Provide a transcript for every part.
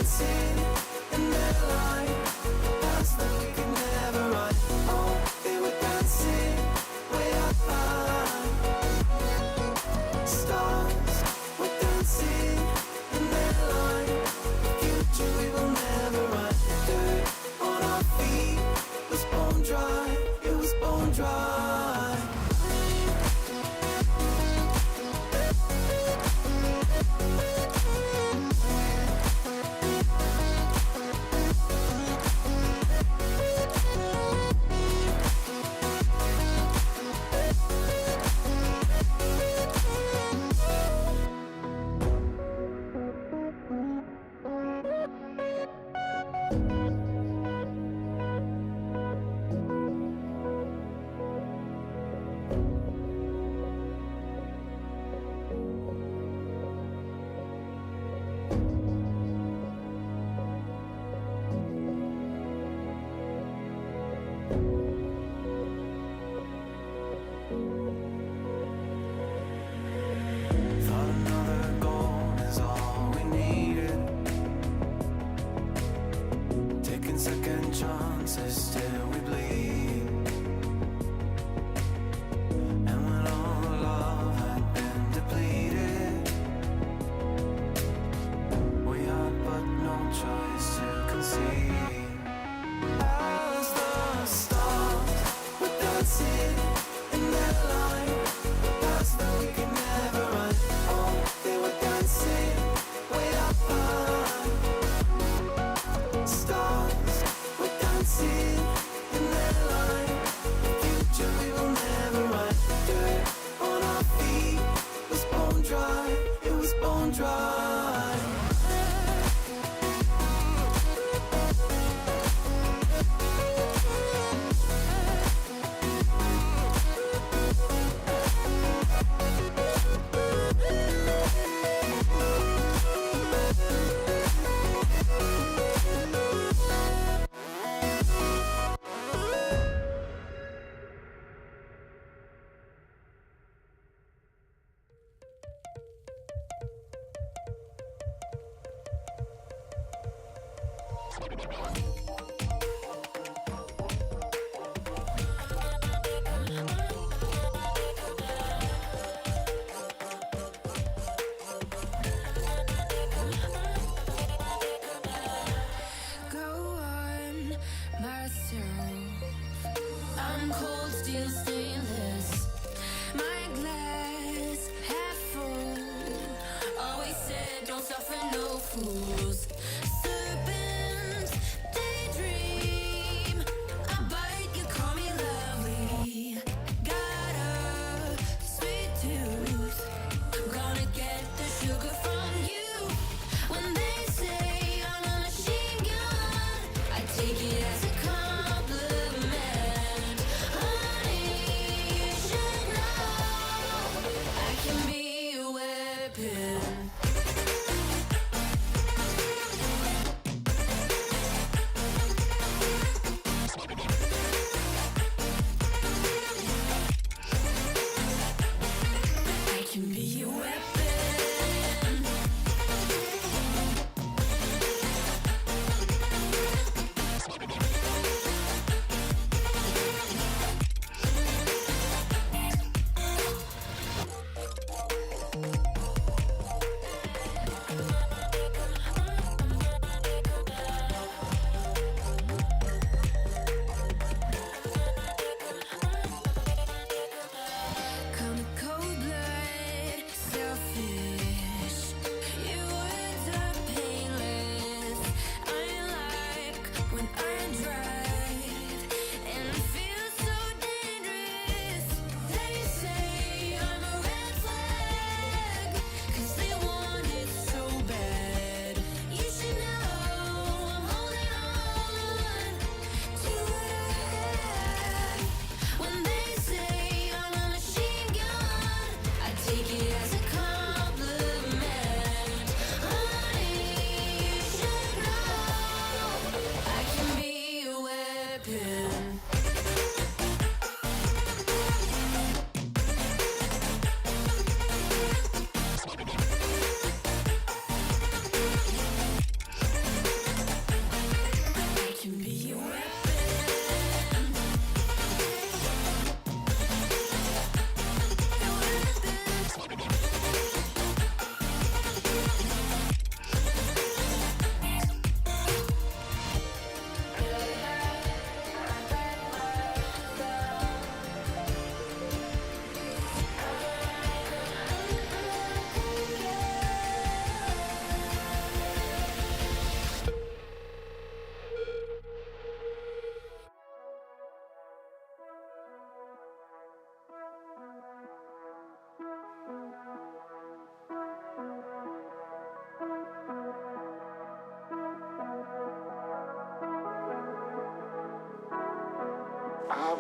dancing in their line, past that we could never run. Oh, they were dancing way up high. Stars were dancing in their line, the future we will never run. Dirt on our feet was bone dry, it was bone dry. Thought another goal is all we needed. Taking second chances till we bleed. And when all the love had been depleted, we had but no choice to concede. As the stars were dancing in their line, past that we could never run. Oh, they were dancing way up high. Stars were dancing in their line, the future we will never run. Dirt on our feet was bone dry, it was bone dry. Go on myself. I'm cold steel stainless. My glass half full. Always said don't suffer no fools. Serpents daydream. I bite, you call me lovely. Got a sweet tooth. Gonna get the sugar from you. When they say I'm a machine gun, I take it as a compliment. Honey, you should know I can be a weapon.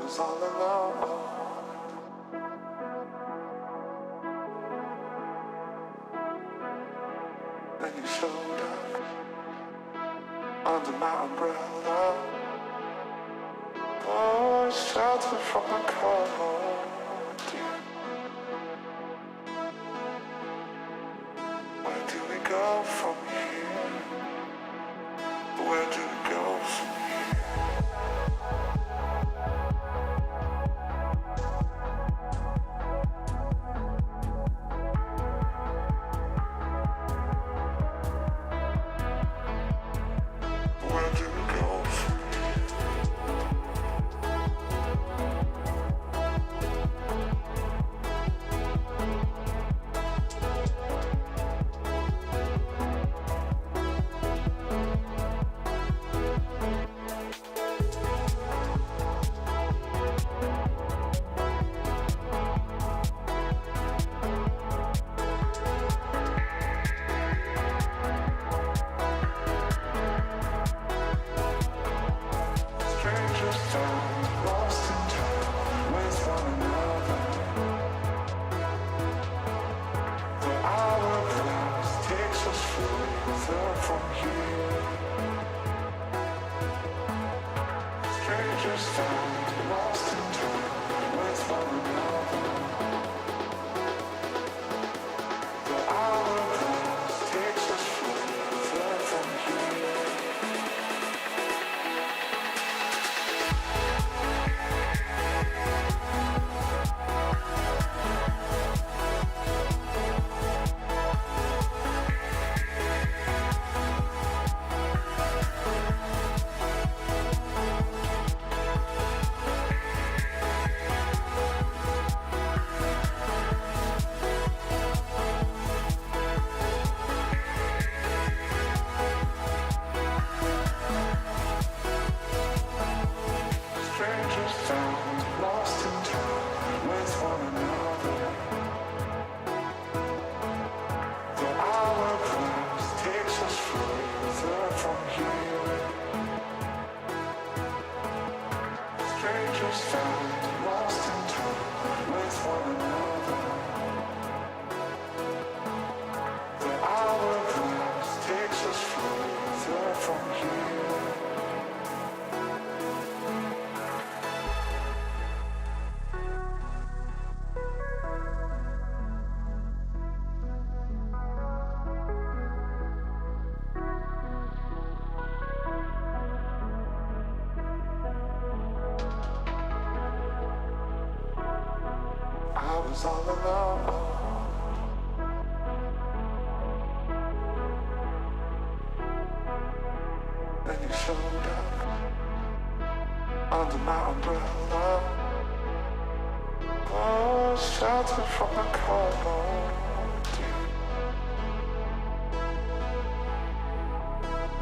was all alone. Then you showed up under my umbrella. Oh, shelter from the cold. Where do we go from here? Where do we go from here? Where do we go from strangers found, lost in time with one another? The hourglass takes us further from here. Strangers found, lost in time with one another. The hourglass takes us further from here. Strangers found, lost in time with one another. The hourglass takes us further from here. Strangers found, lost in time with one another. The hourglass takes us further from here. I was all alone. Then you showed up under my umbrella. Oh, shelter from the cold.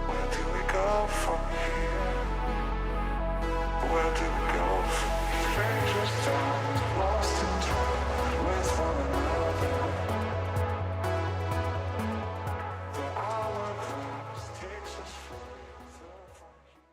Where do we go from here? Where do we go from here? Strangers found, lost in time with one another. The hourglass takes us further from here.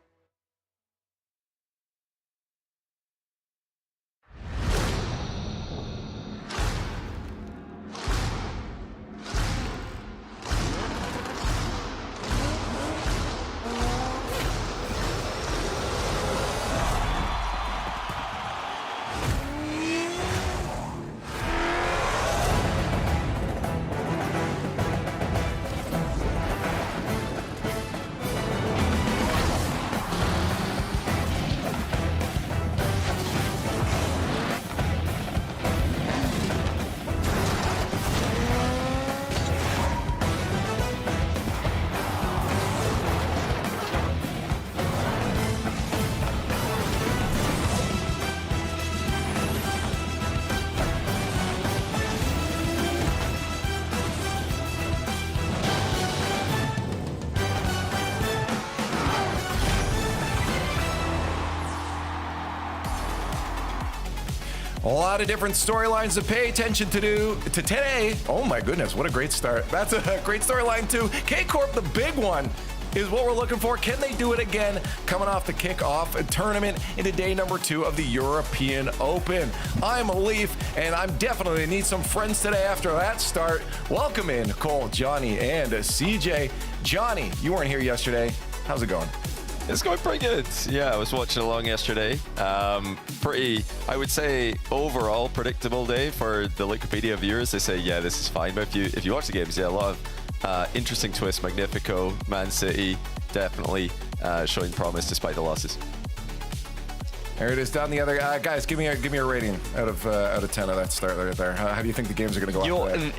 A lot of different storylines to pay attention to today. Oh my goodness, what a great start. That's a great storyline too. K-Corp, the big one. is what we're looking for. Can they do it again? Coming off the kickoff tournament into day number 2 of the European Open. I'm Leaf, and I'm definitely need some friends today after that start. Welcome in Cole, Johnny, and CJ. Johnny, you weren't here yesterday. How's it going? It's going pretty good. Yeah, I was watching along yesterday. Pretty, I would say, overall predictable day for the Wikipedia viewers. They say, yeah, this is fine. But if you watch the games, yeah, a lot of interesting twists. Magnifico, Man City, definitely showing promise despite the losses. There it is down the other guys. Give me a rating out of 10 of that start right there. How do you think the games are going to go after that?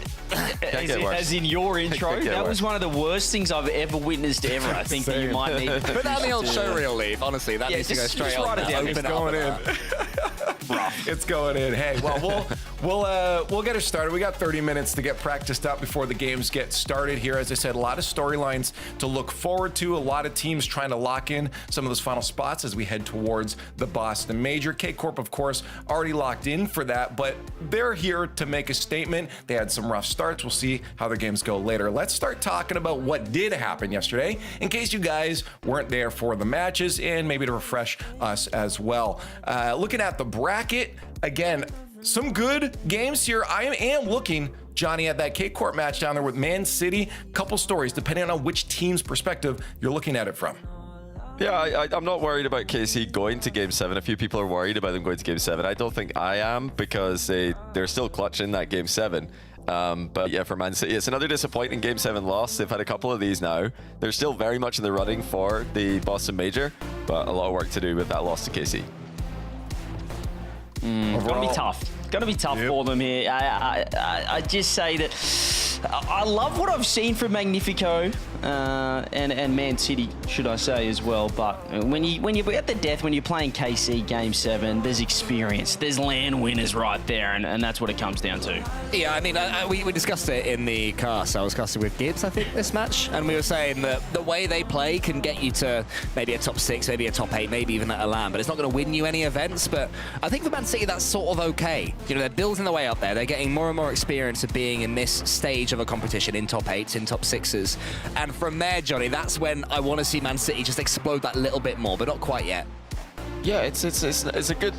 As in your intro, that was one of the worst things I've ever witnessed ever. I think that you might need to put down the old show reel, Leaf. Honestly, that needs to go straight on. It's going in. It's going in. Hey, well, we'll get it started. We got 30 minutes to get practiced up before the games get started here. As I said, a lot of storylines to look forward to. A lot of teams trying to lock in some of those final spots as we head towards the Boston Major. K-Corp, of course, already locked in for that, but they're here to make a statement. They had some rough starts. We'll see how their games go later. Let's start talking about what did happen yesterday, in case you guys weren't there for the matches, and maybe to refresh us as well. Looking at the bracket, again, some good games here. I am looking, Johnny, at that K-Corp match down there with Man City. Couple stories, depending on which team's perspective you're looking at it from. Yeah, I'm not worried about KC going to Game 7. A few people are worried about them going to Game 7. I don't think I am, because they're still clutching that Game 7. But yeah, for Man City, it's another disappointing Game 7 loss. They've had a couple of these now. They're still very much in the running for the Boston Major, but a lot of work to do with that loss to KC. It's going to be tough. Going to be tough for them here. I just say that I love what I've seen from Magnifico and Man City, should I say, as well. But when you're at the death, when you're playing KC Game 7, there's experience. There's LAN winners right there, and that's what it comes down to. Yeah, I mean, we discussed it in the cast. I was casting with Gibbs, I think, this match. And we were saying that the way they play can get you to maybe a top 6, maybe a top 8, maybe even at a LAN. But it's not going to win you any events. But I think for Man City, that's sort of okay. You know, they're building their way up there. They're getting more and more experience of being in this stage of a competition, in top 8s, in top 6s. And from there, Johnny, that's when I want to see Man City just explode that little bit more, but not quite yet. Yeah, it's a good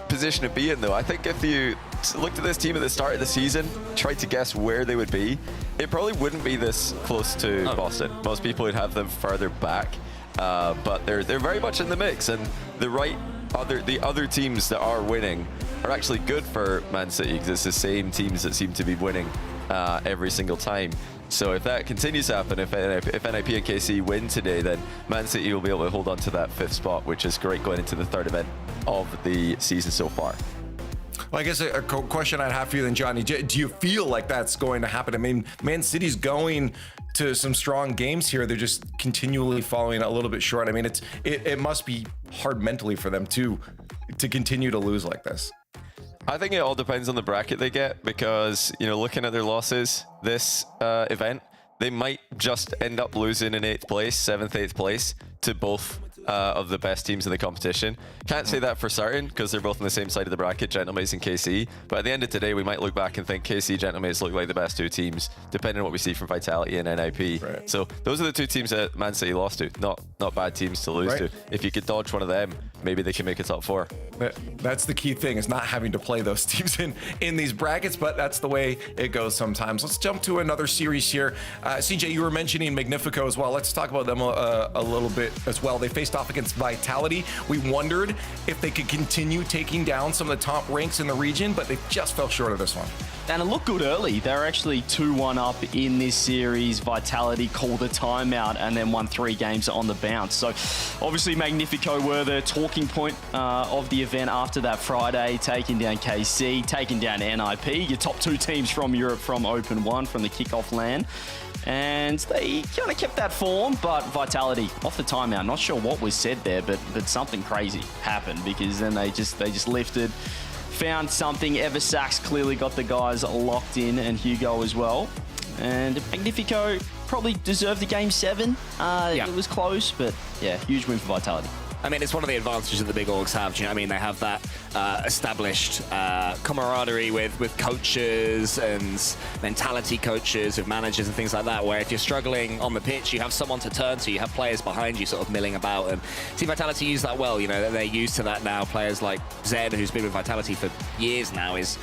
position to be in, though. I think if you looked at this team at the start of the season, tried to guess where they would be, it probably wouldn't be this close to Boston. Most people would have them further back, but they're very much in the mix, and the other teams that are winning are actually good for Man City, because it's the same teams that seem to be winning every single time. So if that continues to happen, if NIP and KC win today, then Man City will be able to hold on to that 5th spot, which is great going into the 3rd event of the season so far. Well, I guess a question I'd have for you then, Johnny, do you feel like that's going to happen? I mean, Man City's going to some strong games here. They're just continually falling a little bit short. I mean, it must be hard mentally for them to continue to lose like this. I think it all depends on the bracket they get, because, you know, looking at their losses this event, they might just end up losing in 8th place, 7th, 8th place to both of the best teams in the competition. Can't say that for certain, because they're both on the same side of the bracket, Gentlemates and KC. But at the end of today, we might look back and think KC, Gentlemates look like the best 2 teams, depending on what we see from Vitality and NIP. Right. So those are the 2 teams that Man City lost to. Not bad teams to lose to. If you could dodge one of them, maybe they can make a top 4. That's the key thing, is not having to play those teams in these brackets, but that's the way it goes sometimes. Let's jump to another series here. CJ, you were mentioning Magnifico as well. Let's talk about them a little bit as well. They faced off against Vitality. We wondered if they could continue taking down some of the top ranks in the region, but they just fell short of this one. And it looked good early. They're actually 2-1 up in this series. Vitality called a timeout and then won 3 games on the bounce. So obviously Magnifico were the talking point of the event after that Friday, taking down KC, taking down NIP, your top 2 teams from Europe from Open 1, from the kickoff LAN. And they kind of kept that form, but Vitality off the timeout. Not sure what was said there, but something crazy happened, because then they just lifted, found something. Eversax clearly got the guys locked in, and Hugo as well. And Magnifico probably deserved the Game 7. It was close, but yeah, huge win for Vitality. I mean, it's one of the advantages that the big orgs have. Do you know what I mean? They have that established camaraderie with coaches and mentality coaches, with managers and things like that, where if you're struggling on the pitch, you have someone to turn to, you have players behind you sort of milling about. And Team Vitality use that well. You know, they're used to that now. Players like Zen, who's been with Vitality for years now, is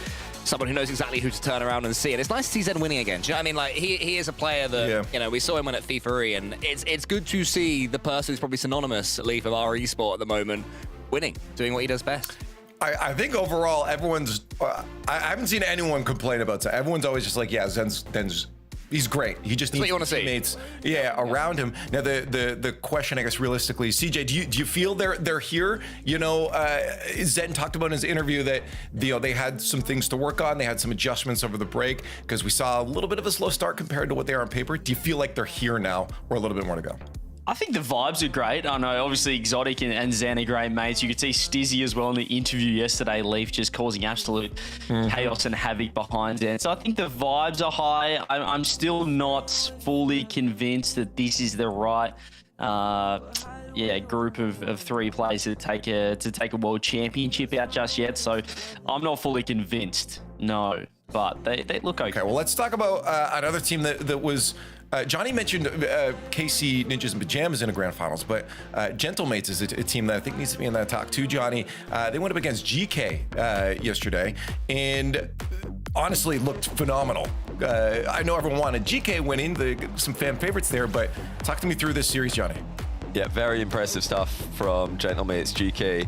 someone who knows exactly who to turn around and see. And it's nice to see Zen winning again. Do you know what I mean? Like, he is a player that, you know, we saw him win at FIFA, and it's good to see the person who's probably synonymous, at least, with our esport at the moment, winning, doing what he does best. I think overall, everyone's... I haven't seen anyone complain about Zen. Everyone's always just like, yeah, Zen's he's great. He just needs teammates, around him. Now, the question, I guess, realistically, CJ, do you feel they're here? You know, Zen talked about in his interview that they had some things to work on. They had some adjustments over the break because we saw a little bit of a slow start compared to what they are on paper. Do you feel like they're here now, or a little bit more to go? I think the vibes are great. I know, obviously, Exotic and Zen are great mates. You could see Stizzy as well in the interview yesterday, Leaf just causing absolute chaos and havoc behind Zen. So I think the vibes are high. I'm still not fully convinced that this is the right group of 3 players to take a world championship out just yet. So I'm not fully convinced, no. But they look okay. Okay, well, let's talk about another team that was... Johnny mentioned KC Ninjas and Pajamas in a grand finals, but Gentlemates is a team that I think needs to be in that talk too, Johnny. They went up against GK yesterday and honestly looked phenomenal. I know everyone wanted GK winning, some fan favorites there, but talk to me through this series, Johnny. Yeah, very impressive stuff from Gentlemates. GK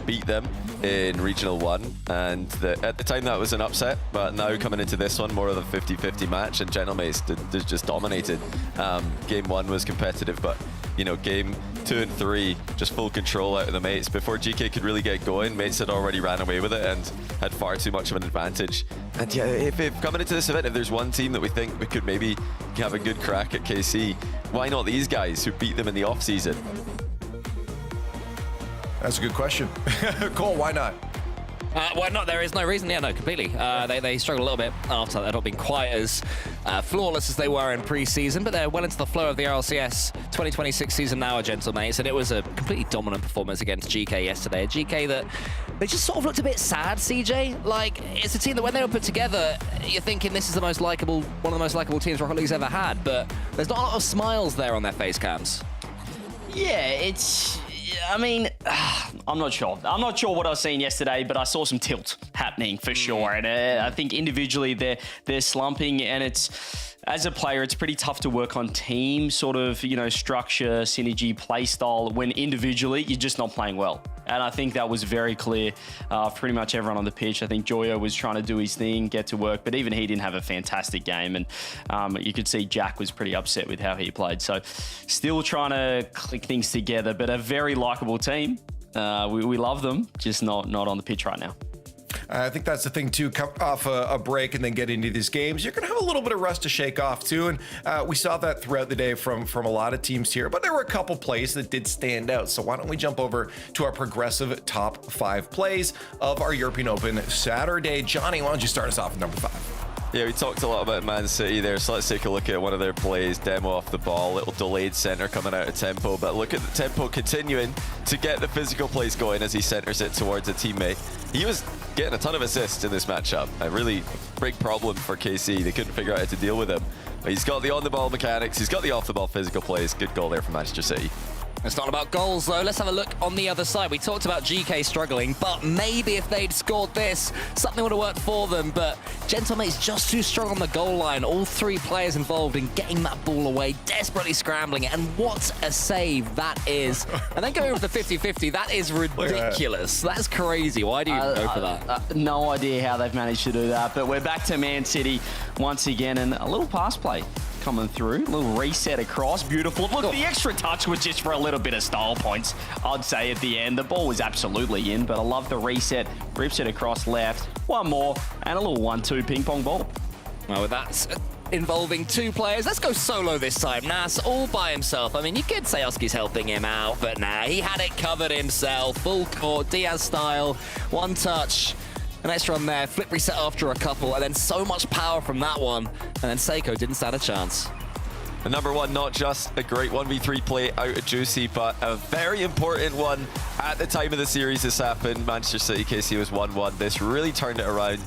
beat them in Regional 1, and at the time that was an upset, but now coming into this one, more of a 50-50 match, and Gentlemates just dominated. Game 1 was competitive, but game 2 and 3, just full control out of the Mates. Before GK could really get going, Mates had already ran away with it and had far too much of an advantage. And yeah, if coming into this event, if there's one team that we think we could maybe have a good crack at KC, why not these guys who beat them in the off-season? That's a good question. Cole, why not? Why not? There is no reason. Yeah, no, completely. They struggled a little bit after that. They've not been quite as flawless as they were in pre-season, but they're well into the flow of the Rlcs 2026 season now, Gentlemates, and it was a completely dominant performance against GK yesterday. A GK that they just sort of looked a bit sad, CJ. Like, it's a team that when they were put together, you're thinking this is the most likable, one of the most likable teams Rocket League's ever had, but there's not a lot of smiles there on their face cams. Yeah, I mean, I'm not sure. I'm not sure what I was seeing yesterday, but I saw some tilt happening for sure. And I think individually they're slumping, and as a player, it's pretty tough to work on team sort of, structure, synergy, play style when individually you're just not playing well. And I think that was very clear for pretty much everyone on the pitch. I think Joyo was trying to do his thing, get to work, but even he didn't have a fantastic game. And you could see Jack was pretty upset with how he played. So still trying to click things together, but a very likable team. We love them, just not on the pitch right now. I think that's the thing too. Come off a break and then get into these games, you're gonna have a little bit of rust to shake off too, and we saw that throughout the day from a lot of teams here. But there were a couple plays that did stand out. So why don't we jump over to our progressive top 5 plays of our European Open Saturday? Johnny, why don't you start us off with number 5? Yeah, we talked a lot about Man City there, so let's take a look at one of their plays. Demo off the ball, little delayed center coming out of tempo, but look at the tempo continuing to get the physical plays going as he centers it towards a teammate. He was getting a ton of assists in this matchup. A really big problem for KC. They couldn't figure out how to deal with him. But he's got the on-the-ball mechanics, he's got the off-the-ball physical plays. Good goal there from Manchester City. It's not about goals, though. Let's have a look on the other side. We talked about GK struggling, but maybe if they'd scored this, something would have worked for them. But Gentlemates just too strong on the goal line. All 3 players involved in getting that ball away, desperately scrambling it. And what a save that is. And then going with the 50-50, that is ridiculous. That's crazy. Why do you go for that? No idea how they've managed to do that. But we're back to Man City once again, and a little pass play coming through. A little reset across. Beautiful. Look, the extra touch was just for a little bit of style points, I'd say, at the end. The ball was absolutely in, but I love the reset. Rips it across left. One more, and a little 1-2 ping pong ball. Well, that's involving 2 players. Let's go solo this time. Nas all by himself. I mean, you could say Oski's helping him out, but nah, he had it covered himself. Full court, Diaz style. 1 touch. An extra on there, flip reset after a couple, and then so much power from that one. And then Seiko didn't stand a chance. And number one, not just a great 1v3 play out of Juicy, but a very important one at the time of the series this happened. Manchester City KC was 1-1. This really turned it around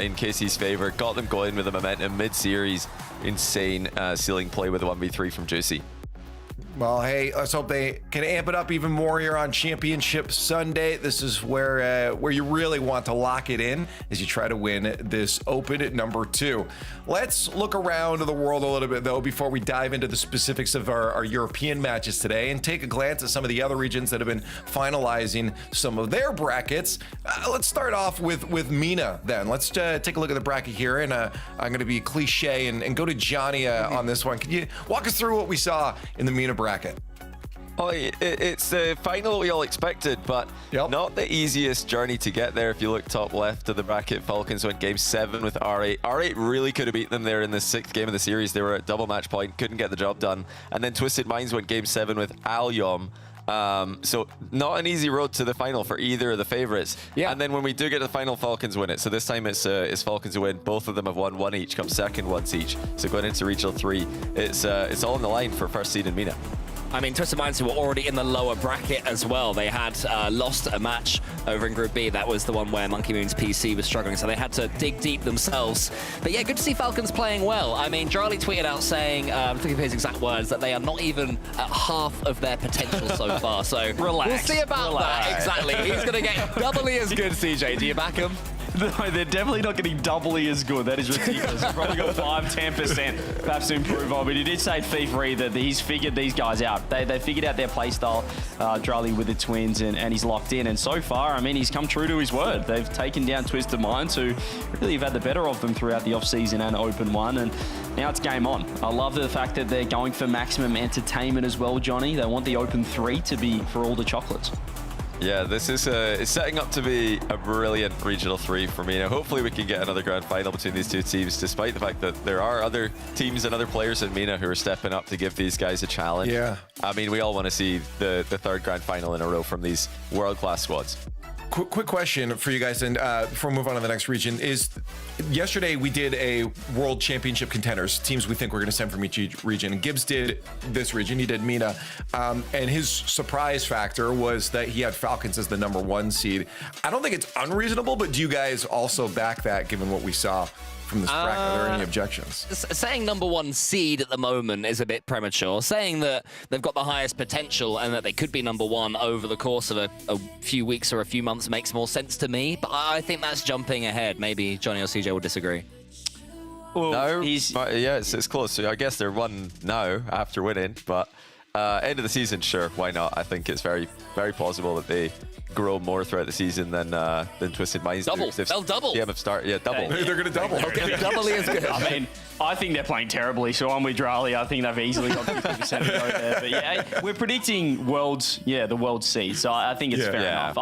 in KC's favor, got them going with the momentum mid-series. Insane ceiling play with a 1v3 from Juicy. Well, hey, let's hope they can amp it up even more here on Championship Sunday. This is where you really want to lock it in as you try to win this Open at number 2. Let's look around the world a little bit, though, before we dive into the specifics of our European matches today and take a glance at some of the other regions that have been finalizing some of their brackets. Let's start off with MENA, then. Let's take a look at the bracket here, and I'm going to be cliche and go to Johnny on this one. Can you walk us through what we saw in the MENA bracket? Oh, it's the final we all expected, but not the easiest journey to get there. If you look top left of the bracket, Falcons went game 7 with R8. R8 really could have beaten them there in the 6th game of the series. They were at double match point, couldn't get the job done. And then Twisted Minds went game 7 with Alyom. So not an easy road to the final for either of the favorites. Yeah. And then when we do get to the final, Falcons win it. So this time it's Falcons who win. Both of them have won one each, come second once each. So going into Regional 3, it's all on the line for first seed in MENA. I mean, Twisted Minds were already in the lower bracket as well. They had lost a match over in Group B. That was the one where Monkey Moon's PC was struggling, so they had to dig deep themselves. But yeah, good to see Falcons playing well. I mean, Charlie tweeted out saying, I'm thinking of his exact words, that they are not even at half of their potential so far. So relax. We'll see about that. Exactly. He's going to get doubly as good, CJ. Do you back him? No, they're definitely not getting doubly as good. That is ridiculous. He's probably got 5-10% perhaps to improve on. But he did say FIFA that he's figured these guys out. They figured out their play style, Drali with the Twins, and he's locked in. And so far, I mean, he's come true to his word. They've taken down Twisted Minds, who really have had the better of them throughout the off-season and Open 1. And now it's game on. I love the fact that they're going for maximum entertainment as well, Johnny. They want the Open 3 to be for all the chocolates. Yeah, this is it's setting up to be a brilliant Regional 3 for me. Now, hopefully we can get another grand final between these two teams, despite the fact that there are other teams and other players in MENA who are stepping up to give these guys a challenge. Yeah. I mean, we all want to see the third grand final in a row from these world-class squads. Quick question for you guys, and before we move on to the next region, is yesterday we did a World Championship contenders, teams we think we're going to send from each region. And Gibbs did this region, he did MENA, and his surprise factor was that he had Falcons as the number 1 seed. I don't think it's unreasonable, but do you guys also back that given what we saw from this bracket? Are there any objections? Saying number 1 seed at the moment is a bit premature. Saying that they've got the highest potential and that they could be number 1 over the course of a few weeks or a few months makes more sense to me, but I think that's jumping ahead. Maybe Johnny or CJ will disagree. Well, no, yeah, it's close. So I guess they're 1 now after winning, but end of the season, sure, why not? I think it's very, very plausible that they grow more throughout the season than Twisted Minds double. do. They'll double. Yeah, start. Yeah, double. They're going to double. Okay, doubly is good. I mean, I think they're playing terribly, so I'm with Drali. I think they've easily got 50% to go there. But yeah, we're predicting the world C, so I think it's fair enough.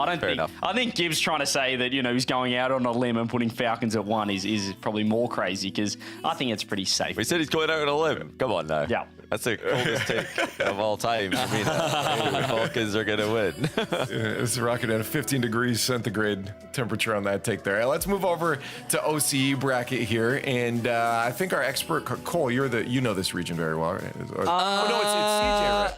I think Gibbs trying to say that, he's going out on a limb and putting Falcons at 1 is probably more crazy, because I think it's pretty safe. We said he's going out on a limb. Come on now. Yeah. That's the coldest take of all time. I mean, the Falcons are going to win. It's rocking at a 15 degrees centigrade temperature on that take there. Let's move over to OCE bracket here, and I think our expert Cole, you know this region very well, right? It's CJ, right?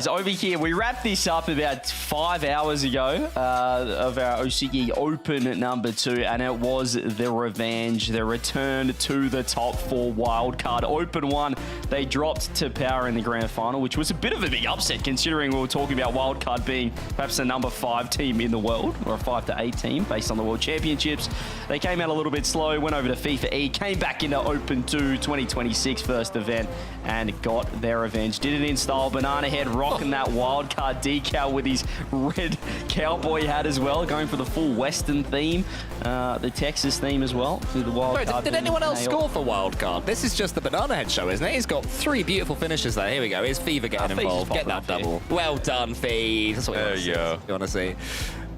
Over here. We wrapped this up about 5 hours ago of our OCE Open at number 2, and it was the revenge, the return to the top 4 wildcard. Open 1, they dropped to Power in the grand final, which was a bit of a big upset considering we were talking about wildcard being perhaps the number 5 team in the world, or a 5 to 8 team based on the World Championships. They came out a little bit slow, went over to FIFA E, came back into Open 2 2026 first event, and got their revenge. Did it in style. Banana Head rocking that wildcard decal with his red cowboy hat as well, going for the full Western theme, the Texas theme as well. The wildcard. Did anyone else score for wildcard? This is just the Banana Head show, isn't it? He's got 3 beautiful finishes there. Here we go. Here's Fever getting involved. Get that double. Well done, Fever. That's what you want to see.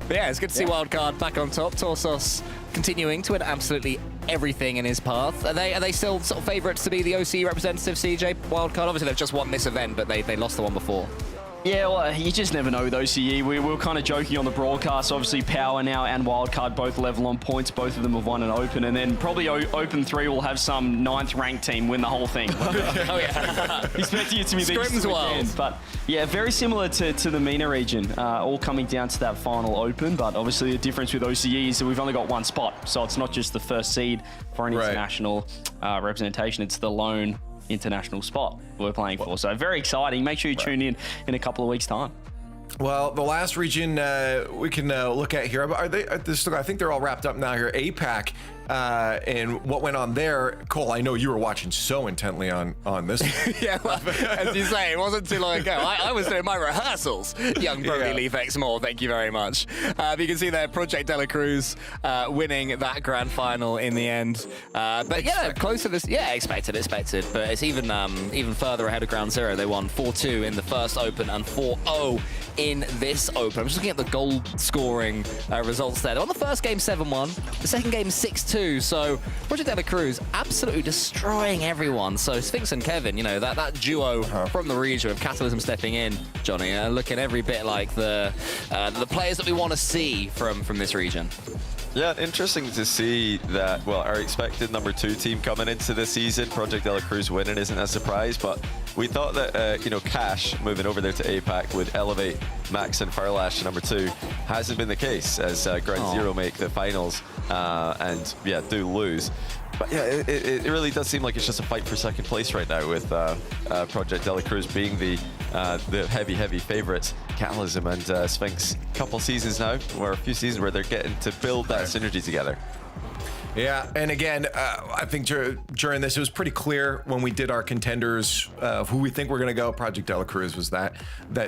But yeah, it's good to see wildcard back on top. Torsos continuing to win absolutely everything in his path. Are they still sort of favourites to be the OC representative, CJ? Wildcard, obviously they've just won this event, but they lost the one before. Yeah, well, you just never know with OCE. We were kind of joking on the broadcast. Obviously, Power now and Wildcard both level on points. Both of them have won an Open. And then probably Open 3 will have some 9th ranked team win the whole thing. Oh, yeah. Expecting it to be the Scrim's world. But yeah, very similar to the MENA region. All coming down to that final Open. But obviously the difference with OCE is that we've only got one spot. So it's not just the first seed for an international representation. It's the lone international spot we're playing for. So very exciting. Make sure you tune in a couple of weeks' time. Well, the last region we can look at here, I think they're all wrapped up now here. APAC and what went on there. Cole, I know you were watching so intently on this. Yeah, well, as you say, it wasn't too long ago. I was doing my rehearsals. Young Brody Leaf X Moore, thank you very much. You can see there, Project De La Cruz winning that grand final in the end. But yeah, close to this. Yeah, expected. But it's even further ahead of Ground Zero. They won 4-2 in the first Open and 4-0 in this Open. I'm just looking at the goal scoring results there. They won the first game 7-1, the second game 6-2. So Project De La Cruz absolutely destroying everyone. So Sphinx and Kevin, you know, that duo from the region with Catalysm stepping in, Johnny, looking every bit like the players that we want to see from this region. Yeah, interesting to see that, well, our expected number 2 team coming into this season, Project De La Cruz winning isn't a surprise, but we thought that, Cash moving over there to APAC would elevate Max and Farlash to number 2. Hasn't been the case as Ground Zero make the finals and, yeah, do lose. But yeah, it really does seem like it's just a fight for second place right now with Project De La Cruz being the heavy favorites. Catalysm and Sphinx, couple seasons now, or a few seasons where they're getting to build that synergy together. Yeah, and again, I think during this, it was pretty clear when we did our contenders of who we think we're going to go. Project De La Cruz was that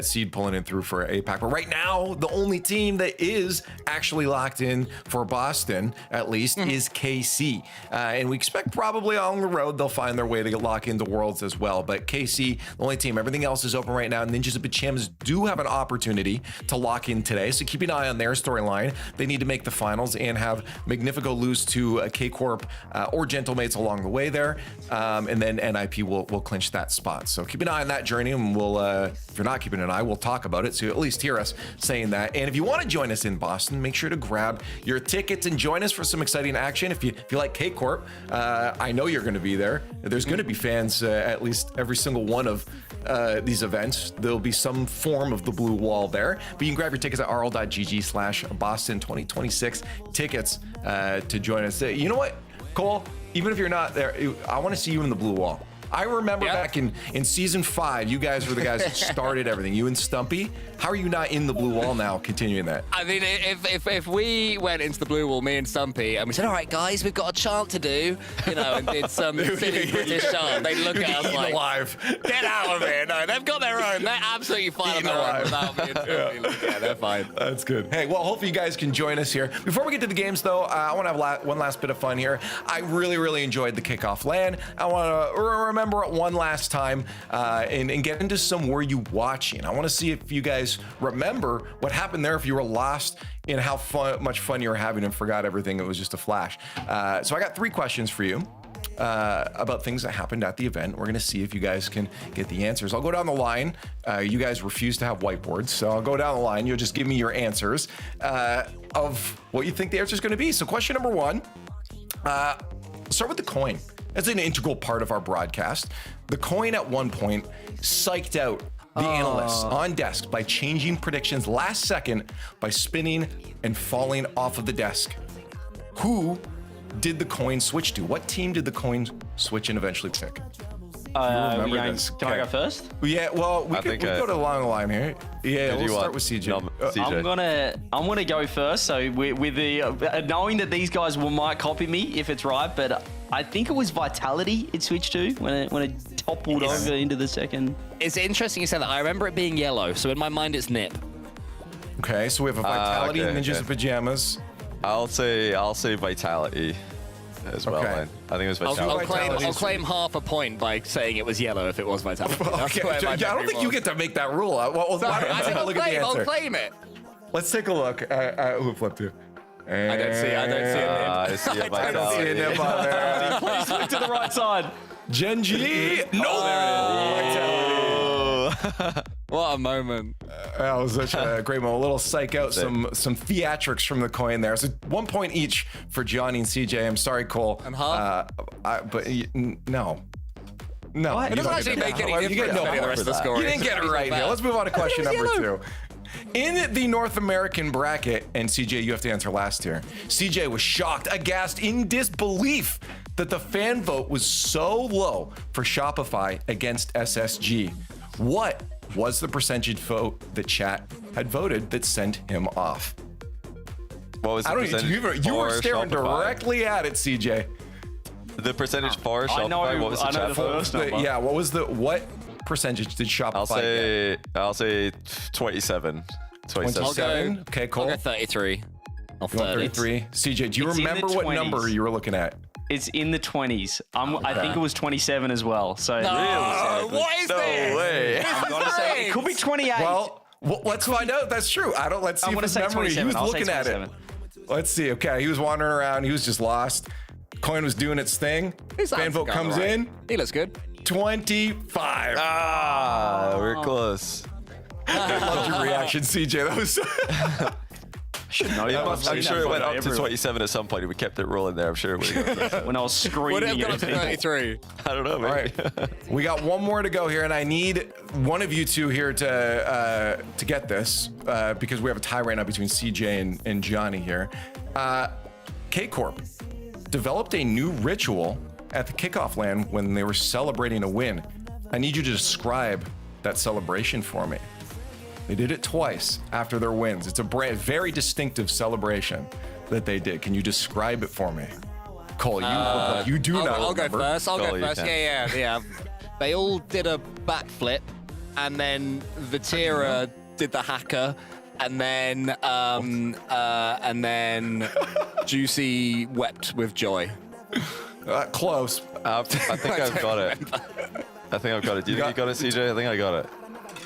seed pulling it through for APAC. But right now, the only team that is actually locked in for Boston, at least, is KC. And we expect probably on the road, they'll find their way to lock into Worlds as well. But KC, the only team, everything else is open right now. Ninjas and Pajamas do have an opportunity to lock in today. So keep an eye on their storyline. They need to make the finals and have Magnifico lose to K-Corp or Gentlemates along the way there, and then NIP will clinch that spot. So keep an eye on that journey, and we'll, if you're not keeping an eye, we'll talk about it, so you at least hear us saying that. And if you want to join us in Boston, make sure to grab your tickets and join us for some exciting action. If you like K-Corp, I know you're going to be there. There's going to be fans at least every single one of these events. There'll be some form of the blue wall there, but you can grab your tickets at rl.gg/Boston 2026 tickets to join us. You know what, Cole? Even if you're not there, I want to see you in the blue wall. I remember back in season 5, you guys were the guys that started everything. You and Stumpy. How are you not in the blue wall now, continuing that? I mean, if we went into the blue wall, me and Stumpy, and we said, all right, guys, we've got a chant to do, you know, and did some silly British chant, they'd look at us like, alive. Get out of here. No, they've got their own. They're absolutely fine on their own without me and Stumpy. Yeah, they're fine. That's good. Hey, well, hopefully you guys can join us here. Before we get to the games, though, I want to have one last bit of fun here. I really enjoyed the kickoff LAN. I want to remember it one last time and get into some were you watching. I want to see if you guys remember what happened there, if you were lost in how much fun you were having and forgot everything. It was just a flash. So I got 3 questions for you about things that happened at the event. We're going to see if you guys can get the answers. I'll go down the line. You guys refuse to have whiteboards, so I'll go down the line. You'll just give me your answers of what you think the answer is going to be. So question number 1, start with the coin. That's an integral part of our broadcast. The coin at one point psyched out the analysts on desk by changing predictions last second by spinning and falling off of the desk. Who did the coin switch to? What team did the coin switch and eventually pick? Can I go first? Yeah, well, we could go to the long line here. Yeah, we'll start with CJ. CJ. I'm gonna go first. So with the knowing that these guys might copy me if it's right, but I think it was Vitality it switched to when it toppled over into the second. It's interesting you said that. I remember it being yellow, so in my mind it's Nip. Okay, so we have a Vitality, Ninjas and Pajamas. I'll say Vitality as well. Okay. Man. I think it was Vitality. I'll claim half a point by saying it was yellow if it was Vitality. Okay. I don't think you get to make that rule. Well, let's take a look at the answer. I'll claim it. Let's take a look at who flipped to. I don't see a Nip. I see a I don't see a Vitality. nip on there. Please flick to the right side. Genji. No. Well, What a moment. That was such a great moment. A little psych out, some theatrics from the coin there. So 1 point each for Johnny and CJ. I'm sorry, Cole. And Huff? No. No. It doesn't actually make any difference. You get no for the rest of the score. You didn't get it right here. Let's move on to question number 2. In the North American bracket, and CJ, you have to answer last here. CJ was shocked, aghast, in disbelief that the fan vote was so low for Shopify against SSG. What was the percentage vote that chat had voted that sent him off? What was the percentage? You were for staring Shopify? directly at it, CJ. The percentage for I know- Shopify. What was the I know chat the vote? first number. Yeah, what percentage did Shopify I'll say 27. get? 27. 27. Okay, Cole. I'll go 33. Or You want 30. 33. CJ, do you It's in the remember what 20s. number you were looking at? It's in the 20s. I think it was 27 as well. So What is No this? way. I'm gonna say it could be 28. Well, let's find out. That's true. Let's see I'm if gonna his say memory. He 27. was I'll say looking at it. 27. Let's see. Okay, he was wandering around. He was just lost. Coin was doing its thing. His Fan answer vote got comes right. in. He looks good. 25. We're close. I loved your reaction, CJ. That was. Should know that. I've I'm seen sure that it went photo up to everywhere. 27 at some point. We kept it rolling there. I'm sure it would have gone. When I was screaming Would it have gone at up to people. 33? I don't know, All maybe. right, we got one more to go here, and I need one of you two here to get this because we have a tie right now between CJ and Johnny here. K-Corp developed a new ritual at the kickoff LAN when they were celebrating a win. I need you to describe that celebration for me. They did it twice after their wins. It's a very distinctive celebration that they did. Can you describe it for me? Cole, you look like you do not I'll go remember. first. I'll Go, go you first. can. Yeah. They all did a backflip, and then Vatira did the hacker, and then Juicy wept with joy. Close. I think I've got it. I think I've got it. Do you think you got it, CJ? I think I got it.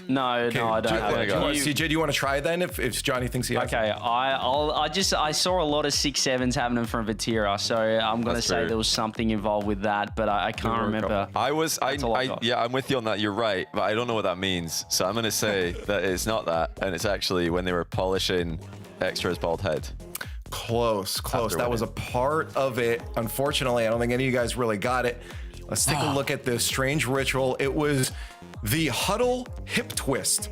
No, I don't have it. CJ, do you want to try then if Johnny thinks he has it? Okay, I saw a lot of 6-7s happening from Vatira, so I'm gonna That's say fair. there was something involved with that, but I can't remember. I'm with you on that. You're right, but I don't know what that means. So I'm gonna say that it's not that, and it's actually when they were polishing Extra's bald head. Close. After That was a winning. part of it. Unfortunately, I don't think any of you guys really got it. Let's take a look at this strange ritual. It was the huddle hip twist.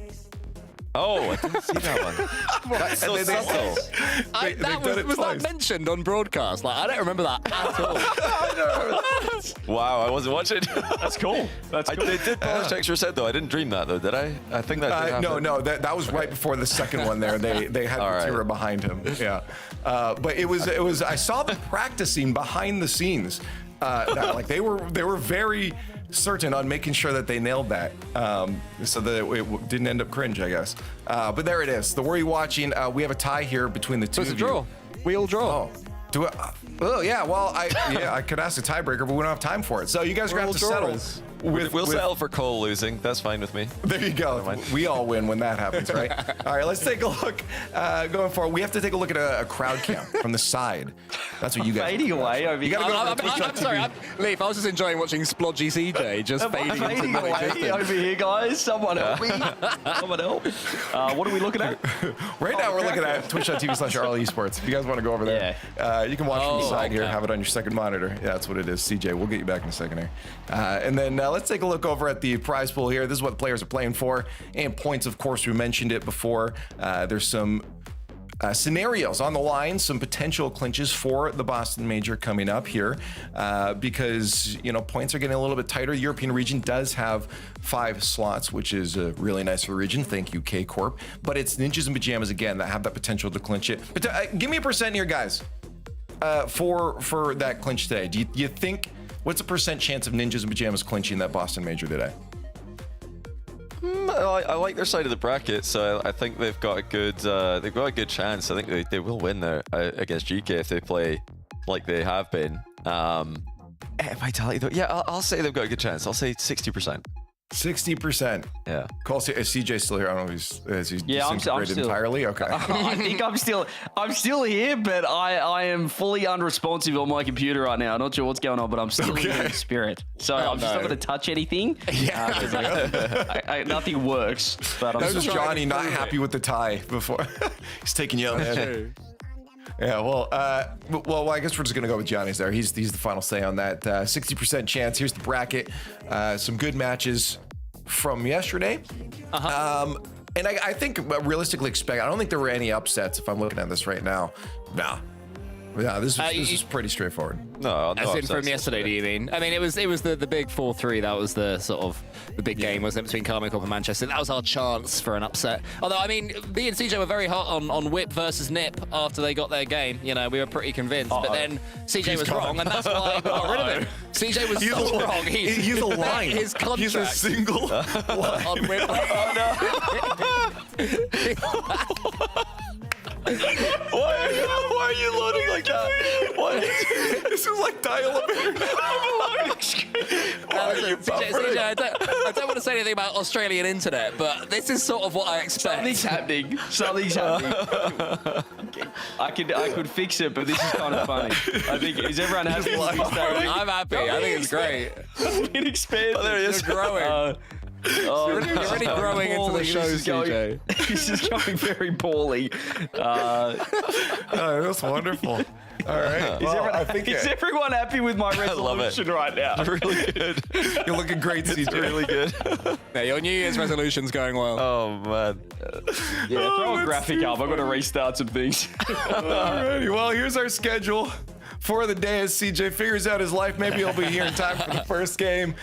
Oh, I didn't see that one. That's so They- subtle. They've done it Was that twice. mentioned on broadcast? Like, I don't remember that at all. Wow, I wasn't watching. That's cool. That's cool. They did polish Extra's head though. I didn't dream that though, did I? I think that did happen. No, that was right before the second one there. They had All right. Vatira behind him. Yeah. But it was I saw them practicing behind the scenes. Like they were very certain on making sure that they nailed that, so that it didn't end up cringe, I guess. But there it is. The Worry watching. We have a tie here between the two It's a of you. draw. We all draw. Oh, do it. Oh yeah. Well, I could ask a tiebreaker, but we don't have time for it. So you guys are gonna have to We're all settle. drawers. We'll settle for Cole losing. That's fine with me. There you go. We all win when that happens, right? All right, let's take a look. Going forward, we have to take a look at a crowd cam from the side. That's what you guys. Fading away over You here. gotta go to the Twitch I'm sorry, Leaf. I was just enjoying watching Splodgy CJ just fading into Fading away non-existence. over here, guys. Someone help me. Someone help. What are we looking at? Right now, we're looking at twitch.tv/Rlcs. If you guys want to go over there, you can watch from the side here, have it on your second monitor. Yeah, that's what it is. CJ, we'll get you back in a second here. And then let's take a look over at the prize pool here. This is what the players are playing for. And points, of course, we mentioned it before. There's some scenarios on the line, some potential clinches for the Boston Major coming up here because, points are getting a little bit tighter. The European region does have 5 slots, which is really nice for the region. Thank you, K-Corp. But it's Ninjas and Pajamas, again, that have that potential to clinch it. But give me a percent here, guys, for that clinch today. Do you think, what's the percent chance of Ninjas and Pajamas clinching that Boston Major today? I like their side of the bracket, so I think they've got a good chance. I think they will win there against GK if they play like they have been. Vitality though, yeah, I'll say they've got a good chance. I'll say 60%. 60%. Yeah. Cole, is CJ still here? I don't know if he's Yeah, I'm still- entirely. Okay. I think I'm still here, but I am fully unresponsive on my computer right now. Not sure what's going on, but I'm still here in spirit. So I'm just not going to touch anything. Yeah. Nothing works. But I'm This is still Johnny not happy with the tie before. He's taking you out. Yeah, well, I guess we're just gonna go with Johnny's there. He's the final say on that. 60% chance. Here's the bracket. Some good matches from yesterday. And I think realistically I don't think there were any upsets if I'm looking at this right now. Nah. Yeah, this is pretty straightforward. No, As in upsets. from yesterday, do you mean? I mean, it was the big 4-3. That was the sort of the big game, wasn't it, between Carmichael and Manchester? That was our chance for an upset. Although, I mean, B and CJ were very hot on Whip versus Nip after they got their game. You know, we were pretty convinced. But then CJ was wrong, and that's why we got rid of him. CJ was so wrong. He's a line. His contract. He's a single line. On Whip. Why are you loading like that? Why? This is like dial-up. CJ, I don't want to say anything about Australian internet, but this is sort of what I expect. Something's happening. I could fix it, but this is kind of funny. I think is everyone happy? I'm happy. I think it's great. It expands. Oh, there he is. You're growing. You're already growing into the show, CJ. This is going very poorly. That's wonderful. All right. Well, I think Is everyone happy with my love it. resolution right now? Really good. you're looking great, CJ. Really good. Yeah, your New Year's resolution's going well. Oh man. Yeah, throw a graphic up. I've got to restart some things. Alrighty. Well, here's our schedule for the day as CJ figures out his life. Maybe he'll be here in time for the first game.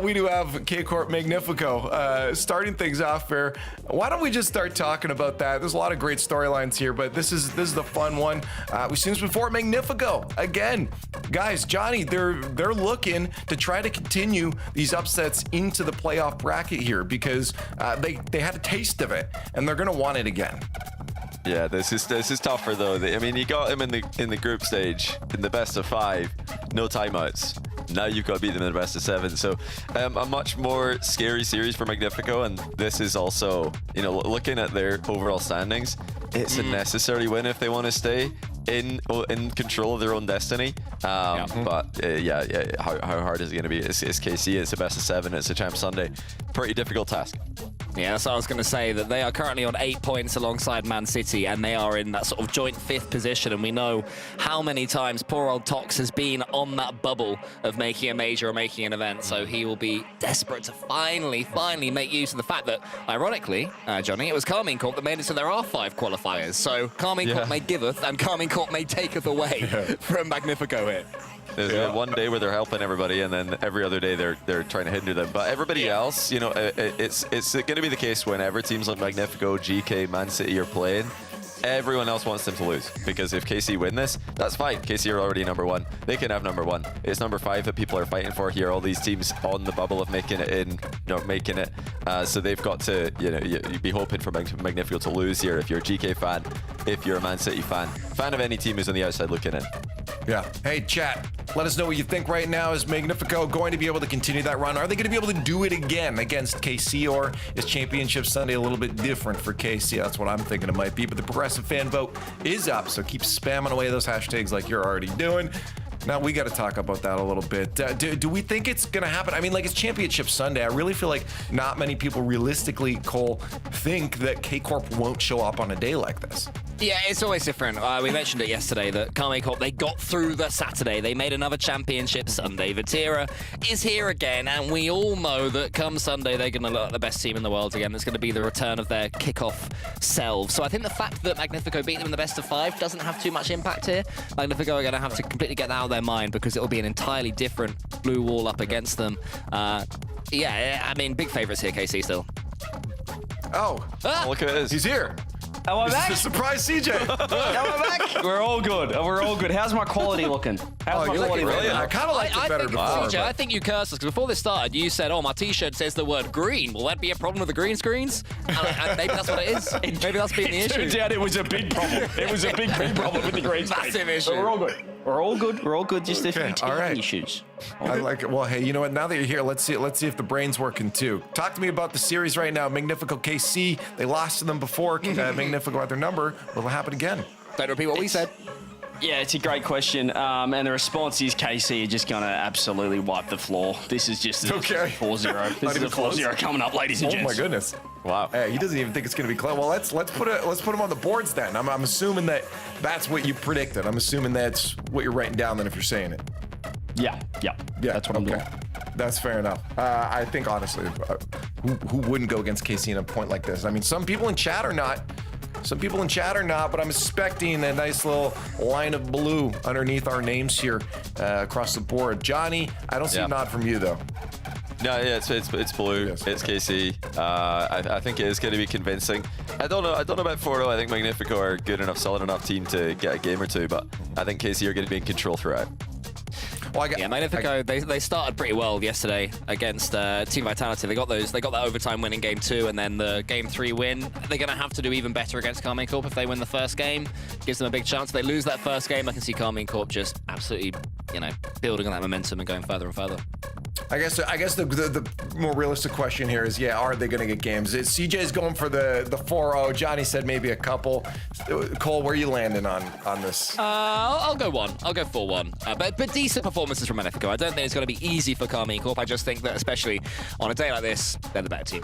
We do have K-Corp Magnifico starting things off there. Why don't we just start talking about that? There's a lot of great storylines here, but this is the fun one. We've seen this before. Magnifico again, guys. Johnny, they're looking to try to continue these upsets into the playoff bracket here because they had a taste of it and they're gonna want it again. Yeah, this is tougher though. I mean, you got him in the group stage in the best of 5, no timeouts. Now you've got to beat them in the best of 7. So a much more scary series for Magnifico, and this is also, you know, looking at their overall standings, it's a necessary win if they want to stay in control of their own destiny. But how hard is it going to be? It's KC. It's a best of 7. It's a Champ Sunday. Pretty difficult task. Yeah, that's what I was going to say, that they are currently on 8 points alongside Man City, and they are in that sort of joint 5th position, and we know how many times poor old Tox has been on that bubble of making a major or making an event, so he will be desperate to finally make use of the fact that, ironically, Johnny, it was Carmine Corp that made it so there are 5 qualifiers, so Carmine Corp may giveth, and Carmine Corp may taketh away from Magnifico here. There's one day where they're helping everybody, and then every other day they're trying to hinder them. But everybody else, you know, it's going to be the case whenever teams like Magnifico, GK, Man City are playing. Everyone else wants them to lose, because if KC win this, that's fine. KC are already number 1. They can have number 1. It's number 5 that people are fighting for here. All these teams on the bubble of making it in, making it. So they've got to, you'd be hoping for Magnifico to lose here. If you're a GK fan, if you're a Man City fan of any team who's on the outside looking in. Yeah. Hey, chat. Let us know what you think right now. Is Magnifico going to be able to continue that run? Are they going to be able to do it again against KC, or is Championship Sunday a little bit different for KC? That's what I'm thinking it might be. But the progressive fan vote is up, so keep spamming away those hashtags like you're already doing. Now, we got to talk about that a little bit. Do we think it's going to happen? I mean, like, it's Championship Sunday. I really feel like not many people realistically, Cole, think that K-Corp won't show up on a day like this. Yeah, it's always different. We mentioned it yesterday that Carmine Corp, they got through the Saturday. They made another Championship Sunday. Vatira is here again, and we all know that come Sunday, they're going to look like the best team in the world again. It's going to be the return of their kickoff selves. So I think the fact that Magnifico beat them in the best of 5 doesn't have too much impact here. Magnifico are going to have to completely get that out of their mind, because it'll be an entirely different blue wall up against them. Yeah, I mean, big favourites here, KC still. Oh, Look at this. he's here. Am I This back? is a surprise, CJ. Am I back? We're all good. We're all good. How's my quality looking? How's my you're quality? looking really? I kind of liked it better before. CJ, I but- think you cursed us because before this started, you said, "Oh, my T-shirt says the word green. Will that be a problem with the green screens?" And maybe that's what it is. Maybe that's been the It issue. turns out it was a big problem. It was a big problem with the green screen. Massive issue. But we're all good. We're all good. We're all good. Just a few Okay, all teething right. issues. I like it. Well, hey, you know what? Now that you're here, let's see if the brain's working too. Talk to me about the series right now. Magnifico KC. They lost to them before. Magnifico had their number. Will it happen again? Don't repeat what we said. Yeah, it's a great question. And the response is KC are just going to absolutely wipe the floor. This is just a Okay. 4-0. This Not is a even close. 4-0 coming up, ladies and Oh gents. my goodness. Wow. Hey, he doesn't even think it's going to be close. Well, let's put him on the boards then. I'm assuming that's what you predicted. I'm assuming that's what you're writing down then if you're saying it. Yeah. That's what I'm doing. That's fair enough. I think honestly, who wouldn't go against KC in a point like this? I mean, some people in chat are not. Some people in chat are not, but I'm expecting a nice little line of blue underneath our names here across the board. Johnny, I don't see a nod from you though. No, yeah, it's blue. Yes. It's KC. I think it is going to be convincing. I don't know about 4-0. I think Magnifico are good enough, solid enough team to get a game or two, but I think KC are going to be in control throughout. Well, Yeah, Magnifico, they started pretty well yesterday against Team Vitality. They got that overtime win in game 2, and then the game 3 win. They're going to have to do even better against Carmine Corp if they win the first game. Gives them a big chance. If they lose that first game, I can see Carmine Corp just absolutely, building on that momentum and going further and further. I guess the more realistic question here is, are they going to get games? CJ's going for the 4-0. Johnny said maybe a couple. Cole, where are you landing on this? I'll go 1. I'll go 4-1. But decent performances from Magnifico. I don't think it's going to be easy for Carmine Corp. I just think that, especially on a day like this, they're the better team.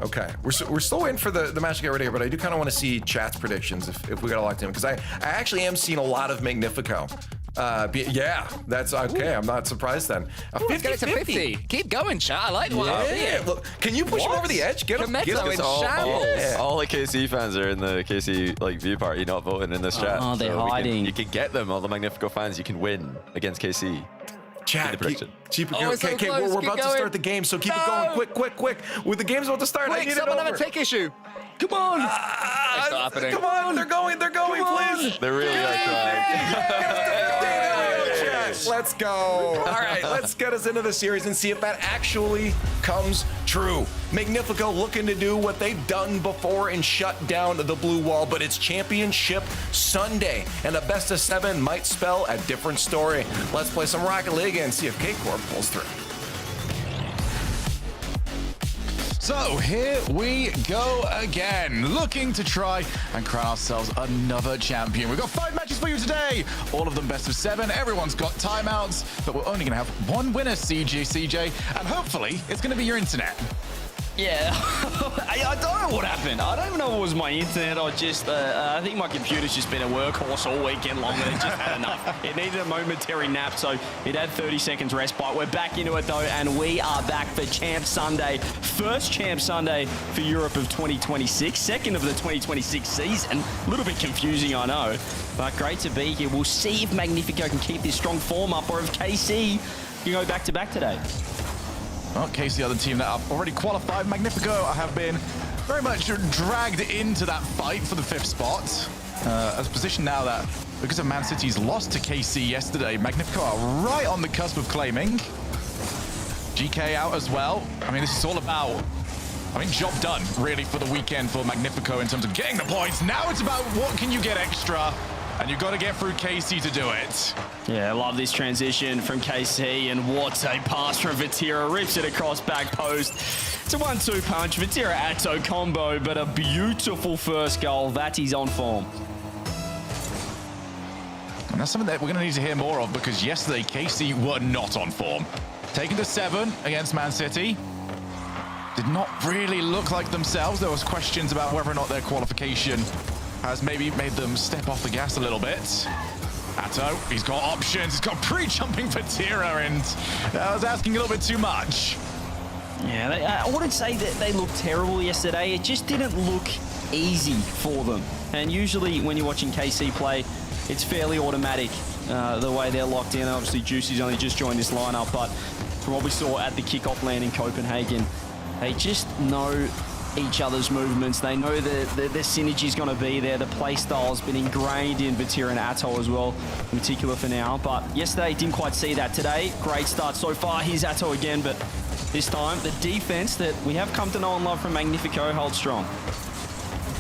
Okay, we're still waiting for the match to get ready here, but I do kind of want to see chat's predictions if we got a locked in, because I actually am seeing a lot of Magnifico. That's okay. I'm not surprised then. Let's get it to 50. Keep going, chat. I like what I'm seeing. Look, can you push him over the edge? Get him. Kometto Get him. in shambles. All the KC fans are in the KC view party, not voting in this chat. Oh, they're So hiding. you can get them. All the Magnifico fans, you can win against KC. Chat, the prediction. keep it Oh, going. it's so Okay, close. we're Keep about to going. start the game, so keep it going. Quick. With the game's about to start, I Quick, need it someone over. have a tick issue. Come on. It's not happening. Come on, they're going, please. They're really trying. Let's go. All right, let's get us into the series and see if that actually comes true. Magnifico looking to do what they've done before and shut down the blue wall, but it's Championship Sunday, and a best of 7 might spell a different story. Let's play some Rocket League and see if K-Corp pulls through. So here we go again, looking to try and crown ourselves another champion. We've got 5 matches for you today, all of them best of 7. Everyone's got timeouts, but we're only going to have one winner, CJ, and hopefully it's going to be your internet. Yeah, I don't know what happened. I don't even know if it was my internet or just, I think my computer's just been a workhorse all weekend long and it just had enough. It needed a momentary nap, so it had 30 seconds respite. We're back into it though, and we are back for Champ Sunday. First Champ Sunday for Europe of 2026, second of the 2026 season. A little bit confusing, I know, but great to be here. We'll see if Magnifico can keep this strong form up or if KC can go back-to-back today. Well, KC are the team that have already qualified. Magnifico have been very much dragged into that fight for the 5th spot. As a position now that, because of Man City's loss to KC yesterday, Magnifico are right on the cusp of claiming. GK out as well. I mean, this is all about, job done, really, for the weekend for Magnifico in terms of getting the points. Now it's about what can you get extra, and you've got to get through KC to do it. Yeah, I love this transition from KC, and what a pass from Vatira. Rips it across back post. It's a 1-2 punch. Vatira Atto combo, but a beautiful first goal. Vati's on form. And that's something that we're going to need to hear more of, because yesterday KC were not on form. Taken to 7 against Man City. Did not really look like themselves. There was questions about whether or not their qualification has maybe made them step off the gas a little bit. Atto, he's got options. He's got pre-jumping Vatira, and I was asking a little bit too much. Yeah, I wouldn't say that they looked terrible yesterday. It just didn't look easy for them. And usually when you're watching KC play, it's fairly automatic the way they're locked in. Obviously, Juicy's only just joined this lineup, but from what we saw at the kickoff land in Copenhagen, they just know each other's movements. They know that the synergy's going to be there. The play style's been ingrained in Vatira and Atto as well, in particular for now. But yesterday, didn't quite see that. Today, great start so far. Here's Atto again, but this time, the defense that we have come to know and love from Magnifico holds strong.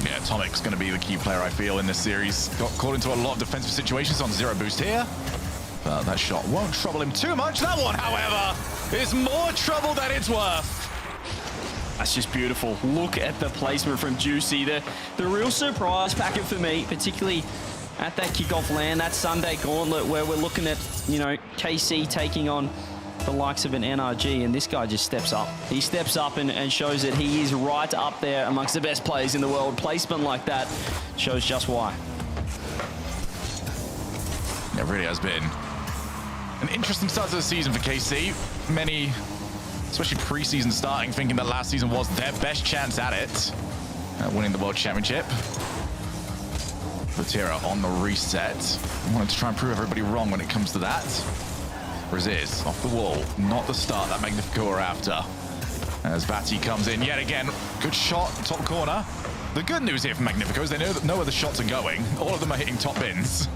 Yeah, Tomic's going to be the key player, I feel, in this series. Got caught into a lot of defensive situations on 0 boost here. But that shot won't trouble him too much. That one, however, is more trouble than it's worth. That's just beautiful. Look at the placement from Juicy. The real surprise packet for me, particularly at that kickoff land, that Sunday gauntlet where we're looking at, you know, KC taking on the likes of an NRG, and this guy just steps up. He steps up and shows that he is right up there amongst the best players in the world. Placement like that shows just why. It really has been an interesting start to the season for KC. Many, especially preseason starting, thinking that last season was their best chance at it, winning the World Championship. Vatira on the reset. Wanted to try and prove everybody wrong when it comes to that. Rlcs off the wall, not the start that Magnifico are after. As Vati comes in yet again, good shot, top corner. The good news here for Magnifico is they know where the shots are going. All of them are hitting top bins.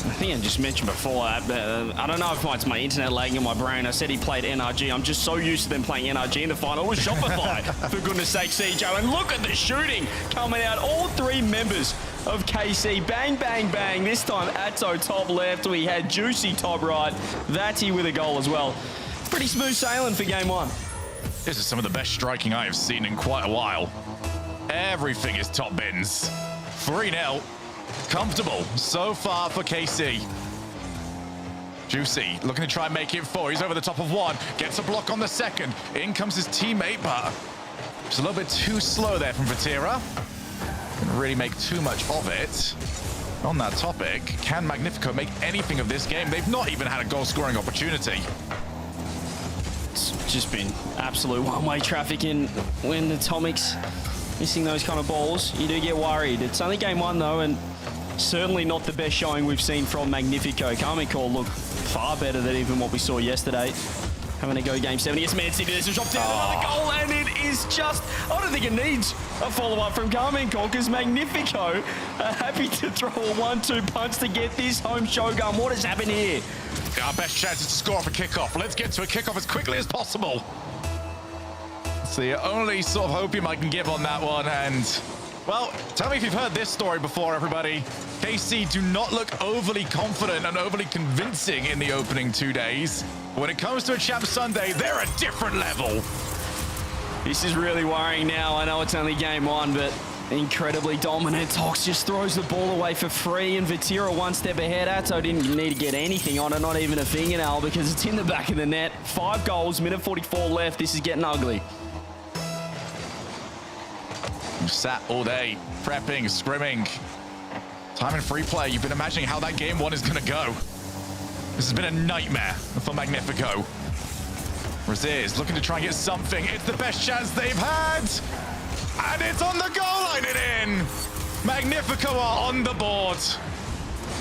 I think I just mentioned before that, I don't know if it's my internet lagging in my brain. I said he played NRG. I'm just so used to them playing NRG in the final. It was Shopify, for goodness sake, CJ. And look at the shooting coming out. All three members of KC. Bang, bang, bang. This time, Atto top left. We had Juicy top right. Vati with a goal as well. Pretty smooth sailing for game one. This is some of the best striking I have seen in quite a while. Everything is top bins. 3-0. Comfortable so far for KC. Juicy looking to try and make it 4. He's over the top of 1. Gets a block on the second. In comes his teammate, but just a little bit too slow there from Vatira. Didn't really make too much of it. On that topic, can Magnifico make anything of this game? They've not even had a goal-scoring opportunity. It's just been absolute one-way traffic in when the Atomics missing those kind of balls. You do get worried. It's only game one, though, and certainly not the best showing we've seen from Magnifico. Karmikor look far better than even what we saw yesterday. Having to go game 7. Yes, Man City, there's a drop down, another goal, and it is just, I don't think it needs a follow-up from Karmikor, because Magnifico are happy to throw a 1-2 punch to get this home showgun. What has happened here? Our best chance is to score off a kickoff. Let's get to a kickoff as quickly as possible. It's the only sort of hopium I can give on that one, and well, tell me if you've heard this story before, everybody. KC do not look overly confident and overly convincing in the opening 2 days. When it comes to a Champ Sunday, they're a different level. This is really worrying now. I know it's only game one, but incredibly dominant. Tox just throws the ball away for free, and Vatira one step ahead. Atto didn't need to get anything on it, not even a fingernail, because it's in the back of the net. 5 goals, minute 44 left. This is getting ugly. You've sat all day, prepping, scrimming. Time and free play. You've been imagining how that game one is going to go. This has been a nightmare for Magnifico. Rlcs looking to try and get something. It's the best chance they've had. And it's on the goal line and in. Magnifico are on the board.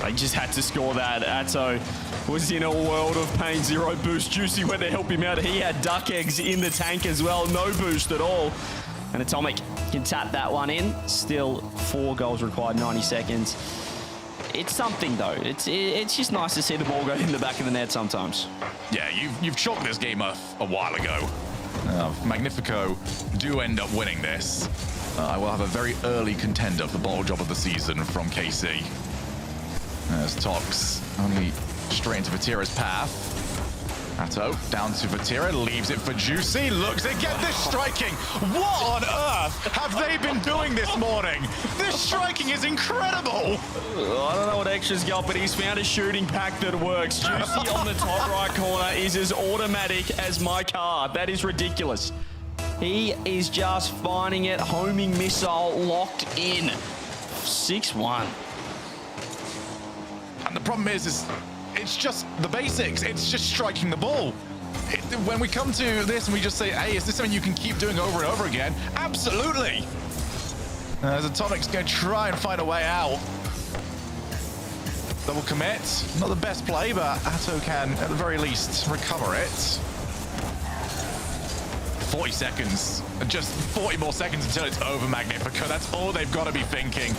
They just had to score that. Atto was in a world of pain. 0 boost. Juicy went to help him out. He had duck eggs in the tank as well. No boost at all. And Atomic can tap that one in. Still 4 goals required, 90 seconds. It's something, though. It's just nice to see the ball go in the back of the net sometimes. Yeah, you've chalked this game up a while ago. Magnifico do end up winning this. I will have a very early contender for bottle job of the season from KC. As Tox only straight into Vatira's path. Atto down to Vatira, leaves it for Juicy, looks at get this striking. What on earth have they been doing this morning? This striking is incredible. I don't know what extras got, but he's found a shooting pack that works. Juicy on the top right corner is as automatic as my car. That is ridiculous. He is just finding it, homing missile locked in. 6-1. And the problem is it's just the basics. It's just striking the ball. When we come to this and we just say, hey, is this something you can keep doing over and over again? Absolutely. As Atomic's going to try and find a way out. Double commit. Not the best play, but Atto can, at the very least, recover it. 40 seconds. Just 40 more seconds until it's over, Magnifico. That's all they've got to be thinking.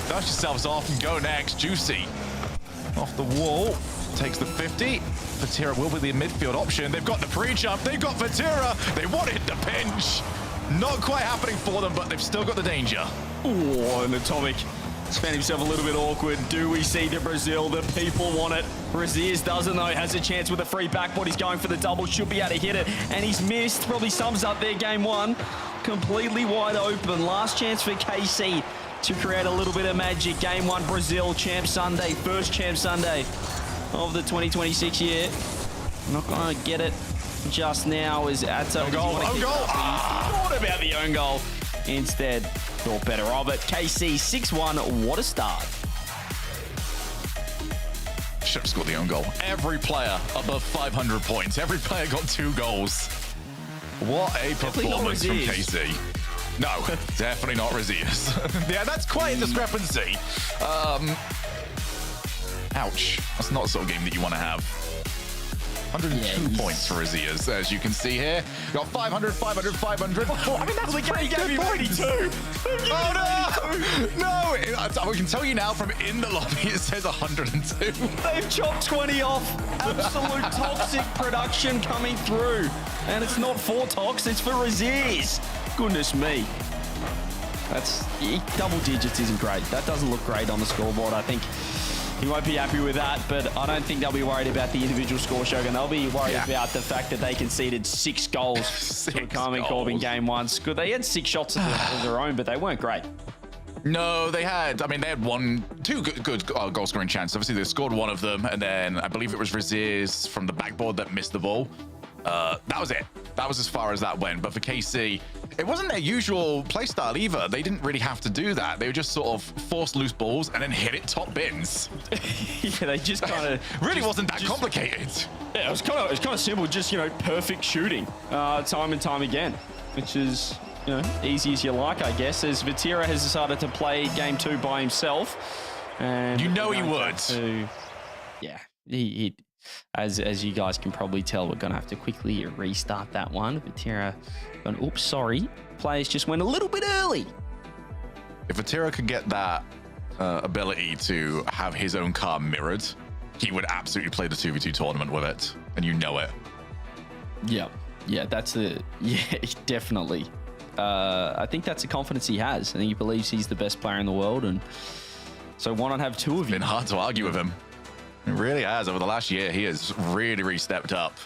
Dust yourselves off and go next. Juicy off the wall. Takes the 50. Vatira will be the midfield option. They've got the pre-jump. They've got Vatira. They want to hit the pinch. Not quite happening for them, but they've still got the danger. Oh, and Atomic found himself a little bit awkward. Do we see the Brazil? The people want it. Raziers doesn't, though. Has a chance with a free backboard. He's going for the double. Should be able to hit it. And he's missed. Probably sums up their game one. Completely wide open. Last chance for KC to create a little bit of magic. Game one, Brazil, Champ Sunday. First Champ Sunday of the 2026 year. Not going to get it just now as Atto. Own goal. Thought about the own goal. Instead, thought better of it. KC 6-1. What a start. Should have scored the own goal. Every player above 500 points. Every player got 2 goals. What a performance from KC. No, definitely not Raziers. Yeah, that's quite a discrepancy. Ouch. That's not the sort of game that you want to have. 102 points for Raziers, as you can see here. Got 500, 500, 500. Oh, I mean, that's a pretty good points. Oh, no! No! I can tell you now from in the lobby, it says 102. They've chopped 20 off. Absolute toxic production coming through. And it's not for Tox, it's for Raziers. Goodness me. That's double digits isn't great. That doesn't look great on the scoreboard. I think he won't be happy with that, but I don't think they'll be worried about the individual score, Shogun. They'll be worried about the fact that they conceded 6 goals to Carmen Corb in game one. They had 6 shots of their own, but they weren't great. No, they had, two good goal scoring chances. Obviously, they scored one of them, and then I believe it was Raziers from the backboard that missed the ball. That was it. That was as far as that went. But for KC, it wasn't their usual play style either. They didn't really have to do that. They would just sort of force loose balls and then hit it top bins. Yeah, they just kind of really wasn't that complicated. Yeah, it was kind of simple. Just perfect shooting, time and time again, which is easy as you like, I guess. As Vatira has decided to play game 2 by himself, and he would. He as you guys can probably tell, we're going to have to quickly restart that one. Vatira going, oops, sorry. Players just went a little bit early. If Vatira could get that ability to have his own car mirrored, he would absolutely play the 2v2 tournament with it, and you know it. Yeah, definitely. I think that's the confidence he has. I think he believes he's the best player in the world, and so why not have 2 of you? It's been hard to argue with him. It really has. Over the last year, he has really stepped up.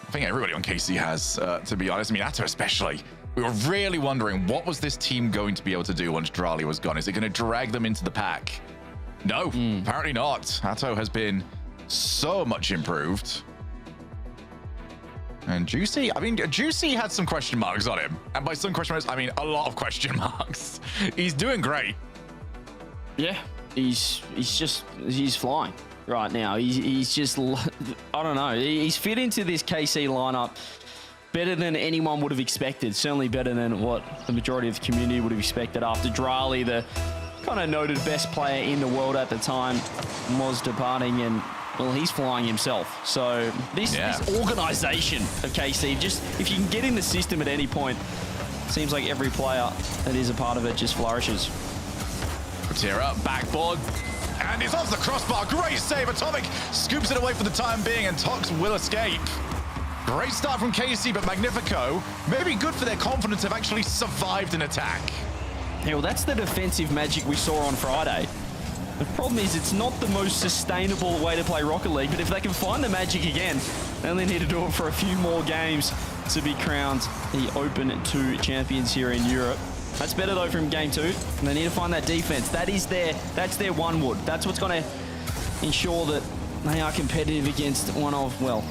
I think everybody on KC has, to be honest. Atto especially. We were really wondering, what was this team going to be able to do once Drali was gone? Is it going to drag them into the pack? No, apparently not. Atto has been so much improved. And Juicy, Juicy had some question marks on him. And by some question marks, a lot of question marks. He's doing great. Yeah. He's flying right now. He's just, I don't know. He's fit into this KC lineup better than anyone would have expected. Certainly better than what the majority of the community would have expected after Drali, the kind of noted best player in the world at the time, was departing, and well, he's flying himself. So this organization of KC, just if you can get in the system at any point, seems like every player that is a part of it just flourishes. Vatira, backboard, and he's off the crossbar. Great save. Atomic scoops it away for the time being, and Tox will escape. Great start from KC, but Magnifico, maybe good for their confidence, have actually survived an attack. Yeah, well, that's the defensive magic we saw on Friday. The problem is it's not the most sustainable way to play Rocket League, but if they can find the magic again, they only need to do it for a few more games to be crowned the Open 2 champions here in Europe. That's better though from game 2. And they need to find that defense. That's their one wood. That's what's going to ensure that they are competitive against one of, well,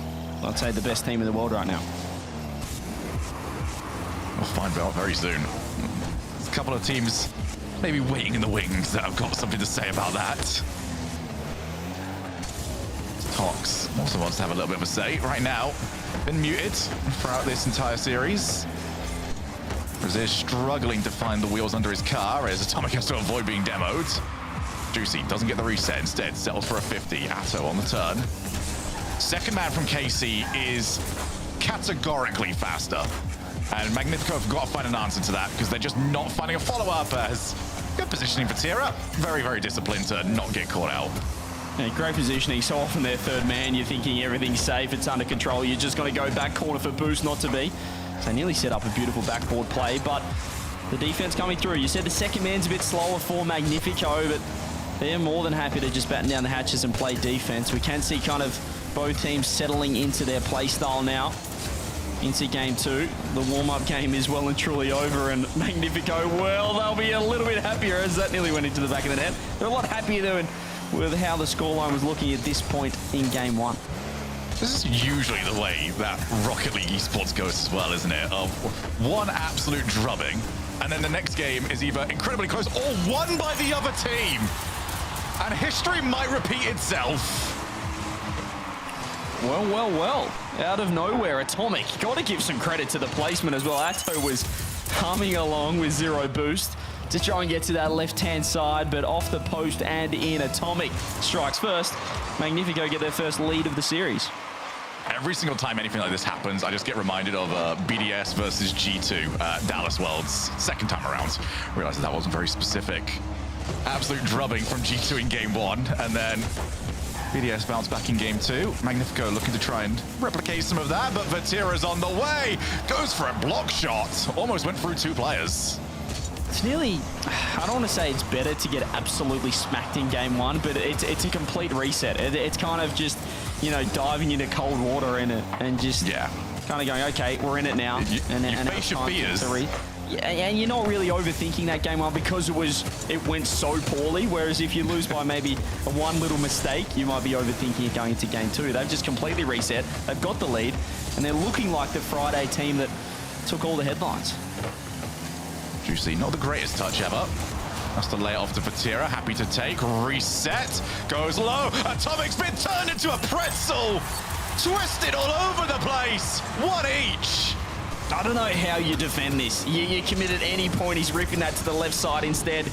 I'd say the best team in the world right now. We'll find out very soon. There's a couple of teams maybe waiting in the wings that have got something to say about that. Tox also wants to have a little bit of a say right now. Been muted throughout this entire series. Razier struggling to find the wheels under his car as Atomic has to avoid being demoed. Juicy doesn't get the reset, instead settles for a 50. Atto on the turn. Second man from KC is categorically faster. And Magnifico have got to find an answer to that because they're just not finding a follow-up. As good positioning for Vatira. Very, very disciplined to not get caught out. Yeah, great positioning. So often their third man, you're thinking everything's safe, it's under control. You're just going to go back corner for boost, not to be. So they nearly set up a beautiful backboard play, but the defense coming through. You said the second man's a bit slower for Magnifico, but they're more than happy to just batten down the hatches and play defense. We can see kind of both teams settling into their play style now. Into game 2. The warm-up game is well and truly over, and Magnifico, well, they'll be a little bit happier as that nearly went into the back of the net. They're a lot happier than with how the scoreline was looking at this point in game 1. This is usually the way that Rocket League esports goes as well, isn't it? Of one absolute drubbing, and then the next game is either incredibly close or won by the other team. And history might repeat itself. Well, well, well. Out of nowhere, Atomic. Got to give some credit to the placement as well. Atto was humming along with 0 boost to try and get to that left-hand side, but off the post and in. Atomic strikes first. Magnifico get their first lead of the series. Every single time anything like this happens, I just get reminded of BDS versus G2 Dallas Worlds, second time around. Realized that wasn't very specific. Absolute drubbing from G2 in game 1, and then BDS bounced back in game 2. Magnifico looking to try and replicate some of that, but Vatira's on the way. Goes for a block shot. Almost went through 2 players. It's nearly, I don't want to say it's better to get absolutely smacked in game 1, but it's a complete reset. It's kind of just, you know, diving into cold water in it and just kind of going, okay, we're in it now. You and face your fears. And you're not really overthinking that game 1 because it went so poorly, whereas if you lose by maybe one little mistake, you might be overthinking it going into game 2. They've just completely reset. They've got the lead, and they're looking like the Friday team that took all the headlines. Juicy, not the greatest touch ever. That's to lay it off to Vatira, happy to take, reset, goes low. Atomic's been turned into a pretzel, twisted all over the place. 1 each. I don't know how you defend this. You commit at any point, he's ripping that to the left side instead.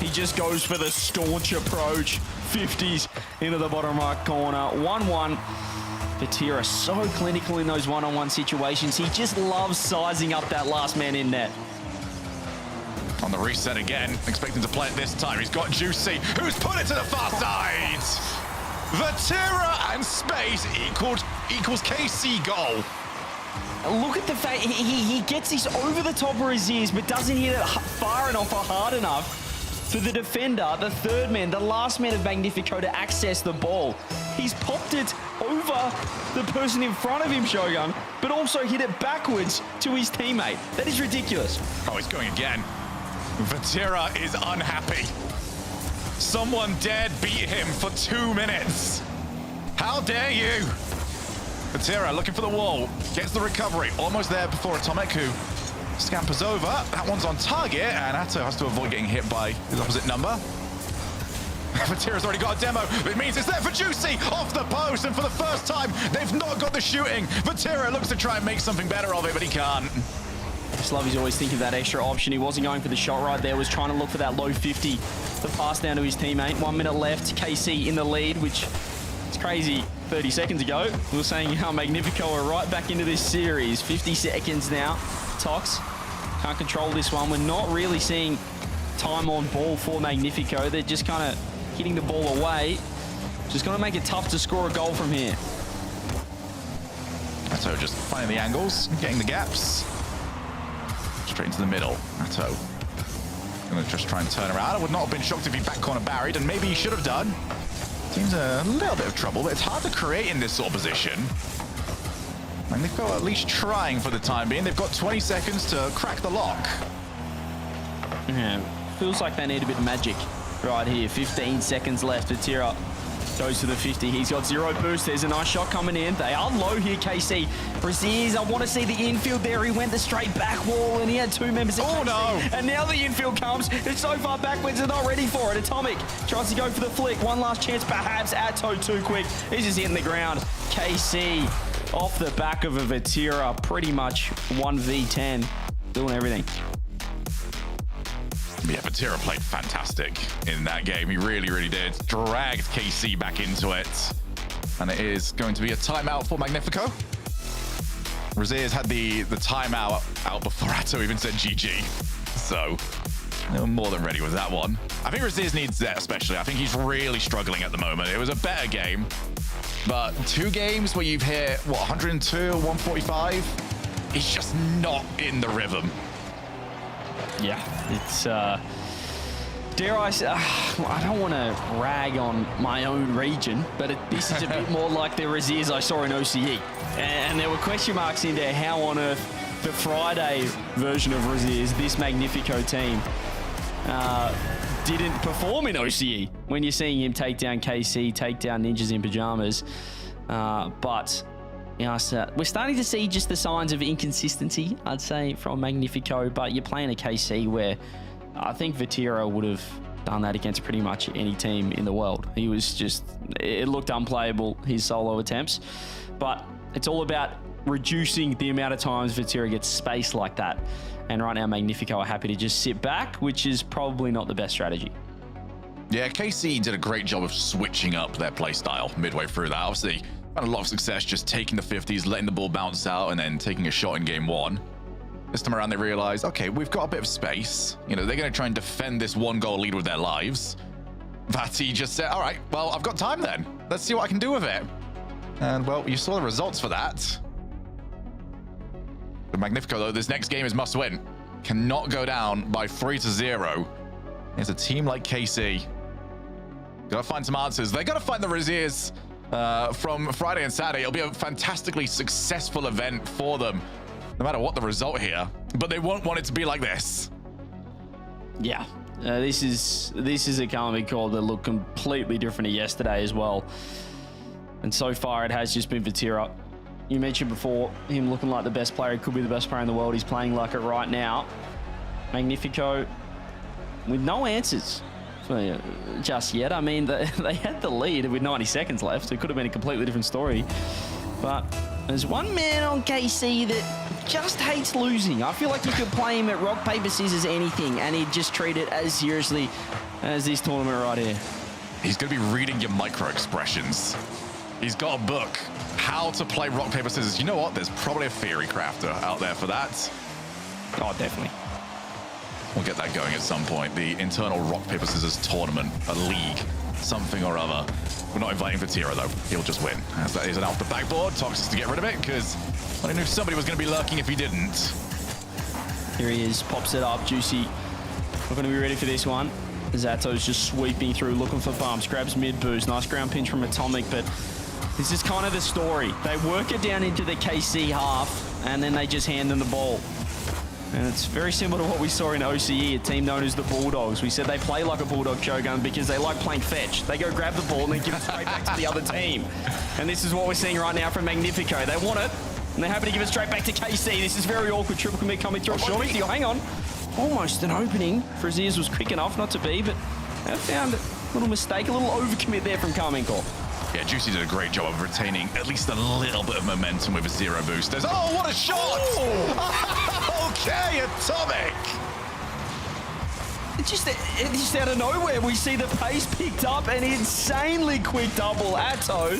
He just goes for the staunch approach. 50s into the bottom right corner. 1-1. Vatira so clinical in those one-on-one situations. He just loves sizing up that last man in net. On the reset again, expecting to play it this time. He's got Juicy, who's put it to the far side. Vatira and space equals KC goal. Look at the fact, he gets this over the top of his ears, but doesn't hit it far enough or hard enough for the defender, the third man, the last man of Magnifico to access the ball. He's popped it over the person in front of him, Shogun, but also hit it backwards to his teammate. That is ridiculous. Oh, he's going again. Vatira is unhappy. Someone dared beat him for 2 minutes. How dare you? Vatira looking for the wall, gets the recovery, almost there before Atomic, who scampers over. That one's on target, and Atto has to avoid getting hit by his opposite number. Vatira's already got a demo. It means it's there for Juicy off the post, and for the first time, they've not got the shooting. Vatira looks to try and make something better of it, but he can't. Slubby's always thinking of that extra option. He wasn't going for the shot right there, was trying to look for that low 50, the pass down to his teammate. 1 minute left, KC in the lead, which is crazy. 30 seconds ago, we were saying how Magnifico are right back into this series. 50 seconds now. Tox can't control this one. We're not really seeing time on ball for Magnifico. They're just kind of hitting the ball away. Just going to make it tough to score a goal from here. Atto just finding the angles, getting the gaps. Straight into the middle. Atto going to just try and turn around. I would not have been shocked if he back corner barried, and maybe he should have done. Team's a little bit of trouble, but it's hard to create in this sort of position. Magnifico at least trying for the time being. They've got 20 seconds to crack the lock. Yeah, feels like they need a bit of magic right here. 15 seconds left. Vatira goes to the 50. He's got 0 boost. There's a nice shot coming in. They are low here, KC. Braziers, I want to see the infield there. He went the straight back wall, and he had 2 members of KC. No. And now the infield comes. It's so far backwards, they're not ready for it. Atomic tries to go for the flick. One last chance, perhaps. Atto too quick. He's just hitting the ground. KC off the back of a Vatira. Pretty much 1v10. Doing everything. Yeah, Vatira played fantastic in that game. He really, really did. Dragged KC back into it. And it is going to be a timeout for Magnifico. Rlcs had the timeout out before Atto even said GG. So they were more than ready with that one. I think Rlcs needs that especially. I think he's really struggling at the moment. It was a better game, but 2 games where you've hit, what, 102, 145? He's just not in the rhythm. Yeah, it's, dare I say, I don't want to rag on my own region, but this is a bit more like the Rlcs I saw in OCE. And there were question marks in there, how on earth the Friday version of Rlcs, this Magnifico team, didn't perform in OCE when you're seeing him take down KC, take down Ninjas in Pajamas. But you know, we're starting to see just the signs of inconsistency, I'd say, from Magnifico. But you're playing a KC where I think Vatira would have done that against pretty much any team in the world. He was just, it looked unplayable, his solo attempts. But it's all about reducing the amount of times Vatira gets space like that. And right now, Magnifico are happy to just sit back, which is probably not the best strategy. Yeah, KC did a great job of switching up their playstyle midway through that. Obviously, had a lot of success just taking the 50s, letting the ball bounce out, and then taking a shot in game 1. This time around, they realized, okay, we've got a bit of space. You know, they're going to try and defend this 1-goal lead with their lives. Vati just said, all right, well, I've got time then. Let's see what I can do with it. And, well, you saw the results for that. The Magnifico, though, this next game is must win. Cannot go down by 3-0. It's a team like KC. Gotta find some answers. They gotta find the Rlcs from Friday and Saturday. It'll be a fantastically successful event for them, no matter what the result here. But they won't want it to be like this. Yeah, this is a Karma call that looked completely different to yesterday as well. And so far, it has just been Vatira. You mentioned before him looking like the best player. He could be the best player in the world. He's playing like it right now. Magnifico with no answers just yet. I mean, they had the lead with 90 seconds left. It could have been a completely different story. But there's one man on KC that just hates losing. I feel like you could play him at rock, paper, scissors, anything, and he'd just treat it as seriously as this tournament right here. He's going to be reading your micro expressions. He's got a book, How to Play Rock, Paper, Scissors. You know what? There's probably a theory crafter out there for that. Oh, definitely. We'll get that going at some point. The internal rock, paper, scissors tournament, a league, something or other. We're not inviting Vatira, though. He'll just win. As that is an off the backboard. Toxic to get rid of it, because I knew somebody was going to be lurking if he didn't. Here he is, pops it up. Juicy not going to be ready for this one. Zato's just sweeping through, looking for bumps, grabs mid boost. Nice ground pinch from Atomic, but this is kind of the story. They work it down into the KC half, and then they just hand them the ball. And it's very similar to what we saw in OCE, a team known as the Bulldogs. We said they play like a Bulldog Shogun because they like playing fetch. They go grab the ball and then give it straight back to the other team. And this is what we're seeing right now from Magnifico. They want it, and they're happy to give it straight back to KC. This is very awkward. Triple commit coming through. Oh, hang on. Almost an opening. For Rlcs was quick enough not to be, but they found a little mistake, a little overcommit there from Carmencore. Yeah, Juicy did a great job of retaining at least a little bit of momentum with a 0 boosters. Oh, what a shot! Oh! Okay, Atomic! It's just out of nowhere, we see the pace picked up, an insanely quick double. Atto,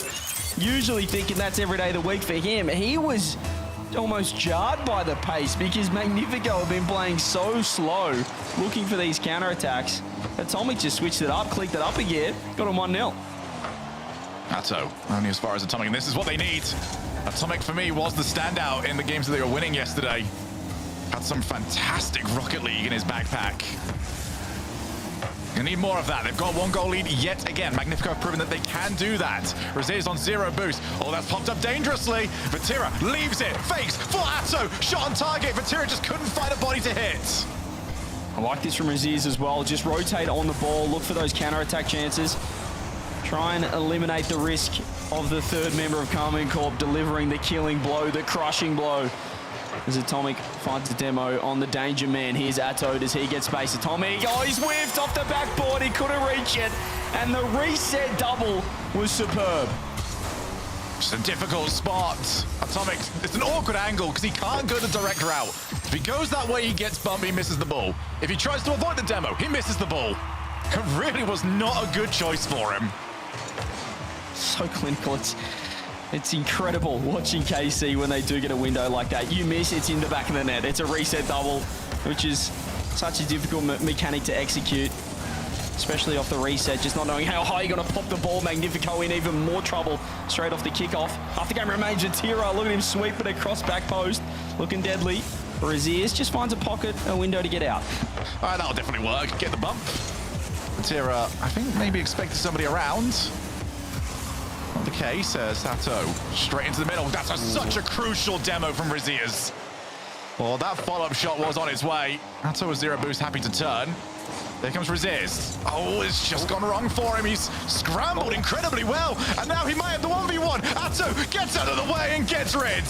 usually thinking that's every day of the week for him. He was almost jarred by the pace because Magnifico have been playing so slow, looking for these counterattacks. Atomic just switched it up, clicked it up again, got him 1-0. Atto, only as far as Atomic, and this is what they need. Atomic, for me, was the standout in the games that they were winning yesterday. Had some fantastic Rocket League in his backpack. You need more of that. They've got 1-goal lead yet again. Magnifico have proven that they can do that. Rlcs on 0 boost. Oh, that's popped up dangerously. Vatira leaves it, fakes for Atto. Shot on target. Vatira just couldn't find a body to hit. I like this from Rlcs as well. Just rotate on the ball, look for those counterattack chances. Try and eliminate the risk of the third member of Karmen Corp delivering the killing blow, the crushing blow. As Atomic finds a demo on the danger man. Here's Atto. Does he get space? Atomic, oh, he's whiffed off the backboard. He couldn't reach it. And the reset double was superb. It's a difficult spot. Atomic, it's an awkward angle because he can't go the direct route. If he goes that way, he gets bumped, he misses the ball. If he tries to avoid the demo, he misses the ball. It really was not a good choice for him. So clinical. It's incredible watching KC when they do get a window like that. You miss, it's in the back of the net. It's a reset double, which is such a difficult mechanic to execute, especially off the reset, just not knowing how high you're going to pop the ball. Magnifico in even more trouble straight off the kickoff. Half the game remains Vatira. Look at him sweep it across back post, looking deadly. Rlcs just finds a pocket, a window to get out. All right, that'll definitely work. Get the bump. Vatira, I think maybe expected somebody around. Not the case. Sato straight into the middle. That's such a crucial demo from Rlcs. Well, that follow-up shot was on its way. Sato with 0 boost, happy to turn. There comes Rlcs. Oh, it's just gone wrong for him. He's scrambled incredibly well, and now he might have the 1v1. Atto gets out of the way and gets rid.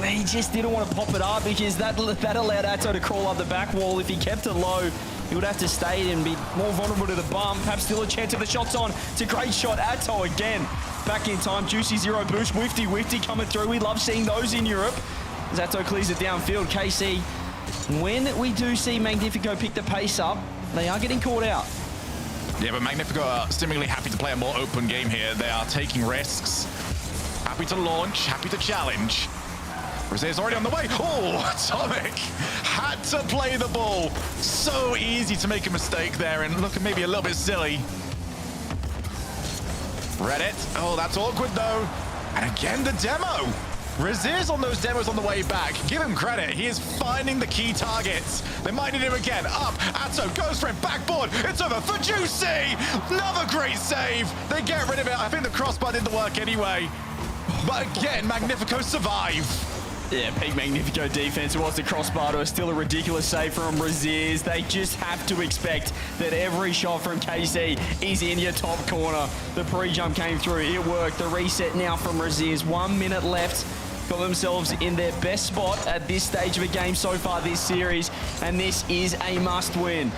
He just didn't want to pop it up because that allowed Atto to crawl up the back wall. If he kept it low, he would have to stay and be more vulnerable to the bump. Perhaps still a chance of the shots on. It's a great shot. Atto again. Back in time. Juicy 0 boost. Wifty coming through. We love seeing those in Europe. As Atto clears it downfield. KC, when we do see Magnifico pick the pace up, they are getting caught out. Yeah, but Magnifico are seemingly happy to play a more open game here. They are taking risks. Happy to launch. Happy to challenge. Rlcs already on the way. Oh, Atomic had to play the ball. So easy to make a mistake there and look maybe a little bit silly. Read it. Oh, that's awkward though. And again, the demo. Rlcs on those demos on the way back. Give him credit. He is finding the key targets. They might need him again. Up. Atto goes for it. Backboard. It's over for Juicy. Another great save. They get rid of it. I think the crossbar did the work anyway. But again, Magnifico survive. Yeah, peak Magnifico defense. It was the crossbar. It was still a ridiculous save from Rlcs. They just have to expect that every shot from KC is in your top corner. The pre-jump came through. It worked. The reset now from Rlcs. 1 minute left. Got themselves in their best spot at this stage of a game so far this series. And this is a must-win.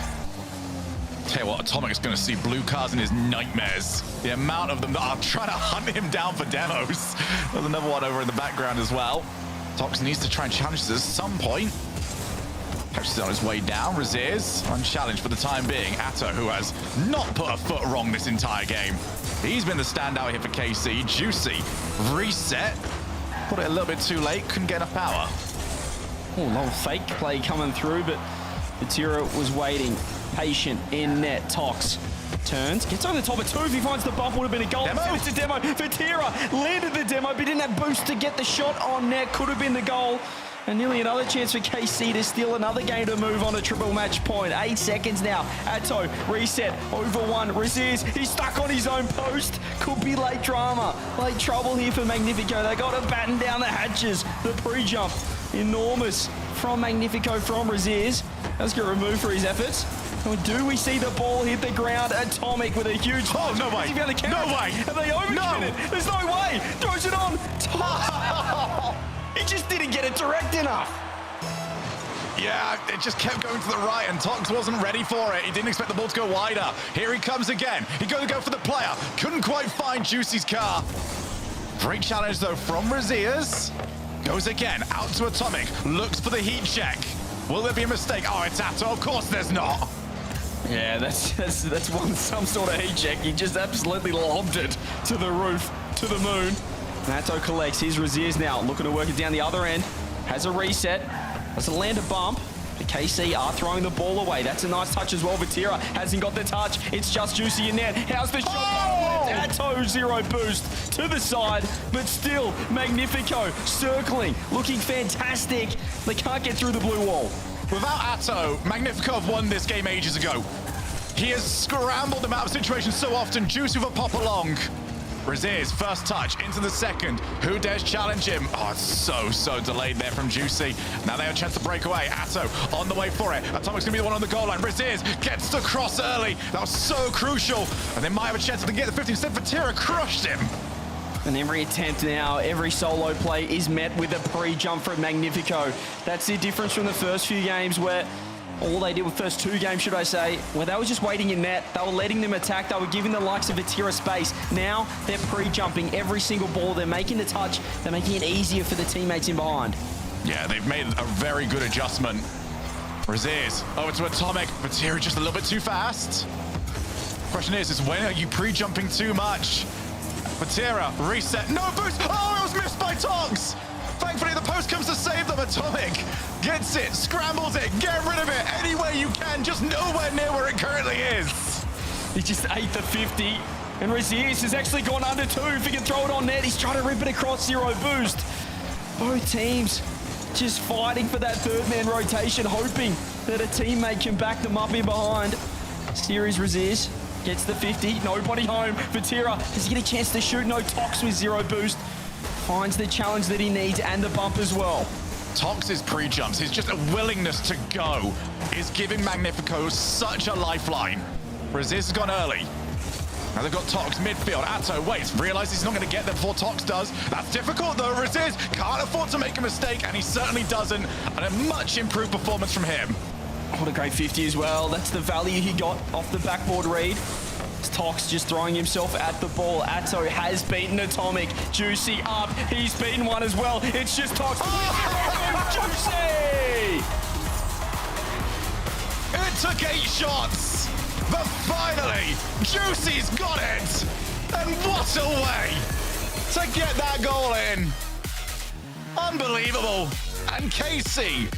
Tell you what, Atomic's going to see blue cars in his nightmares. The amount of them that are trying to hunt him down for demos. There's another one over in the background as well. Tox needs to try and challenge this at some point. Catches on his way down. Rlcs unchallenged for the time being. Atto, who has not put a foot wrong this entire game. He's been the standout here for KC. Juicy reset. Put it a little bit too late. Couldn't get enough power. Oh, little fake play coming through, but Vatira was waiting, patient in net. Tox turns, gets over the top of 2. If he finds the bump, would have been a goal. Demo. It's a demo. Vatira landed the demo, but didn't have boost to get the shot on net. Could have been the goal. And nearly another chance for KC to steal another game to move on a triple match point. 8 seconds now. Atto, reset, over 1. Rlcs, he's stuck on his own post. Could be late drama. Late trouble here for Magnifico. They got to batten down the hatches. The pre-jump, enormous from Magnifico from Rlcs. Let's get removed for his efforts. And do we see the ball hit the ground? Atomic with a huge... Oh, no way. No way. Have they overshot it? There's no way. Throws it on. He just didn't get it direct enough. Yeah, it just kept going to the right, and Tox wasn't ready for it. He didn't expect the ball to go wider. Here he comes again. He's going to go for the player. Couldn't quite find Juicy's car. Great challenge, though, from Rlcs. Goes again, out to Atomic. Looks for the heat check. Will there be a mistake? Oh, it's Atto. Of course there's not. Yeah, that's some sort of heat check. He just absolutely lobbed it to the roof, to the moon. Atto collects his Rlcs now, looking to work it down the other end. Has a reset, has to land a bump. The KC are throwing the ball away. That's a nice touch as well. Vatira hasn't got the touch. It's just Juicy in net. How's the shot? Oh! Atto 0 boost to the side, but still Magnifico circling, looking fantastic. They can't get through the blue wall. Without Atto, Magnifico have won this game ages ago. He has scrambled them out of situations so often. Juicy with a pop along. Rlcs, first touch into the second. Who dares challenge him? Oh, it's so delayed there from Juicy. Now they have a chance to break away. Atto on the way for it. Atomic's gonna be the one on the goal line. Rlcs gets the cross early. That was so crucial. And they might have a chance to get the 50%. Vatira crushed him. And every attempt now, every solo play is met with a pre-jump from Magnifico. That's the difference from the first few games where all they did with first 2 games, should I say, where they were just waiting in net. They were letting them attack. They were giving the likes of Vatira space. Now they're pre-jumping every single ball. They're making the touch. They're making it easier for the teammates in behind. Yeah, they've made a very good adjustment. Rlcs over to Atomic. Vatira just a little bit too fast. Question is when are you pre-jumping too much? Vatira, reset, no boost. Oh, it was missed by Tox. Thankfully, the post comes to save them. Atomic gets it, scrambles it, get rid of it any way you can, just nowhere near where it currently is. He just ate the 50. And Rlcs has actually gone under 2. If he can throw it on net, he's trying to rip it across 0 boost. Both teams just fighting for that third man rotation, hoping that a teammate can back them up in behind. Series Rlcs gets the 50, nobody home. Vatira, does he get a chance to shoot? No, Tox with 0 boost. Finds the challenge that he needs and the bump as well. Tox's pre-jumps, his just a willingness to go is giving Magnifico such a lifeline. Rlcs has gone early. Now they've got Tox midfield. Atto waits, realizes he's not going to get there before Tox does. That's difficult though. Rlcs can't afford to make a mistake, and he certainly doesn't. And a much improved performance from him. What a great 50 as well. That's the value he got off the backboard read. Tox just throwing himself at the ball. Atto has beaten Atomic. Juicy up. He's beaten one as well. It's just Tox. Juicy! It took 8 shots, but finally, Juicy's got it. And what a way to get that goal in. Unbelievable. And KC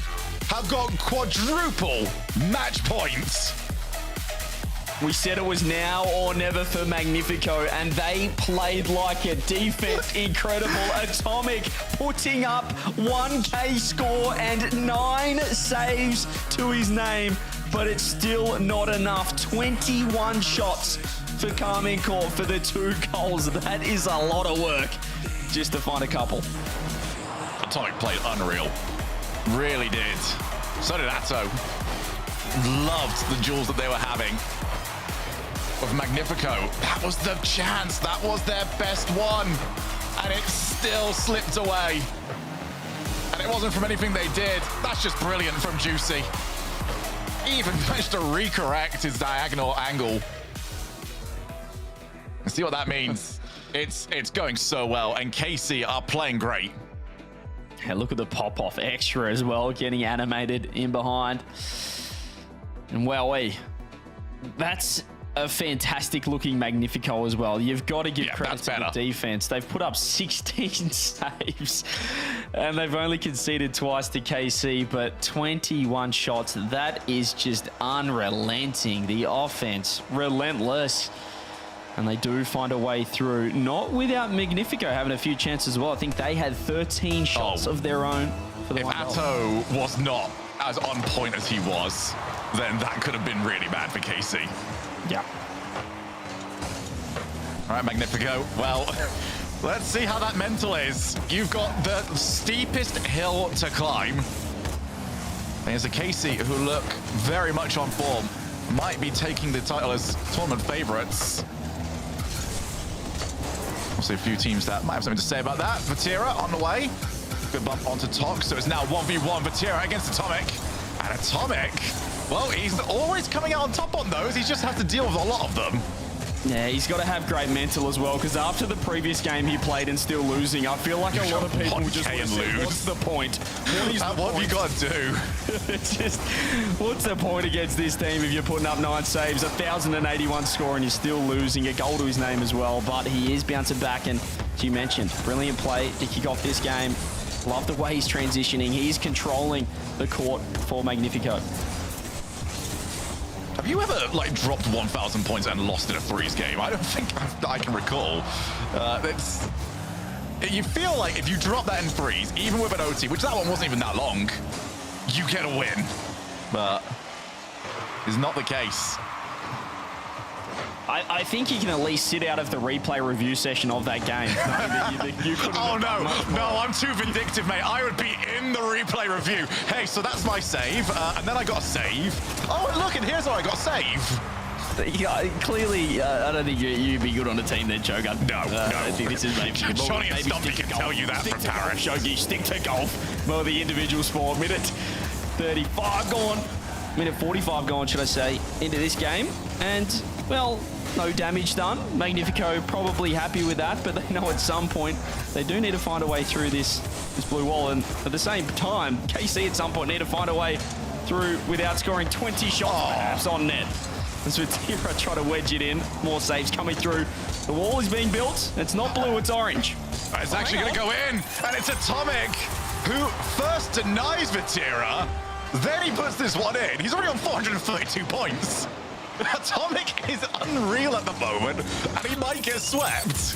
have got quadruple match points. We said it was now or never for Magnifico, and they played like it. Defense incredible. Atomic putting up 1K score and 9 saves to his name, but it's still not enough. 21 shots for Carmine Corp for the 2 goals. That is a lot of work just to find a couple. Atomic played unreal. Really did. So did Atto. Loved the duels that they were having. Of Magnifico, that was the chance. That was their best one. And it still slipped away. And it wasn't from anything they did. That's just brilliant from Juicy. He even managed to recorrect his diagonal angle. See what that means? It's going so well, and KC are playing great. Yeah, look at the pop-off extra as well, getting animated in behind. And wowee, that's a fantastic looking Magnifico as well. You've got to give credit to the defense. They've put up 16 saves and they've only conceded twice to KC, but 21 shots. That is just unrelenting. The offense, relentless. And they do find a way through, not without Magnifico having a few chances as well. I think they had 13 shots of their own for the If one goal. Atto was not as on point as he was, then that could have been really bad for KC. Yeah. All right, Magnifico. Well, let's see how that mental is. You've got the steepest hill to climb. There's a KC who look very much on form. Might be taking the title as tournament favorites. Also, a few teams that might have something to say about that. Vatira on the way. Good bump onto Tox, so it's now 1v1 Vatira against Atomic. And Atomic, well, he's always coming out on top on those. He just has to deal with a lot of them. Yeah, he's got to have great mental as well, because after the previous game he played and still losing, I feel like a lot of people would just want to say, what's the point? What have you got to do? It's just, what's the point against this team if you're putting up 9 saves, 1,081 score, and you're still losing? A goal to his name as well, but he is bouncing back, and as you mentioned, brilliant play to kick off this game. Love the way he's transitioning. He's controlling the court for Magnifico. Have you ever like dropped 1,000 points and lost in a threes game? I don't think I can recall. You feel like if you drop that in threes, even with an OT, which that one wasn't even that long, you get a win. But it's not the case. I think you can at least sit out of the replay review session of that game. Oh no, I'm too vindictive, mate. I would be in the replay review. Hey, so that's my save, and then I got a save. Oh, and look, and here's how I got a save. Yeah, clearly, I don't think you'd be good on the team then, Choga. No. I think this is maybe Johnny and Stumpy can tell you that from Paris. Shogi, stick to golf. Well, the individual sport. Minute 35 gone. Minute 45 gone, should I say, into this game. And, well, no damage done. Magnifico probably happy with that, but they know at some point they do need to find a way through this blue wall. And at the same time, KC at some point need to find a way through without scoring 20 shots perhaps on net. As Vatira try to wedge it in. More saves coming through. The wall is being built. It's not blue, it's orange. It's actually going to go in, and it's Atomic who first denies Vatira, then he puts this one in. He's already on 432 points. Atomic is unreal at the moment, and he might get swept.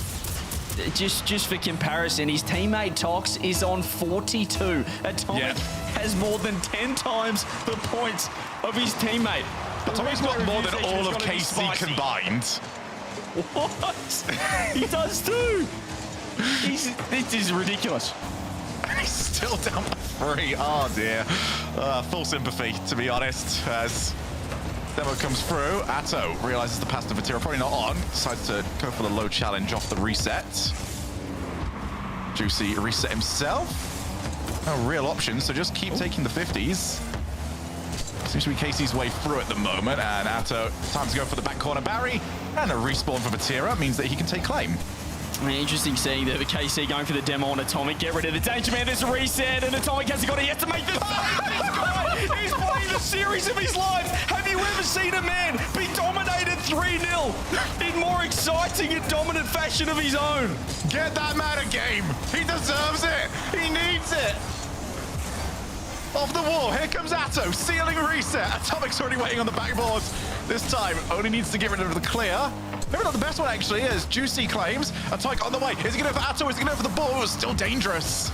Just for comparison, his teammate Tox is on 42. Atomic has more than 10 times the points of his teammate. Atomic's got more than all of KC combined. What? He does too. This is ridiculous. He's still down by 3. Oh dear. Full sympathy, to be honest, as demo comes through. Atto realizes the pass to Vatira probably not on. Decides to go for the low challenge off the reset. Juicy reset himself. No real options, so just keep taking the 50s. Seems to be Casey's way through at the moment, and Atto, time to go for the back corner Barry, and a respawn for Vatira means that he can take claim. I mean, interesting seeing that the KC going for the demo on Atomic. Get rid of the danger man. There's a reset, and Atomic hasn't got it yet to make this. He's playing the series of his life. Have you ever seen a man be dominated 3-0 in more exciting and dominant fashion of his own? Get that man a game. He deserves it. He needs it. Off the wall, here comes Atto, sealing reset. Atomic's already waiting on the backboard. This time, only needs to get rid of the clear. Maybe not the best one, actually, is Juicy claims. Atomic on the way. Is he going to go for Atto? Is he going to go for the ball? It's still dangerous.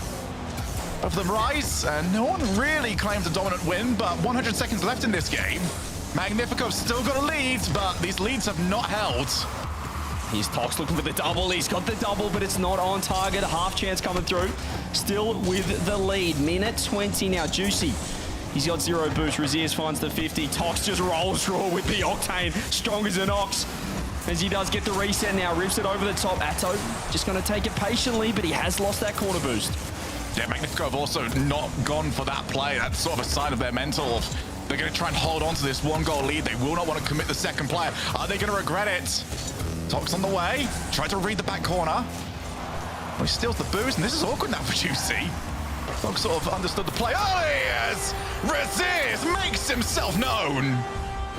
Both of them rise, and no one really claims a dominant win, but 100 seconds left in this game. Magnifico's still got a lead, but these leads have not held. He's Tox looking for the double. He's got the double, but it's not on target. A half chance coming through. Still with the lead. Minute 20 now. Juicy. He's got 0 boost. Raziers finds the 50. Tox just rolls through with the Octane. Strong as an ox. As he does get the reset now. Rips it over the top. Atto just going to take it patiently, but he has lost that corner boost. Yeah, Magnifico have also not gone for that play. That's sort of a sign of their mental. They're going to try and hold on to this 1-goal lead. They will not want to commit the second player. Are they going to regret it? Tox on the way, tries to read the back corner. Well, he steals the boost, and this is awkward now for Juicy. Tox sort of understood the play. Oh, yes! Resist makes himself known.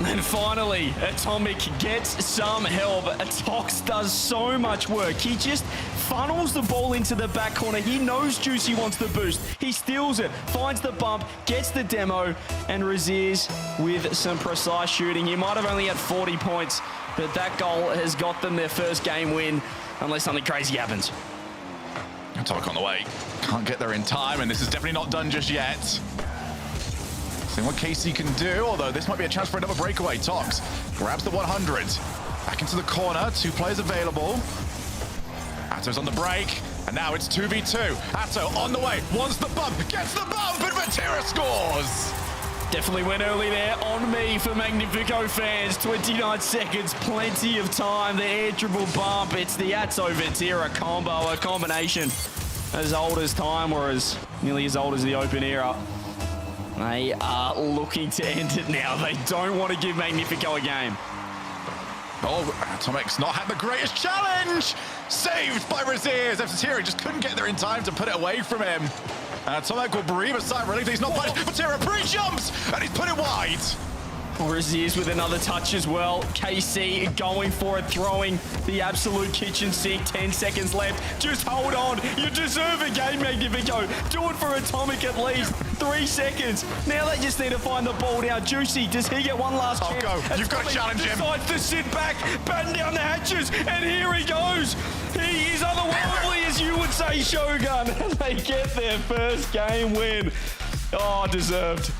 And finally, Atomic gets some help. Tox does so much work. He just funnels the ball into the back corner. He knows Juicy wants the boost. He steals it, finds the bump, gets the demo, and Raziers with some precise shooting. He might have only had 40 points, but that goal has got them their first game win, unless something crazy happens. Atomic on the way. Can't get there in time, and this is definitely not done just yet. Seeing what KC can do, although this might be a chance for another breakaway. Tox grabs the 100. Back into the corner, 2 players available. Atto's on the break, and now it's 2v2. Atto on the way, wants the bump, gets the bump, and Vatira scores! Definitely went early there on me for Magnifico fans. 29 seconds, plenty of time. The air dribble bump. It's the Atto Vatira combo, a combination as old as time, or as nearly as old as the open era. They are looking to end it now. They don't want to give Magnifico a game. Oh, Atomic's not had the greatest challenge! Saved by Raziers. Vatira just couldn't get there in time to put it away from him. Atomic will breathe a sigh of relief. He's not punished. Vatira pre-jumps, and he's put it wide. Raziers with another touch as well. KC going for it, throwing the absolute kitchen sink. 10 seconds left. Just hold on. You deserve a game, Magnifico. Do it for Atomic at least. 3 seconds. Now they just need to find the ball down. Juicy, does he get one last chance? Go. You've got to challenge him. Decides to sit back, batten down the hatches, and here he goes. He is otherworldly, as you would say, Shogun. And they get their first game win. Oh, deserved.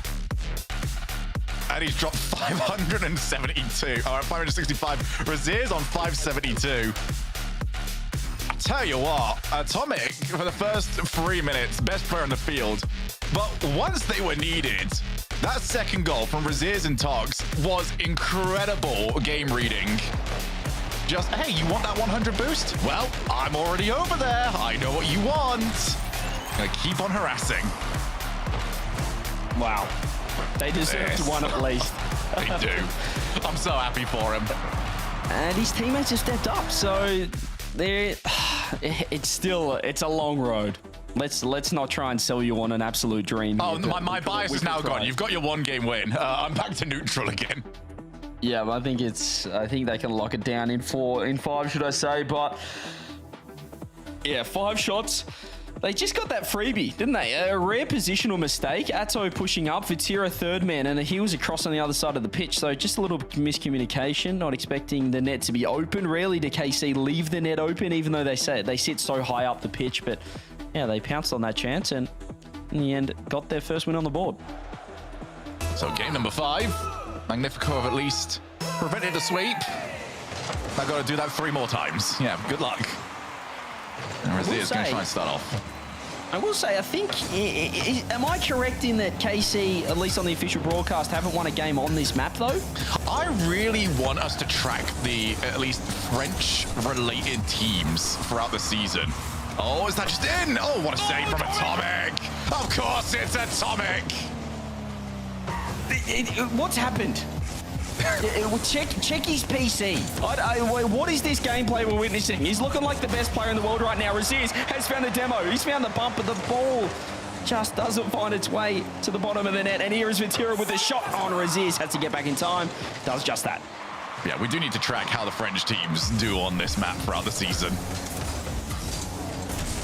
And he's dropped 572. All right, 565. Raziers on 572. I tell you what, Atomic, for the first 3 minutes, best player in the field. But once they were needed, that second goal from Raziers and Tox was incredible game reading. Just, hey, you want that 100 boost? Well, I'm already over there. I know what you want. Gonna keep on harassing. Wow. They deserved one at least. They do. I'm so happy for him. And his teammates have stepped up, so it's a long road. Let's not try and sell you on an absolute dream. Oh, here, my bias is now gone. You've got your 1 game win. I'm back to neutral again. Yeah, I think they can lock it down in 5, should I say? But yeah, 5 shots. They just got that freebie, didn't they? A rare positional mistake. Atto pushing up, Vatira third man, and he was across on the other side of the pitch. So just a little miscommunication, not expecting the net to be open. Rarely do KC leave the net open, even though they sit so high up the pitch. But yeah, they pounced on that chance and in the end got their first win on the board. So game number 5. Magnifico have at least prevented a sweep. I've got to do that 3 more times. Yeah, good luck. And Razia is going to try and start off. I will say, I think, am I correct in that KC, at least on the official broadcast, haven't won a game on this map, though? I really want us to track the, at least, French-related teams throughout the season. Oh, is that just in? Oh, what a save from Atomic! Of course it's Atomic! What's happened? Check his PC. What is this gameplay we're witnessing? He's looking like the best player in the world right now. Raziz has found the demo. He's found the bump, but the ball just doesn't find its way to the bottom of the net. And here is Vatira with a shot on Raziz. Has to get back in time. Does just that. Yeah, we do need to track how the French teams do on this map throughout the season.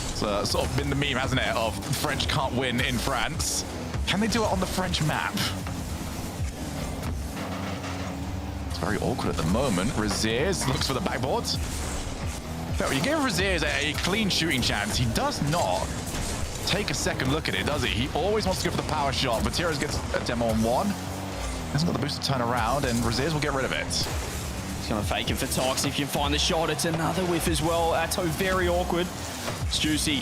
It's sort of been the meme, hasn't it, of French can't win in France. Can they do it on the French map? Very awkward at the moment. Raziz looks for the backboard. But you give Raziz a clean shooting chance. He does not take a second look at it, does he? He always wants to go for the power shot. Vatira gets a demo on 1. Hasn't got the boost to turn around, and Raziz will get rid of it. He's going to fake it for Tox. If you can find the shot, it's another whiff as well. Atto very awkward. Juicy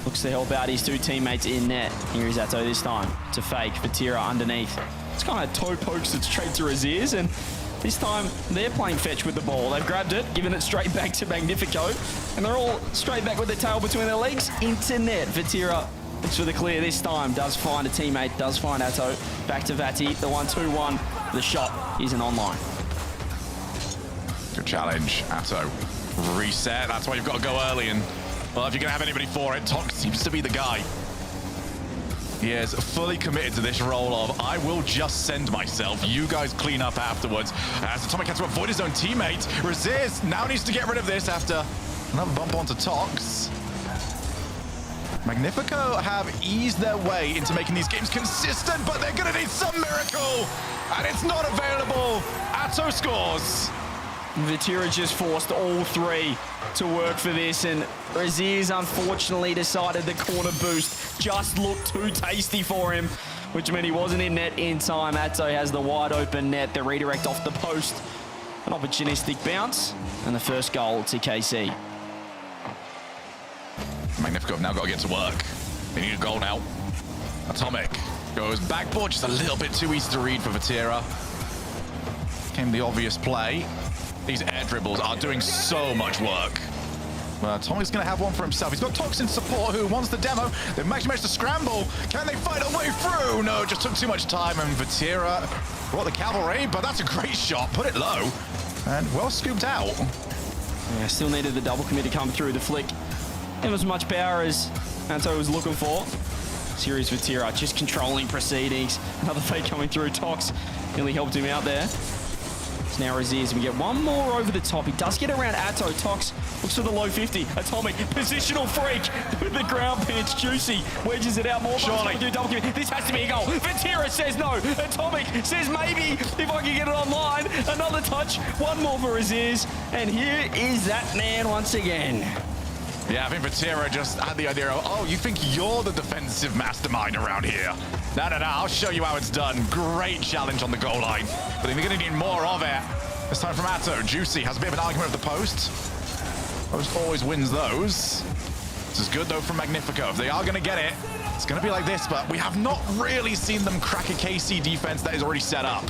looks to help out his 2 teammates in net. Here is Atto this time to fake. Vatira underneath. It's kind of toe pokes it straight to Raziz, and this time, they're playing fetch with the ball. They've grabbed it, given it straight back to Magnifico, and they're all straight back with their tail between their legs into net. Vatira looks for the clear this time, does find a teammate, does find Atto. Back to Vati, the 1-2-1. The shot isn't online. Good challenge, Atto. Reset, that's why you've got to go early, and well, if you're going to have anybody for it, Tox seems to be the guy. He is fully committed to this role of, I will just send myself. You guys clean up afterwards. As Atomic has to avoid his own teammate. Raziz now needs to get rid of this after another bump onto Tox. Magnifico have eased their way into making these games consistent, but they're going to need some miracle. And it's not available. Atto scores. Vatira just forced all 3 to work for this, and Raziz unfortunately decided the corner boost just looked too tasty for him, which meant he wasn't in net in time. Atto has the wide open net, the redirect off the post, an opportunistic bounce, and the first goal to KC. Magnifico have now got to get to work. They need a goal now. Atomic goes backboard, just a little bit too easy to read for Vatira. Came the obvious play. These air dribbles are doing so much work. Well, Atomic's going to have one for himself. He's got Toxin support who wants the demo. They've actually managed to scramble. Can they find a way through? No, it just took too much time, and Vatira brought the cavalry, but that's a great shot. Put it low, and well scooped out. Yeah, still needed the double commit to come through. The flick. It was much power as Anto was looking for. Series Vatira just controlling proceedings. Another fake coming through. Tox nearly helped him out there. It's now Raziz. We get one more over the top. He does get around Atto. Tox looks for the low 50. Atomic, positional freak with the ground pinch. Juicy wedges it out more. Surely. Do double commit. This has to be a goal. Vatira says no. Atomic says maybe if I can get it online. Another touch. One more for Raziz. And here is that man once again. Yeah, I think Vatira just had the idea of, oh, you think you're the defensive mastermind around here? No, I'll show you how it's done. Great challenge on the goal line. But they're going to need more of it. This time from Atto. Juicy has a bit of an argument with the post. Post always wins those. This is good, though, from Magnifico. If they are going to get it, it's going to be like this, but we have not really seen them crack a KC defense that is already set up.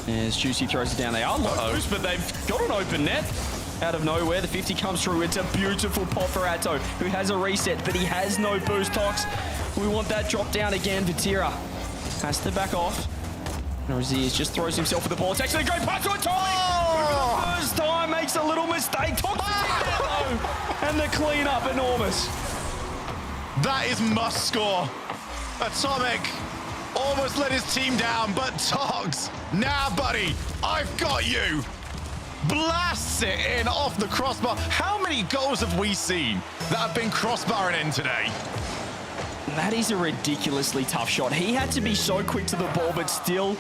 As Juicy throws it down, they are low boost, but they've got an open net. Out of nowhere, the 50 comes through. It's a beautiful pop for Atto, who has a reset, but he has no boost. Tox, we want that drop down again. Vatira has to back off. Raziz just throws himself with the ball. It's actually a great pass to Atomic. For the first time, makes a little mistake. Tox and the clean-up, enormous. That is must score. Atomic almost let his team down, but Togs, nah, buddy, I've got you. Blasts it in off the crossbar. How many goals have we seen that have been crossbarring in today? That is a ridiculously tough shot. He had to be so quick to the ball, but still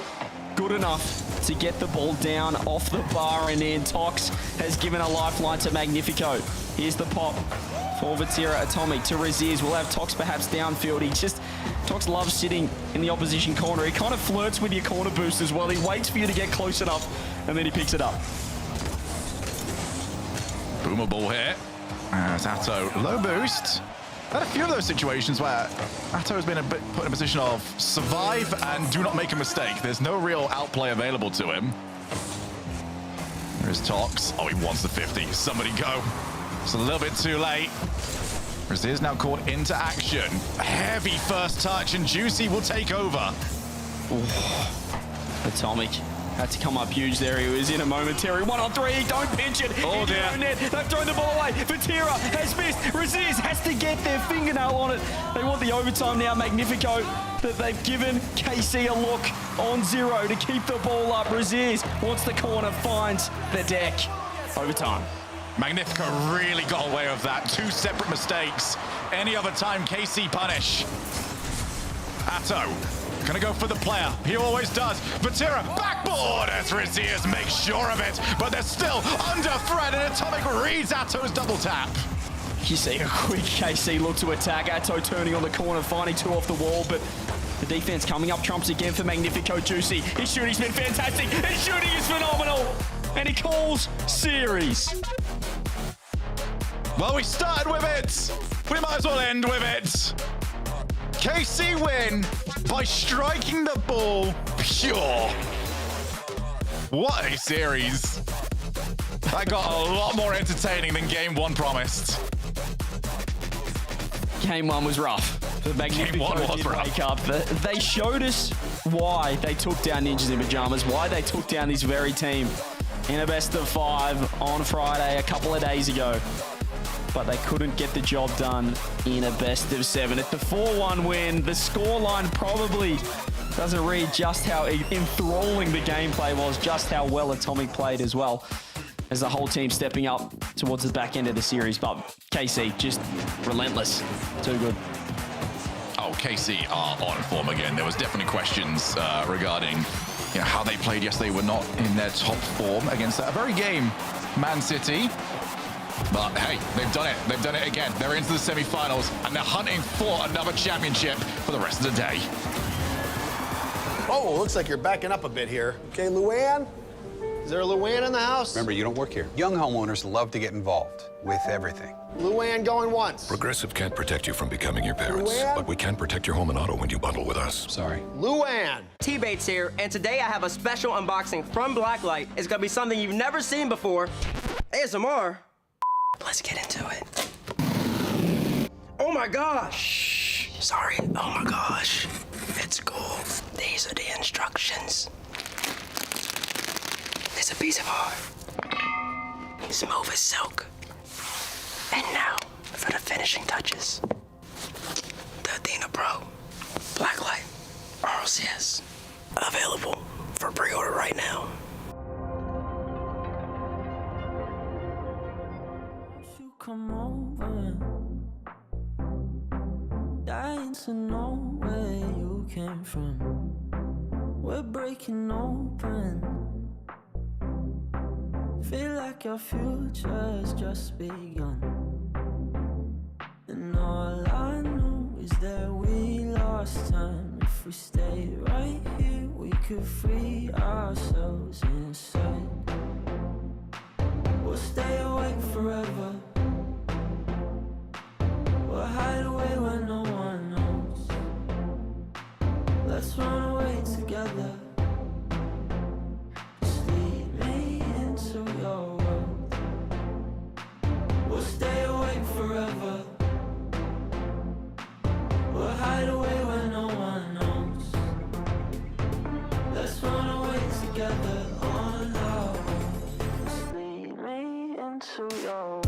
good enough to get the ball down off the bar and in. Tox has given a lifeline to Magnifico. Here's the pop for Vatira Atomic to Raziz. We'll have Tox perhaps downfield. Tox loves sitting in the opposition corner. He kind of flirts with your corner boost as well. He waits for you to get close enough, and then he picks it up. Boomer ball here. Atto, low boost. Had a few of those situations where Atto has been put in a position of survive and do not make a mistake. There's no real outplay available to him. There's Tox. Oh, he wants the 50. Somebody go. It's a little bit too late. Raziz now caught into action. A heavy first touch, and Juicy will take over. Ooh. Atomic had to come up huge there. He was in a momentary 1-on-3. Don't pinch it. Oh, dear. They've thrown the ball away. Vatira has missed. Raziz has to get their fingernail on it. They want the overtime now. Magnifico, that they've given KC a look on 0 to keep the ball up. Raziz wants the corner, finds the deck. Overtime. Magnifico really got away with that. 2 separate mistakes. Any other time, KC punish. Atto gonna go for the player. He always does. Vatira backboard as Raziz makes sure of it, but they're still under threat, and Atomic reads Atto's double tap. You see a quick KC look to attack. Atto turning on the corner, finding 2 off the wall, but the defense coming up trumps again for Magnifico. Juicy. His shooting's been fantastic. His shooting is phenomenal. And he calls series. Well, we started with it. We might as well end with it. KC win by striking the ball pure. What a series. That got a lot more entertaining than game 1 promised. Game 1 was rough. The Magnifico did wake up. They showed us why they took down Ninjas in Pajamas, why they took down this very team in a best of 5 on Friday a couple of days ago. But they couldn't get the job done in a best of 7. At the 4-1 win, the scoreline probably doesn't read just how enthralling the gameplay was, just how well Atomic played as well, as the whole team stepping up towards the back end of the series. But KC, just relentless. Too good. Oh, KC are on form again. There was definitely questions regarding how they played yesterday. Were not in their top form against that very game, Man City. But hey, they've done it. They've done it again. They're into the semi-finals, and they're hunting for another championship for the rest of the day. Oh, looks like you're backing up a bit here. Okay, Luann? Is there a Luann in the house? Remember, you don't work here. Young homeowners love to get involved with everything. Luann going once. Progressive can't protect you from becoming your parents, Luann? but we can protect your home and auto when you bundle with us. Sorry. Luann! T-Bates here, and today I have a special unboxing from Blacklight. It's gonna be something you've never seen before. ASMR. Let's get into it. Oh my gosh. Sorry, oh my gosh. It's cool. These are the instructions. It's a piece of art. Smooth as silk. And now, for the finishing touches. The Athena Pro. Blacklight. Rlcs. Available for pre-order right now. You come over, dying to know where you came from. We're breaking open. Feel like our future's just begun. And all I know is that we lost time. If we stay right here, we could free ourselves inside. We'll stay awake forever. We'll hide away where no one knows. Let's run away together. Just lead me into your world. We'll stay awake forever. We'll hide away where no one knows. Let's run away together on our own. Just lead me into your world.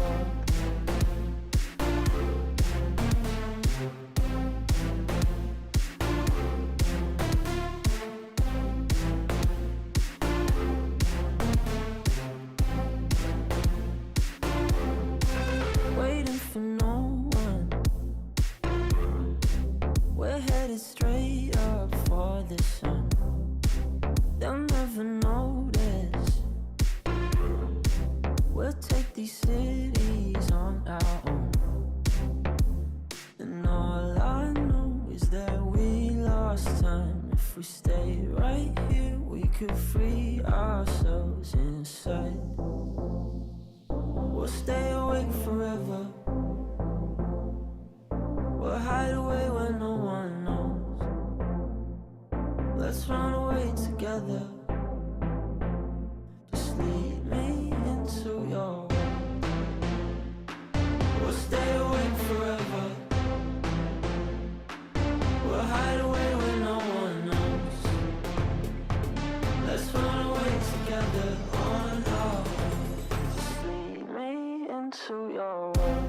we stay right here, we could free ourselves inside. We'll stay awake forever. We'll hide away when no one knows. Let's run away together. Just lead me into your world. We'll stay awake forever. We'll hide away when no one knows. Let's run away together on our own. Just lead me into your world.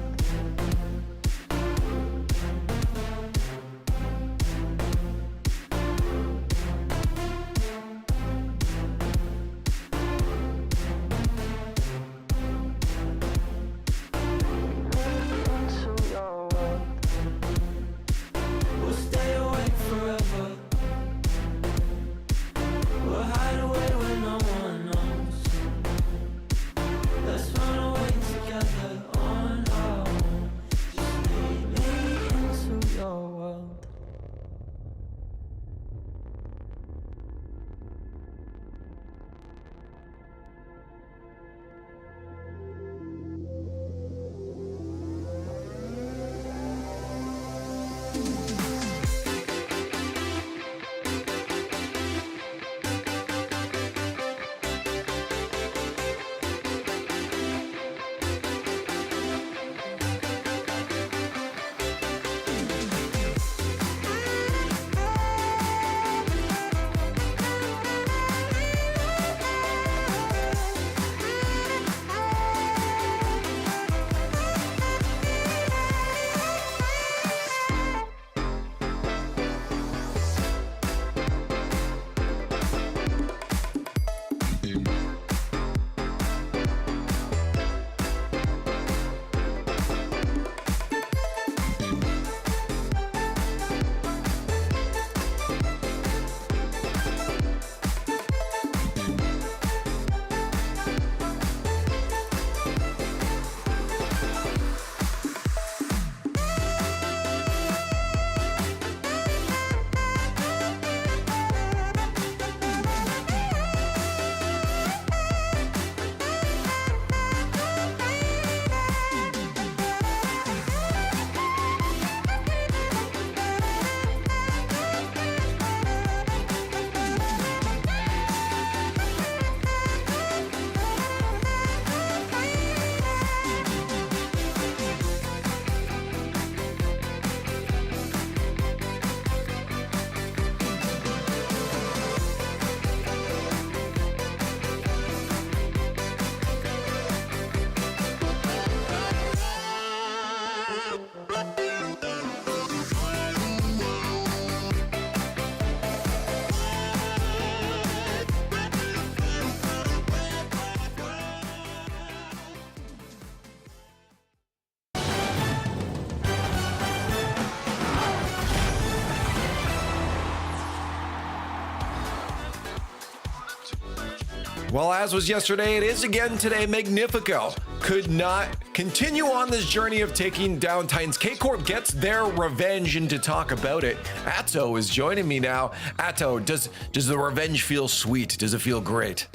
Well, as was yesterday, it is again today. Magnifico could not continue on this journey of taking down Titans. K-Corp gets their revenge, and to talk about it, Atto is joining me now. Atto, does the revenge feel sweet? Does it feel great?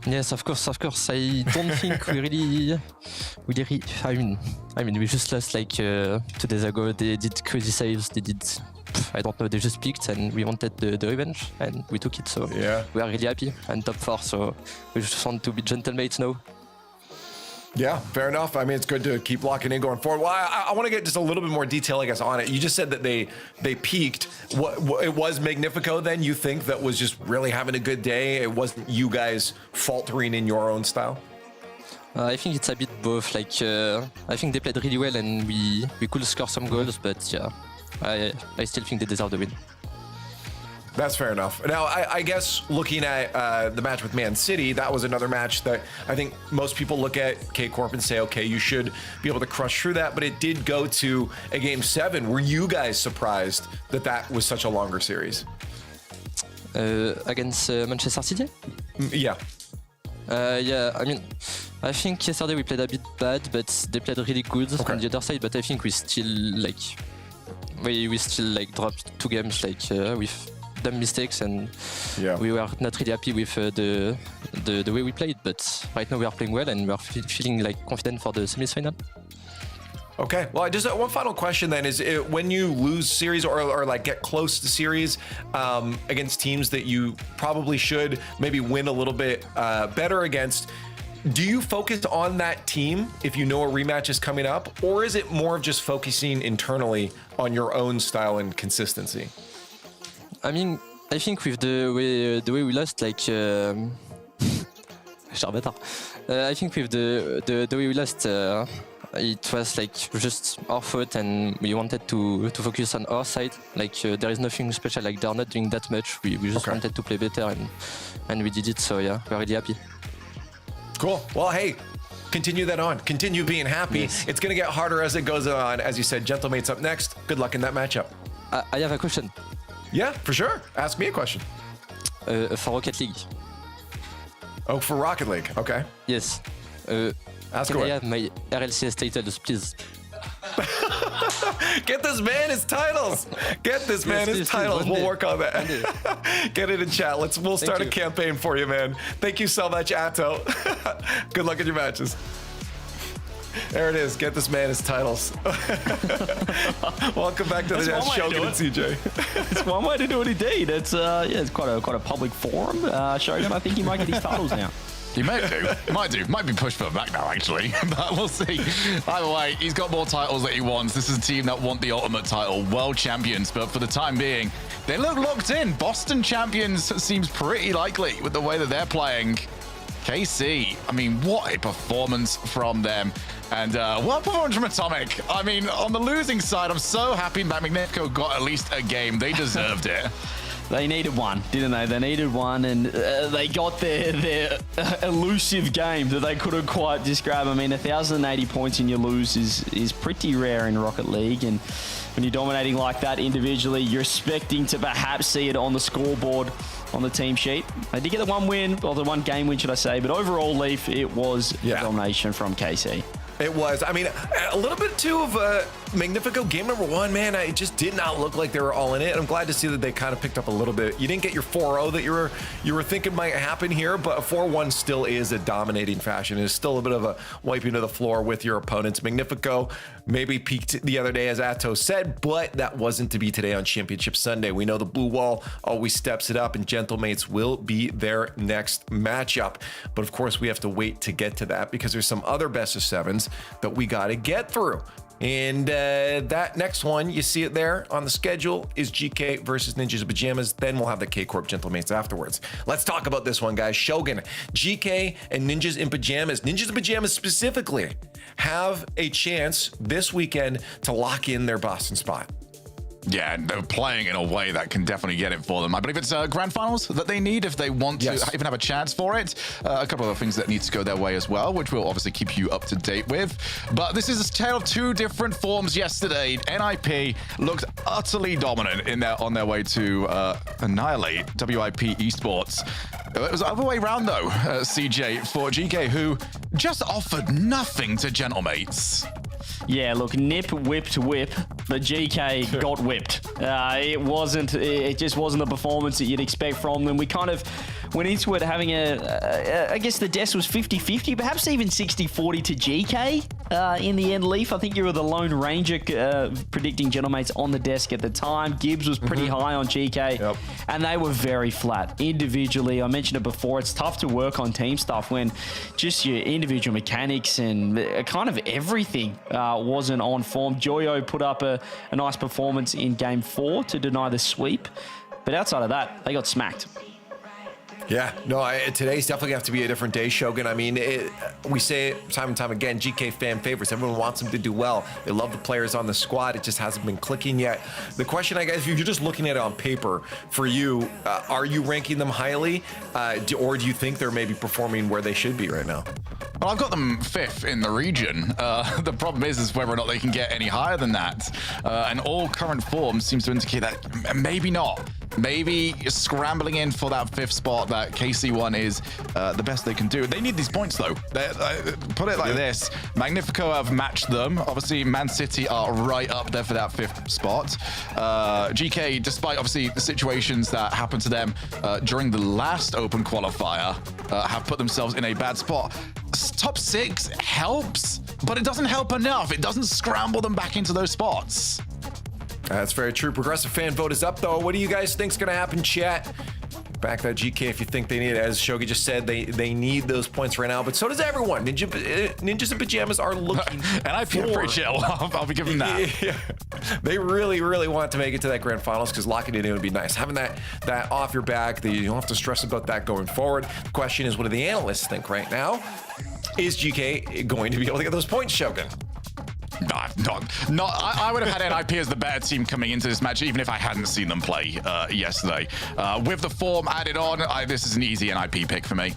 Yes, of course. I don't think we really. I mean, we just lost like 2 days ago. They did crazy saves. They did. I don't know. They just picked, and we wanted the revenge, and we took it. So yeah, we are really happy. And top 4, so we just want to be Gentlemates now. Yeah, fair enough. I mean, it's good to keep locking in going forward. Well, I want to get just a little bit more detail, I guess, on it. You just said that they peaked. What it was Magnifico then, you think, that was just really having a good day? It wasn't you guys faltering in your own style? I think it's a bit both. Like, I think they played really well, and we could score some goals, but yeah, I still think they deserve the win. That's fair enough. Now, I guess looking at the match with Man City, that was another match that I think most people look at K-Corp and say, okay, you should be able to crush through that, but it did go to a Game 7. Were you guys surprised that that was such a longer series? Against Manchester City? Yeah. Yeah, I mean, I think yesterday we played a bit bad, but they played really good on the other side, but I think we still, like, we still, like, dropped 2 games, like, with dumb mistakes, and Yeah. we were not really happy with the way we played. But right now we are playing well, and we are feeling like confident for the semi-final. Okay, well, just one final question then is when you lose series or like get close to series against teams that you probably should maybe win a little bit better against, do you focus on that team if you know a rematch is coming up, or is it more of just focusing internally on your own style and consistency? I mean, I think with the way we lost, like I think with the way we lost, it was like just our fault, and we wanted to focus on our side. Like there is nothing special. Like they're not doing that much. We just wanted to play better, and we did it. So yeah, we're really happy. Cool. Well, hey, continue that on. Continue being happy. Yes. It's going to get harder as it goes on. As you said, Gentlemates up next. Good luck in that matchup. I have a question. Yeah, for sure. Ask me a question. For Rocket League. Oh, for Rocket League. Okay. Yes. Ask Can away. I have my Rlcs titles, please? Get this man his titles. Get this man his please, titles. one We'll day. work on that. Get it in chat. We'll start a you. campaign for you, man. Thank you so much, Atto. Good luck in your matches. There it is. Get this man his titles. Welcome back to the That's one way to Shogun do and CJ. It's one way to do it indeed. It's it's quite a public forum. Shogun, I think he might get his titles now. He might do. Might be pushed further back now, actually. But we'll see. Either way, he's got more titles that he wants. This is a team that want the ultimate title, world champions. But for the time being, they look locked in. Boston champions seems pretty likely with the way that they're playing. KC, I mean, what a performance from them. And what a performance from Atomic. I mean, on the losing side, I'm so happy that Magnifico got at least a game. They deserved it. They needed one, didn't they? They needed one, and they got their elusive game that they couldn't quite just grab. I mean, 1,080 points and you lose is pretty rare in Rocket League, and when you're dominating like that individually, you're expecting to perhaps see it on the scoreboard on the team sheet. They did get the one win, or the one game win, should I say, but overall, Leaf, it was domination from KC. It was. I mean, a little bit too of Magnifico game number one, man. It just did not look like they were all in it. I'm glad to see that they kind of picked up a little bit. You didn't get your 4-0 that you were thinking might happen here, but a 4-1 still is a dominating fashion. It's still a bit of a wiping to the floor with your opponents. Magnifico maybe peaked the other day, as Atto said, but that wasn't to be today on Championship Sunday. We know the blue wall always steps it up, and Gentlemates will be their next matchup. But of course, we have to wait to get to that because there's some other best of sevens that we got to get through. And that next one, you see it there on the schedule, is GK versus Ninjas in Pajamas. Then we'll have the K-Corp Gentlemates afterwards. Let's talk about this one, guys. Shogun, GK, and Ninjas in Pajamas. Ninjas in Pajamas specifically have a chance this weekend to lock in their Boston spot. Yeah, they're playing in a way that can definitely get it for them. I believe it's grand finals that they need if they want to even have a chance for it. A couple of other things that need to go their way as well, which we'll obviously keep you up to date with. But this is a tale of two different forms yesterday. NIP looked utterly dominant on their way to annihilate WIP Esports. It was the other way around, though, CJ, for GK, who just offered nothing to Gentlemates. Yeah, look, nip, whipped, whip, but GK got whipped. It just wasn't the performance that you'd expect from them. We kind of went into it having I guess the desk was 50-50, perhaps even 60-40 to GK. In the end, Leaf, I think you were the lone ranger predicting Gentlemates on the desk at the time. Gibbs was pretty high on GK, and they were very flat. Individually, I mentioned it before, it's tough to work on team stuff when just your individual mechanics and kind of everything wasn't on form. Joyo put up a nice performance in Game 4 to deny the sweep, but outside of that, they got smacked. Yeah, no, today's definitely going to have to be a different day, Shogun. I mean, we say it time and time again, GK fan favorites. Everyone wants them to do well. They love the players on the squad. It just hasn't been clicking yet. The question, I guess, if you're just looking at it on paper, for you, are you ranking them highly? Or do you think they're maybe performing where they should be right now? Well, I've got them 5th in the region. The problem is whether or not they can get any higher than that. And all current form seems to indicate that maybe not. maybe scrambling in for that 5th spot that KC1 is the best they can do. They need these points, though. Put it like this. Magnifico have matched them. Obviously, Man City are right up there for that 5th spot. GK, despite obviously the situations that happened to them during the last open qualifier, have put themselves in a bad spot. Top 6 helps, but it doesn't help enough. It doesn't scramble them back into those spots. That's very true. Progressive fan vote is up, though. What do you guys think's going to happen, chat? Back that GK if you think they need it. As Shogi just said, they need those points right now, but so does everyone. Ninjas in Pajamas are looking and I feel pretty chill. I'll be giving that. Yeah. They really, really want to make it to that grand finals because locking it in would be nice. Having that off your back, you don't have to stress about that going forward. The question is, what do the analysts think right now? Is GK going to be able to get those points, Shogun? I would have had NIP as the better team coming into this match, even if I hadn't seen them play yesterday. With the form added on, this is an easy NIP pick for me.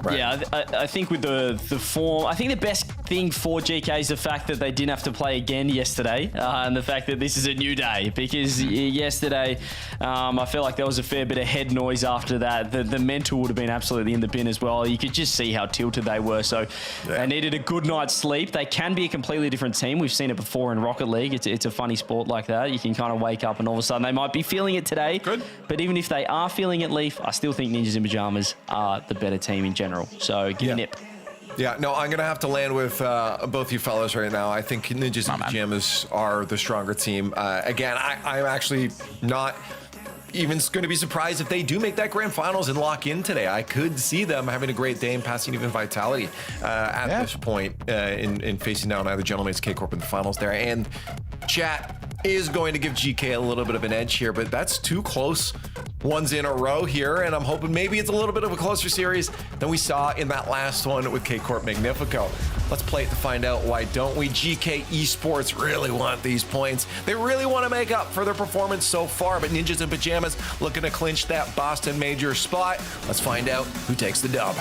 Right. Yeah, I think with the form, I think the best thing for GK is the fact that they didn't have to play again yesterday, and the fact that this is a new day. Because yesterday, I feel like there was a fair bit of head noise after that. The mental would have been absolutely in the bin as well. You could just see how tilted they were. So they needed a good night's sleep. They can be a completely different team. We've seen it before in Rocket League. It's a funny sport like that. You can kind of wake up and all of a sudden they might be feeling it today. Good. But even if they are feeling it, Leaf, I still think Ninjas in Pajamas are the better team in general. So give me Nip. Yeah, no, I'm going to have to land with both you fellas right now. I think Ninjas in Pajamas are the stronger team. Again, I'm actually not even going to be surprised if they do make that grand finals and lock in today. I could see them having a great day and passing even Vitality at this point in facing down either Gentlemates K-Corp in the finals there. And chat is going to give GK a little bit of an edge here, but that's 2 close ones in a row here, and I'm hoping maybe it's a little bit of a closer series than we saw in that last one with K-Corp Magnifico. Let's play it to find out why don't we. GK Esports really want these points. They really want to make up for their performance so far, but Ninjas in Pajamas looking to clinch that Boston Major spot. Let's find out who takes the dub.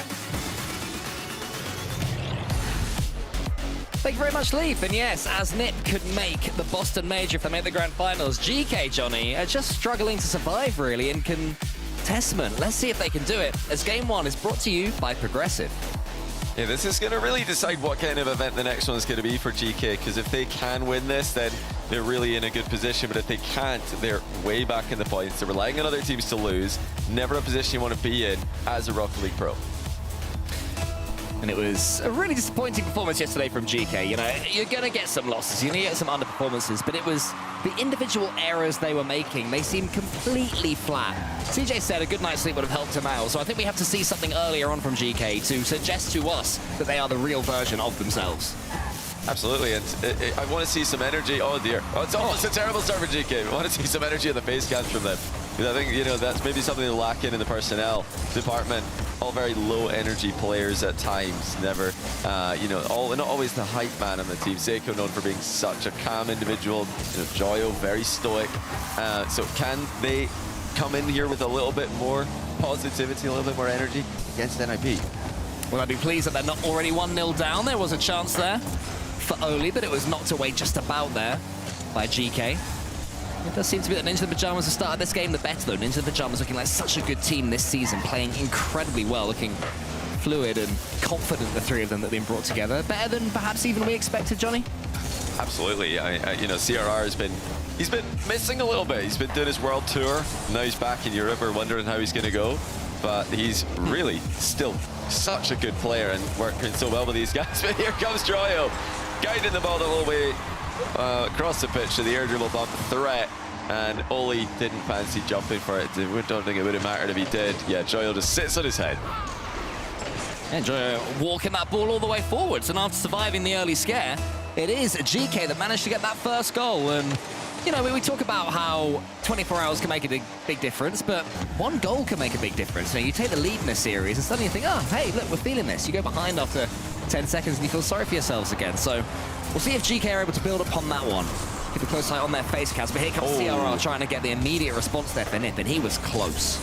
Thank you very much, Leaf. And yes, as Nip could make the Boston Major if they make the grand finals, GK, Johnny, are just struggling to survive, really, in contestment. Let's see if they can do it, as Game 1 is brought to you by Progressive. Yeah, this is going to really decide what kind of event the next one is going to be for GK, because if they can win this, then they're really in a good position. But if they can't, they're way back in the points. They're relying on other teams to lose. Never a position you want to be in as a Rocket League pro. And it was a really disappointing performance yesterday from GK. You know, you're going to get some losses, you're going to get some underperformances, but it was the individual errors they were making. They seemed completely flat. CJ said a good night's sleep would have helped him out, so I think we have to see something earlier on from GK to suggest to us that they are the real version of themselves. Absolutely, and I want to see some energy. Oh dear, it's almost a terrible start for GK. I want to see some energy in the face cams from them. Because I think, you know, that's maybe something to lack in the personnel department. All very low energy players at times, never, you know, not always the hype man on the team. Seiko known for being such a calm individual. You know, Joyo, very stoic. So can they come in here with a little bit more positivity, a little bit more energy against NIP? Well, I'd be pleased that they're not already 1-0 down. There was a chance there for Oli, but it was knocked away just about there by GK. It does seem to be that Ninja in Pajamas have started this game the better, though. Ninja in Pajamas looking like such a good team this season, playing incredibly well, looking fluid and confident, the three of them that have been brought together. Better than perhaps even we expected, Johnny? Absolutely. You know, CRR has been, he's been missing a little bit. He's been doing his world tour. Now he's back in Europe. We're wondering how he's going to go. But he's really still such a good player and working so well with these guys. But here comes Joyo, guiding the ball the whole way across the pitch to the air dribble bump threat, and Oli didn't fancy jumping for it. I don't think it would have mattered if he did. Yeah, Joyo just sits on his head. And Joyo walking that ball all the way forwards, and after surviving the early scare, it is GK that managed to get that first goal. And you know, we talk about how 24 hours can make a big difference, but one goal can make a big difference. You know, you take the lead in a series and suddenly you think, oh, hey, look, we're feeling this. You go behind after 10 seconds and you feel sorry for yourselves again. So we'll see if GK are able to build upon that one. Keep a close eye on their face cams, but here comes CRR trying to get the immediate response there for Nip, and he was close.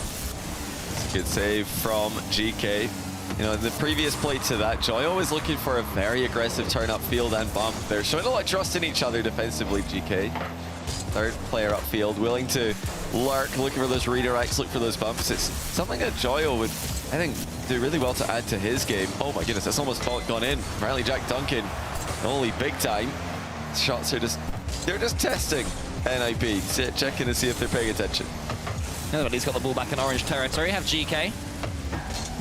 Good save from GK. You know, in the previous play to that, Joyo was looking for a very aggressive turn up field and bump. They're showing a lot of trust in each other defensively, GK. third player upfield, willing to lurk, looking for those redirects, look for those bumps. It's something that Joyo would, I think, do really well to add to his game. Oh my goodness, that's almost gone in. Apparently Jack Duncan, only big time. Shots are just, they're just testing NIP, checking to see if they're paying attention. Everybody's got the ball back in orange territory. Have GK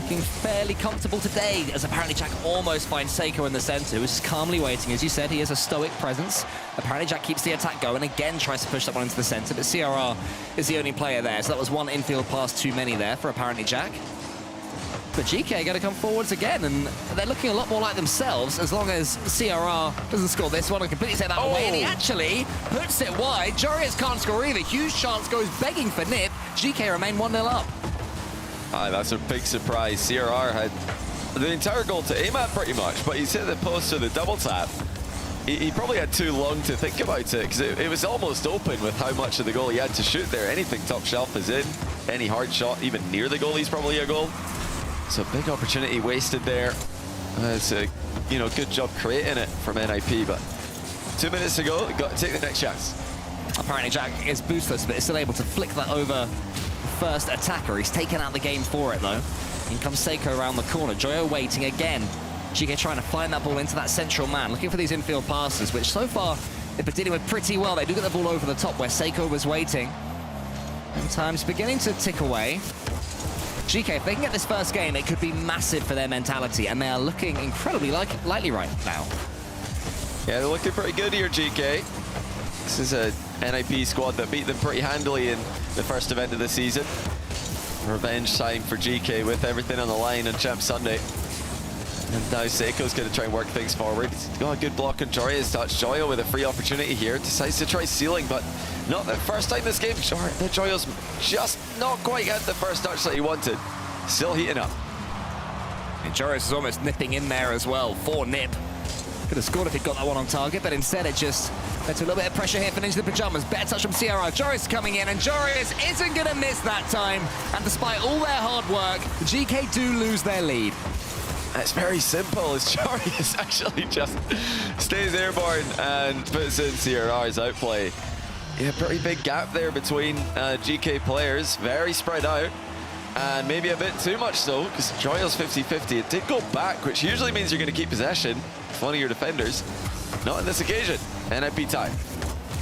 looking fairly comfortable today, as apparently Jack almost finds Seiko in the center, who's just calmly waiting. As you said, he is a stoic presence. Apparently Jack keeps the attack going, again tries to push that one into the center, but CRR is the only player there. So that was one infield pass too many there for apparently Jack. But GK going to come forwards again, and they're looking a lot more like themselves as long as CRR doesn't score this one and completely take that away. And he actually puts it wide. Jorius can't score either. Huge chance, goes begging for Nip. GK remain 1-0 up. That's a big surprise. CRR had the entire goal to aim at pretty much, but he's hit the post with a double tap. He probably had too long to think about it, because it was almost open with how much of the goal he had to shoot there. Anything top shelf is in. Any hard shot, even near the goal, he's probably a goal. So big opportunity wasted there. It's a good job creating it from NIP, but 2 minutes to go, got to take the next chance. Apparently Jack is boostless, but is still able to flick that over the first attacker. He's taken out the game for it though. In comes Seiko around the corner. Joyo waiting again. GK trying to find that ball into that central man, looking for these infield passes, which so far they've been dealing with pretty well. They do get the ball over the top where Seiko was waiting. And time's beginning to tick away. GK, if they can get this first game, it could be massive for their mentality, and they are looking incredibly lightly right now. Yeah, they're looking pretty good here, GK. This is a NIP squad that beat them pretty handily in the first event of the season. Revenge time for GK with everything on the line on Champ Sunday. And now Seiko's going to try and work things forward. He's got a good block on Joria's touch. Joyo with a free opportunity here. Decides to try sealing, but not the first time this game. Joyo's just not quite had the first touch that he wanted. Still heating up. And Jorius is almost nipping in there as well for Nip. Could have scored if he'd got that one on target, but instead it just led to a little bit of pressure here for Ninja the Pajamas. Better touch from CRR. Jorius coming in, and Jorius isn't going to miss that time. And despite all their hard work, the GK do lose their lead. It's very simple, as Jorius actually just stays airborne and puts in CRR's outplay. Yeah, pretty big gap there between GK players, very spread out, and maybe a bit too much so, because Joyo's 50-50. It did go back, which usually means you're going to keep possession with one of your defenders. Not on this occasion. NIP time.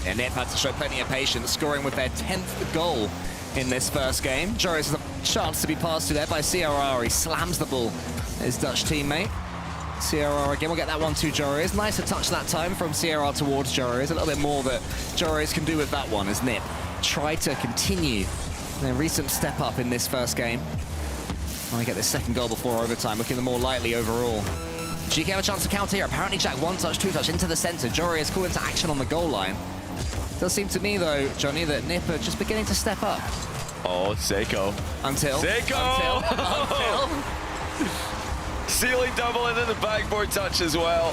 And Nip had to show plenty of patience, scoring with their 10th goal in this first game. Jorius has a chance to be passed to there by CRR. He slams the ball. His Dutch teammate. CRR again will get that one to Jorius. Nice to touch that time from CRR towards Jorius. A little bit more that Jorius can do with that one as Nip try to continue their recent step up in this first game. Want to get this second goal before overtime, looking the more lightly overall. GK have a chance to counter here. Apparently Jack, one touch, two touch into the center. Jorius called into action on the goal line. It does seem to me though, Johnny, that Nip are just beginning to step up. Oh, Seiko. Until. Ceiling double and then the backboard touch as well.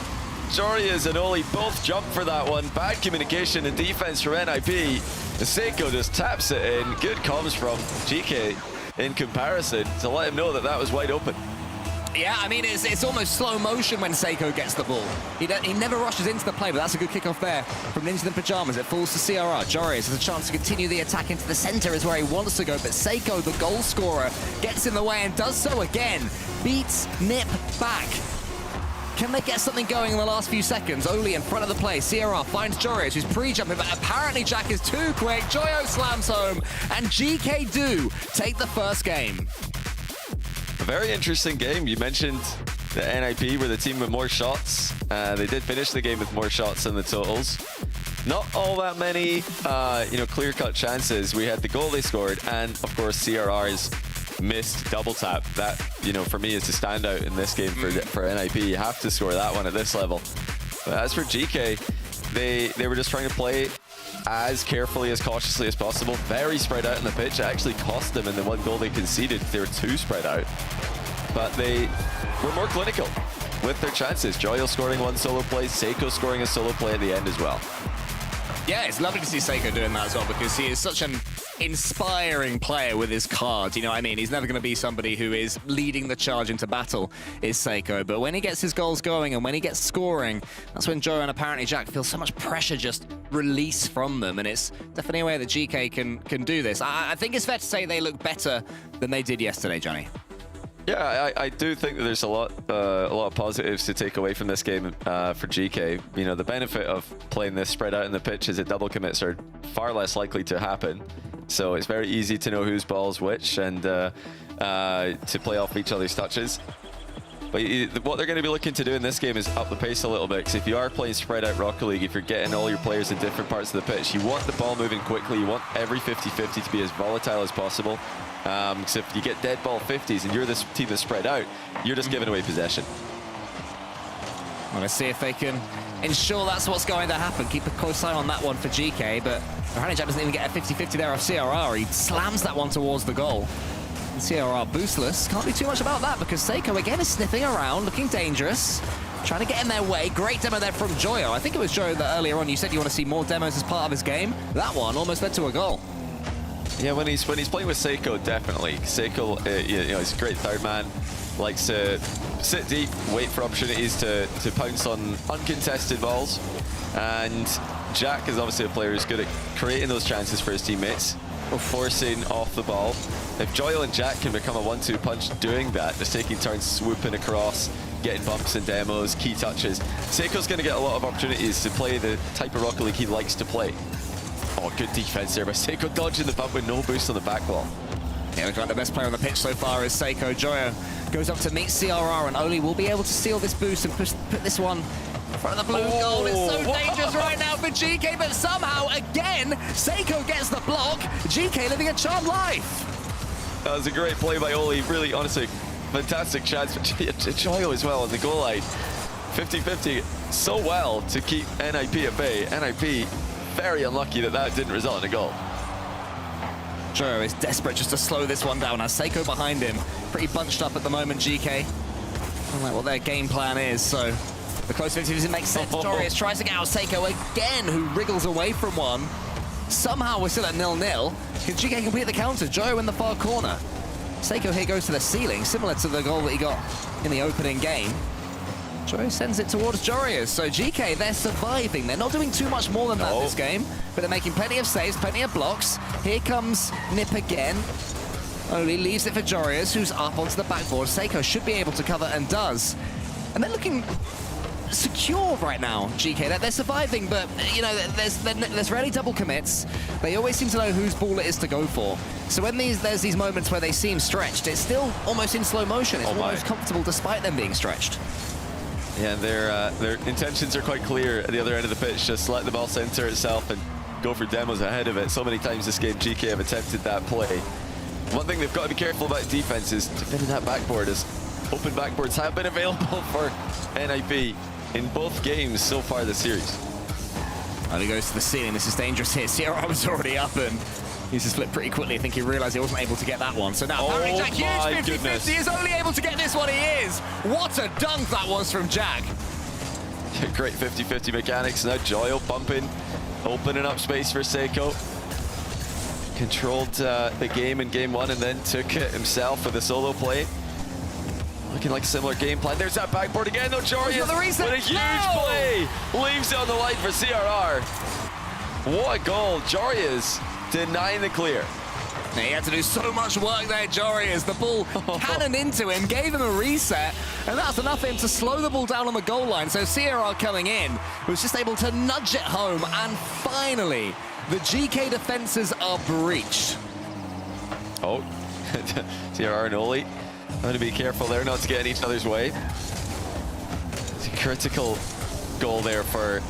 Jorius and Oli both jump for that one. Bad communication and defense from NIP. Seiko just taps it in. Good comms from GK in comparison to let him know that that was wide open. Yeah, I mean, it's almost slow motion when Seiko gets the ball. He never rushes into the play, but that's a good kickoff there from Ninja the Pajamas. It falls to CRR. Jorius has a chance to continue the attack into the center is where he wants to go, but Seiko, the goal scorer, gets in the way and does so again. Beats Nip back. Can they get something going in the last few seconds? Oli in front of the play. CRR finds Jorius, who's pre-jumping, but apparently Jack is too quick. Joyo slams home, and GK do take the first game. A very interesting game. You mentioned the NIP were the team with more shots. They did finish the game with more shots than the totals. Not all that many, clear-cut chances. We had the goal they scored, and of course CRR's missed double tap. That, for me is the standout in this game for NIP. You have to score that one at this level. But as for GK, they were just trying to play as carefully, as cautiously as possible. Very spread out in the pitch. It actually cost them in the one goal they conceded. They were too spread out. But they were more clinical with their chances. Joyo scoring one solo play, Seiko scoring a solo play at the end as well. Yeah, it's lovely to see Seiko doing that as well, because he is such an inspiring player with his cards, you know what I mean? He's never going to be somebody who is leading the charge into battle, is Seiko. But when he gets his goals going and when he gets scoring, that's when Joe and apparently Jack feel so much pressure just release from them. And it's definitely a way that GK can do this. I think it's fair to say they look better than they did yesterday, Johnny. Yeah, I do think that there's a lot of positives to take away from this game for GK. You know, the benefit of playing this spread out in the pitch is that double commits are far less likely to happen. So it's very easy to know whose ball's which and to play off each other's touches. But what they're going to be looking to do in this game is up the pace a little bit, because if you are playing spread out Rocket League, if you're getting all your players in different parts of the pitch, you want the ball moving quickly, you want every 50-50 to be as volatile as possible. Because if you get dead ball 50s and you're this team that's spread out, you're just giving away possession. Well, let's see if they can ensure that's what's going to happen. Keep a close eye on that one for GK, but apparently Jack doesn't even get a 50-50 there off CRR. He slams that one towards the goal. And CRR boostless. Can't do too much about that because Seiko again is sniffing around, looking dangerous, trying to get in their way. Great demo there from Joyo. I think it was Joyo that earlier on you said you want to see more demos as part of his game. That one almost led to a goal. Yeah, when he's playing with Seiko, definitely. Seiko, you know, he's a great third man. Likes to sit deep, wait for opportunities to pounce on uncontested balls. And Jack is obviously a player who's good at creating those chances for his teammates, forcing off the ball. If Joyo and Jack can become a 1-2 punch doing that, just taking turns swooping across, getting bumps and demos, key touches, Seiko's going to get a lot of opportunities to play the type of Rocket League he likes to play. Oh, good defense there by Seiko, dodging the bump with no boost on the back wall. Yeah, looks like the best player on the pitch so far is Seiko. Joyo goes up to meet CRR, and Oli will be able to steal this boost and put this one in front of the blue goal. It's so dangerous right now for GK, but somehow, again, Seiko gets the block. GK living a charmed life. That was a great play by Oli. Really, honestly, fantastic chance for Joyo as well on the goal line. 50-50 so well to keep NIP at bay. NIP very unlucky that didn't result in a goal. Joyo is desperate just to slow this one down. Has Seiko behind him. Pretty bunched up at the moment, GK. I don't like what their game plan is, so the close 50s, it makes sense. Dorius tries to get out Seiko again, who wriggles away from one. Somehow we're still at 0-0. Can GK complete the counter? Joyo in the far corner. Seiko here goes to the ceiling, similar to the goal that he got in the opening game. Joyo sends it towards Jorius. So GK, they're surviving. They're not doing too much more than that this game, but they're making plenty of saves, plenty of blocks. Here comes Nip again. Oli leaves it for Jorius, who's up onto the backboard. Seiko should be able to cover and does. And they're looking secure right now, GK. They're surviving, but you know, there's rarely double commits. They always seem to know whose ball it is to go for. So when there's these moments where they seem stretched, it's still almost in slow motion. It's almost comfortable despite them being stretched. Yeah, their intentions are quite clear at the other end of the pitch. Just let the ball center itself and go for demos ahead of it. So many times this game, GK have attempted that play. One thing they've got to be careful about defense is defending that backboard, as open backboards have been available for NIP in both games so far this series. And he goes to the ceiling. This is dangerous here. CRR was already up and he's just flipped pretty quickly. I think he realized he wasn't able to get that one. So now apparently Jack, huge 50-50, is only able to get this one. He is. What a dunk that was from Jack. Great 50-50 mechanics. Now Joyo bumping, opening up space for Seiko. Controlled the game in game one and then took it himself with a solo play. Looking like a similar game plan. There's that backboard again though. Jorius with a huge play. Leaves it on the line for CRR. What a goal. Jorius denying the clear. He had to do so much work there, Jorius. The ball cannoned into him, gave him a reset, and that's enough for him to slow the ball down on the goal line. So CRR coming in was just able to nudge it home, and finally, the GK defenses are breached. Oh, CRR and Oli. I'm going to be careful there not to get in each other's way. It's a critical goal there for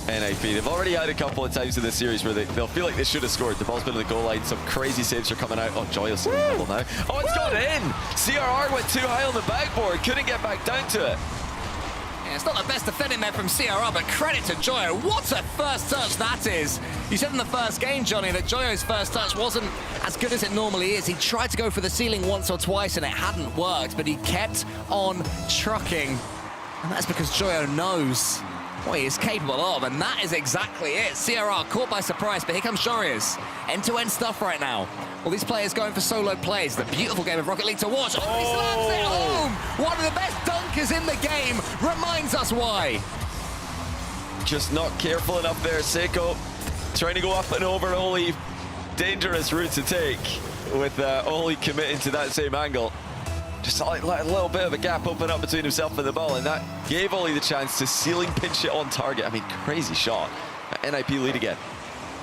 NIP. They've already had a couple of times in this series where they'll feel like they should have scored. The ball's been on the goal line. Some crazy saves are coming out. Oh, Joyo's in the middle now. Oh, it's gone in. CRR went too high on the backboard. Couldn't get back down to it. Yeah, it's not the best defending there from CRR, but credit to Joyo. What a first touch that is. You said in the first game, Johnny, that Joyo's first touch wasn't as good as it normally is. He tried to go for the ceiling once or twice and it hadn't worked, but he kept on trucking. And that's because Joyo knows what he is capable of, and that is exactly it. CRR caught by surprise, but here comes Jorius. End-to-end stuff right now. All these players going for solo plays. The beautiful game of Rocket League to watch. Oh, he slams it home! One of the best dunkers in the game. Reminds us why. Just not careful enough there, Seiko. Trying to go up and over Oli. Dangerous route to take with Oli committing to that same angle. Just let a little bit of a gap open up between himself and the ball, and that gave Oli the chance to ceiling pinch it on target. I mean, crazy shot. NIP lead again.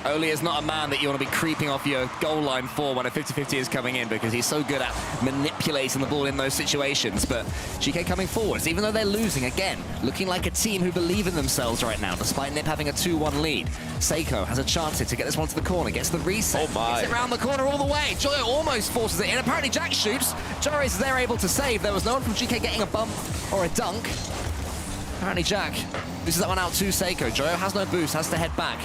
Oli is not a man that you want to be creeping off your goal line for when a 50-50 is coming in, because he's so good at manipulating the ball in those situations. But GK coming forwards, even though they're losing, again, looking like a team who believe in themselves right now, despite Nip having a 2-1 lead. Seiko has a chance here to get this one to the corner, gets the reset. Oh my. Gets it around the corner all the way. Joyo almost forces it in. Apparently Jack shoots. Joris is there able to save. There was no one from GK getting a bump or a dunk. Apparently Jack loses that one out to Seiko. Joyo has no boost, has to head back.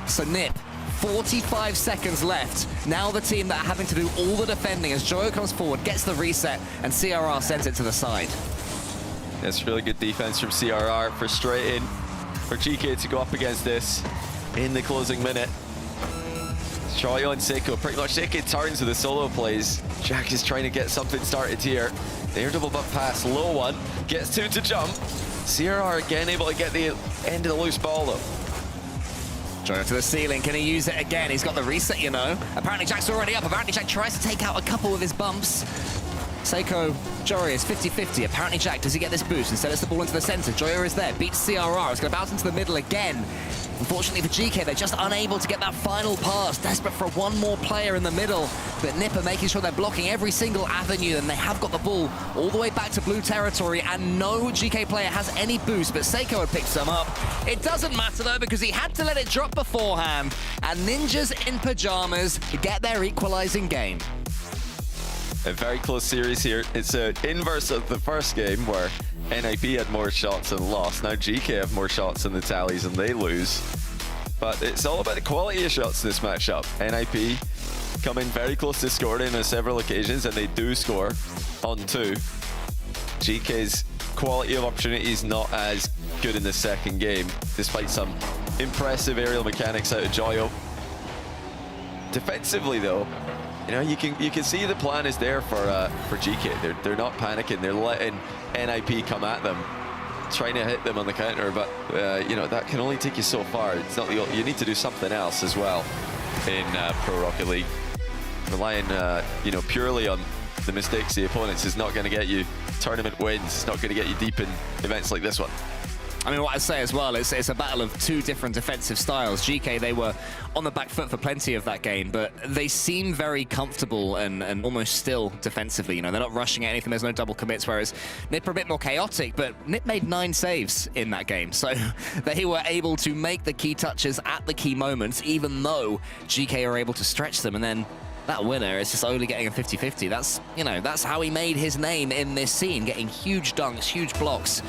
So Nip, 45 seconds left. Now the team that are having to do all the defending as Joyo comes forward, gets the reset, and CRR sends it to the side. That's really good defense from CRR. Frustrating for GK to go up against this in the closing minute. Joyo and Seiko pretty much taking turns with the solo plays. Jack is trying to get something started here. Air double butt pass, low one, gets two to jump. CRR again able to get the end of the loose ball though. Joyo to the ceiling, can he use it again? He's got the reset, you know. Apparently Jack's already up. Apparently Jack tries to take out a couple of his bumps. Seiko, Jory is 50-50. Apparently Jack, does he get this boost? Instead it's the ball into the center. Joyo is there, beats CRR. It's going to bounce into the middle again. Unfortunately for GK, they're just unable to get that final pass. Desperate for one more player in the middle. But Nipper making sure they're blocking every single avenue, and they have got the ball all the way back to blue territory, and no GK player has any boost, but Seiko had picked some up. It doesn't matter though, because he had to let it drop beforehand, and Ninjas in pajamas get their equalizing game. A very close series here. It's an inverse of the first game where NIP had more shots and lost. Now GK have more shots in the tallies and they lose. But it's all about the quality of shots in this matchup. NIP come in very close to scoring on several occasions, and they do score on two. GK's quality of opportunities not as good in the second game, despite some impressive aerial mechanics out of Joyo. Defensively though, you know, you can see the plan is there for GK. They're not panicking. They're letting NIP come at them, trying to hit them on the counter. But you know, that can only take you so far. It's not you need to do something else as well in Pro Rocket League. Relying you know, purely on the mistakes of the opponents is not going to get you tournament wins. It's not going to get you deep in events like this one. I mean, what I'd say as well is it's a battle of two different defensive styles. GK, they were on the back foot for plenty of that game, but they seem very comfortable and almost still defensively. You know, they're not rushing at anything. There's no double commits, whereas Nip are a bit more chaotic, but Nip made 9 saves in that game. So they were able to make the key touches at the key moments, even though GK are able to stretch them. And then that winner is just only getting a 50-50. That's, you know, that's how he made his name in this scene, getting huge dunks, huge blocks,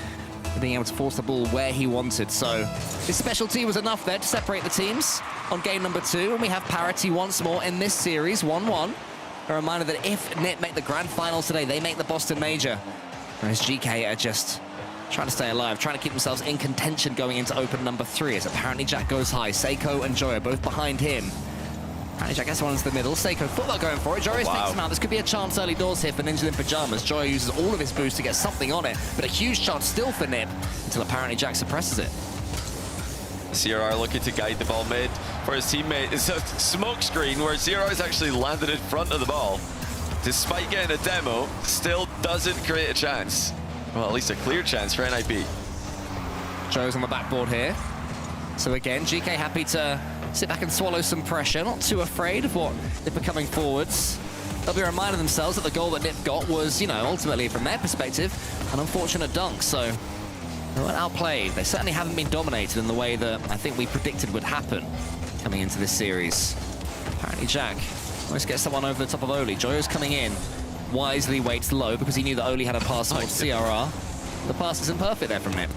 being able to force the ball where he wanted. So his specialty was enough there to separate the teams on game number 2, and we have parity once more in this series, 1-1. A reminder that if Nip make the grand finals today, they make the Boston Major, whereas GK are just trying to stay alive, trying to keep themselves in contention going into open number 3, as apparently Jack goes high. Seiko and Joyo both behind him. Apparently Jack gets one into the middle. Seiko thought about going for it. Joris takes him out. This could be a chance early doors here for Ninjas in Pajamas. Joyo uses all of his boost to get something on it, but a huge chance still for Nip until apparently Jack suppresses it. CRR looking to guide the ball mid for his teammate. It's a smoke screen where CRR has actually landed in front of the ball. Despite getting a demo, still doesn't create a chance. Well, at least a clear chance for NIP. Joe's on the backboard here. So again, GK happy to sit back and swallow some pressure, not too afraid of what Nip are coming forwards. They'll be reminding themselves that the goal that Nip got was, you know, ultimately from their perspective, an unfortunate dunk. So they weren't outplayed. They certainly haven't been dominated in the way that I think we predicted would happen coming into this series. Apparently Jack almost gets someone over the top of Oli. Joyo's coming in, wisely waits low because he knew that Oli had a pass towards CRR. The pass isn't perfect there from Nip.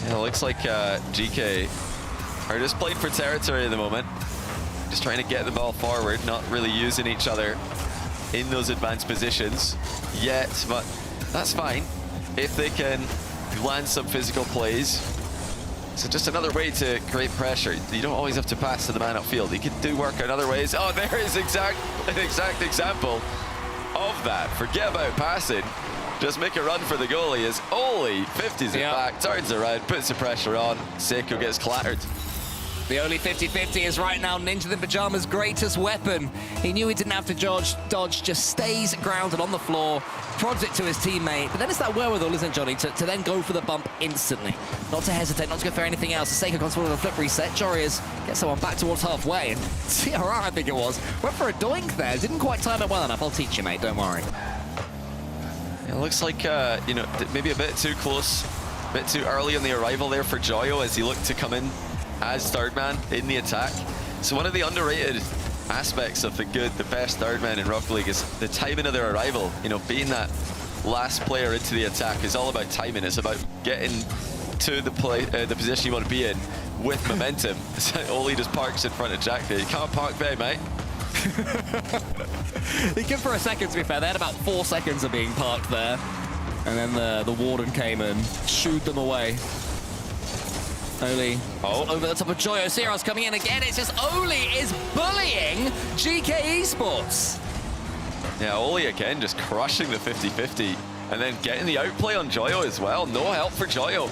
Yeah, it looks like GK are just playing for territory at the moment. Just trying to get the ball forward, not really using each other in those advanced positions yet, but that's fine. If they can who lands some physical plays. So just another way to create pressure. You don't always have to pass to the man upfield. You can do work in other ways. Oh, there is an exact example of that. Forget about passing. Just make a run for the goalie as Oli 50s it back, turns around, puts the pressure on. Seiko gets clattered. The only 50-50 is right now Ninja the Pyjama's greatest weapon. He knew he didn't have to dodge, just stays grounded on the floor, prods it to his teammate. But then it's that wherewithal, isn't it, Johnny, to then go for the bump instantly. Not to hesitate, not to go for anything else. Seiko comes forward with a flip reset. Jorius gets someone back towards halfway. And CRR, I think it was, went for a doink there. Didn't quite time it well enough. I'll teach you, mate, don't worry. It looks like, you know, maybe a bit too close, a bit too early on the arrival there for Joyo as he looked to come in as third man in the attack. So one of the underrated aspects of the best third man in Rocket League is the timing of their arrival. You know, being that last player into the attack is all about timing. It's about getting to the position you want to be in with momentum. Oli just parks in front of Jack there. You can't park there, mate. He came for a second, to be fair. They had about 4 seconds of being parked there. And then the warden came and shooed them away. Oli over the top of Joyo. Ciro's coming in again. It's just Oli is bullying GK Esports. Yeah, Oli again just crushing the 50-50 and then getting the outplay on Joyo as well. No help for Joyo.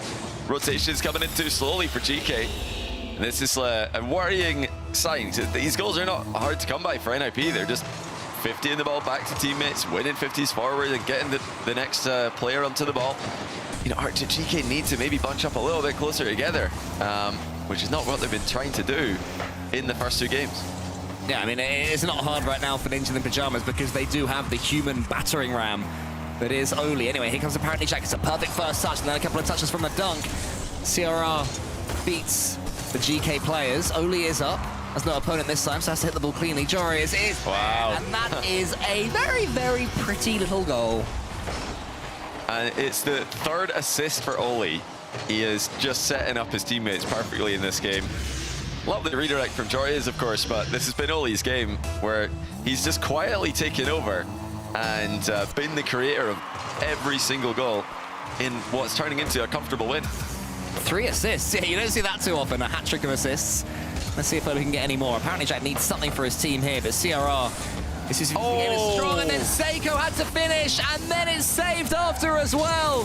Rotation's coming in too slowly for GK. And this is a worrying sign. These goals are not hard to come by for NIP. They're just 50 in the ball back to teammates, winning 50s forward and getting the next player onto the ball. You know, GK need to maybe bunch up a little bit closer together, which is not what they've been trying to do in the first 2 games. Yeah, I mean, it's not hard right now for Ninja in Pyjamas because they do have the human battering ram that is Oli. Anyway, here comes apparently Jack. It's a perfect first touch, and then a couple of touches from the dunk. CRR beats the GK players. Oli is up. There's no opponent this time, so has to hit the ball cleanly. Jorius is wow. And that is a very, very pretty little goal. And it's the 3rd assist for Oli. He is just setting up his teammates perfectly in this game. Love the redirect from Jorius, of course, but this has been Oli's game where he's just quietly taken over and been the creator of every single goal in what's turning into a comfortable win. 3 assists. Yeah, you don't see that too often, a hat-trick of assists. Let's see if Oli can get any more. Apparently Jack needs something for his team here, but CRR, this is the game is strong, and then Seiko had to finish, and then it's saved after as well.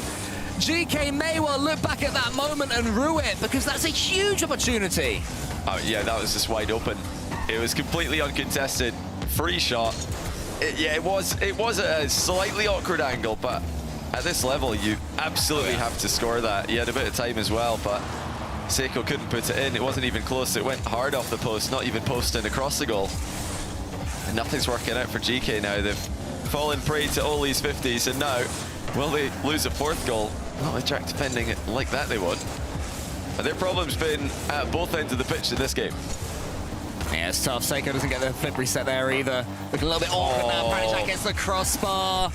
GK may well look back at that moment and rue it, because that's a huge opportunity. Oh yeah, that was just wide open. It was completely uncontested, free shot. It was a slightly awkward angle, but at this level, you absolutely have to score that. He had a bit of time as well, but Seiko couldn't put it in. It wasn't even close. It went hard off the post, not even posting across the goal. And nothing's working out for GK now. They've fallen prey to Oli's 50s, and now, will they lose a 4th goal? Not with Jack defending it like that, they would. And their problem's been at both ends of the pitch in this game. Yeah, it's tough. Seiko doesn't get the flip reset there either. Looking a little bit awkward now. Apparently Jack gets the crossbar.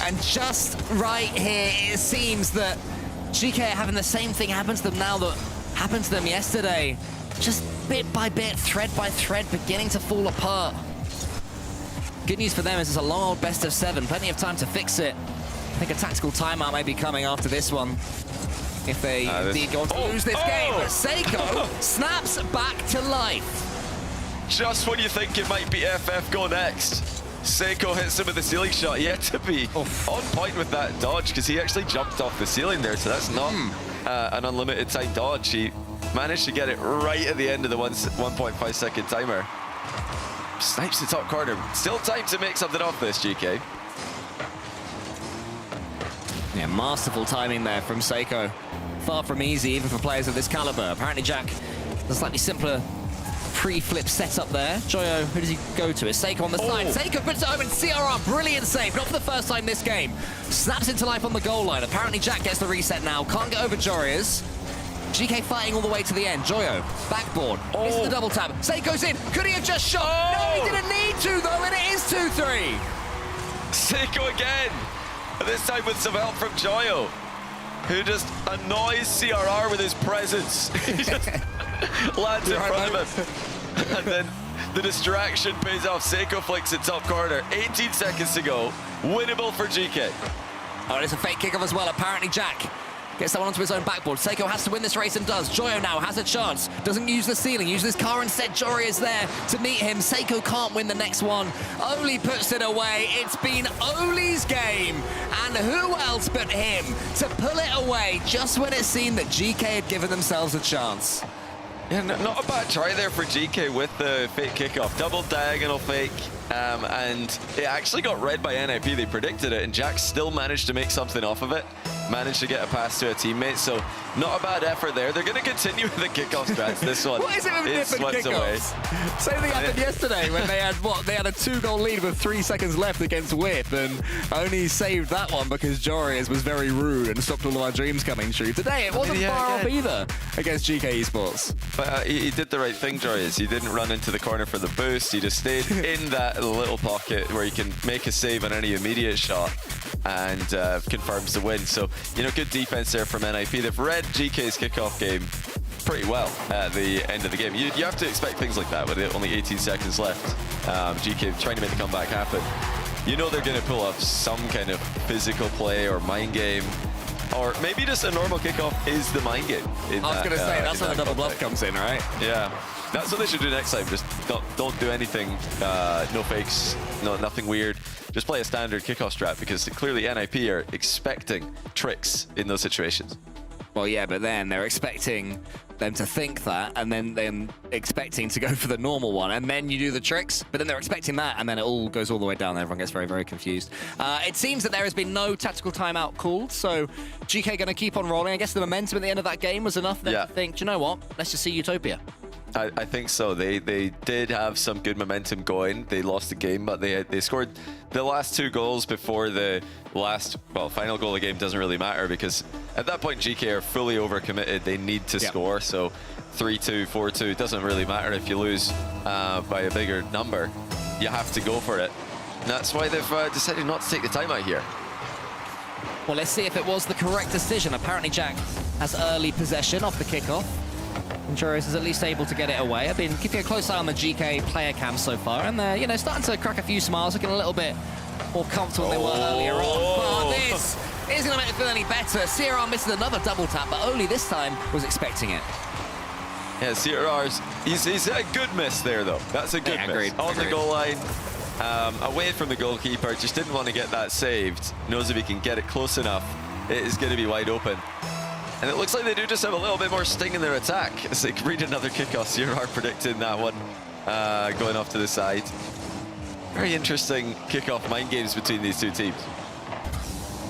And just right here, it seems that GK are having the same thing happen to them now that happened to them yesterday. Just bit by bit, thread by thread, beginning to fall apart. Good news for them is it's a long old best of 7. Plenty of time to fix it. I think a tactical timeout may be coming after this one. If they indeed go on to lose this game. But Seiko snaps back to life. Just when you think it might be FF go next, Seiko hits him with the ceiling shot. He had to be on point with that dodge because he actually jumped off the ceiling there, so that's not an unlimited time dodge. He managed to get it right at the end of the 1.5 second timer. Snipes the top corner. Still time to make something of this, GK. Yeah, masterful timing there from Seiko. Far from easy, even for players of this caliber. Apparently Jack, a slightly simpler pre-flip setup there. Joyo, who does he go to? It's Seiko on the side. Seiko puts it home, and CRR, brilliant save. Not for the first time this game. Snaps into life on the goal line. Apparently Jack gets the reset now. Can't get over Jorius. GK fighting all the way to the end. Joyo, backboard. This is the double tap. Seiko's in. Could he have just shot? No, he didn't need to, though, and it is 2-3. Seiko again. This time with some help from Joyo, who just annoys CRR with his presence. He just lands in front of him. And then the distraction pays off. Seiko flicks it top corner. 18 seconds to go. Winnable for GK. Oh, and it's a fake kickoff as well. Apparently Jack Gets that one onto his own backboard. Seiko has to win this race and does. Joyo now has a chance. Doesn't use the ceiling, uses his car instead. Jory is there to meet him. Seiko can't win the next one. Oli puts it away. It's been Oli's game. And who else but him to pull it away just when it seemed that GK had given themselves a chance. Yeah, not a bad try there for GK with the fake kickoff. Double diagonal fake, and it actually got read by NIP. They predicted it, and Jack still managed to make something off of it. Managed to get a pass to a teammate, so not a bad effort there. They're going to continue with the kickoff strats. This one What is it with different swept away. kickoffs? Same thing happened yesterday when they had, they had a 2-goal lead with 3 seconds left against Whip, and only saved that one because Jorius was very rude and stopped all of our dreams coming true. Today, it wasn't far off either against GK Esports. But he did the right thing, Jorius. He didn't run into the corner for the boost. He just stayed in that little pocket where he can make a save on any immediate shot and confirms the win. So, you know, good defense there from NIP. They've read GK's kickoff game pretty well at the end of the game. You have to expect things like that with only 18 seconds left. GK trying to make the comeback happen. You know they're going to pull up some kind of physical play or mind game. Or maybe just a normal kickoff is the mind game. I was going to say, that's when the double bluff comes in, right? Yeah. That's what they should do next time. Just don't do anything, no fakes, nothing weird. Just play a standard kickoff strat because clearly NIP are expecting tricks in those situations. Well, yeah, but then they're expecting them to think that, and then expecting to go for the normal one, and then you do the tricks, but then they're expecting that, and then it all goes all the way down. Everyone gets very, very confused. It seems that there has been no tactical timeout called, so GK going to keep on rolling. I guess the momentum at the end of that game was enough to think, do you know what? Let's just see Utopia. I think so. They did have some good momentum going. They lost the game, but they scored the last 2 goals before the last, final goal of the game. Doesn't really matter because at that point GK are fully overcommitted. They need to score. So 3-2, 4-2, it doesn't really matter if you lose by a bigger number. You have to go for it. And that's why they've decided not to take the timeout here. Well, let's see if it was the correct decision. Apparently Jack has early possession off the kickoff. And Joris is at least able to get it away. I've been keeping a close eye on the GK player cam so far, and they're, you know, starting to crack a few smiles, looking a little bit more comfortable than they were earlier on. But this isn't going to make it feel any better. CRR misses another double tap, but only this time was expecting it. Yeah, CRR's, he's a good miss there, though. That's a good miss. Agreed. On the goal line, away from the goalkeeper, just didn't want to get that saved. Knows if he can get it close enough, it is going to be wide open. And it looks like they do just have a little bit more sting in their attack as they read another kickoff. CRR predicting that one going off to the side. Very interesting kickoff mind games between these two teams.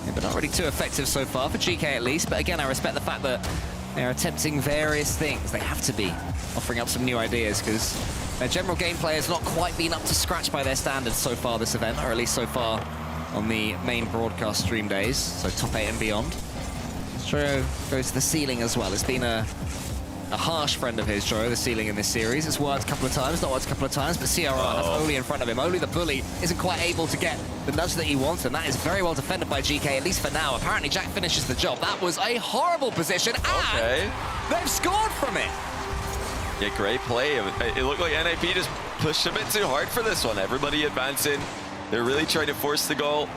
Yeah, but not really too effective so far for GK at least. But again, I respect the fact that they're attempting various things. They have to be offering up some new ideas because their general gameplay has not quite been up to scratch by their standards so far this event, or at least so far on the main broadcast stream days, so top 8 and beyond. Joyo goes to the ceiling as well. It's been a harsh friend of his, Joyo, the ceiling in this series. It's worked a couple of times, not worked a couple of times, but CRR has Oli in front of him. Oli, the bully, isn't quite able to get the nudge that he wants, and that is very well defended by GK, at least for now. Apparently, Jack finishes the job. That was a horrible position, and they've scored from it. Yeah, great play. It looked like NIP just pushed a bit too hard for this one. Everybody advancing. They're really trying to force the goal.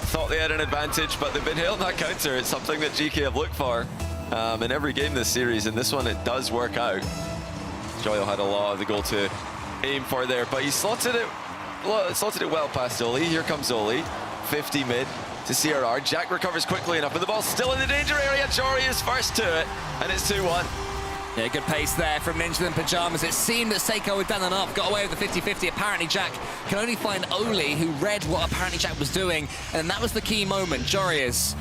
Thought they had an advantage, but they've been hit on that counter. It's something that GK have looked for in every game this series, and this one it does work out. Joyo had a lot of the goal to aim for there, but he slotted it well past Oli. Here comes Oli, 50 mid to CRR. Jack recovers quickly enough, but the ball's still in the danger area. Jory is first to it, and it's 2-1. Yeah, good pace there from Ninja and Pajamas. It seemed that Seiko had done enough, got away with the 50-50. Apparently Jack can only find Oli, who read what apparently Jack was doing, and that was the key moment. Jorius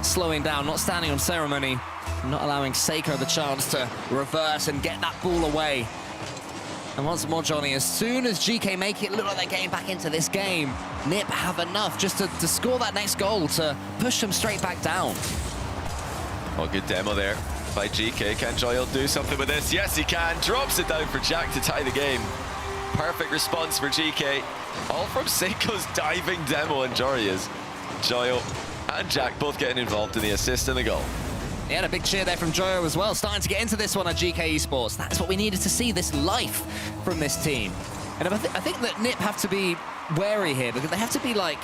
slowing down, not standing on ceremony, not allowing Seiko the chance to reverse and get that ball away. And once more, Johnny, as soon as GK make it look like they're getting back into this game, Nip have enough just to score that next goal to push them straight back down. Well, good demo there by GK. Can Joyo do something with this? Yes, he can. Drops it down for Jack to tie the game. Perfect response for GK. All from Seiko's diving demo and Jorius. Joyo and Jack both getting involved in the assist and the goal. He had a big cheer there from Joyo as well, starting to get into this one at GK Esports. That's what we needed to see, this life from this team. And I think that Nip have to be wary here because they have to be like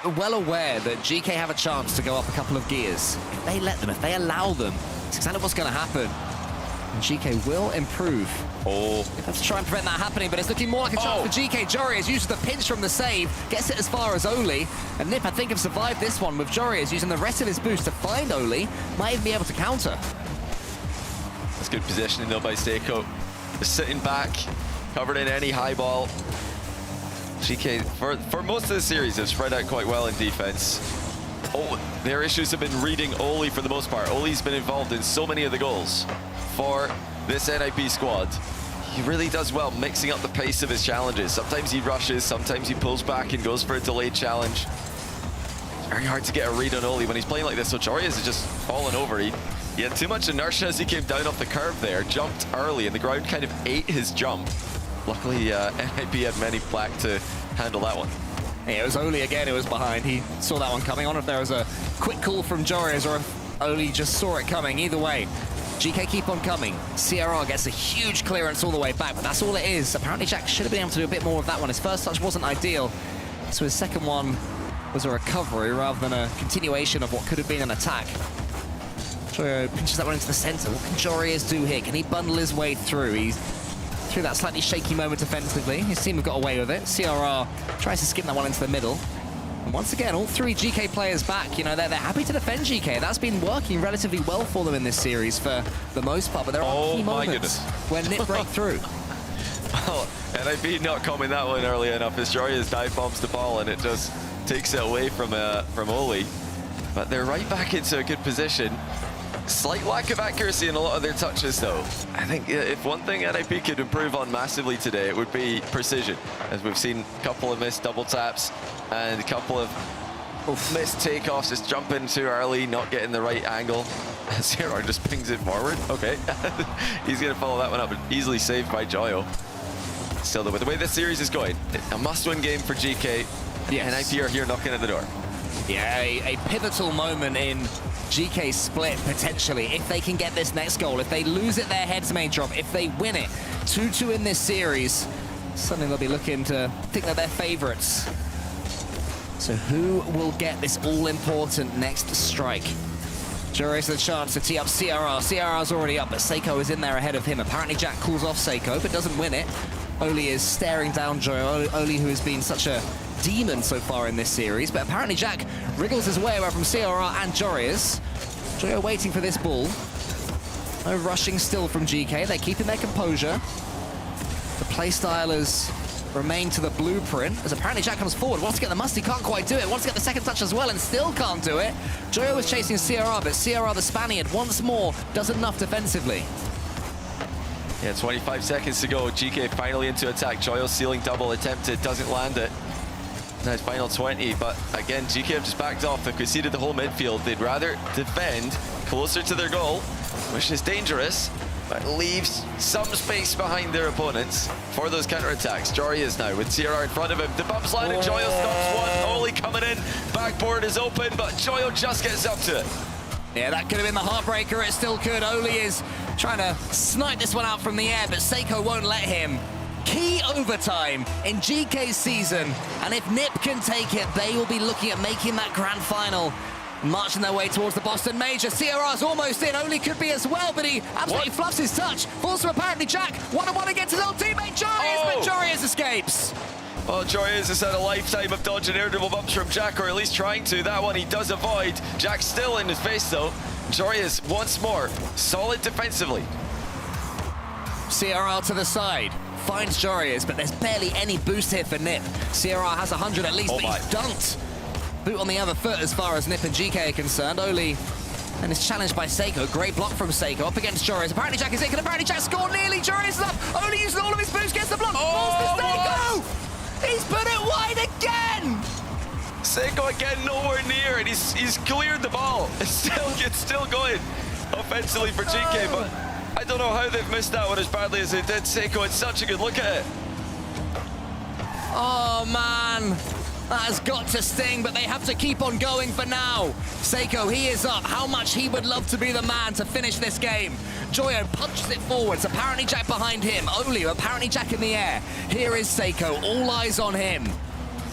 well aware that GK have a chance to go up a couple of gears. If they let them, if they allow them, it's exactly what's going to happen. And GK will improve. Oh. They have to try and prevent that happening, but it's looking more like a chance for GK. Jorius uses the pinch from the save, gets it as far as Oli. And Nip, I think, have survived this one with Jorius using the rest of his boost to find Oli. Might even be able to counter. That's good positioning though by Seiko. Just sitting back, covered in any high ball. GK, for most of the series, have spread out quite well in defense. Oh, their issues have been reading Oli for the most part. Oli's been involved in so many of the goals for this NIP squad. He really does well mixing up the pace of his challenges. Sometimes he rushes, sometimes he pulls back and goes for a delayed challenge. It's very hard to get a read on Oli when he's playing like this. So Jorius is just falling over. He had too much inertia as he came down off the curve there, jumped early, and the ground kind of ate his jump. Luckily, NIP had many black to handle that one. Yeah, it was Oli again who was behind. He saw that one coming. I wonder if there was a quick call from Jorius or if Oli just saw it coming. Either way, GK keep on coming. CRR gets a huge clearance all the way back, but that's all it is. Apparently Jack should have been able to do a bit more of that one. His first touch wasn't ideal, so his second one was a recovery rather than a continuation of what could have been an attack. Joyo pinches that one into the center. What can Jorius do here? Can he bundle his way through? He's through that slightly shaky moment defensively. His team have got away with it. CRR tries to skim that one into the middle. And once again, all three GK players back. You know, they're happy to defend GK. That's been working relatively well for them in this series for the most part. But there are key moments when Nip break through. Well, NIP not coming that one early enough as Jorius dive bombs the ball and it just takes it away from Oli. But they're right back into a good position. Slight lack of accuracy in a lot of their touches, though. I think if one thing NIP could improve on massively today, it would be precision. As we've seen a couple of missed double taps and a couple of missed takeoffs, just jumping too early, not getting the right angle. Zero just pings it forward. Okay. He's going to follow that one up, easily saved by Joyo. Still, though, with the way this series is going, a must-win game for GK. Yes. NIP are here knocking at the door. Yeah, a pivotal moment in GK's split, potentially, if they can get this next goal. If they lose it, their heads may drop. If they win it, 2-2 in this series, suddenly they'll be looking to think that they're favorites. So who will get this all-important next strike? Jorius has a chance to tee up CRR. CRR's already up, but Seiko is in there ahead of him. Apparently Jack calls off Seiko, but doesn't win it. Oli is staring down Joyo. Oli, who has been such a demon so far in this series, but apparently Jack wriggles his way away from CRR and Jorius. Joyo waiting for this ball. No rushing still from GK. They're keeping their composure. The playstyle has remained to the blueprint, as apparently Jack comes forward, wants to get the must, he can't quite do it, wants to get the second touch as well and still can't do it. Joyo was chasing CRR, but CRR, the Spaniard, once more does enough defensively. Yeah, 25 seconds to go. GK finally into attack. Joyo ceiling double attempted, doesn't land it. Now it's final 20, but again, GK have just backed off. They've conceded the whole midfield. They'd rather defend closer to their goal, which is dangerous, but leaves some space behind their opponents for those counterattacks. Jorius now with CRR in front of him. The bump's landed, Joyo stops one. Oli coming in, backboard is open, but Joyo just gets up to it. Yeah, that could have been the heartbreaker. It still could. Oli is trying to snipe this one out from the air, but Seiko won't let him. Key overtime in GK's season, and if Nip can take it, they will be looking at making that grand final, marching their way towards the Boston Major. CRR's almost in. Oli could be as well, but he absolutely fluffs his touch. Falls from apparently Jack. 1-on-1 against his old teammate Jorius, but Jorius escapes. Well, Jorius has had a lifetime of dodging air dribble bumps from Jack, or at least trying to. That one he does avoid. Jack's still in his face, though. Jorius, once more, solid defensively. CRR to the side. Finds Jorius, but there's barely any boost here for Nip. CRR has 100 at least, but he's dunked. Boot on the other foot as far as Nip and GK are concerned. Oli and is challenged by Seiko. Great block from Seiko up against Jorius. Apparently Jack is in, and apparently Jack scored nearly. Jorius is up. Oli using all of his boost, gets the block. Falls to Seiko. He's put it wide again. Seiko again nowhere near, and he's cleared the ball. It's still going offensively for GK, but I don't know how they've missed that one as badly as they did. Seiko had such a good look at it. Oh, man. That has got to sting, but they have to keep on going for now. Seiko, he is up. How much he would love to be the man to finish this game. Joyo punches it forwards. Apparently Jack behind him. Oli, apparently Jack in the air. Here is Seiko. All eyes on him.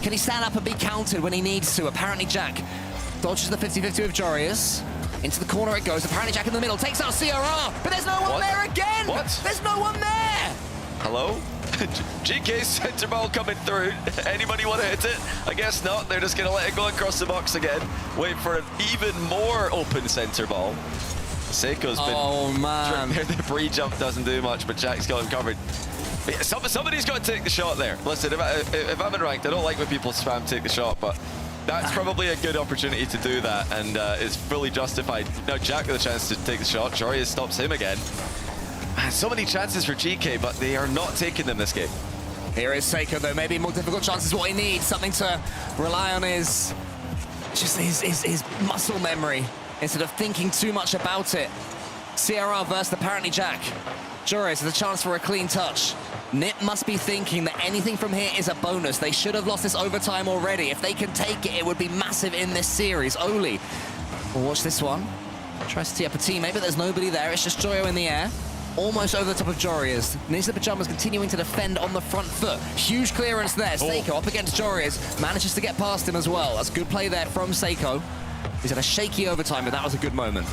Can he stand up and be countered when he needs to? Apparently Jack dodges the 50-50 with Jorius. Into the corner it goes. Apparently Jack in the middle takes out CRR, but there's no one there again! What? There's no one there! Hello? GK's center ball coming through. Anybody want to hit it? I guess not. They're just going to let it go across the box again. Wait for an even more open center ball. Seiko's been... Oh, man. The pre-jump doesn't do much, but Jack's got him covered. But yeah, somebody's got to take the shot there. Listen, if I'm in ranked, I don't like when people spam take the shot, but that's probably a good opportunity to do that, and it's fully justified. Now Jack with a chance to take the shot. Jorius stops him again. Man, so many chances for GK, but they are not taking them this game. Here is Seiko, though. Maybe more difficult chances what he needs. Something to rely on is just his muscle memory instead of thinking too much about it. CRR versus apparently Jack. Jorius has a chance for a clean touch. Nip must be thinking that anything from here is a bonus. They should have lost this overtime already. If they can take it, it would be massive in this series. Oli, well, watch this one. Tries to tee up a teammate, but there's nobody there. It's just Joyo in the air. Almost over the top of Jorius. Ninja Pajamas continuing to defend on the front foot. Huge clearance there. Seiko up against Jorius. Manages to get past him as well. That's good play there from Seiko. He's had a shaky overtime, but that was a good moment.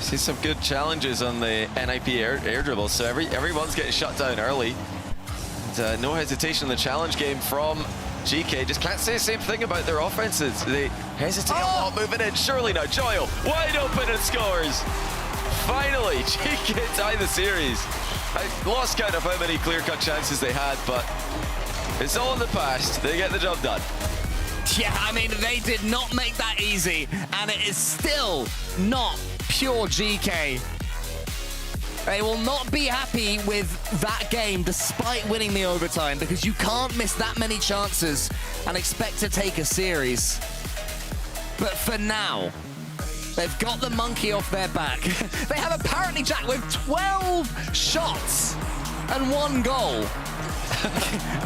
See some good challenges on the NIP air dribbles, so everyone's getting shut down early. And, no hesitation in the challenge game from GK. Just can't say the same thing about their offenses. They hesitate a lot moving in. Surely now, Joyo wide open and scores. Finally, GK tie the series. I lost count of how many clear-cut chances they had, but it's all in the past. They get the job done. Yeah, I mean, they did not make that easy, and it is still not pure GK. They will not be happy with that game despite winning the overtime, because you can't miss that many chances and expect to take a series. But for now, they've got the monkey off their back. They have apparently Jack with 12 shots and 1 goal.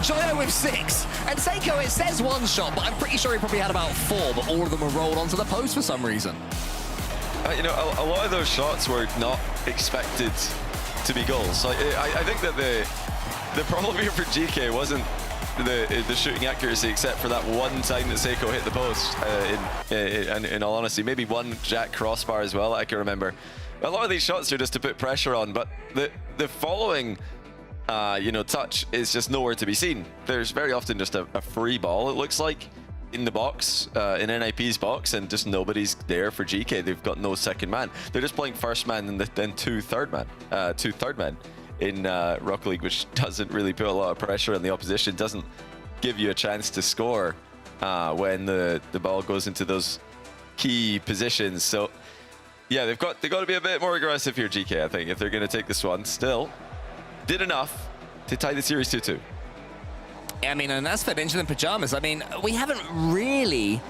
Joyo with 6. And Seiko, it says 1 shot, but I'm pretty sure he probably had about 4, but all of them were rolled onto the post for some reason. You know, a lot of those shots were not expected to be goals. I think that the problem here for GK wasn't the shooting accuracy, except for that one time that Seiko hit the post. In all honesty, maybe one Jack crossbar as well, I can remember. A lot of these shots are just to put pressure on, but the following touch is just nowhere to be seen. There's very often just a free ball, it looks like, in the box, in NIP's box, and just nobody's there for GK. They've got no second man. They're just playing first man and then two third men in Rocket League, which doesn't really put a lot of pressure on the opposition, doesn't give you a chance to score when the ball goes into those key positions. So yeah, they've got to be a bit more aggressive here, GK, I think, if they're going to take this one. Still did enough to tie the series 2-2. I mean, and as for Ninja in Pajamas, I mean, we haven't really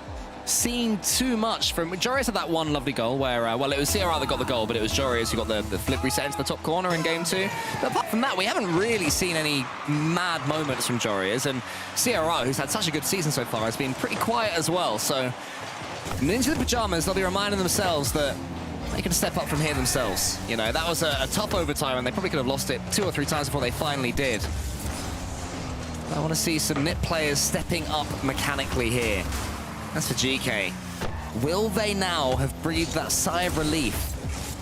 seen too much from... Jorius had that one lovely goal where, well, it was CRR that got the goal, but it was Jorius who got the flip reset into the top corner in game 2. But apart from that, we haven't really seen any mad moments from Jorius, and CRR, who's had such a good season so far, has been pretty quiet as well. So Ninja in Pajamas, they'll be reminding themselves that they can step up from here themselves. You know, that was a tough overtime, and they probably could have lost it 2 or 3 times before they finally did. I want to see some NIP players stepping up mechanically here. That's for GK. Will they now have breathed that sigh of relief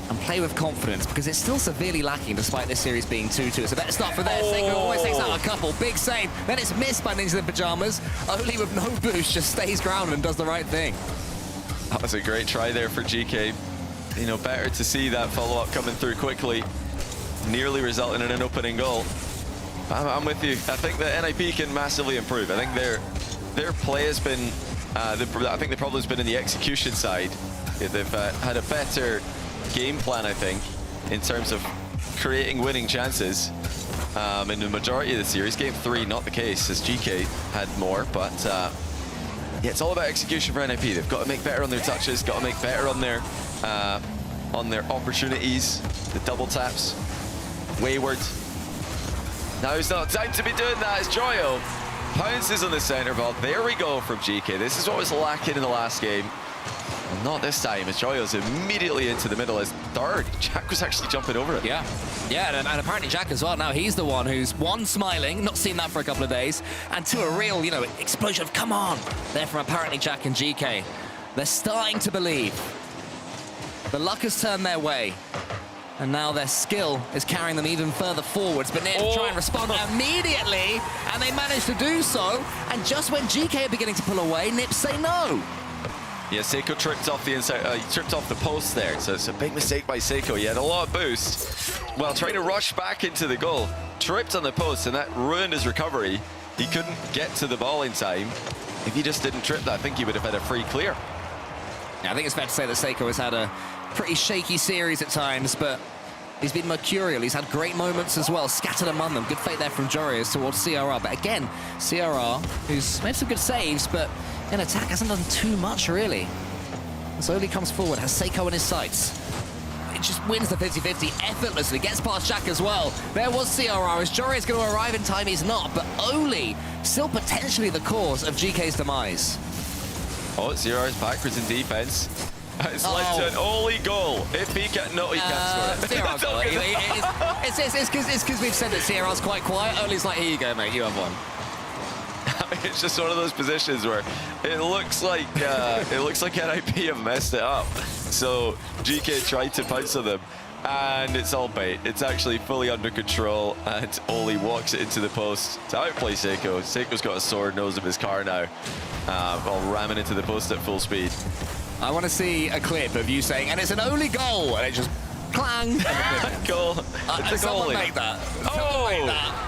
and play with confidence? Because it's still severely lacking despite this series being 2-2. It's a better start for there. Seiko always takes out a couple. Big save. Then it's missed by Ninja in Pajamas. Only with no boost, just stays grounded and does the right thing. That was a great try there for GK. You know, better to see that follow-up coming through quickly, nearly resulting in an opening goal. I'm with you. I think that NIP can massively improve. I think their play has been, I think the problem's been in the execution side. They've had a better game plan, I think, in terms of creating winning chances in the majority of the series. Game 3, not the case, as GK had more, but yeah, it's all about execution for NIP. They've got to make better on their touches, got to make better on their opportunities, the double taps, wayward. Now it's not time to be doing that as Joyo pounces on the center ball. There we go from GK. This is what was lacking in the last game. Not this time, as Joyo's immediately into the middle as third. Jack was actually jumping over it. Yeah, and apparently Jack as well. Now he's the one who's, one, smiling, not seen that for a couple of days, and two, a real, explosion of come on. They're from apparently Jack and GK. They're starting to believe. The luck has turned their way, and now their skill is carrying them even further forwards. But Nip try and respond immediately, and they manage to do so. And just when GK are beginning to pull away, Nip say no. Yeah, Seiko tripped off the inside. He tripped off the post there, so it's a big mistake by Seiko. He had a lot of boost while trying to rush back into the goal. Tripped on the post, and that ruined his recovery. He couldn't get to the ball in time. If he just didn't trip that, I think he would have had a free clear. Yeah, I think it's fair to say that Seiko has had a pretty shaky series at times, but he's been mercurial. He's had great moments as well, scattered among them. Good fate there from Jorius towards CRR. But again, CRR, who's made some good saves, but in attack hasn't done too much, really. Slowly comes forward, has Seiko in his sights. It just wins the 50-50 effortlessly, gets past Jack as well. There was CRR, as Jorius going to arrive in time, he's not, but Oli still potentially the cause of GK's demise. Oh, CRR's backwards in defense. It's led to an Oli goal. If he can't, no, he can't score it. CRR's got it. It's because we've said that CRR's quite quiet. Oli's like, here you go, mate, you have one. It's just one of those positions where it looks like NIP have messed it up. So GK tried to pounce on them, and it's all bait. It's actually fully under control, and Oli walks it into the post to outplay Seiko. Seiko's got a sore nose of his car now, while ramming into the post at full speed. I want to see a clip of you saying, and it's an Oli goal, and it just clang. Goal. It's a someone goalie. make that. Oh! Someone make that.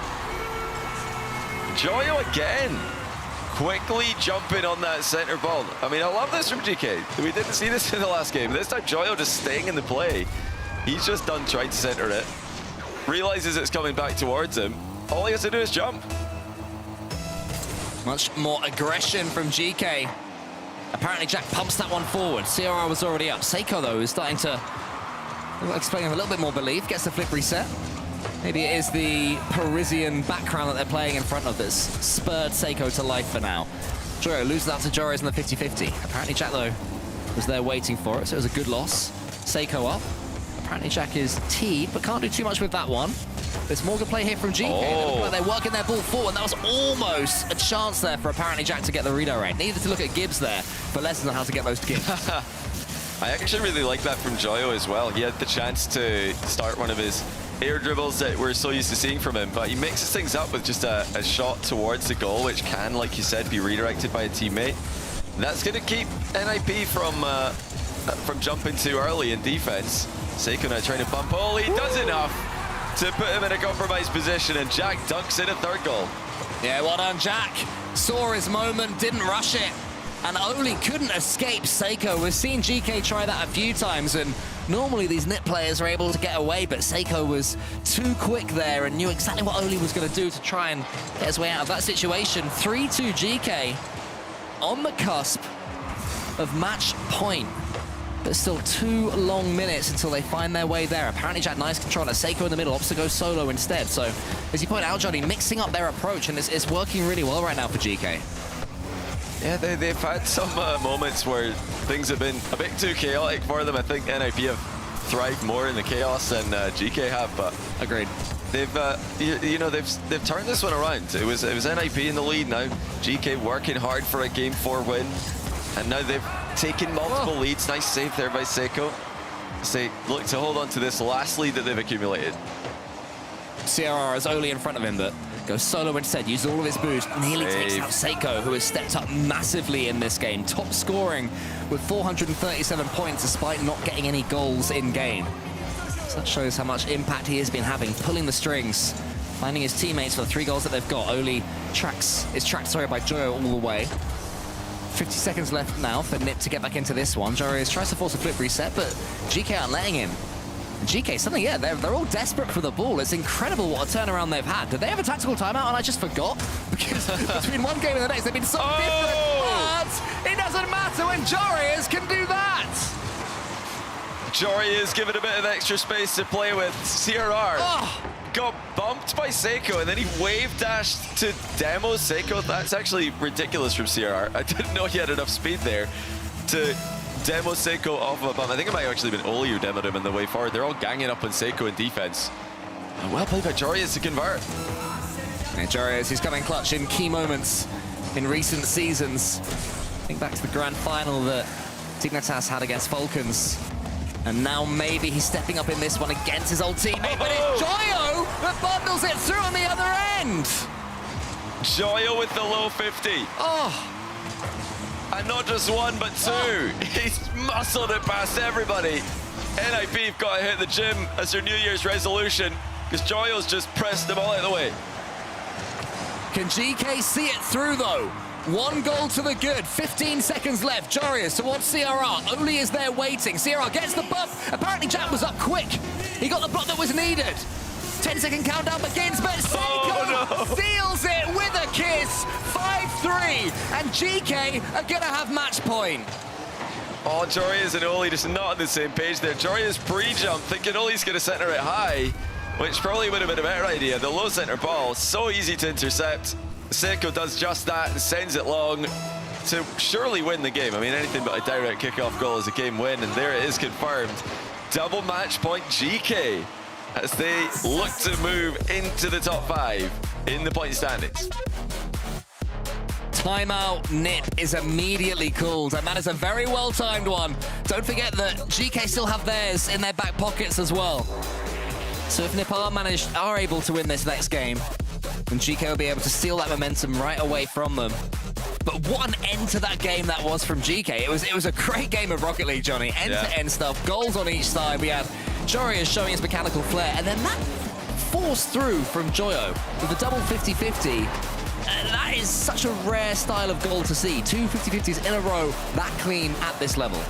Joyo again, quickly jumping on that center ball. I mean, I love this from GK. We didn't see this in the last game. This time, Joyo just staying in the play. He's just done trying to center it. Realizes it's coming back towards him. All he has to do is jump. Much more aggression from GK. Apparently, Jack pumps that one forward. CRR was already up. Seiko, though, is starting to explain with a little bit more belief. Gets the flip reset. Maybe it is the Parisian background that they're playing in front of that's spurred Seiko to life for now. Joyo loses that to Jorius in the 50-50. Apparently Jack, though, was there waiting for it, so it was a good loss. Seiko up. Apparently Jack is teed, but can't do too much with that one. There's more good play here from GK. They look like they're working their ball forward. That was almost a chance there for apparently Jack to get the redirect. Needed to look at Gibbs there for lessons on how to get those to Gibbs. I actually really like that from Joyo as well. He had the chance to start one of his air dribbles that we're so used to seeing from him, but he mixes things up with just a shot towards the goal, which can, like you said, be redirected by a teammate. That's going to keep NIP from jumping too early in defense. Seiko now trying to bump Oli, does enough to put him in a compromised position, and Jack dunks in a third goal. Yeah, well done, Jack. Saw his moment, didn't rush it, and Oli couldn't escape Seiko. We've seen GK try that a few times, and normally these NIP players are able to get away, but Seiko was too quick there and knew exactly what Oli was going to do to try and get his way out of that situation. 3-2 GK on the cusp of match point. But still 2 long minutes until they find their way there. Apparently Jack, nice control. Seiko in the middle, opts to go solo instead. So, as you point out, Johnny, mixing up their approach, and it's working really well right now for GK. Yeah, they've had some moments where things have been a bit too chaotic for them. I think NIP have thrived more in the chaos than GK have, but agreed. They've they've turned this one around. It was NIP in the lead now. GK working hard for a Game 4 win, and now they've taken multiple leads. Nice save there by Seiko. They look to hold on to this last lead that they've accumulated. CRR is Oli in front of him, but goes solo instead, uses all of his boost, nearly takes out Seiko, who has stepped up massively in this game. Top scoring with 437 points despite not getting any goals in game. So that shows how much impact he has been having, pulling the strings, finding his teammates for the 3 goals that they've got. Oli is tracked by Joyo all the way. 50 seconds left now for Nip to get back into this one. Jorius tries to force a flip reset, but GK aren't letting him. GK, suddenly, yeah, they're all desperate for the ball. It's incredible what a turnaround they've had. Did they have a tactical timeout and I just forgot? Because between one game and the next, they've been so different. But it doesn't matter when Jorius can do that. Jorius given a bit of extra space to play with. CRR got bumped by Seiko, and then he wave dashed to demo Seiko. That's actually ridiculous from CRR. I didn't know he had enough speed there to demo Seiko off of a bump. I think it might have actually been Oli who demoed him on the way forward. They're all ganging up on Seiko in defense. And well played by Jorius to convert. And Jorius, he's coming clutch in key moments in recent seasons. Think back to the grand final that Tignatas had against Falcons. And now maybe he's stepping up in this one against his old teammate, but it's Joyo that bundles it through on the other end. Joyo with the low 50. Oh. And not just one, but two. He's muscled it past everybody. NIP have got to hit the gym as their New Year's resolution, because Joyo's just pressed them all out of the way. Can GK see it through, though? One goal to the good, 15 seconds left. Jorius towards CRR. Oli is there waiting. CRR gets the buff. Apparently Jack was up quick. He got the block that was needed. 10-second countdown begins, but Seiko seals it with a kiss. 5-3, and GK are gonna have match point. Oh, Jorius and Oli just not on the same page there. Jorius pre-jump, thinking Oli's gonna center it high, which probably would have been a better idea. The low center ball, so easy to intercept. Seiko does just that and sends it long to surely win the game. I mean, anything but a direct kickoff goal is a game win, and there it is confirmed. Double match point GK as they look to move into the top 5 in the point standings. Timeout nip is immediately called, and that is a very well-timed one. Don't forget that GK still have theirs in their back pockets as well. So if Nip are able to win this next game, then GK will be able to steal that momentum right away from them. But what an end to that game that was from GK. It was a great game of Rocket League, Johnny. End-to-end stuff, goals on each side. We had Jorius showing his mechanical flair, and then that forced through from Joyo with a double 50-50. That is such a rare style of goal to see. 2 50-50s in a row, that clean at this level.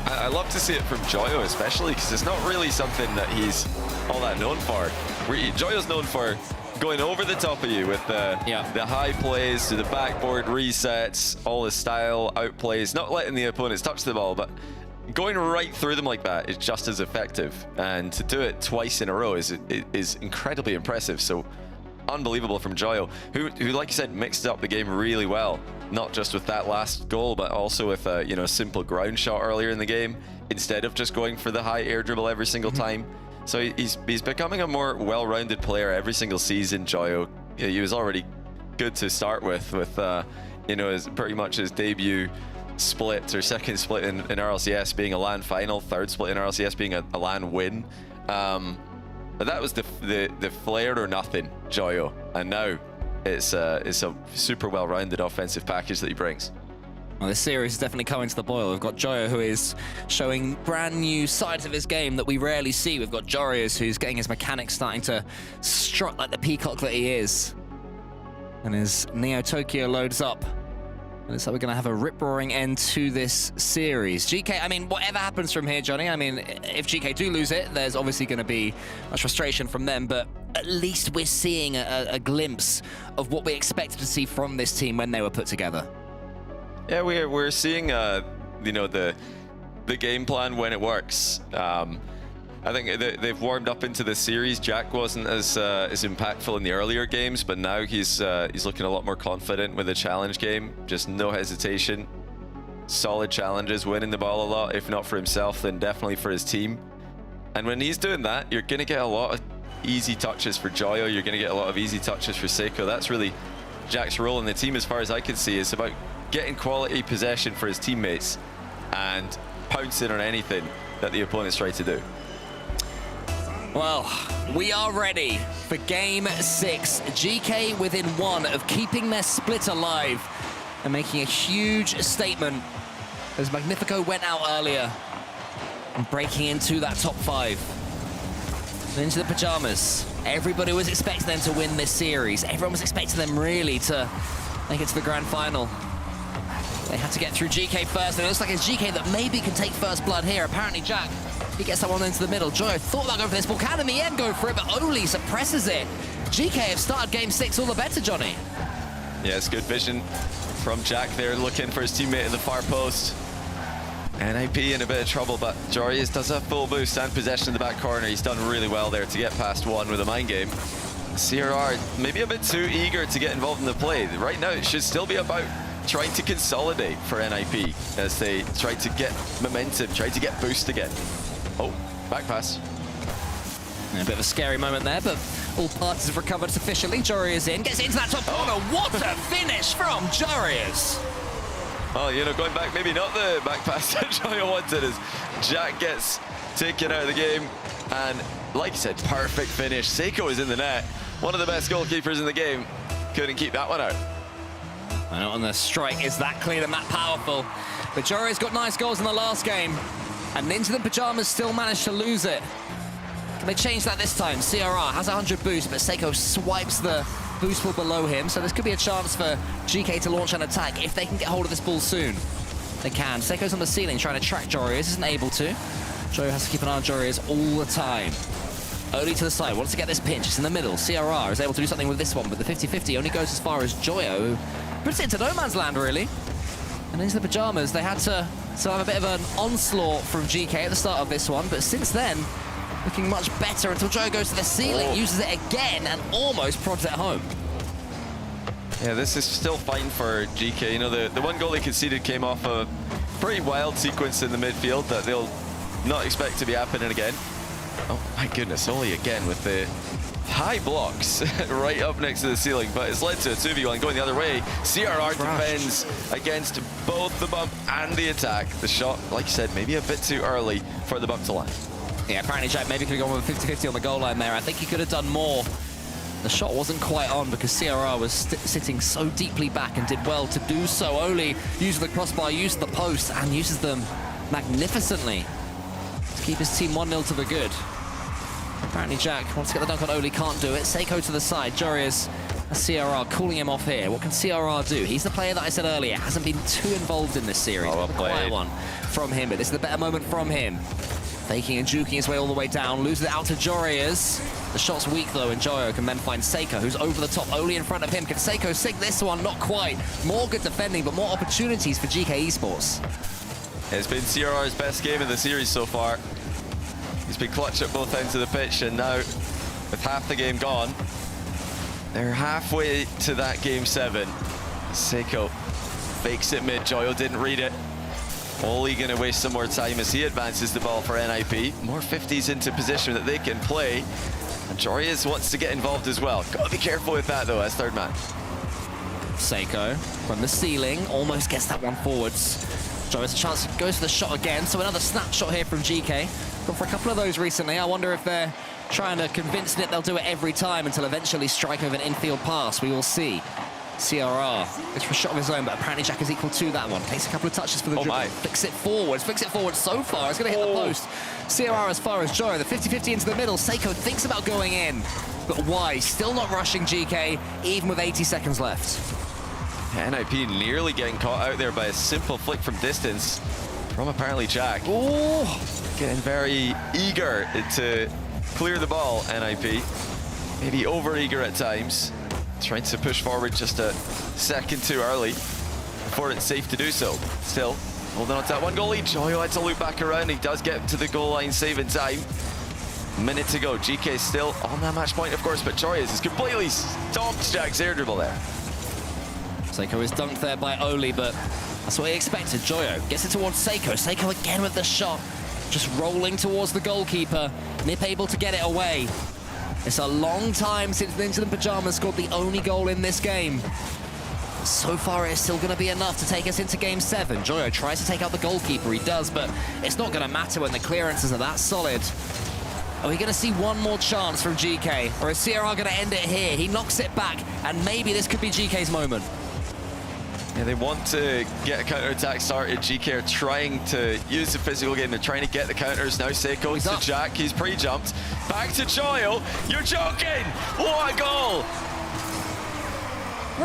I love to see it from Joyo, especially because it's not really something that he's all that known for. Joyo's known for going over the top of you with the high plays to the backboard resets, all his style outplays, not letting the opponents touch the ball, but going right through them like that is just as effective. And to do it twice in a row is incredibly impressive. So unbelievable from Joyo, who like you said, mixed up the game really well. Not just with that last goal, but also with a simple ground shot earlier in the game, instead of just going for the high air dribble every single time. So he's becoming a more well-rounded player every single season, Joyo. He was already good to start with his pretty much his debut split or second split in RLCS being a LAN final, third split in RLCS being a LAN win. But that was the flair or nothing Joyo, and now it's a super well-rounded offensive package that he brings. Well, this series is definitely coming to the boil. We've got Joyo, who is showing brand new sides of his game that we rarely see. We've got Jorius, who's getting his mechanics starting to strut like the peacock that he is. And as Neo Tokyo loads up, it looks like we're going to have a rip-roaring end to this series. GK, I mean, whatever happens from here, Johnny, I mean, if GK do lose it, there's obviously going to be much frustration from them, but at least we're seeing a glimpse of what we expected to see from this team when they were put together. Yeah, we're seeing the game plan when it works. I think they've warmed up into the series. Jack wasn't as impactful in the earlier games, but now he's looking a lot more confident with the challenge game. Just no hesitation, solid challenges, winning the ball a lot, if not for himself, then definitely for his team. And when he's doing that, you're gonna get a lot of easy touches for Joyo. You're gonna get a lot of easy touches for Seiko. That's really Jack's role in the team, as far as I can see. It's about getting quality possession for his teammates and pouncing on anything that the opponents try to do. Well, we are ready for Game 6. GK within 1 of keeping their split alive and making a huge statement as Magnifico went out earlier and breaking into that top 5. And into the pajamas. Everybody was expecting them to win this series. Everyone was expecting them really to make it to the grand final. They had to get through GK first, and it looks like it's GK that maybe can take first blood here. Apparently Jack, he gets that one into the middle. Joyo thought about going for this ball, can in the end go for it, but Oli suppresses it. GK have started Game 6 all the better, Johnny. Yeah, it's good vision from Jack there, looking for his teammate in the far post. NIP in a bit of trouble, but Jorius does have full boost and possession in the back corner. He's done really well there to get past one with a mind game. CRR maybe a bit too eager to get involved in the play. Right now it should still be about trying to consolidate for NIP as they try to get momentum, try to get boost again. Oh, back pass. A bit of a scary moment there, but all parties have recovered sufficiently. Joria's in, gets into that top corner. What a finish from Joria's! Oh, you know, going back, maybe not the back pass that Joyo wanted as Jack gets taken out of the game. And like you said, perfect finish. Seiko is in the net. One of the best goalkeepers in the game. Couldn't keep that one out. I know, and the strike is that clean and that powerful. But Joria's got nice goals in the last game. And Ninja the Pyjamas still managed to lose it. Can they change that this time? CRR has 100 boost, but Seiko swipes the boost ball below him, so this could be a chance for GK to launch an attack if they can get hold of this ball soon. They can. Seiko's on the ceiling trying to track Joria's, isn't able to. Joyo has to keep an eye on Joria's all the time. Only to the side, wants to get this pinch, it's in the middle. CRR is able to do something with this one, but the 50-50 only goes as far as Joyo, who puts it into no man's land, really. And into the Pyjamas, they had to have a bit of an onslaught from GK at the start of this one, but since then, looking much better until Joyo goes to the ceiling, uses it again, and almost prods it home. Yeah, this is still fine for GK. You know, the one goal they conceded came off a pretty wild sequence in the midfield that they'll not expect to be happening again. Oh my goodness, Oli again with the high blocks right up next to the ceiling, but it's led to a 2v1 going the other way. CRR defends against both the bump and the attack. The shot, like you said, maybe a bit too early for the bump to land. Yeah, apparently Jack maybe could have gone with a 50-50 on the goal line there. I think he could have done more. The shot wasn't quite on because CRR was sitting so deeply back and did well to do so. Oli uses the crossbar, uses the post, and uses them magnificently to keep his team 1-0 to the good. Apparently Jack wants to get the dunk on Oli, can't do it. Seiko to the side, Joria's CRR calling him off here. What can CRR do? He's the player that I said earlier, hasn't been too involved in this series. Oh, well quiet one from him, but this is the better moment from him. Faking and juking his way all the way down, loses it out to Joria's. The shot's weak though, and Joyo can then find Seiko, who's over the top, Oli in front of him. Can Seiko sink this one? Not quite. More good defending, but more opportunities for GK Esports. It's been CRR's best game in the series so far. He's been clutch at both ends of the pitch, and now, with half the game gone, they're halfway to that game 7. Seiko fakes it mid, Joyo didn't read it. Oli gonna waste some more time as he advances the ball for NIP. More 50s into position that they can play. And Joria's wants to get involved as well. Gotta be careful with that though as third man. Seiko from the ceiling, almost gets that one forwards. Joria's a chance, goes for the shot again, so another snapshot here from GK. Gone for a couple of those recently. I wonder if they're trying to convince it they'll do it every time until eventually striking with an infield pass. We will see. CRR goes for a shot of his own, but apparently Jack is equal to that one. Takes a couple of touches for the dribble. Flicks it forward so far. It's going to hit the post. CRR as far as Joyo. The 50-50 into the middle. Seiko thinks about going in, but why? Still not rushing GK, even with 80 seconds left. NIP nearly getting caught out there by a simple flick from distance from apparently Jack. Getting very eager to clear the ball, NIP. Maybe over-eager at times. Trying to push forward just a second too early before it's safe to do so. Still, holding on to that one goal lead. Joyo had to loop back around. He does get to the goal line, saving time. Minute to go. GK still on that match point, of course, but Joria's is completely stomped Jack's air dribble there. Seiko is dunked there by Oli, but that's what he expected. Joyo gets it towards Seiko. Seiko again with the shot. Just rolling towards the goalkeeper. Nip able to get it away. It's a long time since Ninja the Pyjamas scored the only goal in this game. So far, it's still going to be enough to take us into Game 7. Joyo tries to take out the goalkeeper. He does, but it's not going to matter when the clearances are that solid. Are we going to see one more chance from GK? Or is CRR going to end it here? He knocks it back, and maybe this could be GK's moment. Yeah, they want to get a counter-attack started. GK are trying to use the physical game. They're trying to get the counters. Now Seiko to Jack. He's pre-jumped. Back to Joyo. You're joking! What a goal!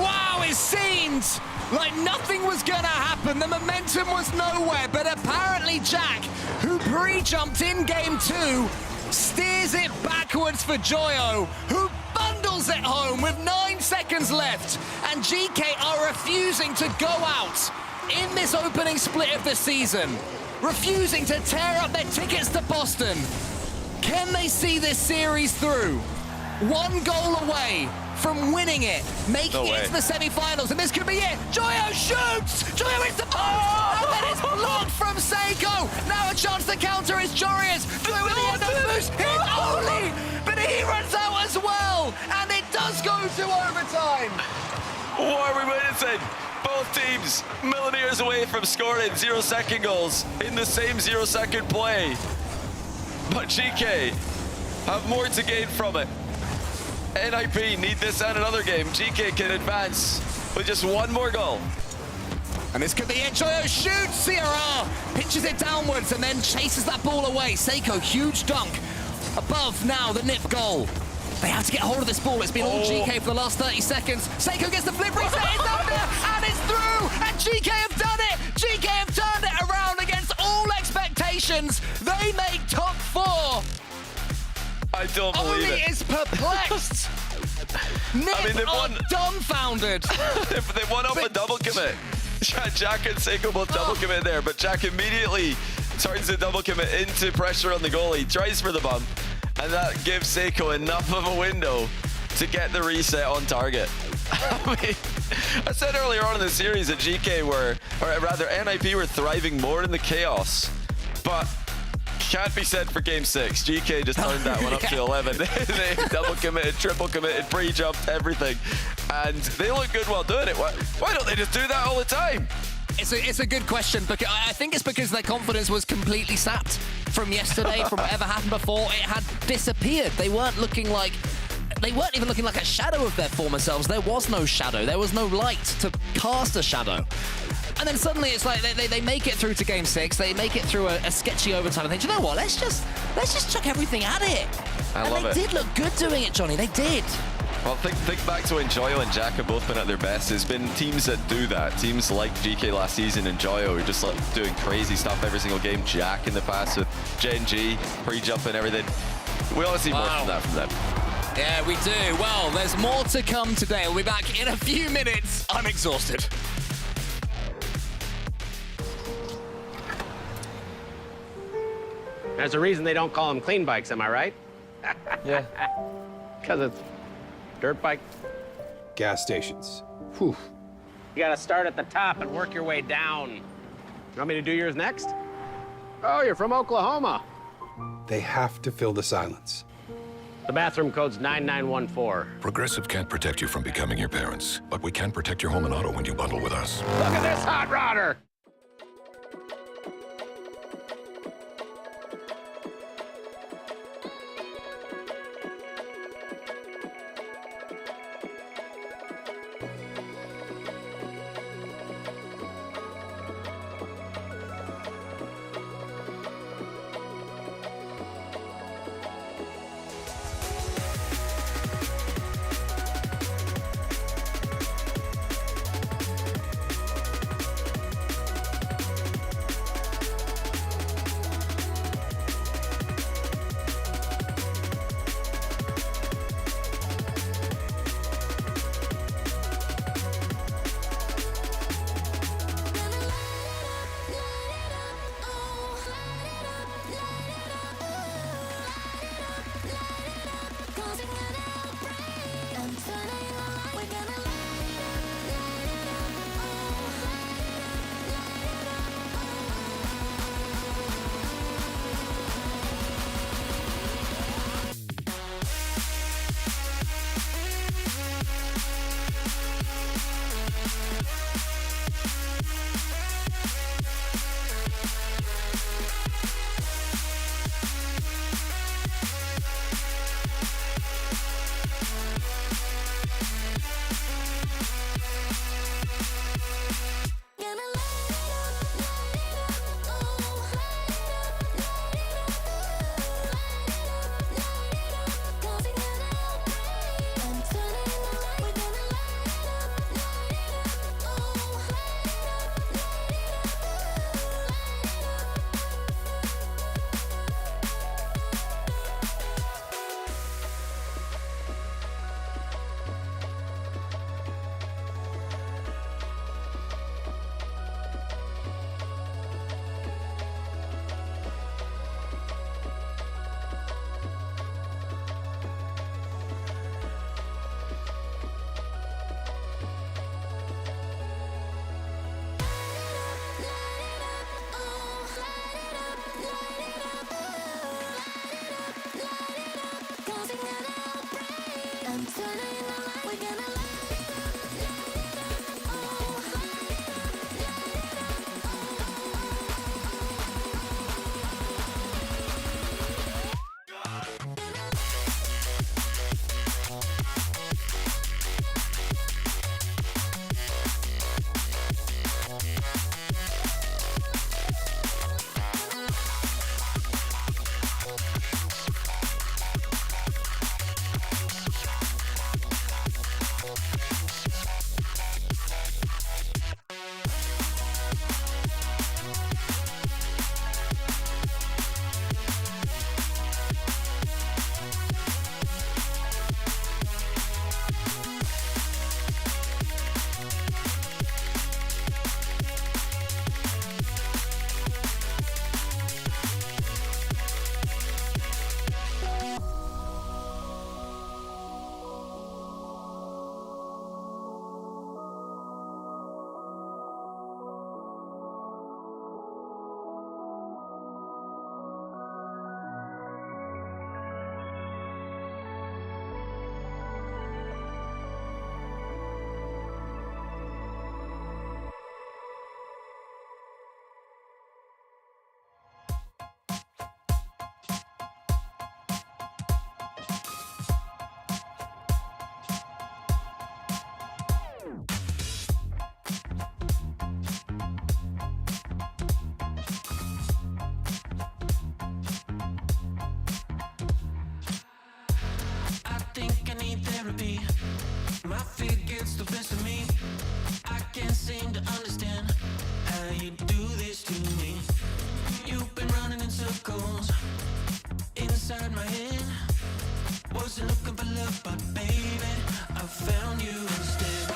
Wow, it seemed like nothing was going to happen. The momentum was nowhere, but apparently Jack, who pre-jumped in Game 2, steers it backwards for Joyo, who bundles it home with 9 seconds left, and GK are refusing to go out in this opening split of the season, refusing to tear up their tickets to Boston. Can they see this series through? One goal away from winning it, making it to the semi-finals, and this could be it. Joyo shoots! Joyo hits the box, and then it's blocked from Seiko. Now a chance to counter is Jorius. Joyo with the end of boost, hit only, but he runs out as well, and it does go to overtime. What are we witnessing? Both teams millimeters away from scoring 0-second goals in the same 0-second play. But GK have more to gain from it. NIP need this and another game. GK can advance with just one more goal. And this could be it. Joyo shoots. CRR pitches it downwards and then chases that ball away. Seiko, huge dunk. Above now, the nip goal. They have to get hold of this ball. It's been all GK for the last 30 seconds. Seiko gets the flip reset. It's under and it's through. And GK have done it. GK have turned it around against all expectations. They make top 4. I don't believe Oli it. is perplexed. Nip they've are won. dumbfounded. They won off a double commit. Jack and Seiko both double commit there, but Jack immediately turns the double commit into pressure on the goalie, tries for the bump, and that gives Seiko enough of a window to get the reset on target. I said earlier on in the series that GK were, or rather NIP were thriving more in the chaos, but can't be said for game 6. GK just turned that one up to 11. They double committed, triple committed, pre-jumped, everything. And they look good while doing it. Why don't they just do that all the time? It's a good question, because I think it's because their confidence was completely sapped from yesterday, from whatever happened before. It had disappeared. They weren't even looking like a shadow of their former selves. There was no shadow. There was no light to cast a shadow. And then suddenly it's like they make it through to game 6. They make it through a sketchy overtime. And they think, you know what? Let's just chuck everything at it. I love it. They did look good doing it, Johnny. They did. Well, think back to when Joyo and Jack have both been at their best. There's been teams that do that. Teams like GK last season and Joyo who are just like doing crazy stuff every single game. Jack in the past with Gen G, pre-jump and everything. We want to see more from that from them. Yeah, we do. Well, there's more to come today. We'll be back in a few minutes. I'm exhausted. There's a reason they don't call them clean bikes, am I right? Yeah. Because it's dirt bike. Gas stations. Whew. You gotta start at the top and work your way down. You want me to do yours next? Oh, you're from Oklahoma. They have to fill the silence. The bathroom code's 9914. Progressive can't protect you from becoming your parents, but we can protect your home and auto when you bundle with us. Look at this hot rodder! love, but baby, I found you instead.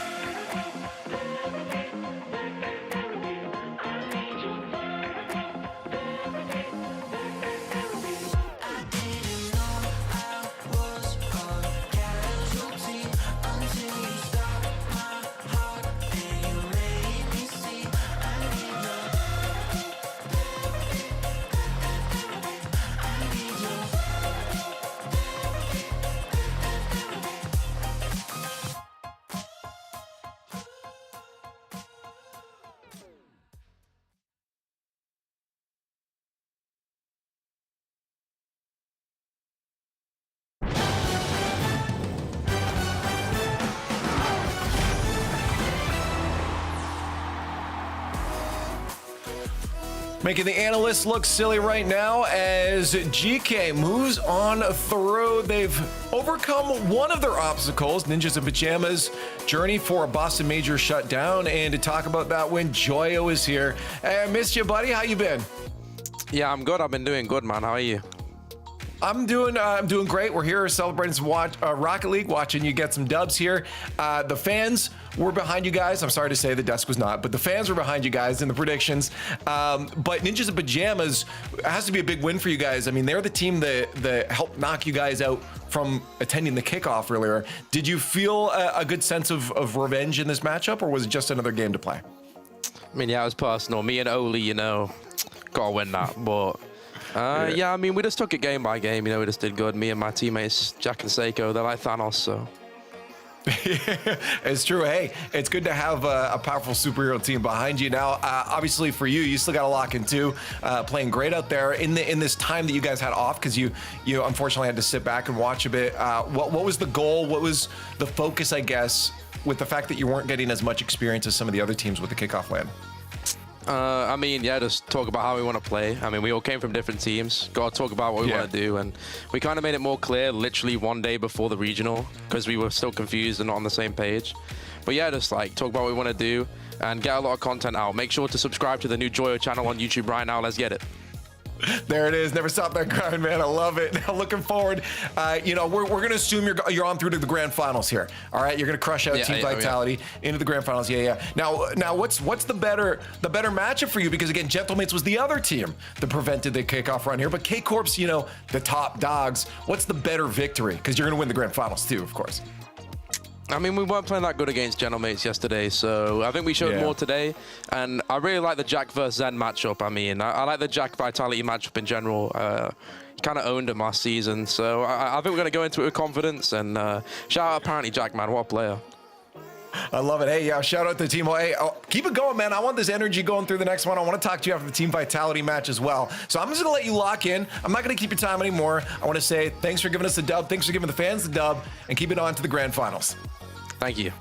I didn't know I was a casualty until you stopped my heart and you made me see I need love. I need love. Making the analysts look silly right now as GK moves on through. They've overcome one of their obstacles, Ninjas in Pajamas' journey for a Boston Major shutdown. And to talk about that win, Joyo is here. I missed you, buddy. How you been? Yeah, I'm good. I've been doing good, man. How are you? I'm doing great. We're here celebrating some Rocket League, watching you get some dubs here. The fans were behind you guys. I'm sorry to say the desk was not, but the fans were behind you guys in the predictions. But Ninjas in Pajamas has to be a big win for you guys. I mean, they're the team that helped knock you guys out from attending the kickoff earlier. Did you feel a good sense of revenge in this matchup, or was it just another game to play? I mean, yeah, it was personal. Me and Oli, gotta win that. But yeah, I mean, we just took it game by game. We just did good. Me and my teammates, Jack and Seiko, they're like Thanos, so. It's true. Hey, it's good to have a powerful superhero team behind you. Now, obviously for you still got to lock in too. Playing great out there in this time that you guys had off, because you unfortunately had to sit back and watch a bit. What was the goal? What was the focus, I guess, with the fact that you weren't getting as much experience as some of the other teams with the kickoff land? I mean, yeah, just talk about how we want to play. I mean, we all came from different teams. Got to talk about what we want to do. And we kind of made it more clear literally one day before the regional, because we were still confused and not on the same page. But yeah, just like talk about what we want to do and get a lot of content out. Make sure to subscribe to the new Joyo channel on YouTube right now. Let's get it. There it is. Never stop that grind, man. I love it. I'm looking forward. We're going to assume you're on through to the grand finals here. All right, you're going to crush out Team Vitality into the grand finals. Yeah. Now, what's the better matchup for you? Because again, Gentlemates was the other team that prevented the kickoff run here, but K Corp's, the top dogs. What's the better victory? Because you're going to win the grand finals too, of course. I mean, we weren't playing that good against Gentlemates yesterday, so I think we showed more today. And I really like the Jack versus Zen matchup. I mean, I like the Jack Vitality matchup in general. He kind of owned him last season, so I think we're going to go into it with confidence. And shout out apparently Jack, man, what a player. I love it. Hey, shout out to the team. Hey, keep it going, man. I want this energy going through the next one. I want to talk to you after the Team Vitality match as well. So I'm just going to let you lock in. I'm not going to keep your time anymore. I want to say thanks for giving us the dub. Thanks for giving the fans the dub, and keep it on to the grand finals. Thank you.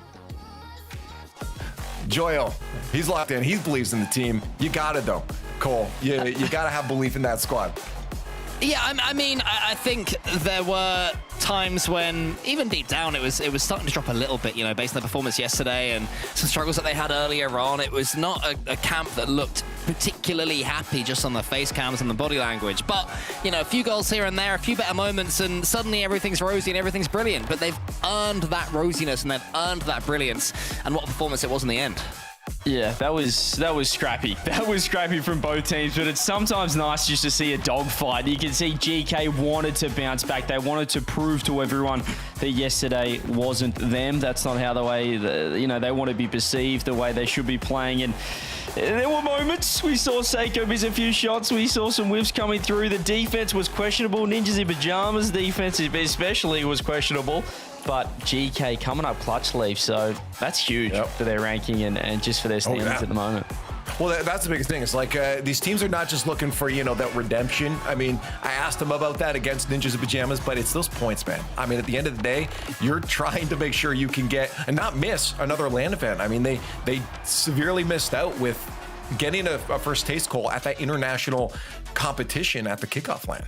Joyo, he's locked in. He believes in the team. You got it, though, Cole. You got to have belief in that squad. Yeah, I mean, I think there were times when, even deep down, it was starting to drop a little bit, based on the performance yesterday and some struggles that they had earlier on. It was not a camp that looked particularly happy just on the face cams and the body language. But, a few goals here and there, a few better moments, and suddenly everything's rosy and everything's brilliant. But they've earned that rosiness and they've earned that brilliance. And what a performance it was in the end. Yeah, that was scrappy. That was scrappy from both teams, but it's sometimes nice just to see a dogfight. You can see GK wanted to bounce back. They wanted to prove to everyone that yesterday wasn't them. That's not how they want to be perceived, the way they should be playing. And there were moments. We saw Seiko miss a few shots. We saw some whiffs coming through. The defense was questionable. Ninjas in Pajamas defense especially was questionable. But GK coming up clutch sleeve, so that's huge for their ranking and just for their standings at the moment. Well, that's the biggest thing. It's like these teams are not just looking for, that redemption. I mean, I asked them about that against Ninjas in Pajamas, but it's those points, man. I mean, at the end of the day, you're trying to make sure you can get and not miss another LAN event. I mean, they severely missed out with getting a first taste, Cole, at that international competition at the kickoff LAN.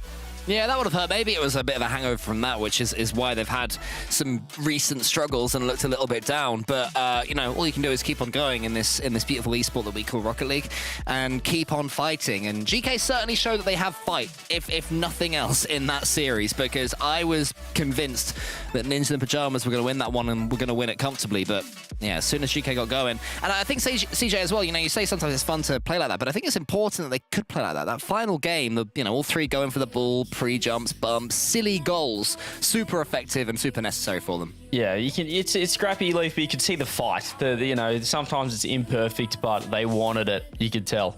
Yeah, that would have hurt. Maybe it was a bit of a hangover from that, which is why they've had some recent struggles and looked a little bit down. But you know, all you can do is keep on going in this beautiful esport that we call Rocket League, and keep on fighting. And GK certainly showed that they have fight, if nothing else, in that series. Because I was convinced that Ninja in Pajamas were going to win that one, and we're going to win it comfortably. But yeah, as soon as GK got going, and I think CJ as well. You know, you say sometimes it's fun to play like that, but I think it's important that they could play like that. That final game, you know, all three going for the ball. Pre-jumps, bumps, silly goals, super effective and super necessary for them. Yeah, you can. It's scrappy, Leaf, but you can see the fight. You know, sometimes it's imperfect, but they wanted it. You could tell.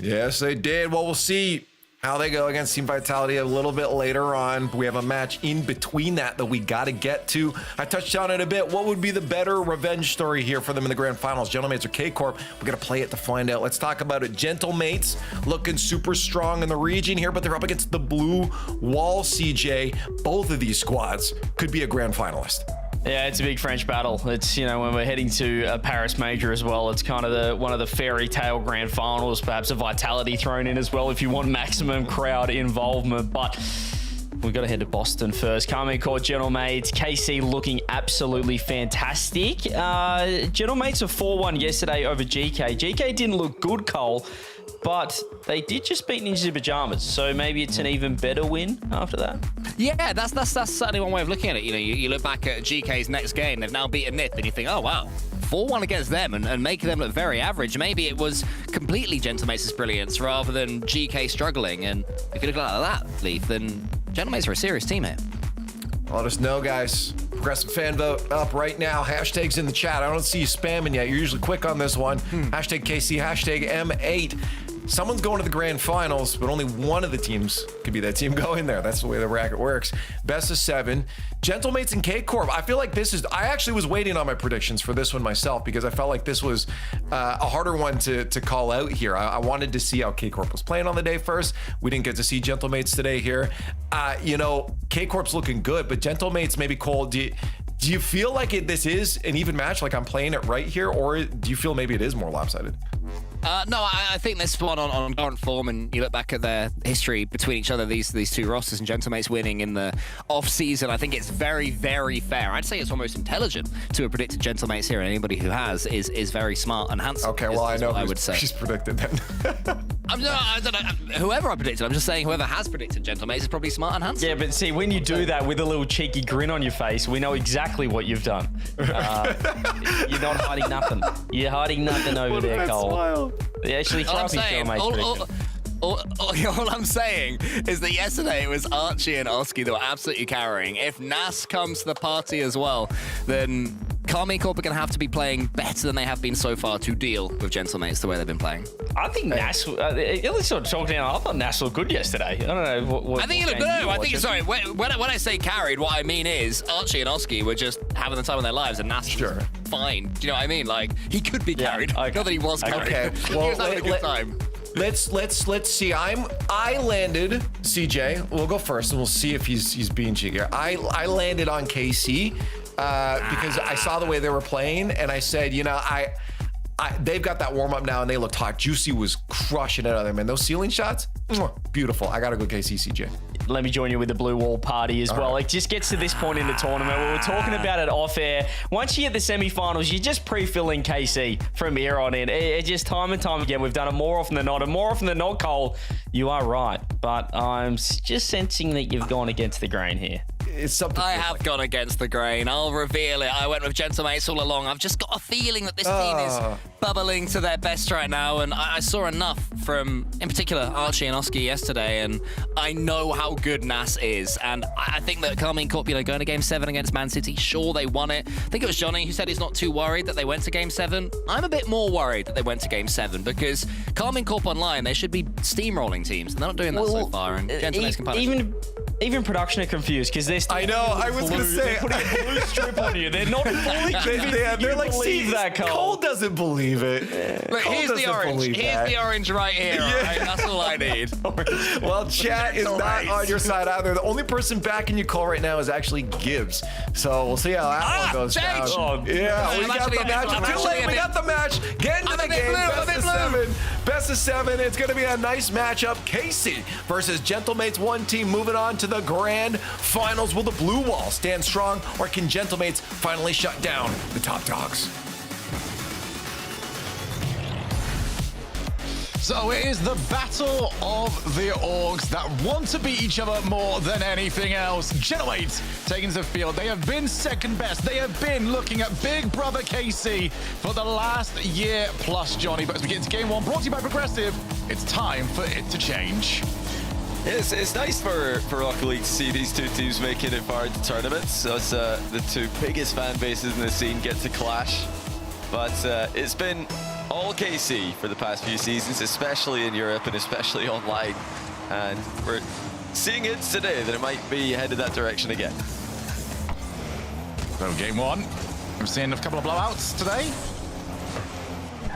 Yes, they did. Well, we'll see how they go against Team Vitality a little bit later on. We have a match in between that we got to get to. I touched on it a bit. What would be the better revenge story here for them in the grand finals? Gentlemates or K-Corp? We're going to play it to find out. Let's talk about it. Gentlemates looking super strong in the region here, but they're up against the blue wall, CJ. Both of these squads could be a grand finalist. Yeah, it's a big French battle. It's, you know, when we're heading to a Paris Major as well, it's kind of one of the fairy tale grand finals, perhaps a Vitality thrown in as well if you want maximum crowd involvement. But we've got to head to Boston first. Carmen Court, Gentlemates, KC looking absolutely fantastic. Gentlemates are 4-1 yesterday over GK. GK didn't look good, Cole, but they did just beat Ninjas in Pajamas, so maybe it's an even better win after that. Yeah, that's certainly one way of looking at it. You know, you look back at GK's next game, they've now beaten NIP, and you think, oh wow, 4-1 against them and making them look very average. Maybe it was completely Gentlemates' brilliance rather than GK struggling. And if you look at that, Leaf, then Gentlemates are a serious team here. Let us know, guys. Progressive fan vote up right now. Hashtags in the chat. I don't see you spamming yet. You're usually quick on this one. Hashtag KC, hashtag M8. Someone's going to the grand finals, but only one of the teams could be that team going there. That's the way the bracket works. Best of 7. Gentlemates and K-Corp. I feel like this is... I actually was waiting on my predictions for this one myself because I felt like this was a harder one to call out here. I wanted to see how K-Corp was playing on the day first. We didn't get to see Gentlemates today here. You know, K-Corp's looking good, but Gentlemates maybe Cole... Do you feel like this is an even match, like I'm playing it right here, or do you feel maybe it is more lopsided? No, I think this one on current form, and you look back at their history between each other, these two rosters, and Gentlemates winning in the off-season, I think it's very, very fair. I'd say it's almost intelligent to have predicted Gentlemates here, and anybody who has is very smart and handsome. Okay, well, I know I would say. She's predicted then. I don't know. Whoever I predicted, I'm just saying whoever has predicted Gentlemates is probably smart and handsome. Yeah, but see, when you do that with a little cheeky grin on your face, we know exactly what you've done. You're not hiding nothing. You're hiding nothing over there, Cole. Smile. They actually all I'm saying is that yesterday it was Archie and Oski that were absolutely carrying. If Nas comes to the party as well, then Carmi Corp are going to have to be playing better than they have been so far to deal with Gentlemates the way they've been playing. I think Nas, at least sort of talking now, I thought Nas looked good yesterday. I don't know what I think he looked good. I think, sorry, when I say carried, what I mean is Archie and Oski were just having the time of their lives, and Nas was fine. Do you know what I mean? Like, he could be carried. Okay. Not that he was carried. Okay, well, he was having a good time. Let's see. I landed CJ. We'll go first, and we'll see if he's being cheeky. I landed on KC because I saw the way they were playing, and I said, you know, they've got that warm up now, and they looked hot. Juicy was crushing it out there, man. Those ceiling shots, beautiful. I gotta go KC, CJ. Let me join you with the blue wall party as well. It just gets to this point in the tournament where we're talking about it off air. Once you hit the semifinals, you're just pre-filling KC from here on in. It just time and time again, we've done it more often than not, and more often than not, Cole, you are right. But I'm just sensing that you've gone against the grain here. It's something I have gone against the grain. I'll reveal it. I went with Gentlemates all along. I've just got a feeling that this team is bubbling to their best right now, and I saw enough from, in particular, Archie and Oski yesterday, and I know how good Nas is, and I think that Carmine Corp, you know, going to Game 7 against Man City, sure, they won it. I think it was Johnny who said he's not too worried that they went to Game 7. I'm a bit more worried that they went to Game 7, because Carmine Corp online, they should be steamrolling teams, and they're not doing that so far, and Gentlemates can punish. Even production are confused because they're still... I know, I was going to say... They're putting a blue strip on you. They're not fully convinced they're like, believe that, Cole. Cole doesn't believe it. Look, here's the orange. Here's the orange right here. Yeah. Right? That's all I need. Well, chat is not on your side either. The only person backing you, Cole, right now is actually Gibbs. So we'll see how that one goes down. Oh, yeah, we got the match. Too late. We got the match. Get into the game. Best of 7. Best of 7. It's going to be a nice matchup. KC versus Gentlemates 1 team moving on to the grand finals. Will the blue wall stand strong, or can Gentlemates finally shut down the top dogs? So it is the battle of the orgs that want to beat each other more than anything else. Gentlemates taking to the field. They have been second best. They have been looking at Big Brother KC for the last year plus, Johnny. But as we get into game 1, brought to you by Progressive, it's time for it to change. It's nice for Rocket League to see these two teams making it far into tournaments. As the two biggest fan bases in the scene get to clash. But it's been all KC for the past few seasons, especially in Europe and especially online. And we're seeing it today that it might be headed that direction again. So game 1, we've seen a couple of blowouts today.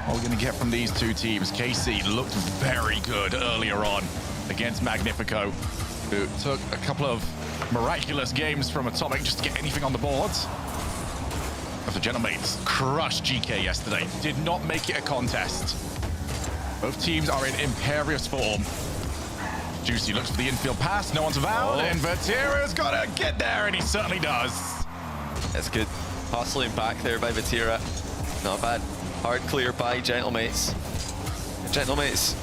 What are we going to get from these two teams? KC looked very good earlier on against Magnifico, who took a couple of miraculous games from Atomic just to get anything on the board. The Gentlemates crushed GK yesterday, did not make it a contest. Both teams are in imperious form. Juicy looks for the infield pass, no one's around, and Vatira's gotta get there, and he certainly does. That's good hustling back there by Vatira. Not bad. Hard clear by Gentlemates. Gentlemates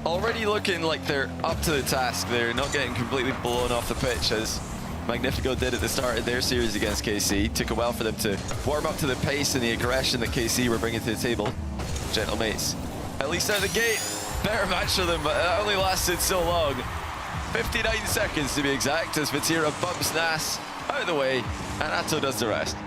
already looking like they're up to the task. They're not getting completely blown off the pitch as Magnifico did at the start of their series against KC. Took a while for them to warm up to the pace and the aggression that KC were bringing to the table. Gentlemates, at least out of the gate, better match for them, but it only lasted so long. 59 seconds to be exact, as Vatira bumps Nas out of the way, and Atto does the rest.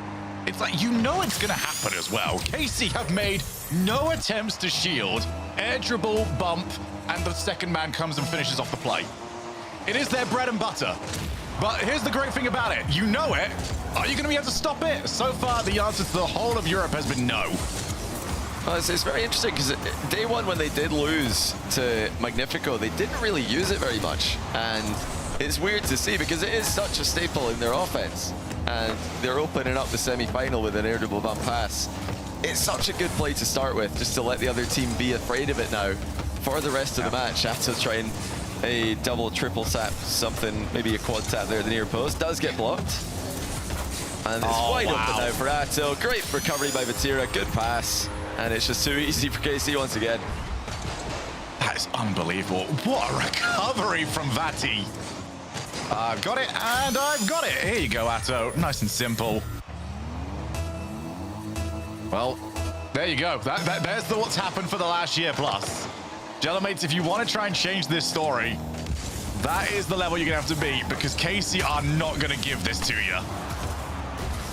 It's like, you know it's gonna happen as well. KC have made no attempts to shield, air dribble, bump, and the second man comes and finishes off the play. It is their bread and butter. But here's the great thing about it. You know it. Are you going to be able to stop it? So far, the answer to the whole of Europe has been no. Well, it's very interesting because day 1, when they did lose to Magnifico, they didn't really use it very much. And it's weird to see because it is such a staple in their offense. And they're opening up the semi-final with an air dribble bump pass. It's such a good play to start with, just to let the other team be afraid of it now for the rest of the match. Atto trying a double, triple tap, something, maybe a quad tap there at the near post. Does get blocked. And it's wide open now for Atto. Great recovery by Vatira, good pass. And it's just too easy for KC once again. That is unbelievable. What a recovery from Vati. I've got it, and I've got it. Here you go, Atto. Nice and simple. Well, there you go. There's what's happened for the last year plus. Gentlemates, if you want to try and change this story, that is the level you're going to have to be, because KC are not going to give this to you.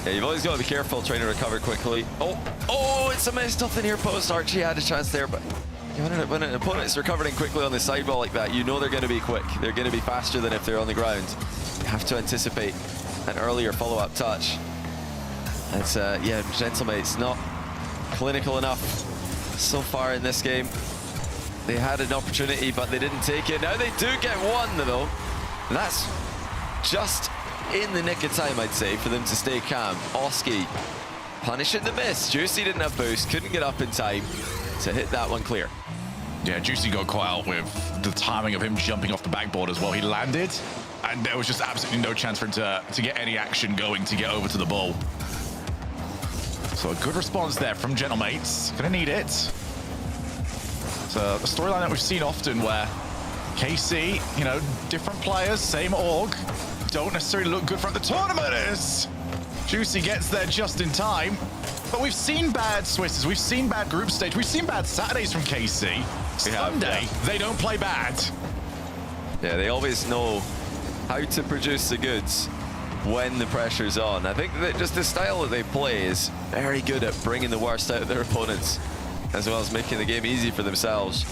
Yeah, you've always got to be careful trying to recover quickly. Oh, it's a messed up in here post. Archie had a chance there, but when an opponent is recovering quickly on the sideball like that, you know they're going to be quick. They're going to be faster than if they're on the ground. You have to anticipate an earlier follow-up touch. It's, yeah, Gentlemates not clinical enough so far in this game. They had an opportunity, but they didn't take it. Now they do get one, though. And that's just in the nick of time, I'd say, for them to stay calm. Oski punishing the miss. Juicy didn't have boost, couldn't get up in time to hit that one clear. Yeah, Juicy got caught out with the timing of him jumping off the backboard as well. He landed, and there was just absolutely no chance for him to get any action going to get over to the ball. So a good response there from Gentlemates. Gonna need it. It's a storyline that we've seen often where KC, you know, different players, same org, don't necessarily look good for the tournament is. Juicy gets there just in time. But we've seen bad Swisses, we've seen bad group stage, we've seen bad Saturdays from KC. Sunday, they don't play bad. Yeah, they always know how to produce the goods when the pressure's on. I think that just the style that they play is very good at bringing the worst out of their opponents, as well as making the game easy for themselves.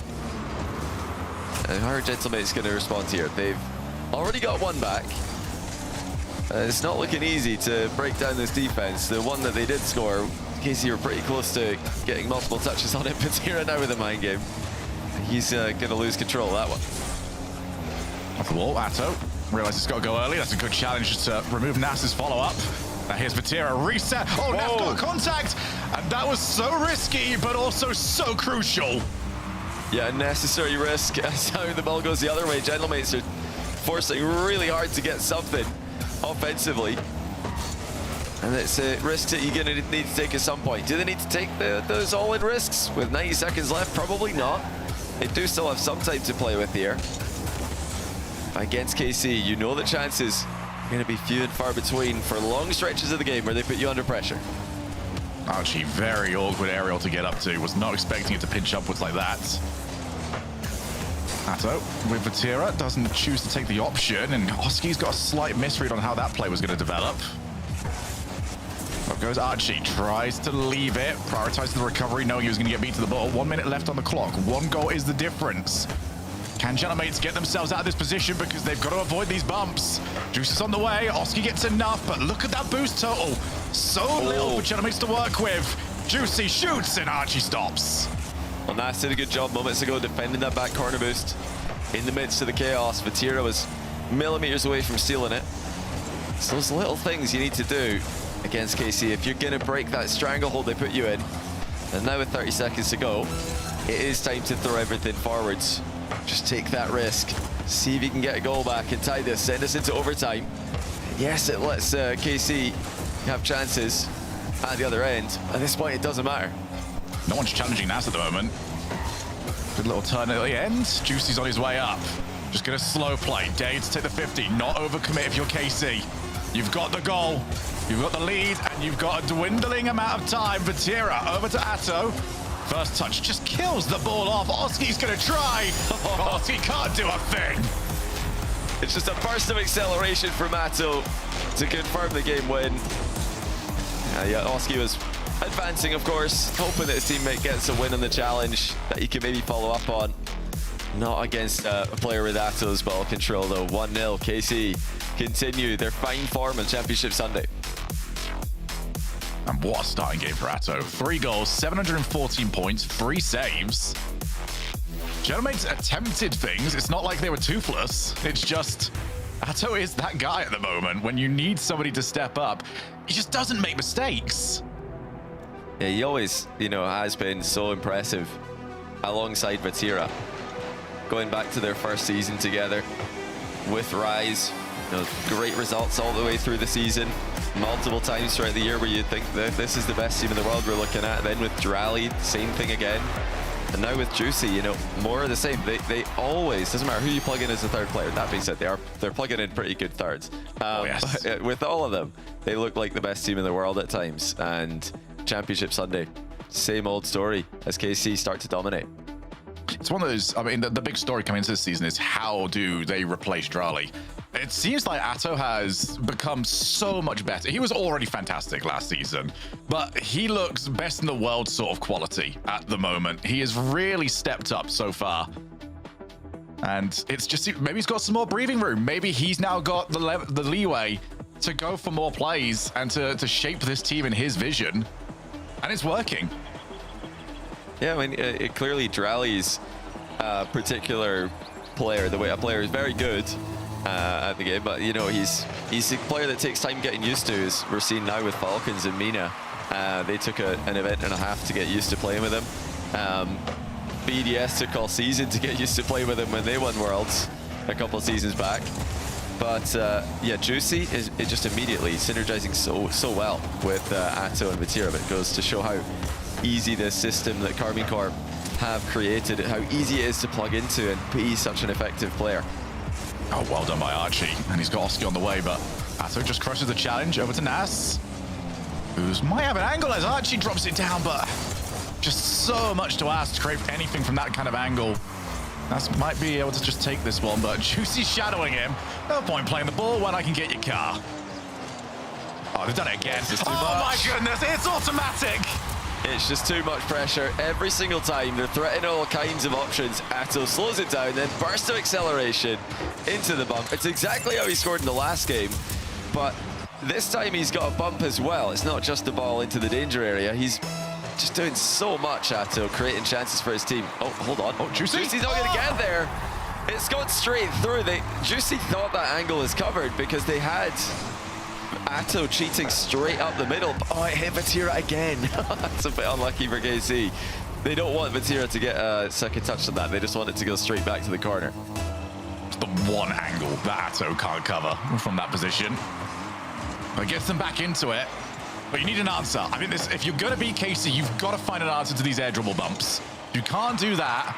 And how are Gentlemates going to respond here? They've already got one back. It's not looking easy to break down this defense. The one that they did score, KC were pretty close to getting multiple touches on it. Vatira now with a mind game. He's going to lose control of that one. Off the wall, Atto. Realizes it's got to go early. That's a good challenge just to remove Nas's follow-up. Now here's Vatira, reset. Oh, Nas got contact! And that was so risky, but also so crucial. Yeah, necessary risk. That's how the ball goes the other way. Gentlemates are forcing really hard to get something offensively. And it's a risk that you're going to need to take at some point. Do they need to take those all-in risks with 90 seconds left? Probably not. They do still have some time to play with here. Against KC, you know the chances are going to be few and far between for long stretches of the game where they put you under pressure. Actually, very awkward aerial to get up to. Was not expecting it to pinch upwards like that. Atto with Vatira doesn't choose to take the option, and Oski's got a slight misread on how that play was going to develop. Up goes Archie, tries to leave it, prioritizes the recovery, knowing he was going to get beat to the ball. 1 minute left on the clock. 1 goal is the difference. Can Gentlemates get themselves out of this position because they've got to avoid these bumps? Juice is on the way. Oski gets enough, but look at that boost total. So little for Gentlemates to work with. Juicy shoots and Archie stops. Well, Nas did a good job moments ago defending that back corner boost in the midst of the chaos. Vatira was millimeters away from stealing it. It's those little things you need to do against KC if you're going to break that stranglehold they put you in. And now with 30 seconds to go, it is time to throw everything forwards. Just take that risk. See if you can get a goal back and tie this. Send us into overtime. Yes, it lets KC have chances at the other end. At this point, it doesn't matter. No one's challenging Nas at the moment. Good little turn at the end. Juicy's on his way up. Just gonna slow play. Dade to take the 50. Not overcommit if you're KC. You've got the goal. You've got the lead, and you've got a dwindling amount of time. Vatira over to Atto. First touch just kills the ball off. Oski's gonna try. Oski can't do a thing. It's just a burst of acceleration from Atto to confirm the game win. Yeah, Oski was advancing, of course, hoping that his teammate gets a win on the challenge that he can maybe follow up on. Not against a player with Atto's ball control, though. 1-0. KC continue their fine form on Championship Sunday. And what a starting game for Atto. 3 goals, 714 points, 3 saves. Gentlemates attempted things. It's not like they were toothless. It's just Atto is that guy at the moment. When you need somebody to step up, he just doesn't make mistakes. Yeah, he always, has been so impressive alongside Vatira. Going back to their first season together with Rise, great results all the way through the season. Multiple times throughout the year where you'd think that this is the best team in the world we're looking at. Then with Rlcs, same thing again. And now with Juicy, more of the same. They always, doesn't matter who you plug in as a third player. That being said, they're plugging in pretty good thirds. Yes. With all of them, they look like the best team in the world at times. And Championship Sunday, same old story as KC start to dominate. It's one of those, the big story coming into this season is how do they replace Rlcs? It seems like Atto has become so much better. He was already fantastic last season, but he looks best in the world sort of quality at the moment. He has really stepped up so far. And it's just, maybe he's got some more breathing room. Maybe he's now got the leeway to go for more plays and to shape this team in his vision. And it's working. Yeah, clearly Rlcs' particular player, the way a player is very good at the game, but he's a player that takes time getting used to, as we're seeing now with Falcons and Mina. They took an event and a half to get used to playing with him. BDS took all season to get used to playing with him when they won Worlds a couple seasons back. But yeah, Juicy is just immediately synergizing so well with Atto and Vatira. But it goes to show how easy this system that Karmine Corp have created, how easy it is to plug into and be such an effective player. Oh, well done by Archie. And he's got Oski on the way, but Atto just crushes the challenge over to Nas, who might have an angle as Archie drops it down, but just so much to ask to create anything from that kind of angle. Nas might be able to just take this one, but Juicy's shadowing him. No point playing the ball when I can get your car. Oh, they've done it again. Oh my goodness, it's automatic. It's just too much pressure every single time. They're threatening all kinds of options. Atto slows it down, then burst of acceleration into the bump. It's exactly how he scored in the last game, but this time he's got a bump as well. It's not just the ball into the danger area. He's just doing so much, Atto, creating chances for his team. Oh, hold on. Oh, Juicy. Juicy's not going to get there. It's gone straight through. Juicy thought that angle is covered because they had Atto cheating straight up the middle. Oh, it hit Vatira again. That's a bit unlucky for KC. They don't want Vatira to get a second touch on that. They just want it to go straight back to the corner. It's the one angle that Atto can't cover from that position. But gets them back into it. But you need an answer. I think this, if you're going to beat Casey, you've got to find an answer to these air dribble bumps. If you can't do that,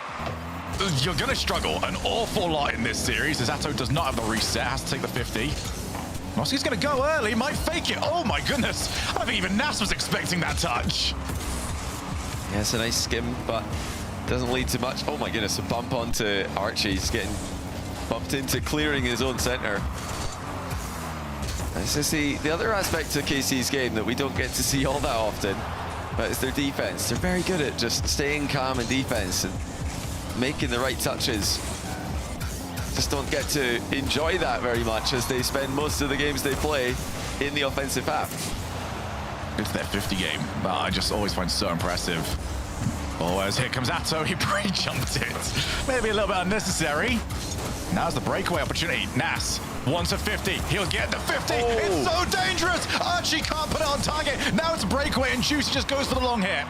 you're going to struggle an awful lot in this series, as Atto does not have the reset, has to take the 50. Moski's going to go early, might fake it. Oh my goodness. I don't think even Nas was expecting that touch. Yeah, it's a nice skim, but doesn't lead to much. Oh my goodness, a bump onto Archie. He's getting bumped into clearing his own center. This is the other aspect of KC's game that we don't get to see all that often, but it's their defense. They're very good at just staying calm in defense and making the right touches. Just don't get to enjoy that very much as they spend most of the games they play in the offensive half. It's their 50 game, but I just always find so impressive. Oh, as here comes Atto, he pre-jumped it. Maybe a little bit unnecessary. Now's the breakaway opportunity. Nas wants a 50. He'll get the 50. Oh. It's so dangerous. Archie can't put it on target. Now it's a breakaway and Juicy just goes for the long hit.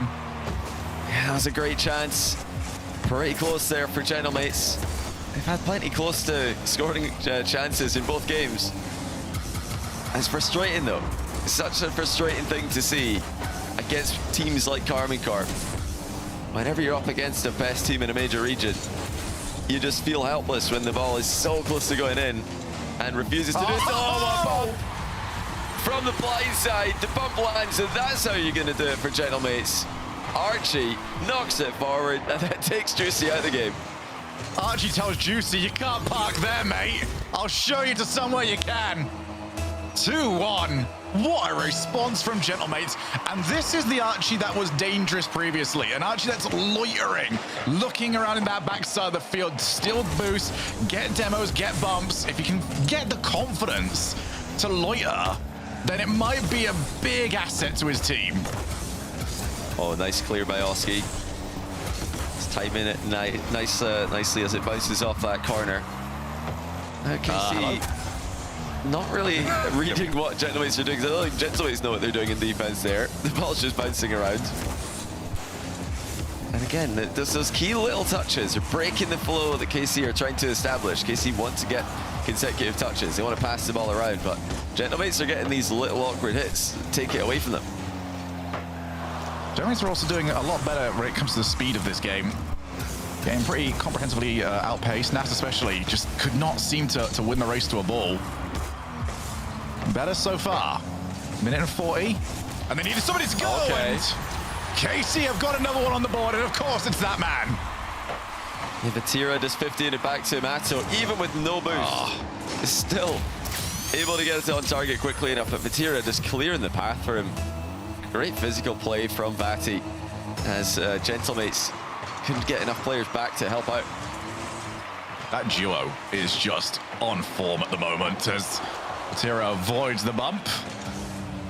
Yeah, that was a great chance. Pretty close there for Gentlemates. They've had plenty close to scoring chances in both games. It's frustrating though. It's such a frustrating thing to see against teams like Karmine Corp. Whenever you're up against the best team in a major region, you just feel helpless when the ball is so close to going in and refuses to do it. Oh, bump from the blind side, the bump lands, and that's how you're going to do it for Gentlemates. Archie knocks it forward and then takes Juicy out of the game. Archie tells Juicy, you can't park there, mate. I'll show you to somewhere you can. 2-1. What a response from Gentlemates. And this is the Archie that was dangerous previously. An Archie that's loitering, looking around in that backside of the field, still boost, get demos, get bumps. If you can get the confidence to loiter, then it might be a big asset to his team. Oh, nice clear by Oski. He's timing it nicely as it bounces off that corner. KC not really reading what Gentlemates are doing. I don't think Gentlemates know what they're doing in defense there. The ball's just bouncing around. And again, there's those key little touches are breaking the flow that KC are trying to establish. KC want to get consecutive touches. They want to pass the ball around, but Gentlemates are getting these little awkward hits that take it away from them. Gentlemates are also doing a lot better when it comes to the speed of this game. Getting pretty comprehensively outpaced. Nas especially just could not seem to win the race to a ball. Better so far. Minute and 40. And they needed somebody to go. Okay. And KC have got another one on the board, and of course it's that man. Yeah, Vatira does 50 in it back to Matto, even with no boost. Is still able to get it on target quickly enough, but Vatira just clearing the path for him. Great physical play from Vati as Gentlemates couldn't get enough players back to help out. That duo is just on form at the moment as Vatira avoids the bump.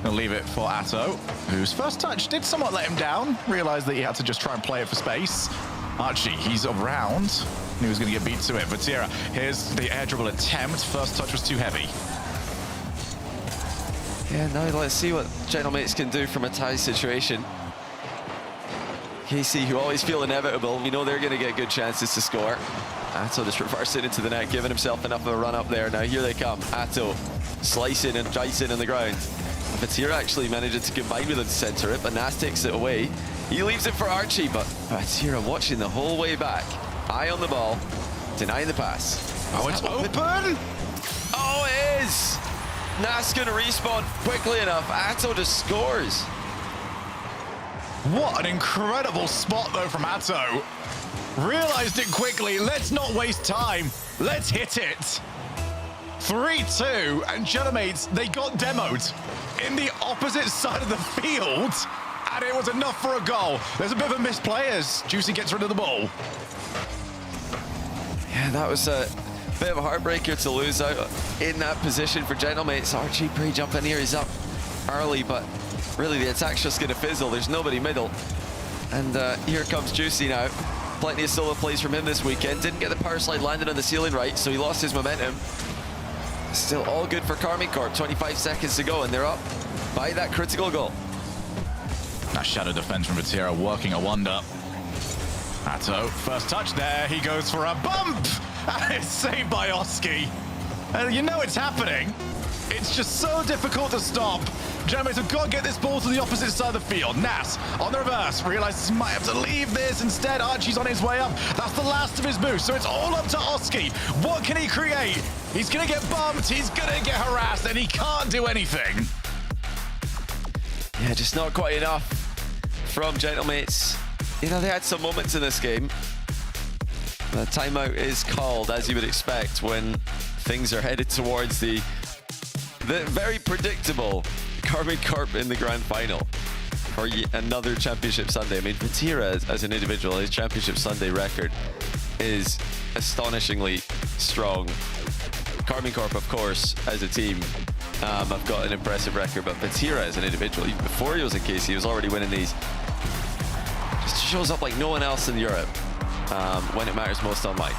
He'll leave it for Atto, whose first touch did somewhat let him down. Realized that he had to just try and play it for space. Archie, he's around. He was going to get beat to it. Vatira, here's the air dribble attempt. First touch was too heavy. Yeah, now let's see what Gentlemates can do from a tie situation. KC, who always feel inevitable, we know they're going to get good chances to score. Atto just reversing into the net, giving himself enough of a run up there. Now here they come. Atto slicing and dicing on the ground. Vatira actually manages to combine with him to center it, but Nas takes it away. He leaves it for Archie, but Vatira watching the whole way back. Eye on the ball, denying the pass. Oh, it's open! Oh, it is! Nas gonna respawn quickly enough. Atto just scores. What an incredible spot though from Atto. Realized it quickly. Let's not waste time. Let's hit it. 3-2, and Gentlemates, they got demoed in the opposite side of the field, and it was enough for a goal. There's a bit of a misplay as Juicy gets rid of the ball. Yeah, that was a bit of a heartbreaker to lose out in that position for Gentlemates. Archie pre-jumping here, he's up early, but really the attack's just gonna fizzle. There's nobody middle. And here comes Juicy now. Plenty of solo plays from him this weekend. Didn't get the power slide landed on the ceiling right, so he lost his momentum. Still all good for Karmine Corp. 25 seconds to go, and they're up by that critical goal. That shadow defense from Vatira working a wonder. Atto, first touch there. He goes for a bump. And it's saved by Oski. And you know it's happening. It's just so difficult to stop. Gentlemates have got to get this ball to the opposite side of the field. Nas on the reverse, realizes he might have to leave this. Instead, Archie's on his way up. That's the last of his moves, so it's all up to Oski. What can he create? He's going to get bumped, he's going to get harassed, and he can't do anything. Yeah, just not quite enough from Gentlemates. You know, they had some moments in this game. The timeout is called, as you would expect, when things are headed towards the very predictable Karmine Corp in the grand final for another Championship Sunday. I mean, Vatira as an individual, his Championship Sunday record is astonishingly strong. Karmine Corp, of course, as a team, have got an impressive record, but Vatira as an individual, even before he was in KC, he was already winning these. Just shows up like no one else in Europe when it matters most online.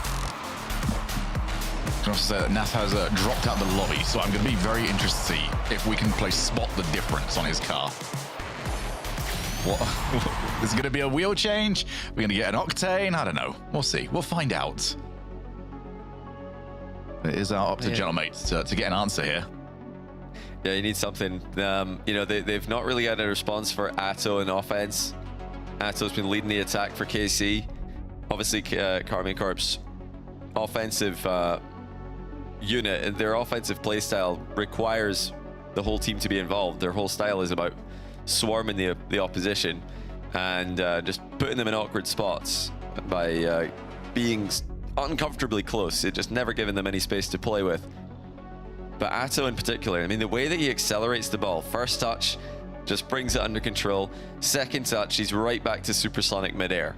Just Nath has dropped out the lobby, so I'm going to be very interested to see if we can spot the difference on his car. What? Is it going to be a wheel change? We're going to get an octane? I don't know. We'll see. We'll find out. It is up to Gentlemates to get an answer here. Yeah, you need something. You know, they've not really had a response for Atto in offense. Atto's been leading the attack for KC. Obviously, Karmine Corp's offensive unit and their offensive playstyle requires the whole team to be involved. Their whole style is about swarming the opposition and just putting them in awkward spots by being uncomfortably close. It just never giving them any space to play with. But Atto in particular, I mean, the way that he accelerates the ball, first touch just brings it under control. Second touch, he's right back to supersonic midair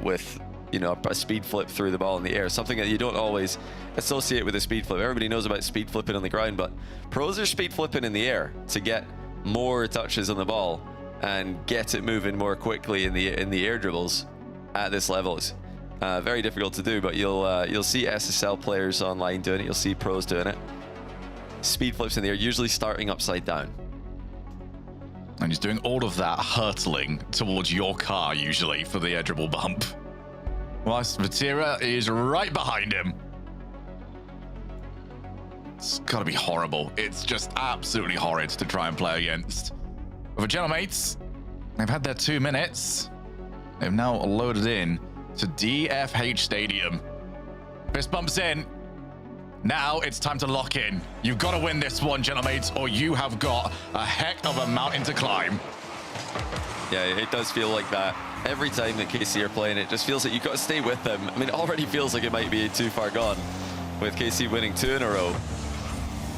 with, you know, a speed flip through the ball in the air, something that you don't always associate with a speed flip. Everybody knows about speed flipping on the ground, but pros are speed flipping in the air to get more touches on the ball and get it moving more quickly in the air dribbles at this level. It's very difficult to do, but you'll see SSL players online doing it. You'll see pros doing it. Speed flips in the air, usually starting upside down. And he's doing all of that hurtling towards your car, usually, for the air dribble bump. Whilst Vatira is right behind him. It's got to be horrible. It's just absolutely horrid to try and play against. But for Gentlemates, they've had their 2 minutes. They've now loaded in to DFH Stadium. Fist bumps in. Now it's time to lock in. You've got to win this one, Gentlemates, or you have got a heck of a mountain to climb. Yeah, it does feel like that. Every time that KC are playing, it just feels like you've got to stay with them. I mean, it already feels like it might be too far gone with KC winning 2 in a row.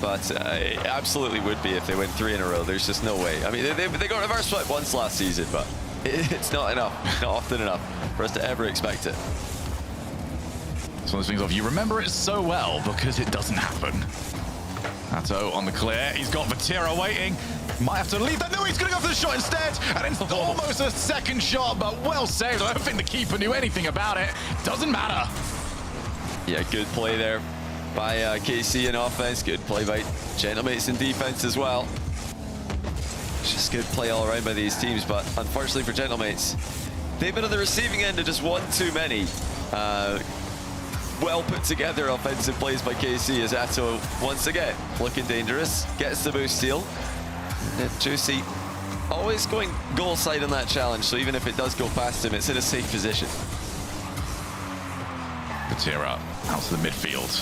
But it absolutely would be if they win 3 in a row. There's just no way. I mean, they got reverse swept once last season, but it's not enough, not often enough for us to ever expect it. It's one of those things of you remember it so well because it doesn't happen. Atto on the clear. He's got Vatira waiting. Might have to leave that. No, he's going to go for the shot instead. And it's almost a second shot, but well saved. I don't think the keeper knew anything about it. Doesn't matter. Yeah, good play there by KC in offense. Good play by Gentlemates in defense as well. It's just good play all around by these teams, but unfortunately for Gentlemates, they've been on the receiving end of just one too many. Well put together offensive plays by KC as Atto once again looking dangerous, gets the boost steal. Juicy always going goal side on that challenge, so even if it does go past him, it's in a safe position. Vatira out to the midfield.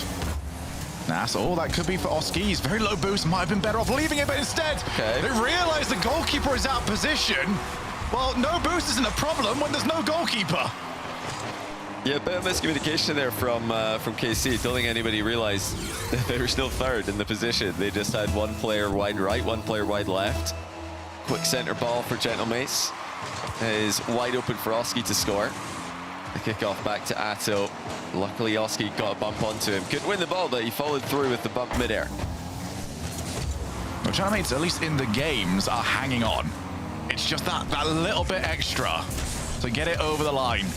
Nas, oh, that could be for Oski. He's very low boost, might have been better off leaving it, but instead, they realize the goalkeeper is out of position. Well, no boost isn't a problem when there's no goalkeeper. Yeah, a bit of miscommunication there from KC. Don't think anybody realized that they were still third in the position. They just had one player wide right, one player wide left. Quick center ball for Gentlemates. Is wide open for Oski to score. The kickoff back to Atto. Luckily, Oski got a bump onto him. Couldn't win the ball, but he followed through with the bump midair. Well, Gentlemates, at least in the games, are hanging on. It's just that little bit extra to get it over the line.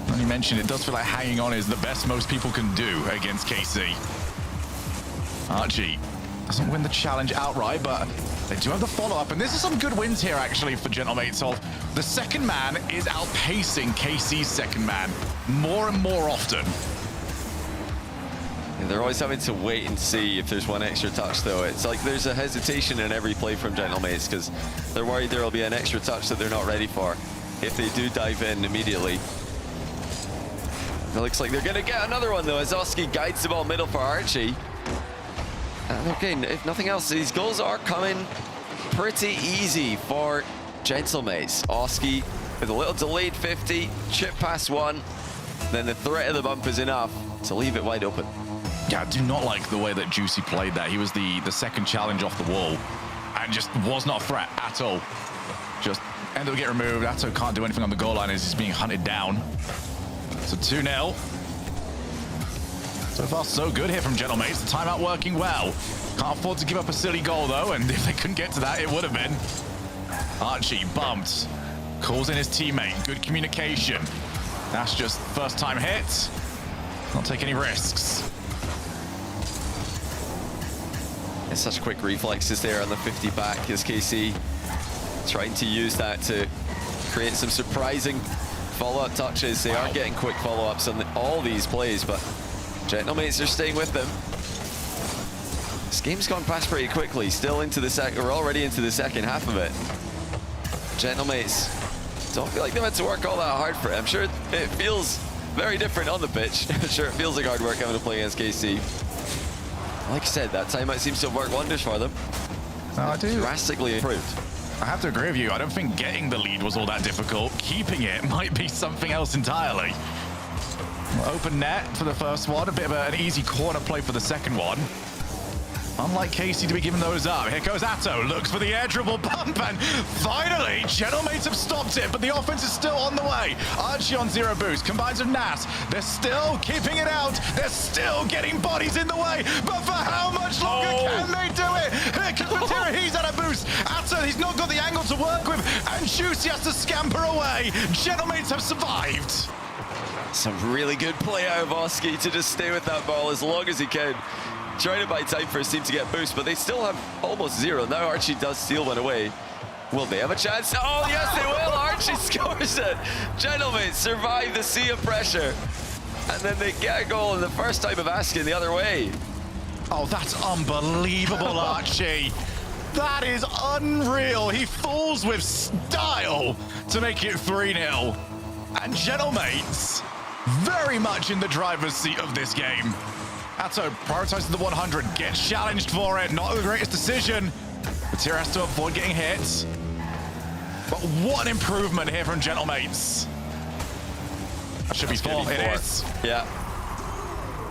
And you mentioned it does feel like hanging on is the best most people can do against KC. Archie doesn't win the challenge outright, but They do have the follow-up, and this is some good wins here, actually, for Gentlemates. The second man is outpacing KC's second man more and more often. Yeah, they're always having to wait and see if there's one extra touch, though. It's like there's a hesitation in every play from Gentlemates because they're worried there will be an extra touch that they're not ready for if they do dive in immediately. It looks like they're going to get another one, though, as Oski guides the ball middle for Archie. And again, if nothing else, these goals are coming pretty easy for Gentlemates. Oski with a little delayed 50, chip past one, then the threat of the bump is enough to leave it wide open. Yeah, I do not like the way that Juicy played that. He was the second challenge off the wall and just was not a threat at all. Just ended up getting removed. Atto can't do anything on the goal line as he's being hunted down. So 2-0. So far, so good here from Gentlemates. The timeout working well. Can't afford to give up a silly goal, though, and if they couldn't get to that, it would have been. Archie bumped. Calls in his teammate. Good communication. That's just first-time hit. Not take any risks. It's such quick reflexes there on the 50 back as KC trying to use that to create some surprising follow-up touches. They are getting quick follow-ups on all these plays, but Gentlemates are staying with them. This game's gone past pretty quickly. Still into the we're already into the second half of it. Gentlemates don't feel like they had to work all that hard for it. I'm sure it feels very different on the pitch. I'm sure it feels like hard work having to play against KC. Like I said, that timeout seems to have worked wonders for them. I do. Drastically improved. I have to agree with you. I don't think getting the lead was all that difficult. Keeping it might be something else entirely. Open net for the first one. A bit of an easy corner play for the second one. Unlike KC to be giving those up. Here goes Atto. Looks for the air dribble bump. And finally, Gentlemates have stopped it. But the offense is still on the way. Archie on 0 boost. Combines with Nas. They're still keeping it out. They're still getting bodies in the way. But for how much longer can they do it? Here comes Vatira. He's at a boost. Atto, he's not got the angle to work with. And Juicy has to scamper away. Gentlemates have survived. Some really good play out of Oski to just stay with that ball as long as he can. Trying to buy time for his team to get boost, but they still have almost 0. Now Archie does steal one away. Will they have a chance? Oh, yes, they will. Archie scores it. Gentlemates survive the sea of pressure. And then they get a goal in the first time of asking the other way. Oh, that's unbelievable, Archie. That is unreal. He falls with style to make it 3-0. And Gentlemates very much in the driver's seat of this game. Atto prioritizes the 100, gets challenged for it. Not the greatest decision. Vatira has to avoid getting hit. But what an improvement here from Gentlemates. That should be 4. It is. Yeah.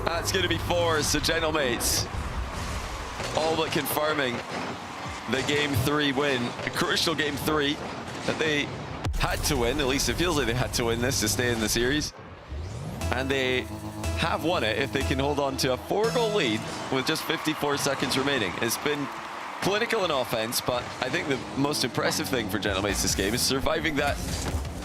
That's going to be 4, so Gentlemates all but confirming the Game 3 win. A crucial Game 3 that they had to win. At least it feels like they had to win this to stay in the series. And they have won it if they can hold on to a 4-goal lead with just 54 seconds remaining. It's been clinical in offense, but I think the most impressive thing for Gentlemates this game is surviving that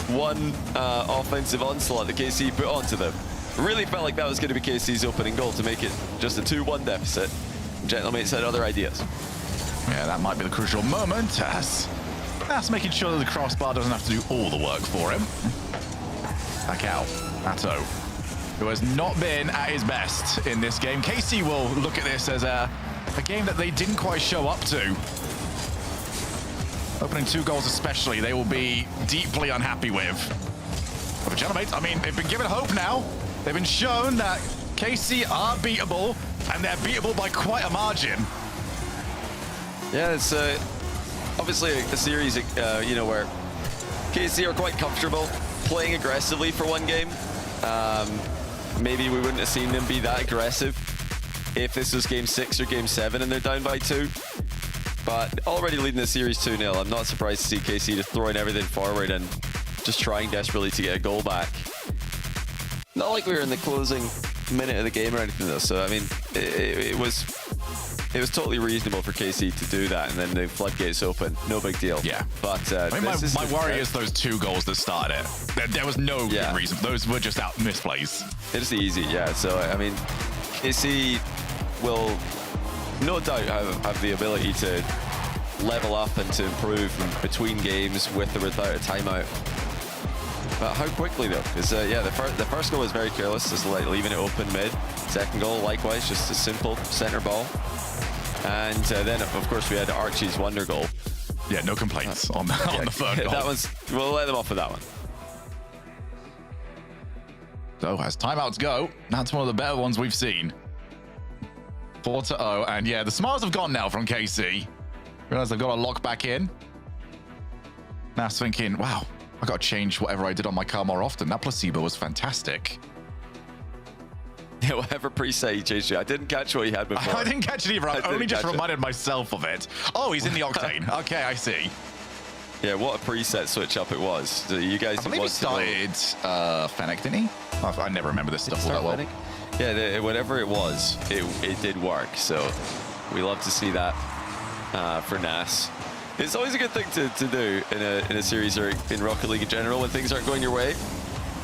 one offensive onslaught that KC put onto them. Really felt like that was going to be KC's opening goal to make it just a 2-1 deficit. Gentlemates had other ideas. Yeah, that might be the crucial moment. That's making sure that the crossbar doesn't have to do all the work for him. Back out. Atto, who has not been at his best in this game. KC will look at this as a game that they didn't quite show up to. Opening 2 goals especially, they will be deeply unhappy with. But for Gentlemates, I mean, they've been given hope now. They've been shown that KC are beatable, and they're beatable by quite a margin. Yeah, it's obviously a series, you know, where KC are quite comfortable playing aggressively for one game. Maybe we wouldn't have seen them be that aggressive if this was Game 6 or Game 7 and they're down by 2. But already leading the series 2-0, I'm not surprised to see KC just throwing everything forward and just trying desperately to get a goal back. Not like we were in the closing minute of the game or anything though, so I mean, it was totally reasonable for KC to do that, and then the floodgates open. No big deal. Yeah. But I mean, my worry is those 2 goals that started it. There was no good reason. Those were just out misplays. It's easy, yeah. So, I mean, KC will no doubt have the ability to level up and to improve between games with or without a timeout. But how quickly though? Because yeah, the first goal was very careless, just like leaving it open mid. Second goal, likewise, just a simple center ball. And then of course we had Archie's wonder goal. Yeah, no complaints on the third goal. That one's, we'll let them off with that one. So as timeouts go, that's one of the better ones we've seen. 4-0, and yeah, the smiles have gone now from KC. Realize they've got to lock back in. Now thinking, wow, I got to change whatever I did on my car more often. That placebo was fantastic. Yeah, whatever preset he changed to. I didn't catch what he had before. I didn't catch it either. I only just reminded myself of it. Oh, he's in the Octane. Okay, I see. Yeah, what a preset switch up it was. So you guys I believe he started Fennec, didn't he? I never remember this stuff all that well. Yeah, whatever it was, it did work. So we love to see that for NAS. It's always a good thing to do in a series or in Rocket League in general when things aren't going your way.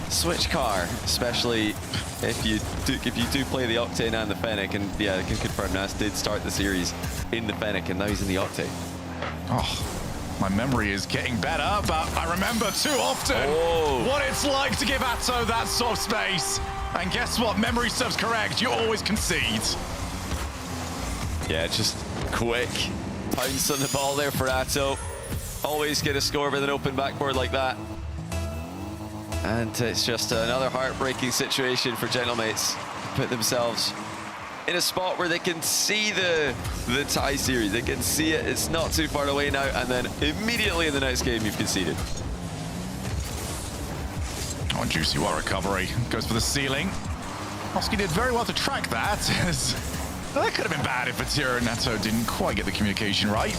Switch car, especially if you do play the Octane and the Fennec, and yeah, I can confirm NAS did start the series in the Fennec and now he's in the Octane. Oh, my memory is getting better, but I remember too often what it's like to give Atto that sort of space. And guess what? Memory serves correct. You always concede. Yeah, just quick pounce on the ball there for Atto. Always get a score with an open backboard like that. And it's just another heartbreaking situation for Gentlemates. Put themselves in a spot where they can see the tie series. They can see it. It's not too far away now. And then immediately in the next game, you've conceded. Oh, juicy what recovery. Goes for the ceiling. Oski did very well to track that. That could have been bad if Vatira and Natto didn't quite get the communication right.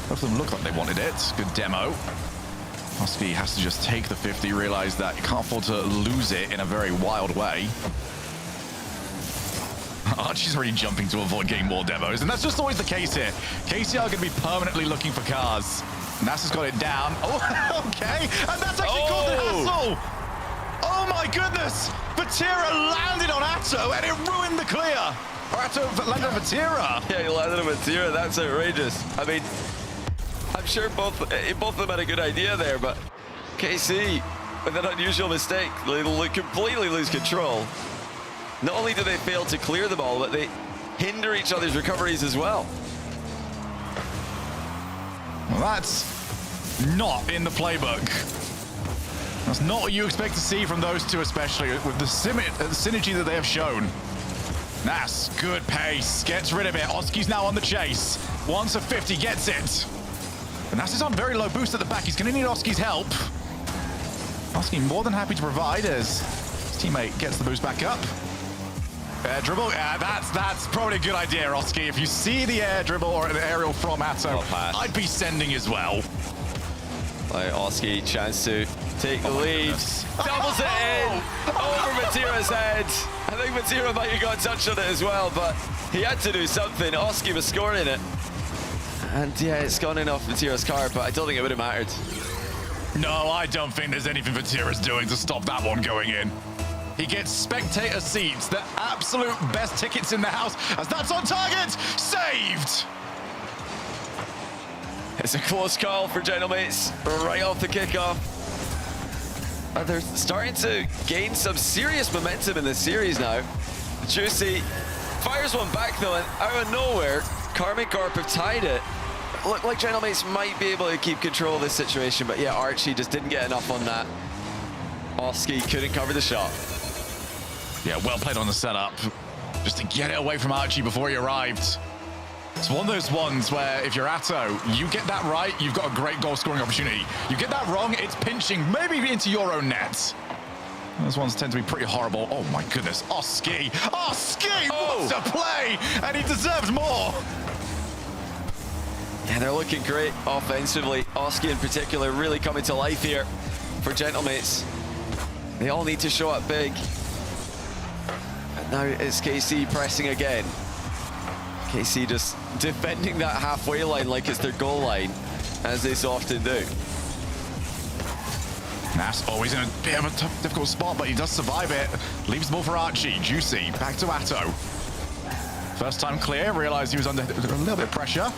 Both of them looked like they wanted it. Good demo. Oski has to just take the 50, realize that you can't afford to lose it in a very wild way. Archie's already jumping to avoid getting more demos, and that's just always the case here. KC are going to be permanently looking for cars. NASA's got it down. Oh, okay. And that's actually caused a hassle. Oh my goodness. Vatira landed on Atto and it ruined the clear. Or Atto landed on Vatira. Yeah, he landed on Vatira. That's outrageous. I mean, I'm sure both of them had a good idea there, but KC, with an unusual mistake, they completely lose control. Not only do they fail to clear the ball, but they hinder each other's recoveries as well. Well, that's not in the playbook. That's not what you expect to see from those two, especially with the synergy that they have shown. Nas, good pace, gets rid of it. Oski's now on the chase. Wants a 50, gets it. But Nas is on very low boost at the back. He's going to need Oski's help. Oski more than happy to provide as his teammate gets the boost back up. Air dribble, yeah, that's probably a good idea, Oski. If you see the air dribble or an aerial from Atto, I'd be sending as well. Oski, chance to take the lead. Doubles it in over Vatira's head. I think Vatira might have got a touch on it as well, but he had to do something. Oski was scoring it. And yeah, it's gone in off Vatira's car, but I don't think it would have mattered. No, I don't think there's anything Vatira's doing to stop that one going in. He gets spectator seats, the absolute best tickets in the house, as that's on target, saved! It's a close call for Gentlemates right off the kickoff. They're starting to gain some serious momentum in this series now. Juicy fires one back though, and out of nowhere, Karmic Corp have tied it. Looked like Gentlemates might be able to keep control of this situation, but yeah, Archie just didn't get enough on that. Oski couldn't cover the shot. Yeah, well played on the setup. Just to get it away from Archie before he arrived. It's one of those ones where if you're Atto, you get that right, you've got a great goal scoring opportunity. You get that wrong, it's pinching maybe into your own net. Those ones tend to be pretty horrible. Oh my goodness, Oski! Oski! What a play! And he deserves more! Yeah, they're looking great offensively. Oski in particular really coming to life here for Gentlemates. They all need to show up big. And now it's KC pressing again. KC just defending that halfway line like it's their goal line, as they so often do. Nas always in a bit of a tough, difficult spot, but he does survive it. Leaves the ball for Archie. Juicy, back to Atto. First time clear, realized he was under a little bit of pressure.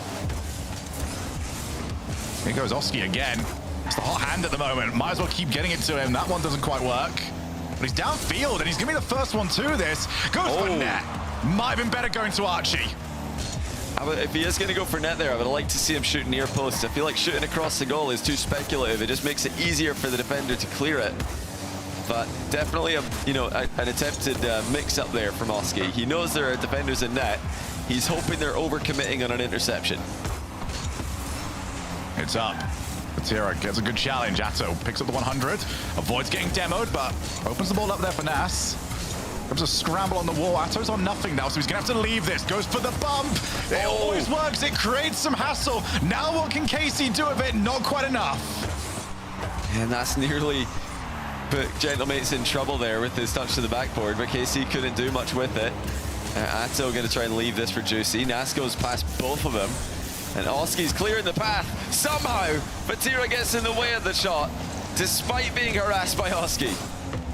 Here goes Oski again. It's the hot hand at the moment. Might as well keep getting it to him. That one doesn't quite work. But he's downfield, and he's going to be the first one to this. Goes for net. Might have been better going to Archie. If he is going to go for net there, I would like to see him shoot near post. I feel like shooting across the goal is too speculative. It just makes it easier for the defender to clear it. But definitely an attempted mix-up there from Oski. He knows there are defenders in net. He's hoping they're overcommitting on an interception. It's up. Vatira gets a good challenge. Atto picks up the 100. Avoids getting demoed, but opens the ball up there for Nas. Comes a scramble on the wall. Atto's on nothing now, so he's going to have to leave this. Goes for the bump. It always works. It creates some hassle. Now what can Casey do with it? Not quite enough. And that's nearly put Gentlemates in trouble there with his touch to the backboard, but Casey couldn't do much with it. Atto going to try and leave this for Juicy. Nas goes past both of them. And Oski's clearing the path. Somehow, Vatira gets in the way of the shot, despite being harassed by Oski.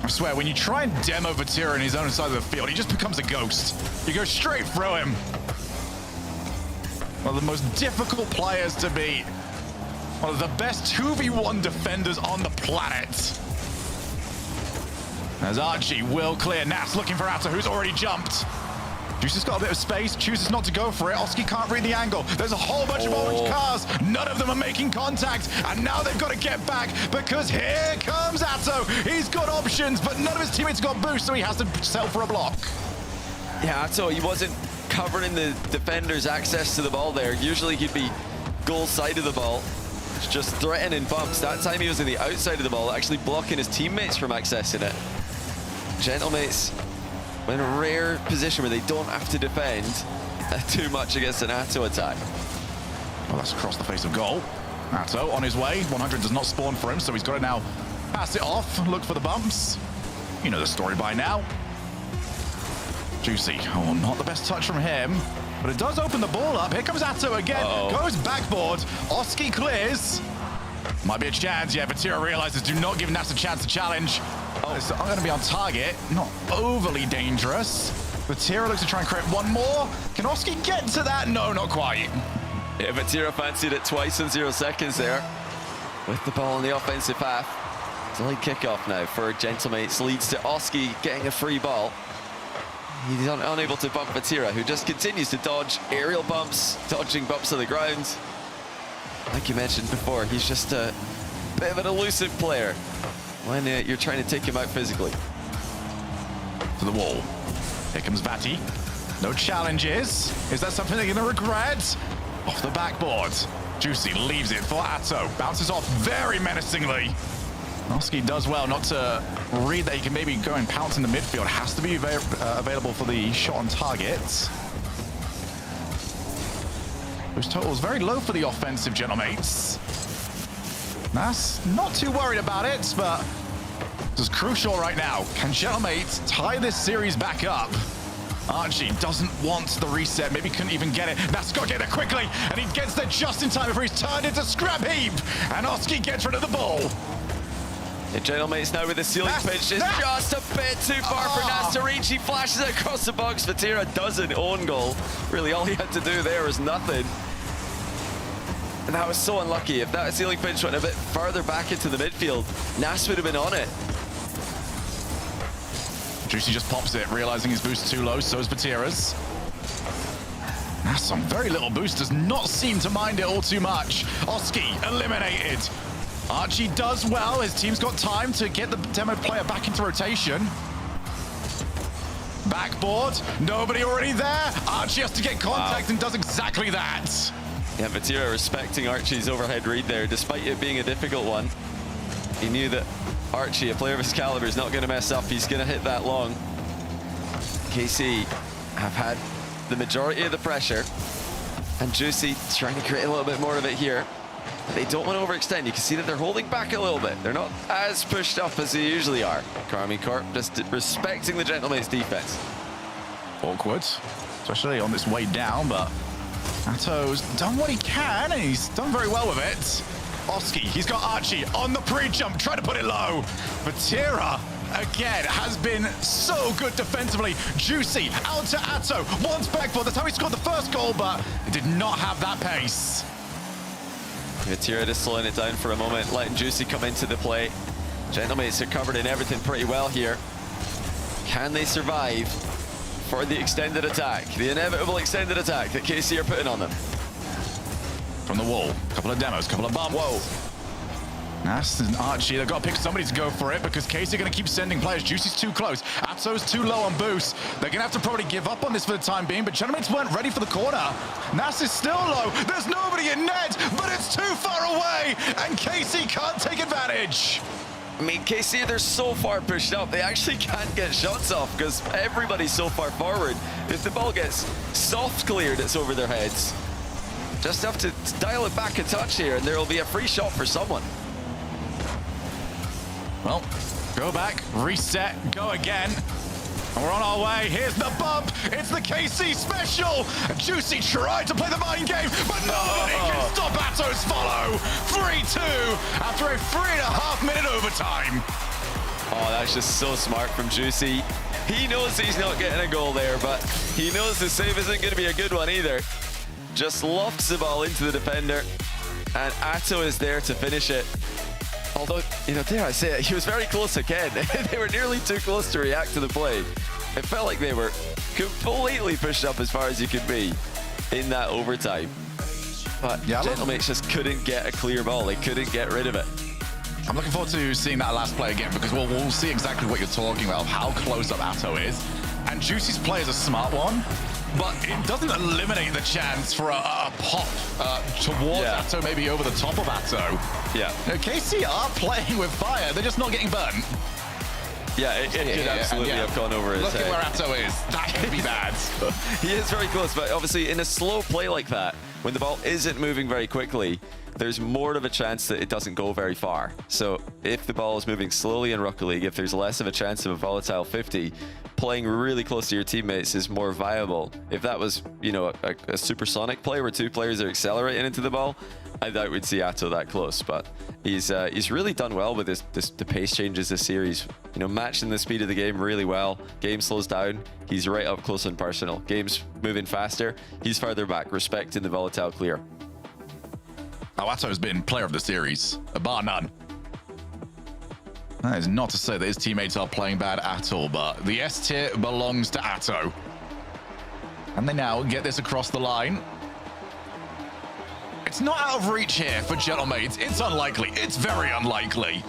I swear, when you try and demo Vatira in his own side of the field, he just becomes a ghost. You go straight through him. One of the most difficult players to beat. One of the best 2v1 defenders on the planet. As Archie will clear. Nas looking for Atto, who's already jumped. Juicy's got a bit of space. Chooses not to go for it. Oski can't read the angle. There's a whole bunch of orange cars. None of them are making contact. And now they've got to get back because here comes Atto. He's got options, but none of his teammates got boost, so he has to sell for a block. Yeah, Atto, he wasn't covering the defender's access to the ball there. Usually he'd be goal side of the ball. It's just threatening bumps. That time he was in the outside of the ball, actually blocking his teammates from accessing it. Gentlemates in a rare position where they don't have to defend too much against an Atto attack. Well, that's across the face of goal. Atto on his way. 100 does not spawn for him, so he's got to now pass it off, look for the bumps. You know the story by now. Juicy. Oh, not the best touch from him, but it does open the ball up. Here comes Atto again. Goes backboard. Oski clears. Might be a chance. Yeah, Vatira realizes do not give Nas a chance to challenge. It's going to be on target. Not overly dangerous. Vatira looks to try and create one more. Can Oski get to that? No, not quite. Yeah, Vatira fancied it twice in 0 seconds there. With the ball on the offensive half. Delayed kickoff now for Gentlemates. Leads to Oski getting a free ball. He's unable to bump Vatira, who just continues to dodge aerial bumps, dodging bumps on the ground. Like you mentioned before, he's just a bit of an elusive player when you're trying to take him out physically. To the wall. Here comes Vati. No challenges. Is that something they're going to regret? Off the backboard. Juicy leaves it for Atto. Bounces off very menacingly. Oski does well not to read that he can maybe go and pounce in the midfield. Has to be available for the shot on target. Whose total is very low for the offensive Gentlemates. Nas not too worried about it, but this is crucial right now. Can Gentlemates tie this series back up? Archie doesn't want the reset, maybe couldn't even get it. Nas got to get there quickly, and he gets there just in time before he's turned into scrap heap. And Oski gets rid of the ball. The Gentlemates now with the ceiling pitch is just a bit too far for Nas to reach. He flashes it across the box. Vatira doesn't own goal. Really, all he had to do there was nothing. And that was so unlucky. If that ceiling pitch went a bit further back into the midfield, Nas would have been on it. Juicy just pops it, realizing his boost is too low, so is Vatira's. Nas on very little boost, does not seem to mind it all too much. Oski eliminated. Archie does well. His team's got time to get the demo player back into rotation. Backboard, nobody already there. Archie has to get contact and does exactly that. Yeah, Vatira respecting Archie's overhead read there, despite it being a difficult one. He knew that Archie, a player of his caliber, is not going to mess up. He's going to hit that long. KC have had the majority of the pressure, and Juicy trying to create a little bit more of it here. But they don't want to overextend. You can see that they're holding back a little bit. They're not as pushed up as they usually are. Karmi Corp just respecting the Gentlemates defense. Awkward, especially on this way down, but Atto's done what he can, and he's done very well with it. Oski, he's got Archie on the pre-jump, trying to put it low. Vatira, again, has been so good defensively. Juicy, out to Atto, once back for. That's how he scored the first goal, but it did not have that pace. Vatira just slowing it down for a moment, letting Juicy come into the play. Gentlemates are covered in everything pretty well here. Can they survive for the extended attack, the inevitable extended attack that KC are putting on them? From the wall, couple of demos, couple of bumps. Whoa. Nas and Archie, they've got to pick somebody to go for it because KC are going to keep sending players. Juicy's too close. Atto's too low on boost. They're going to have to probably give up on this for the time being, but Gentlemates weren't ready for the corner. Nas is still low. There's nobody in net, but it's too far away, and KC can't take advantage. I mean, KC, they're so far pushed up, they actually can't get shots off because everybody's so far forward. If the ball gets soft cleared, it's over their heads. Just have to dial it back a touch here, and there will be a free shot for someone. Well, go back, reset, go again. And we're on our way. Here's the bump. It's the KC special. Juicy tried to play the mind game, but nobody can stop Atto's follow. 3-2 after a 3.5-minute overtime. Oh, that's just so smart from Juicy. He knows he's not getting a goal there, but he knows the save isn't going to be a good one either. Just lofts the ball into the defender, and Atto is there to finish it. Although, you know, dare I say it, he was very close again. They were nearly too close to react to the play. It felt like they were completely pushed up as far as you could be in that overtime. But Gentlemates just couldn't get a clear ball. They couldn't get rid of it. I'm looking forward to seeing that last play again because we'll see exactly what you're talking about, how close up Atto is. And Juicy's play is a smart one, but it doesn't eliminate the chance for a pop towards Atto, maybe over the top of Atto. Yeah. Now, KC are playing with fire. They're just not getting burnt. Yeah, it could absolutely have gone over his head. Look at where Atto is. That could be bad. He is very close, but obviously in a slow play like that, when the ball isn't moving very quickly, there's more of a chance that it doesn't go very far. So if the ball is moving slowly in Rocket League, if there's less of a chance of a volatile 50, playing really close to your teammates is more viable. If that was, you know, a supersonic play where two players are accelerating into the ball, I doubt we'd see Atto that close. But he's really done well with the pace changes this series. You know, matching the speed of the game really well. Game slows down. He's right up close and personal. Game's moving faster. He's farther back, respecting the volatile clear. Oh, Atto's been player of the series, bar none. That is not to say that his teammates are playing bad at all, but the S tier belongs to Atto. And they now get this across the line. It's not out of reach here for Gentlemates. It's unlikely. It's very unlikely.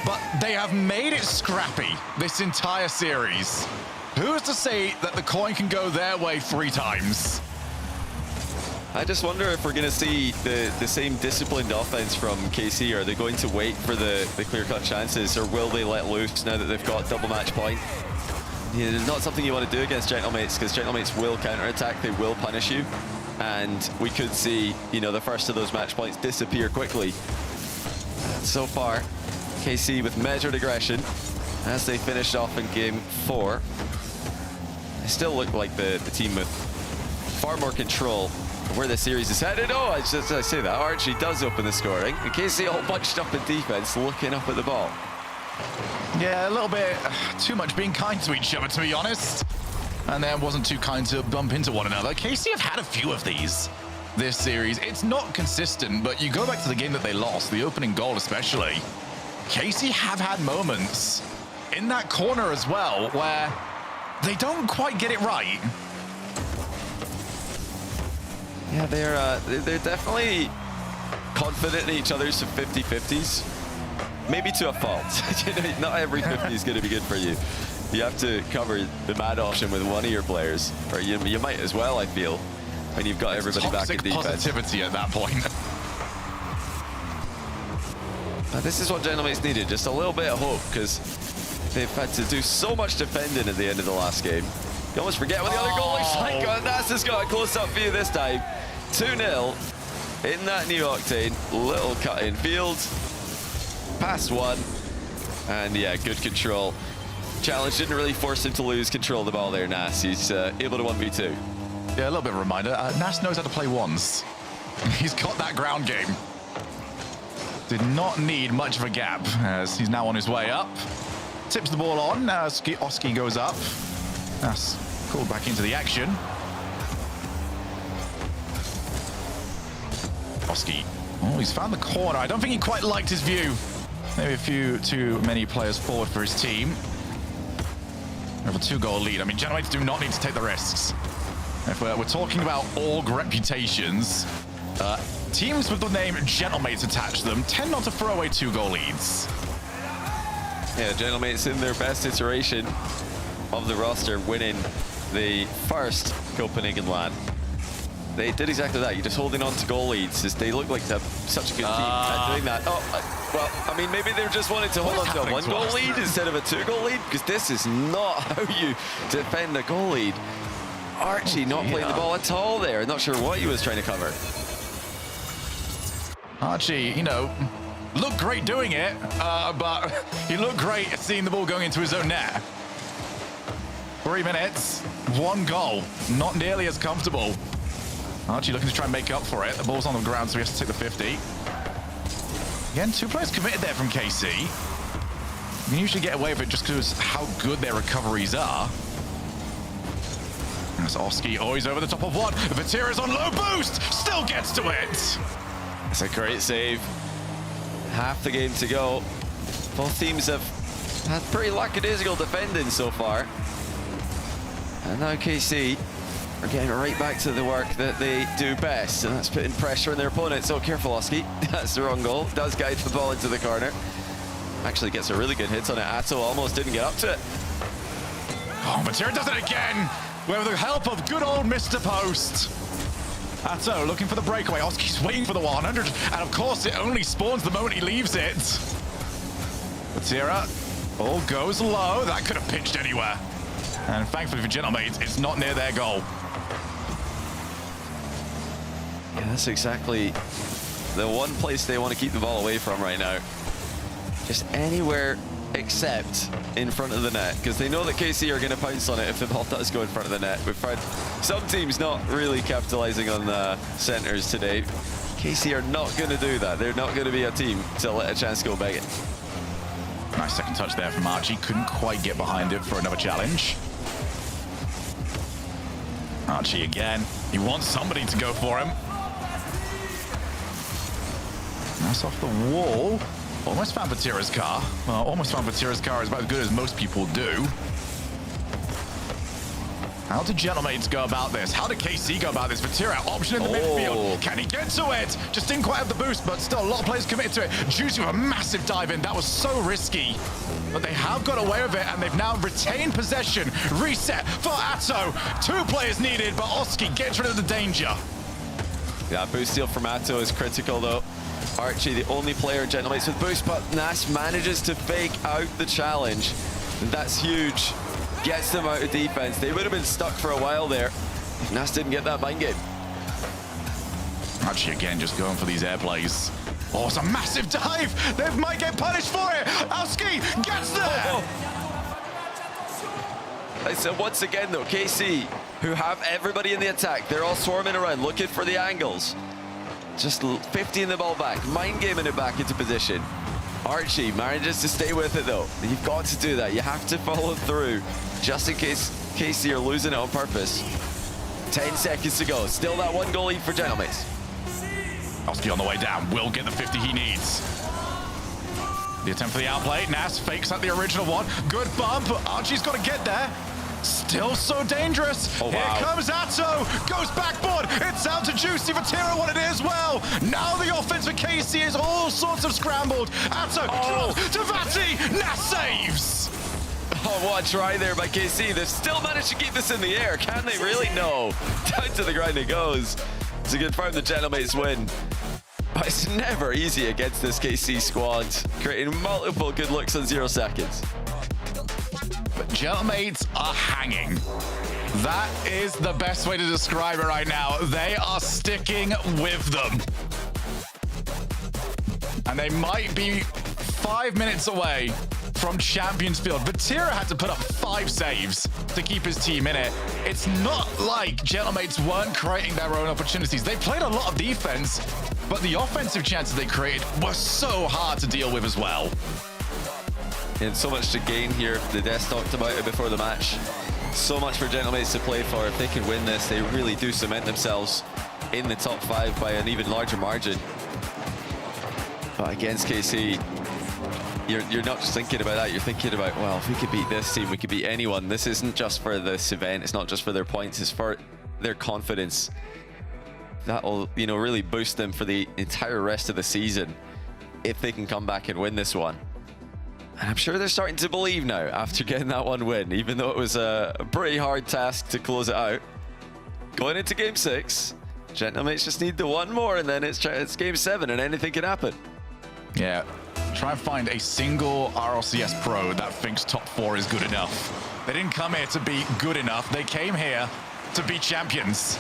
But they have made it scrappy this entire series. Who's to say that the coin can go their way 3 times? I just wonder if we're going to see the same disciplined offense from KC. Are they going to wait for the clear-cut chances, or will they let loose now that they've got double match point? Yeah, it's not something you want to do against Gentlemates, because Gentlemates will counter-attack, they will punish you, and we could see, you know, the first of those match points disappear quickly. So far, KC with measured aggression as they finished off in game 4. They still look like the team with far more control where the series is headed. Oh, I say that. Archie does open the scoring. And KC all bunched up in defense, looking up at the ball. Yeah, a little bit too much being kind to each other, to be honest. And then wasn't too kind to bump into one another. KC have had a few of these this series. It's not consistent, but you go back to the game that they lost, the opening goal especially. KC have had moments in that corner as well where they don't quite get it right. Yeah, they're definitely confident in each other's 50-50s. Maybe to a fault. You know, not every 50 is going to be good for you. You have to cover the mad option with one of your players, or you might as well, I feel, when you've got everybody back in defense. Positivity at that point. This is what Gentlemates needed, just a little bit of hope, because they've had to do so much defending at the end of the last game. You almost forget what the other goal looks like. Oh, NASA's got a close-up view this time. 2-0 in that new Octane. Little cut in field. Past one. And yeah, good control. Challenge didn't really force him to lose control of the ball there, Nas. He's able to 1v2. Yeah, a little bit of a reminder. Nas knows how to play ones. He's got that ground game. Did not need much of a gap as he's now on his way up. Tips the ball on as Oski goes up. Nas called back into the action. Oski Oh, he's found the corner. I don't think he quite liked his view. Maybe a few too many players forward for his team. We have a 2-goal lead. I mean, Gentlemates do not need to take the risks. If we're talking about org reputations, teams with the name Gentlemates attached to them tend not to throw away 2-goal leads. Yeah, Gentlemates in their best iteration of the roster, winning the first Copenhagen LAN. They did exactly that. You're just holding on to goal leads. They look like they're such a good team at doing that. Well, I mean, maybe they just wanted to hold on to a 1-goal lead instead of a 2-goal lead, because this is not how you defend a goal lead. Archie not playing the ball at all there. Not sure what he was trying to cover. Archie, you know, looked great doing it, but he looked great seeing the ball going into his own net. 3 minutes, 1 goal. Not nearly as comfortable. Archie looking to try and make up for it. The ball's on the ground, so he has to take the 50. Again, 2 players committed there from KC. You can usually get away with it just because how good their recoveries are. That's Oski. Oh, he's over the top of one. Vatira's on low boost. Still gets to it. It's a great save. Half the game to go. Both teams have had pretty lackadaisical defending so far. And now KC are getting right back to the work that they do best, and that's putting pressure on their opponents. Oh, careful, Oski. That's the wrong goal. Does guide the ball into the corner. Actually gets a really good hit on it. Atto almost didn't get up to it. Oh, Vatira does it again with the help of good old Mr. Post. Atto looking for the breakaway. Oski's waiting for the 100, and of course it only spawns the moment he leaves it. Vatira, ball goes low. That could have pitched anywhere. And thankfully for Gentlemates, it's not near their goal. Yeah, that's exactly the one place they want to keep the ball away from right now. Just anywhere except in front of the net, because they know that KC are going to pounce on it if the ball does go in front of the net. We've had some teams not really capitalizing on the centers today. KC are not going to do that. They're not going to be a team to let a chance go begging. Nice second touch there from Archie. Couldn't quite get behind it for another challenge. Archie again. He wants somebody to go for him. That's off the wall. Almost found Vatira's car. Well, almost found Vatira's car is about as good as most people do. How did Gentlemates go about this? How did KC go about this? Vatira, option in the midfield. Can he get to it? Just didn't quite have the boost, but still a lot of players committed to it. Juicy with a massive dive in. That was so risky. But they have got away with it, and they've now retained possession. Reset for Atto. 2 players needed, but Oski gets rid of the danger. Yeah, boost steal from Atto is critical, though. Archie, the only player Gentlemates with boost, but Nas manages to fake out the challenge. And that's huge. Gets them out of defense. They would have been stuck for a while there if Nas didn't get that mind game. Archie again just going for these air plays. Oh, it's a massive dive. They might get punished for it. Oski gets there. So once again, though, KC, who have everybody in the attack, they're all swarming around looking for the angles. Just 50 in the ball back, mind gaming it back into position. Archie manages to stay with it, though. You've got to do that. You have to follow through, just in case KC are losing it on purpose. 10 seconds to go. Still that 1-goal lead for Gentlemates. Oski on the way down will get the 50 he needs. The attempt for the outplay. Nas fakes out the original one. Good bump. Archie's got to get there. Still so dangerous. Oh, wow. Here comes Atto. Goes backboard. It's out to Juicy. Vatira wanted it as well. Now the offense for KC is all sorts of scrambled. Atto drops to Vati. Nas saves. Oh, what a try there by KC. They've still managed to keep this in the air. Can they really? No. Down to the ground it goes. To confirm the Gentlemates win. But it's never easy against this KC squad, creating multiple good looks in 0 seconds. But Gentlemates are hanging. That is the best way to describe it right now. They are sticking with them. And they might be 5 minutes away from Champions Field. Vatira had to put up 5 saves to keep his team in it. It's not like Gentlemates weren't creating their own opportunities. They played a lot of defense, but the offensive chances they created were so hard to deal with as well. And so much to gain here. The Death talked about it before the match. So much for Gentlemates to play for. If they can win this, they really do cement themselves in the top 5 by an even larger margin. But against KC, you're not just thinking about that, you're thinking about, well, if we could beat this team, we could beat anyone. This isn't just for this event, it's not just for their points, it's for their confidence. That will, you know, really boost them for the entire rest of the season if they can come back and win this one. And I'm sure they're starting to believe now after getting that one win, even though it was a pretty hard task to close it out. Going into game 6, Gentlemates just need the one more, and then it's game 7 and anything can happen. Yeah, try and find a single RLCS pro that thinks top 4 is good enough. They didn't come here to be good enough, they came here to be champions.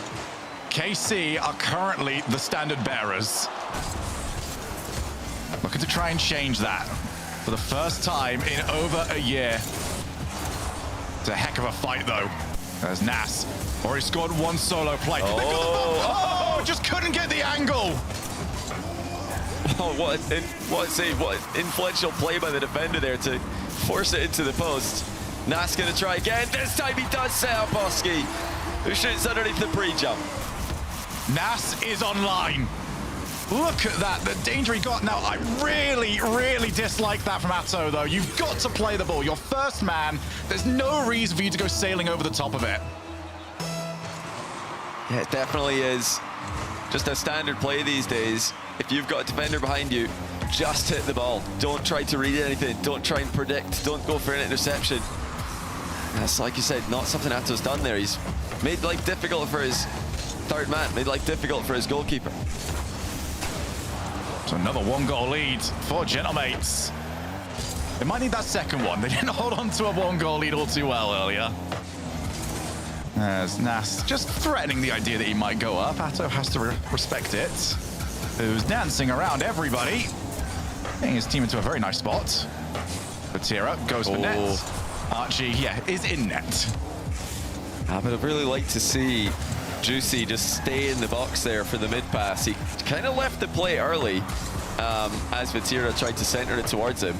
KC are currently the standard bearers. Looking to try and change that for the first time in over a year. It's a heck of a fight though. There's Nas. Already scored one solo play. Oh, just couldn't get the angle. Oh, what influential play by the defender there to force it into the post. Nas gonna try again. This time he does set up Oski, who shoots underneath the pre-jump. Nas is online. Look at that, the danger he got. Now, I really dislike that from Atto, though. You've got to play the ball. Your first man, there's no reason for you to go sailing over the top of it. Yeah, it definitely is just a standard play these days. If you've got a defender behind you, just hit the ball. Don't try to read anything. Don't try and predict. Don't go for an interception. That's, like you said, not something Atto's done there. He's made life difficult for his third man, made life difficult for his goalkeeper. So another 1-goal lead for Gentlemates. They might need that second one. They didn't hold on to a 1-goal lead all too well earlier. As Nas just threatening the idea that he might go up. Atto has to respect it. Who's dancing around everybody. Getting his team into a very nice spot. Vatira goes for net. Archie, yeah, is in net. But I'd really like to see Juicy just stay in the box there for the mid pass. He kind of left the play early as Vatira tried to center it towards him.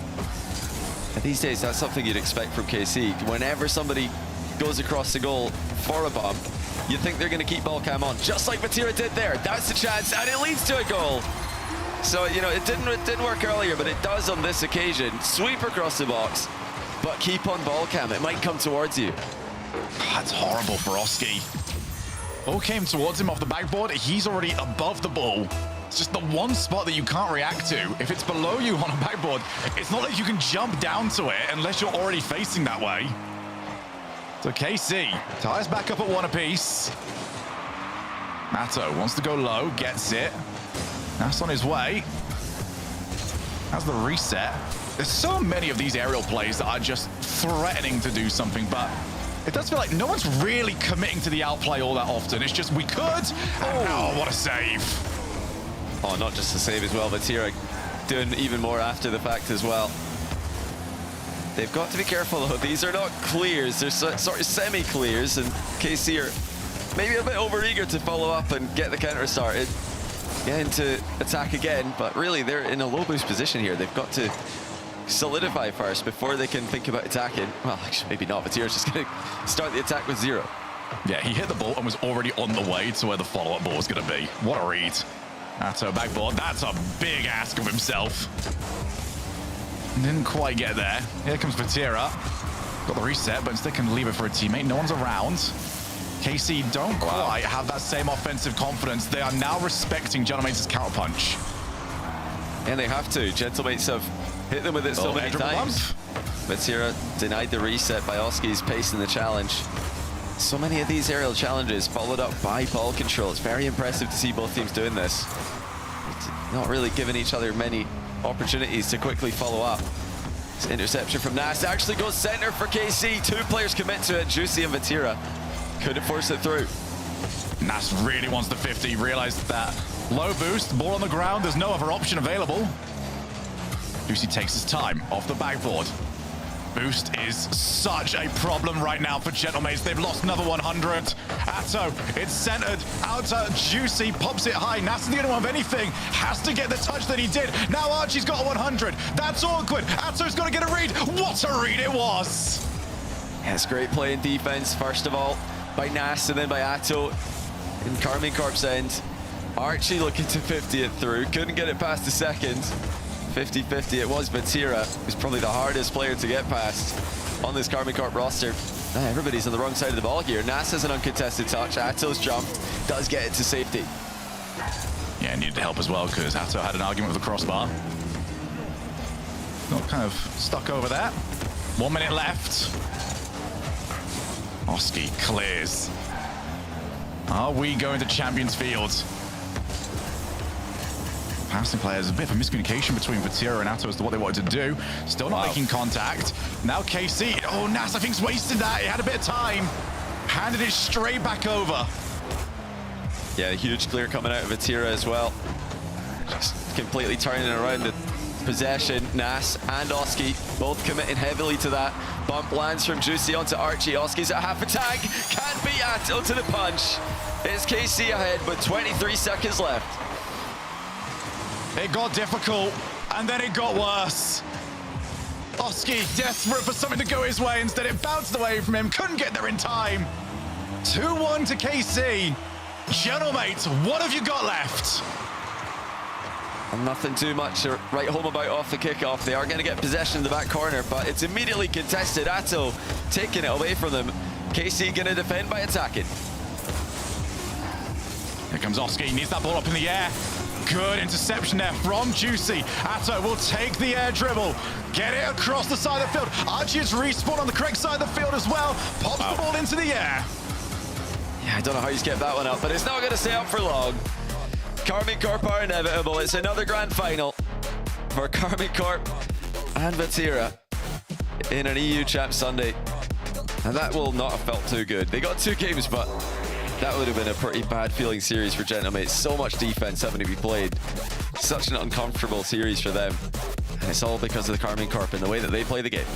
And these days, that's something you'd expect from KC. Whenever somebody goes across the goal for a bump, you think they're going to keep ball cam on, just like Vatira did there. That's the chance, and it leads to a goal. So, you know, it didn't work earlier, but it does on this occasion. Sweep across the box, but keep on ball cam. It might come towards you. That's horrible for Oski. Ball came towards him off the backboard. He's already above the ball. It's just the one spot that you can't react to. If it's below you on a backboard, it's not like you can jump down to it unless you're already facing that way. So KC ties back up at 1 apiece. Matto wants to go low, gets it. That's on his way. That's the reset. There's so many of these aerial plays that are just threatening to do something, but it does feel like no one's really committing to the outplay all that often. It's just, we could, and oh, what a save. Oh, not just the save as well, Vatira doing even more after the fact as well. They've got to be careful though. These are not clears, they're sort of semi-clears, and KC are maybe a bit overeager to follow up and get the counter started. Get into attack again, but really they're in a low boost position here. They've got to solidify first before they can think about attacking. Well, actually, maybe not. Vatira's just going to start the attack with 0. Yeah, he hit the ball and was already on the way to where the follow-up ball was going to be. What a read. That's a backboard. That's a big ask of himself. Didn't quite get there. Here comes Vatira. Got the reset, but instead can leave it for a teammate. No one's around. KC don't quite have that same offensive confidence. They are now respecting Gentlemates' counterpunch. And they have to. Gentlemates have hit them with it so many times. Vatira denied the reset by Oski's pace in the challenge. So many of these aerial challenges followed up by ball control. It's very impressive to see both teams doing this. Not really giving each other many opportunities to quickly follow up. This interception from Nas actually goes center for KC. 2 players commit to it, Juicy and Vatira. Couldn't force it through. Nas really wants the 50, realized that. Low boost, ball on the ground, there's no other option available. Juicy takes his time off the backboard. Boost is such a problem right now for Gentlemates. They've lost another 100. Atto, it's centered out to Juicy, pops it high. Nas is the only one of anything. Has to get the touch that he did. Now Archie's got a 100. That's awkward. Atto's got to get a read. What a read it was. Yeah, it's great play in defense, first of all, by Nas and then by Atto. In Karmine Corp's end, Archie looking to 50 it through. Couldn't get it past the second. 50-50. It was Vatira, who's probably the hardest player to get past on this Karmine Corp roster. Everybody's on the wrong side of the ball here. Nas has an uncontested touch. Atto's jumped, does get it to safety. Yeah, needed help as well because Atto had an argument with the crossbar. Got kind of stuck over there. 1 minute left. Oski clears. Are we going to Champions Field? Passing players, a bit of a miscommunication between Vatira and Atto as to what they wanted to do. Still not making contact. Now KC. Oh, Nas, I think's wasted that. He had a bit of time. Handed it straight back over. Yeah, a huge clear coming out of Vatira as well. Just completely turning around the possession. Nas and Oski both committing heavily to that. Bump lands from Juicy onto Archie. Oski's at half a tank. Can't beat Atto to the punch. It's KC ahead with 23 seconds left. It got difficult, and then it got worse. Oski desperate for something to go his way. Instead, it bounced away from him. Couldn't get there in time. 2-1 to KC. Gentlemates, what have you got left? Nothing too much to write home about off the kickoff. They are going to get possession in the back corner, but it's immediately contested. Atto taking it away from them. KC going to defend by attacking. Here comes Oski. Needs that ball up in the air. Good interception there from Juicy. Atto will take the air dribble. Get it across the side of the field. Archie has respawned on the correct side of the field as well. Pops the ball into the air. Yeah, I don't know how he's kept that one up, but it's not going to stay up for long. Karmine Corp are inevitable. It's another grand final for Karmine Corp and Vatira in an EU Champ Sunday. And that will not have felt too good. They got 2 games, but that would have been a pretty bad feeling series for Gentlemates. So much defense having to be played. Such an uncomfortable series for them. And it's all because of the Karmine Corp and the way that they play the game.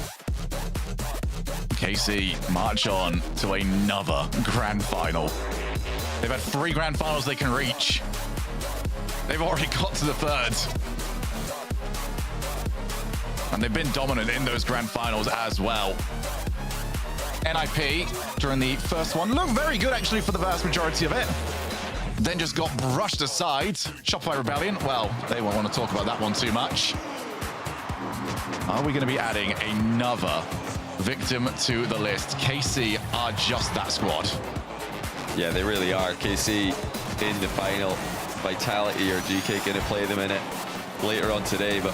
KC march on to another grand final. They've had 3 grand finals they can reach. They've already got to the 3rd. And they've been dominant in those grand finals as well. NIP during the first one looked very good actually for the vast majority of it. Then just got brushed aside. Shopify Rebellion, well, they won't want to talk about that one too much. Are we going to be adding another victim to the list? KC are just that squad. Yeah, they really are. KC in the final. Vitality or GK going to play them in it later on today, but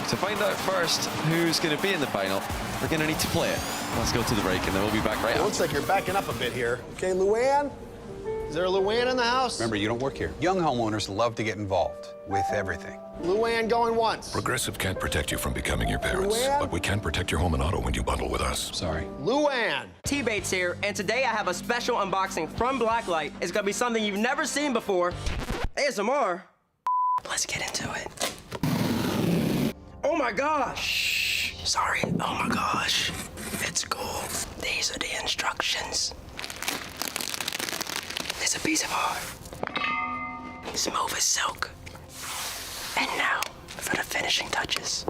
to find out first who's going to be in the final, we're going to need to play it. Let's go to the break and then we'll be back right It looks like you're backing up a bit here. Okay, Luann? Is there a Luann in the house? Remember, you don't work here. Young homeowners love to get involved with everything. Luann going once. Progressive can't protect you from becoming your parents, Luann? but we can protect your home and auto when you bundle with us. Sorry. Luann! T-Bates here, and today I have a special unboxing from Blacklight. It's gonna be something you've never seen before. ASMR. Let's get into it. Oh my gosh. Sorry, oh my gosh. It's cool. These are the instructions. It's a piece of art. Smooth as silk. And now, for the finishing touches.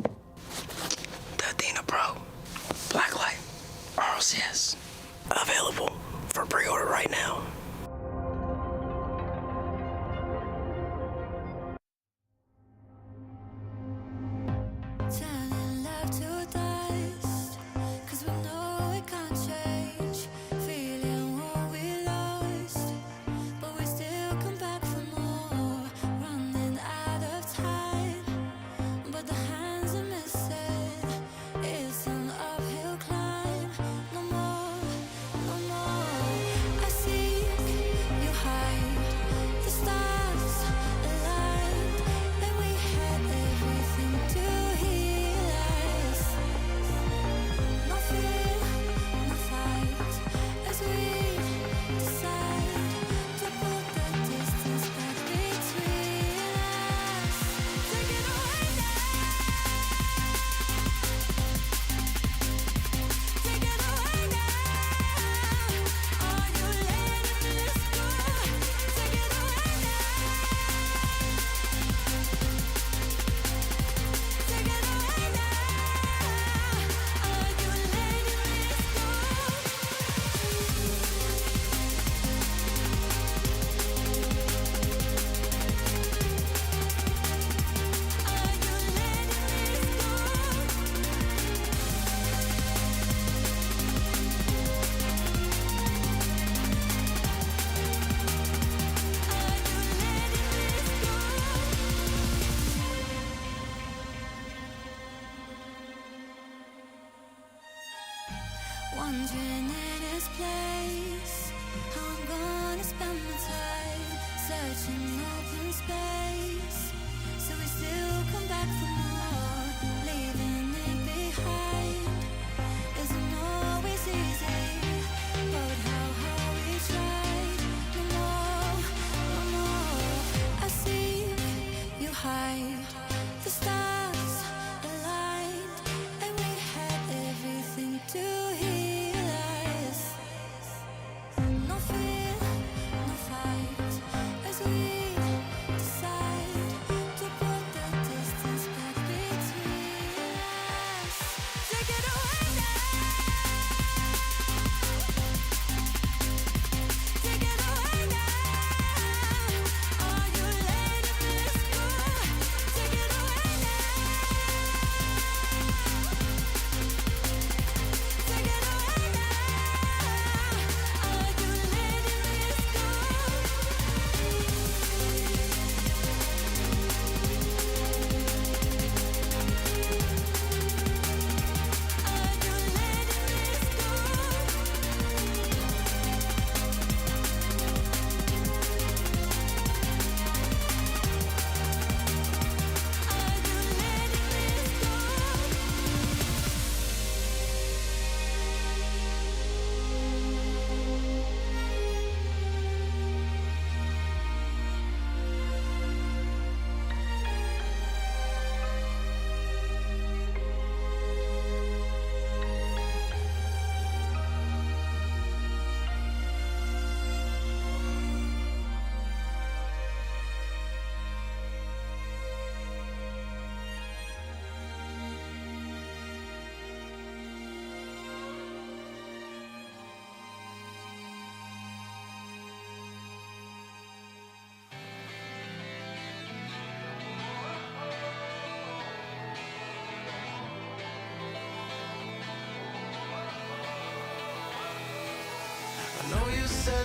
The Athena Pro. Blacklight. Rlcs. Available for pre-order right now. Turning love to dust, 'cause we know it can't change. Feeling what we lost, but we still come back for more. Running out of time, but the hands are missing. It's an uphill climb. No more, no more. I see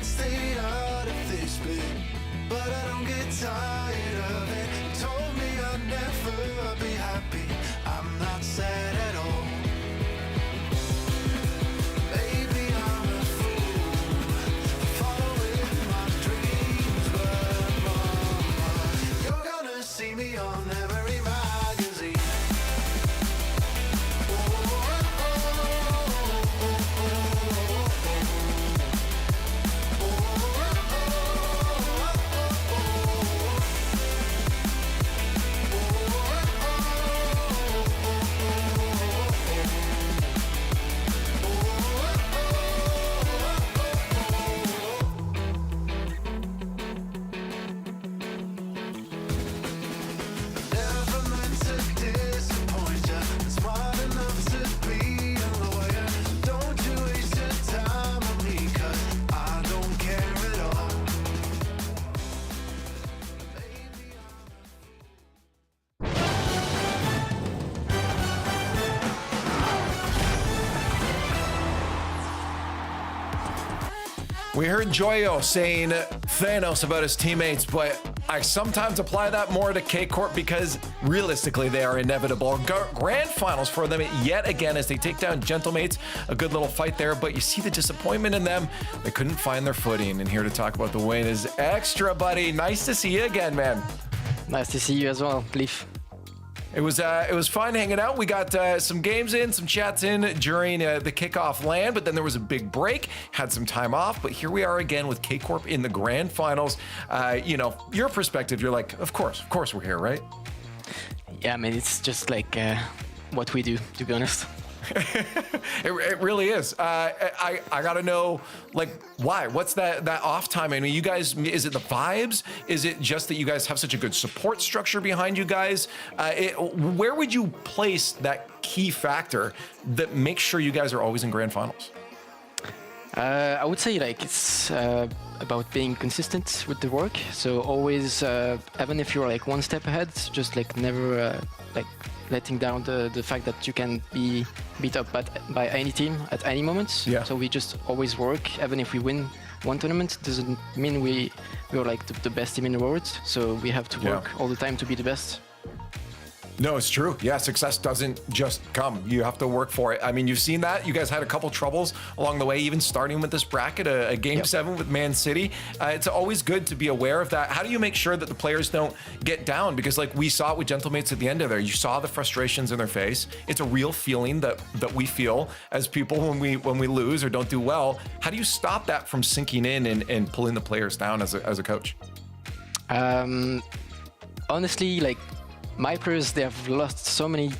stay out of this bit, but I don't get tired of it. Told me I'd never be happy. I'm not sad at all. Maybe I'm a fool, following my dreams, but mama, you're gonna see me on every magazine. Never meant to disappoint ya. Smart enough to be a lawyer. Don't you waste your time on me, 'cause I don't care at all. We heard Joyo saying Thanos about his teammates, but I sometimes apply that more to K-Corp because realistically they are inevitable. Grand finals for them yet again as they take down Gentlemates. A good little fight there, but you see the disappointment in them. They couldn't find their footing, and here to talk about the win is Extra, buddy. Nice to see you again, man. Nice to see you as well, Leaf. It was fun hanging out. We got some games in, some chats in during the kickoff LAN, but then there was a big break, had some time off, but here we are again with K-Corp in the grand finals. You know, your perspective, you're like, of course we're here, right? Yeah, I mean, it's just like what we do, to be honest. It really is. I gotta know, like, why? What's that off time? I mean, you guys, is it the vibes? Is it just that you guys have such a good support structure behind you guys? Where would you place that key factor that makes sure you guys are always in grand finals? I would say like it's about being consistent with the work. So always, even if you're like one step ahead, just like never like letting down the fact that you can be beat up by any team at any moment. Yeah. So we just always work. Even if we win one tournament, doesn't mean we're like the best team in the world. So we have to work all the time to be the best. No, it's true. Yeah, success doesn't just come. You have to work for it. I mean, you've seen that. You guys had a couple troubles along the way, even starting with this bracket, a Game 7 with Man City. It's always good to be aware of that. How do you make sure that the players don't get down? Because like we saw it with Gentlemates at the end of there, you saw the frustrations in their face. It's a real feeling that we feel as people when we lose or don't do well. How do you stop that from sinking in and pulling the players down as a coach? Honestly, like, my players, they have lost so many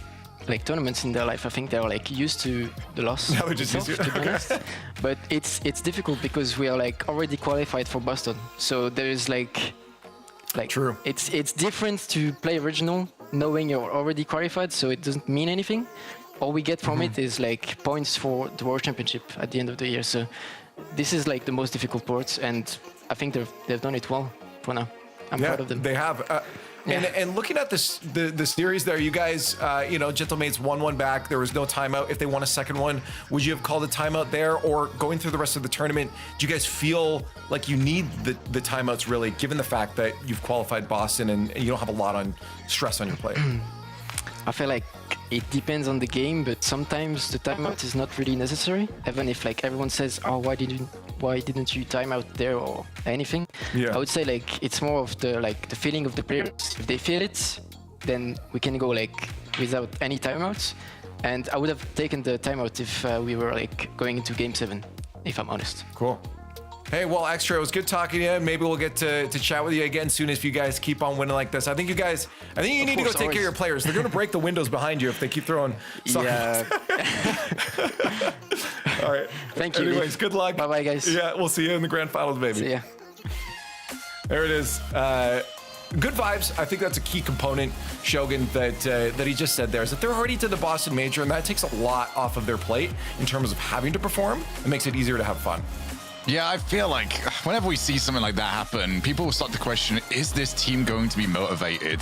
like tournaments in their life. I think they're like used to the loss. That would just itself, used to be honest. But it's difficult because we are like already qualified for Boston. So there is like true. It's different to play original knowing you're already qualified. So it doesn't mean anything. All we get from it is like points for the World Championship at the end of the year. So this is like the most difficult part, and I think they've done it well for now. I'm proud of them. They have. And looking at this, the series there, you guys, you know, Gentlemates won one back. There was no timeout. If they won a second one, would you have called a timeout there? Or going through the rest of the tournament, do you guys feel like you need the timeouts really, given the fact that you've qualified Boston and you don't have a lot on stress on your plate? I feel like it depends on the game, but sometimes the timeout is not really necessary. Even if like everyone says, "Oh, why didn't you time out there or anything?" Yeah. I would say like it's more of the feeling of the players. If they feel it, then we can go like without any timeouts. And I would have taken the timeout if we were like going into Game 7, if I'm honest. Cool. Hey, well, Extra, it was good talking to you. Maybe we'll get to chat with you again soon if you guys keep on winning like this. I think you need to go take care of your players. They're going to break the windows behind you if they keep throwing soccer. Yeah. All right. Thank you. Anyways, good luck. Bye-bye, guys. Yeah, we'll see you in the grand finals, baby. See ya. There it is. Good vibes. I think that's a key component, Shogun, that he just said there, is that they're already to the Boston Major, and that takes a lot off of their plate in terms of having to perform. It makes it easier to have fun. Yeah, I feel like whenever we see something like that happen, people will start to question, is this team going to be motivated?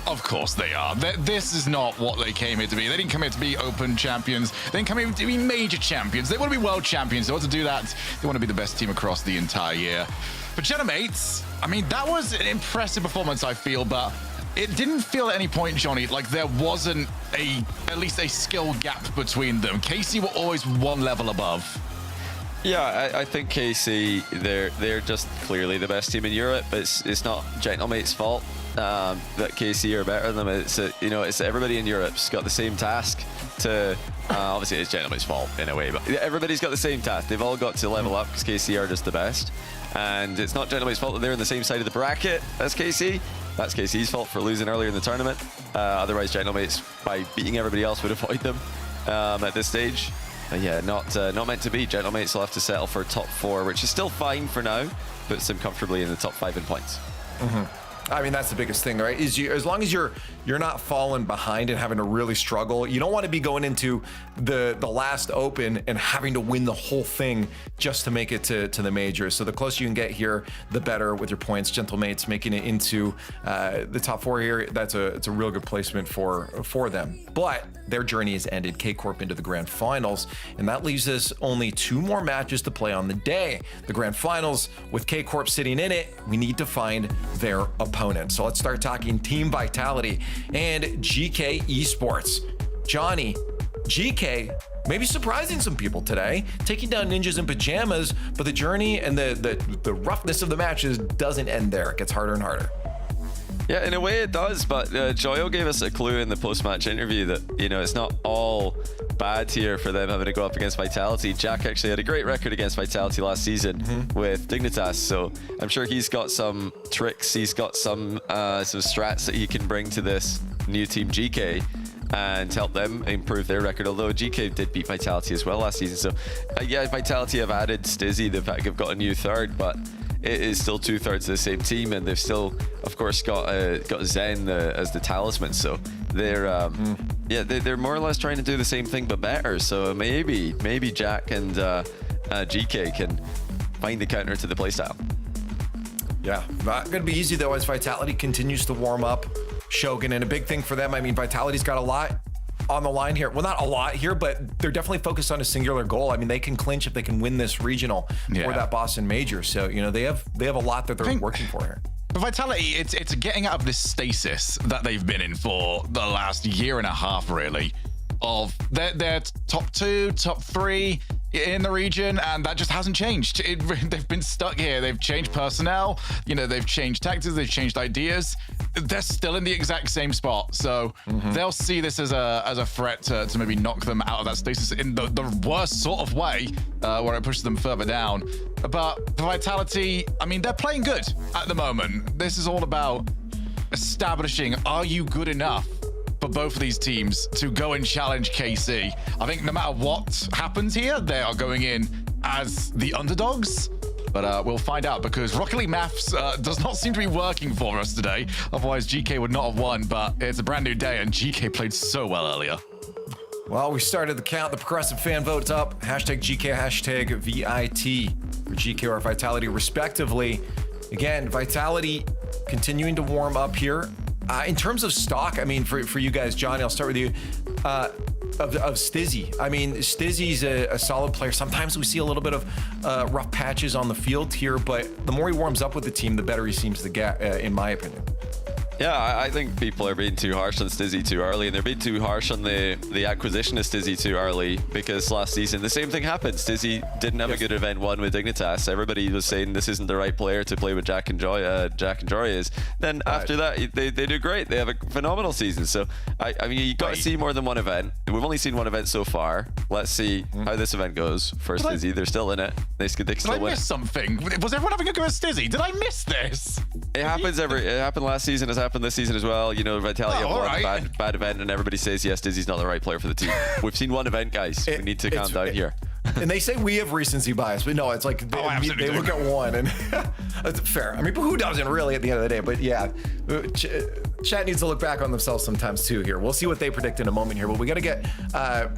Of course they are. This is not what they came here to be. They didn't come here to be open champions. They didn't come here to be major champions. They want to be world champions. They want to do that. They want to be the best team across the entire year. But Gentlemates, I mean, that was an impressive performance, I feel, but it didn't feel at any point, Johnny, like there wasn't at least a skill gap between them. KC were always one level above. Yeah, I think KC, they're just clearly the best team in Europe. It's not Gentlemates' fault that KC are better than them. It's everybody in Europe's got the same task to. Obviously, it's Gentlemates' fault in a way, but everybody's got the same task. They've all got to level up because KC are just the best. And it's not Gentlemates' fault that they're in the same side of the bracket as KC. That's KC's fault for losing earlier in the tournament. Otherwise, Gentlemates, by beating everybody else, would avoid them at this stage. Yeah, not meant to be. Gentlemates will have to settle for top 4, which is still fine for now. Puts them comfortably in the top 5 in points. I mean, that's the biggest thing, right? As long as you're not falling behind and having to really struggle, you don't want to be going into the last open and having to win the whole thing just to make it to the majors. So the closer you can get here, the better with your points. Gentlemates making it into the top 4 here, it's a real good placement for them. But their journey has ended. K-Corp into the grand finals, and that leaves us only 2 more matches to play on the day. The grand finals with K-Corp sitting in it, we need to find their opponent. So let's start talking Team Vitality and GK Esports. Johnny, GK maybe surprising some people today, taking down ninjas in pajamas, but the journey and the roughness of the matches doesn't end there. It gets harder and harder. Yeah, in a way it does, but Joyo gave us a clue in the post-match interview that, it's not all bad here for them having to go up against Vitality. Jack actually had a great record against Vitality last season with Dignitas, so I'm sure he's got some tricks, he's got some strats that he can bring to this new team GK and help them improve their record, although GK did beat Vitality as well last season. So yeah, Vitality have added Stizzy, the fact they've got a new third, but it is still 2/3 of the same team, and they've still, of course, got Zen as the talisman. So they're they're more or less trying to do the same thing but better. So maybe Jack and GK can find the counter to the playstyle. Yeah, not gonna be easy though as Vitality continues to warm up. Shogun, and a big thing for them. I mean, Vitality's got a lot on the line here. Well, not a lot here, but they're definitely focused on a singular goal. I mean, they can clinch if they can win this regional for that Boston major. So, they have a lot that they're working for here. But Vitality, it's getting out of this stasis that they've been in for the last year and a half, really, of their top 2, top 3 in the region, and that just hasn't changed. They've been stuck here. They've changed personnel, they've changed tactics, they've changed ideas. They're still in the exact same spot, so they'll see this as a threat to maybe knock them out of that stasis in the worst sort of way, where it pushes them further down. But Vitality, I mean, they're playing good at the moment. This is all about establishing, are you good enough for both of these teams to go and challenge KC? I think no matter what happens here, they are going in as the underdogs. But we'll find out, because Rocket League Maths does not seem to be working for us today. Otherwise, GK would not have won, but it's a brand new day, and GK played so well earlier. Well, we started the count. The progressive fan vote's up. Hashtag GK, hashtag VIT for GK or Vitality, respectively. Again, Vitality continuing to warm up here. In terms of stock, I mean, for you guys, Johnny, I'll start with you. Of Stizzy. I mean, Stizzy's a solid player. Sometimes we see a little bit of rough patches on the field here, but the more he warms up with the team, the better he seems to get, in my opinion. Yeah, I think people are being too harsh on Stizzy too early, and they're being too harsh on the acquisition of Stizzy too early, because last season the same thing happened. Stizzy didn't have a good event one with Dignitas. Everybody was saying this isn't the right player to play with Jack and Joy is. Then after that, they do great. They have a phenomenal season. So I mean, you got to see more than one event. We've only seen one event so far. Let's see how this event goes for Stizzy. They're still in it. They can still win. Did I miss something? Was everyone having a go at Stizzy? Did I miss this? It happens it happened last season. It's happened this season as well. Vitality have one bad event, and everybody says yes, Dizzy's not the right player for the team. We've seen one event, guys. We need to calm down here. And they say we have recency bias, but no, it's like they look at one and that's fair. I mean, but who doesn't really at the end of the day? But yeah, chat needs to look back on themselves sometimes too here. We'll see what they predict in a moment here, but we got to get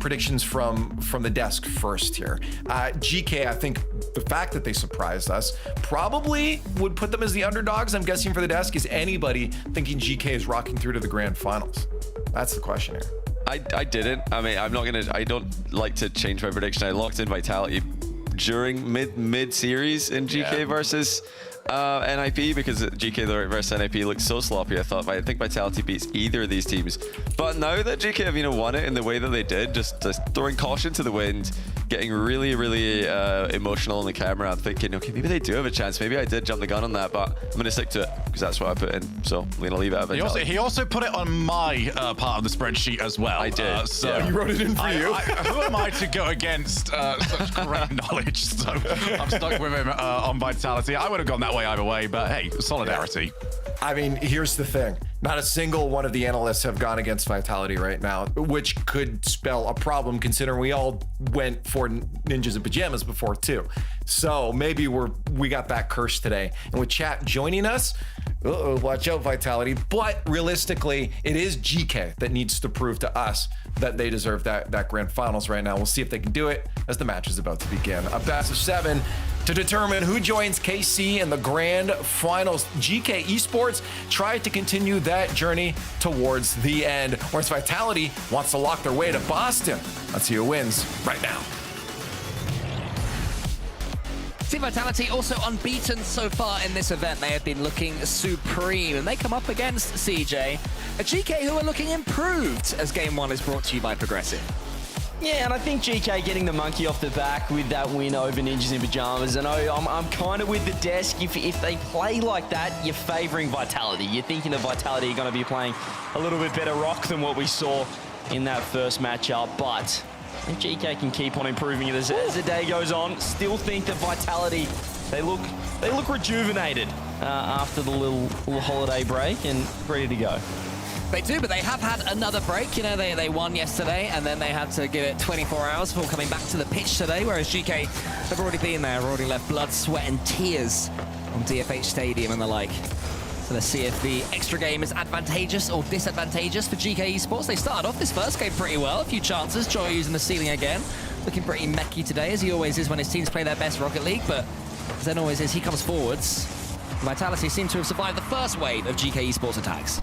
predictions from the desk first here. GK, I think the fact that they surprised us probably would put them as the underdogs. I'm guessing for the desk. Is anybody thinking GK is rocking through to the grand finals? That's the question here. I didn't. I mean, I don't like to change my prediction. I locked in Vitality during mid series in GK versus NIP, because GK versus NIP looked so sloppy. I think Vitality beats either of these teams. But now that GK have won it in the way that they did, just throwing caution to the wind, getting really, really emotional on the camera, I'm thinking, okay, maybe they do have a chance. Maybe I did jump the gun on that, but I'm going to stick to it because that's what I put in. So I'm going to leave it at Vitality. He also put it on my part of the spreadsheet as well. I did. So you wrote it in for you. Who am I to go against such great knowledge? So I'm stuck with him on Vitality. I would have gone that way either way, but hey, solidarity. I mean, here's the thing. Not a single one of the analysts have gone against Vitality right now, which could spell a problem considering we all went for Ninjas in Pajamas before too. So maybe we got that curse today. And with chat joining us, watch out Vitality. But realistically, it is GK that needs to prove to us that they deserve that grand finals right now. We'll see if they can do it as the match is about to begin. A best of 7 to determine who joins KC in the grand finals. GK Esports tried to continue that journey towards the end, whereas Vitality wants to lock their way to Boston. Let's see who wins right now. Team Vitality also unbeaten so far in this event. They have been looking supreme, and they come up against CJ, a GK who are looking improved, as Game 1 is brought to you by Progressive. Yeah, and I think GK getting the monkey off the back with that win over Ninjas in Pajamas. And I'm kind of with the desk. If they play like that, you're favouring Vitality. You're thinking that Vitality are going to be playing a little bit better rock than what we saw in that first matchup. But if GK can keep on improving it as the day goes on, still think that Vitality, they look rejuvenated after the little holiday break and ready to go. They do, but they have had another break. You know, they won yesterday, and then they had to give it 24 hours before coming back to the pitch today, whereas GK have already been there, already left blood, sweat, and tears on DFH Stadium and the like. So let's see if the extra game is advantageous or disadvantageous for GK Esports. They started off this first game pretty well. A few chances. Joy using the ceiling again. Looking pretty mechy today, as he always is when his teams play their best Rocket League, but as then always is, he comes forwards. Vitality seem to have survived the first wave of GK Esports attacks.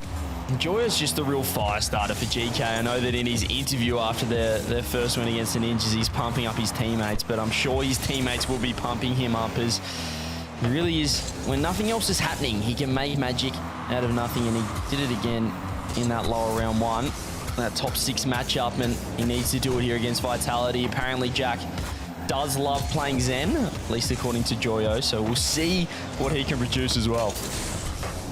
Joya's just a real fire starter for GK. I know that in his interview after their first win against the Ninjas, he's pumping up his teammates, but I'm sure his teammates will be pumping him up, as he really is, when nothing else is happening, he can make magic out of nothing, and he did it again in that lower round 1, that top 6 matchup, and he needs to do it here against Vitality. Apparently Jack does love playing Zen, at least according to Joyo, so we'll see what he can produce as well.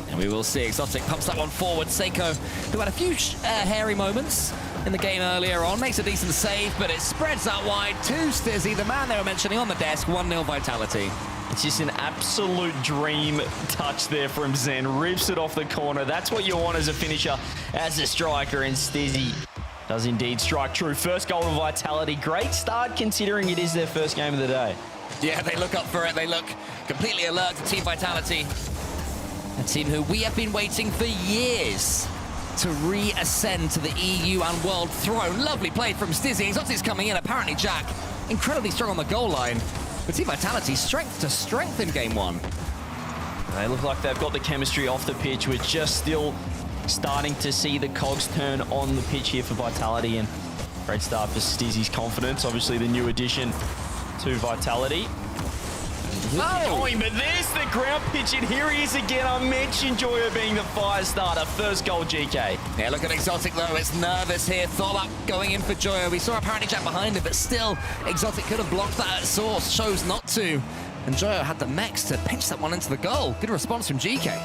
And we will see. Exotic pumps that one forward. Seiko, who had a few hairy moments in the game earlier on, makes a decent save, but it spreads that wide to Stizzy, the man they were mentioning on the desk. 1-0 Vitality. It's just an absolute dream touch there from Zen. Rips it off the corner. That's what you want as a finisher, as a striker, and Stizzy does indeed strike true. First goal of Vitality. Great start considering it is their first game of the day. Yeah, they look up for it. They look completely alert to Team Vitality. A team who we have been waiting for years to re-ascend to the EU and World Throne. Lovely play from Stizzy. Exotic's coming in. Apparently Jack incredibly strong on the goal line. But Team Vitality strength to strength in Game 1. They look like they've got the chemistry off the pitch. We're just still starting to see the cogs turn on the pitch here for Vitality, and great start for Stizzy's confidence. Obviously the new addition to Vitality. Going, but there's the ground pitch, and here he is again. I mentioned Joyo being the fire starter. First goal, GK. Yeah, look at Exotic though. It's nervous here. Thought about going in for Joyo. We saw apparently Jack behind him, but still, Exotic could have blocked that at source. Chose not to. And Joyo had the mechs to pinch that one into the goal. Good response from GK.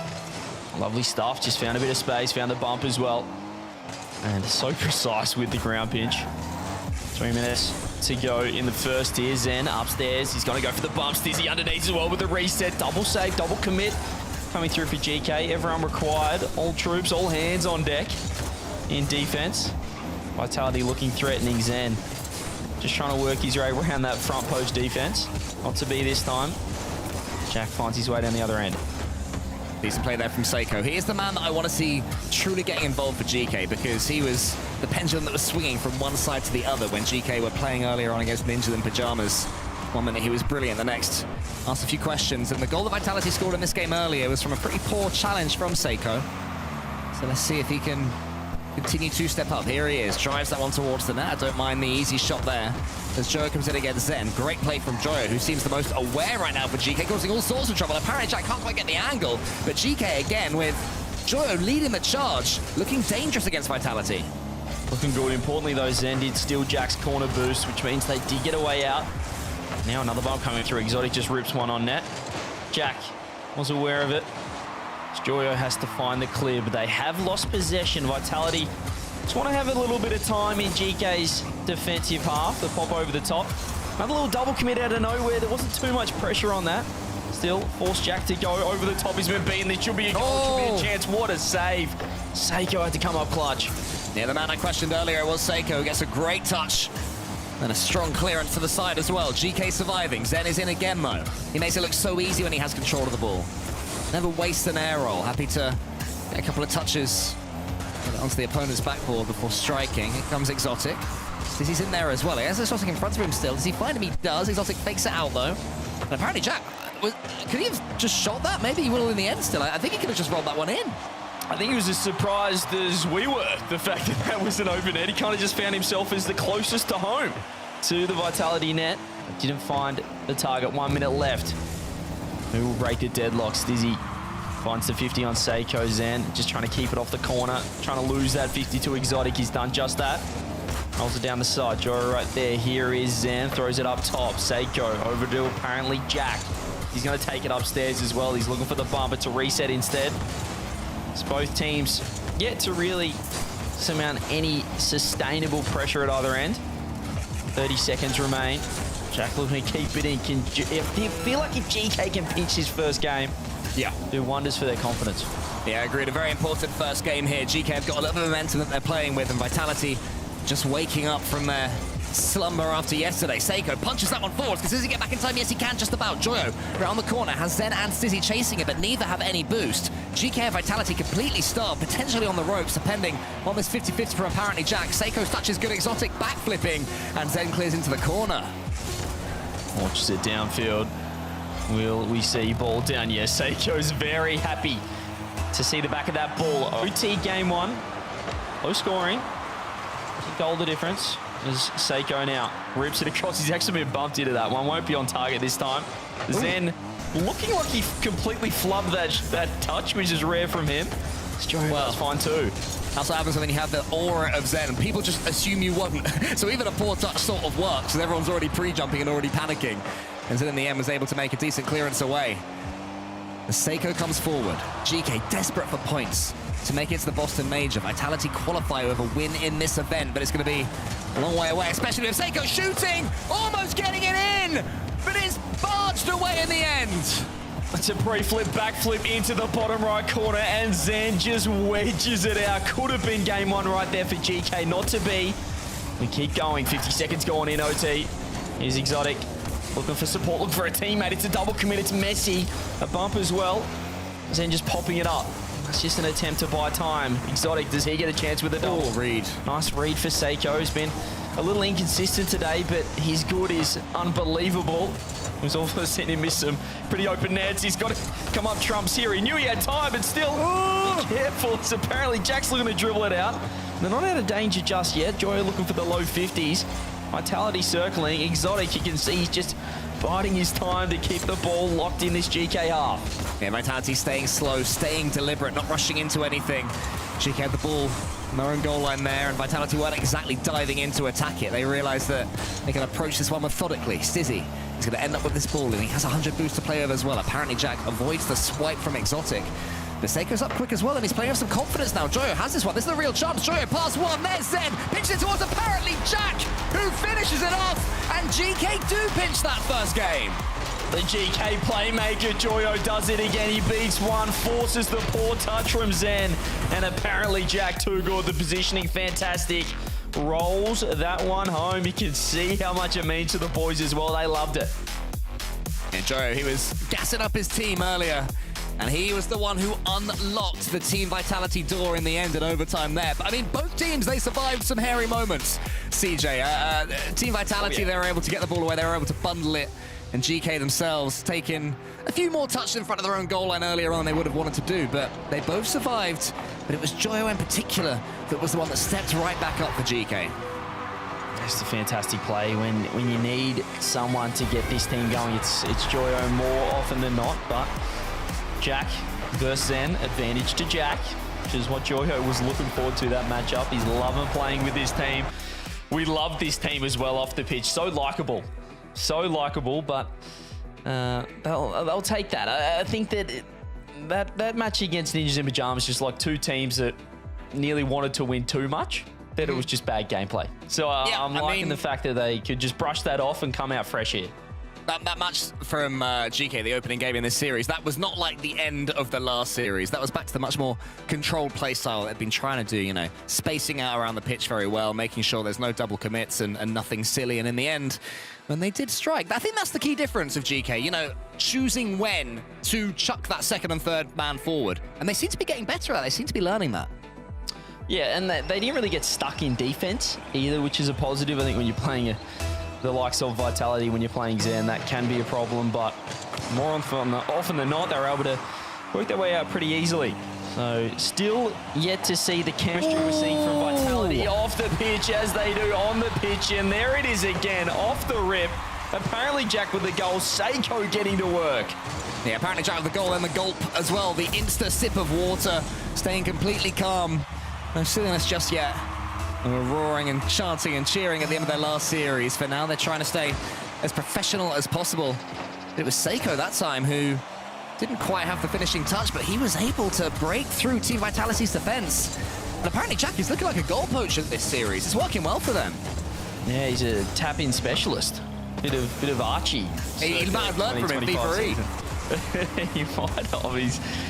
Lovely stuff. Just found a bit of space, found the bump as well. And so precise with the ground pinch. 3 minutes to go in the first here. Zen upstairs. He's going to go for the bump. Stizzy underneath as well with the reset. Double save, double commit. Coming through for GK. Everyone required. All troops, all hands on deck in defense. Vitality looking threatening Zen. just trying to work his way around that front post defense. Not to be this time. Jack finds his way down the other end. Decent play there from Seiko. He is the man that I want to see truly getting involved for GK, because he was the pendulum that was swinging from one side to the other when GK were playing earlier on against Ninja in Pajamas. One minute he was brilliant, the next asked a few questions, and the goal that Vitality scored in this game earlier was from a pretty poor challenge from Seiko. So let's see if he can continue to step up. Here he is, drives that one towards the net. I don't mind the easy shot there as Joyo comes in against Zen. Great play from Joyo, who seems the most aware right now for GK, causing all sorts of trouble. Apparently Jack can't quite get the angle, but GK again with Joyo leading the charge, looking dangerous against Vitality. Looking good. Importantly though, Zen did steal Jack's corner boost, which means they did get a way out. Now another bomb coming through. Exotic just rips one on net. Jack was aware of it. Joyo has to find the clear, but they have lost possession. Vitality just want to have a little bit of time in GK's defensive half. The pop over the top. Another little double commit out of nowhere. There wasn't too much pressure on that. Still, forced Jack to go over the top. He's been beaten. There should be a goal, should be a chance. What a save. Seiko had to come up clutch. Yeah, the man I questioned earlier was Seiko. Gets a great touch. And a strong clearance to the side as well. GK surviving. Zen is in again, though. He makes it look so easy when he has control of the ball. Never waste an air roll. Happy to get a couple of touches onto the opponent's backboard before striking. Here comes Exotic. He's in there as well. He has Exotic in front of him still. Does he find him? He does. Exotic fakes it out, though. And apparently Jack, could he have just shot that? Maybe he will in the end still. I think he could have just rolled that one in. I think he was as surprised as we were, the fact that that was an open net. He kind of just found himself as the closest to home to the Vitality net. Didn't find the target. 1 minute left. Who will break the deadlock? Stizzy finds the 50 on Seiko. Zen just trying to keep it off the corner, trying to lose that 50 to Exotic. He's done just that. Rolls it down the side. Joyo right there. Here is Zen. Throws it up top. Seiko overdue apparently Jack. He's going to take it upstairs as well. He's looking for the bumper to reset instead. It's both teams yet to really surmount any sustainable pressure at either end. 30 seconds remain. Jack looking to keep it in. I feel like if GK can pinch his first game, do wonders for their confidence. Yeah, I agreed. A very important first game here. GK have got a little bit of momentum that they're playing with, and Vitality just waking up from their slumber after yesterday. Seiko punches that one forwards. Does he get back in time? Yes, he can, just about. Joyo around the corner has Zen and Stizzy chasing it, but neither have any boost. GK and Vitality completely starved, potentially on the ropes, depending on this 50-50 from apparently Jack. Seiko's touch is good. Exotic backflipping, and Zen clears into the corner. Launches it downfield. Will we see ball down? Yes, Seiko's very happy to see the back of that ball. OT game one. Low scoring. Goal the difference. As Seiko now rips it across. He's actually been bumped into that one. Won't be on target this time. Zen looking like he completely flubbed that touch, which is rare from him. Joyo does fine too. That's what happens when you have the aura of Zen. People just assume you won't. So even a poor touch sort of works, and everyone's already pre-jumping and already panicking. And Zen in the end was able to make a decent clearance away. As Seiko comes forward, GK desperate for points to make it to the Boston Major. Vitality qualify with a win in this event, but it's going to be a long way away, especially with Seiko shooting, almost getting it in, but it's barged away in the end. It's a pre-flip, backflip into the bottom right corner, and Zen just wedges it out. Could have been game one right there for GK, not to be. We keep going, 50 seconds going in OT. Here's Exotic, looking for support, looking for a teammate. It's a double commit, it's messy. A bump as well. Zen just popping it up. It's just an attempt to buy time. Exotic, does he get a chance with a double? Read. Nice read for Seiko. He's been a little inconsistent today, but his good is unbelievable. He's also seen him miss some pretty open nets. He's got to come up trumps here. He knew he had time, but still, be careful. It's apparently Jack's looking to dribble it out. They're not out of danger just yet. Joyo looking for the low 50s. Vitality circling. Exotic, you can see he's just biding his time to keep the ball locked in this GK half. Yeah, Vitality staying slow, staying deliberate, not rushing into anything. GK had the ball on their own goal line there, and Vitality weren't exactly diving in to attack it. They realised that they can approach this one methodically. Stizzy is going to end up with this ball, and he has 100 boost to play with as well. Apparently Jack avoids the swipe from Exotic. But Seiko's up quick as well, and he's playing with some confidence now. Joyo has this one. This is a real chance. Joyo pass one. There's Zen. Pinches it towards apparently Jack, who finishes it off. And GK do pinch that first game. The GK playmaker, Joyo, does it again. He beats one, forces the poor touch from Zen. And apparently Jack too good. The positioning fantastic. rolls that one home. You can see how much it means to the boys as well. They loved it. And Joe, he was gassing up his team earlier, and he was the one who unlocked the Team Vitality door in the end in overtime there. But I mean, both teams, they survived some hairy moments. CJ, Team Vitality, they were able to get the ball away, they were able to bundle it, and GK themselves taking a few more touches in front of their own goal line earlier on than they would have wanted to do, but they both survived. But it was Joyo in particular that was the one that stepped right back up for GK. It's a fantastic play when you need someone to get this team going. It's Joyo more often than not, but Jack versus Zen, advantage to Jack, which is what Joyo was looking forward to, that matchup. He's loving playing with this team. We love this team as well off the pitch. So likable, but they'll take that. I think that match against Ninjas in Pajamas, just like two teams that nearly wanted to win too much, that it was just bad gameplay. So I'm liking the fact that they could just brush that off and come out fresh here. That match from GK, the opening game in this series, that was not like the end of the last series. That was back to the much more controlled play style they've been trying to do, you know, spacing out around the pitch very well, making sure there's no double commits and nothing silly. And in the end, when they did strike, I think that's the key difference of GK, you know, choosing when to chuck that second and third man forward. And they seem to be getting better at it. They seem to be learning that. Yeah, and they didn't really get stuck in defense either, which is a positive. I think when you're playing the likes of Vitality, when you're playing Zen, that can be a problem, but more often than not, they're able to work their way out pretty easily. So still yet to see the chemistry we're seeing from Vitality off the pitch as they do on the pitch, and there it is again, off the rip. Apparently Jack with the goal, Seiko getting to work. Yeah, apparently Jack with the goal and the gulp as well, the insta sip of water, staying completely calm. No silliness just yet. And we're roaring and chanting and cheering at the end of their last series. For now, they're trying to stay as professional as possible. It was Seiko that time who didn't quite have the finishing touch, but he was able to break through Team Vitality's defense. And apparently Jack is looking like a goal poacher this series. It's working well for them. Yeah, he's a tap-in specialist. Bit of Archie. He might have learned from him, FIFA. He might have.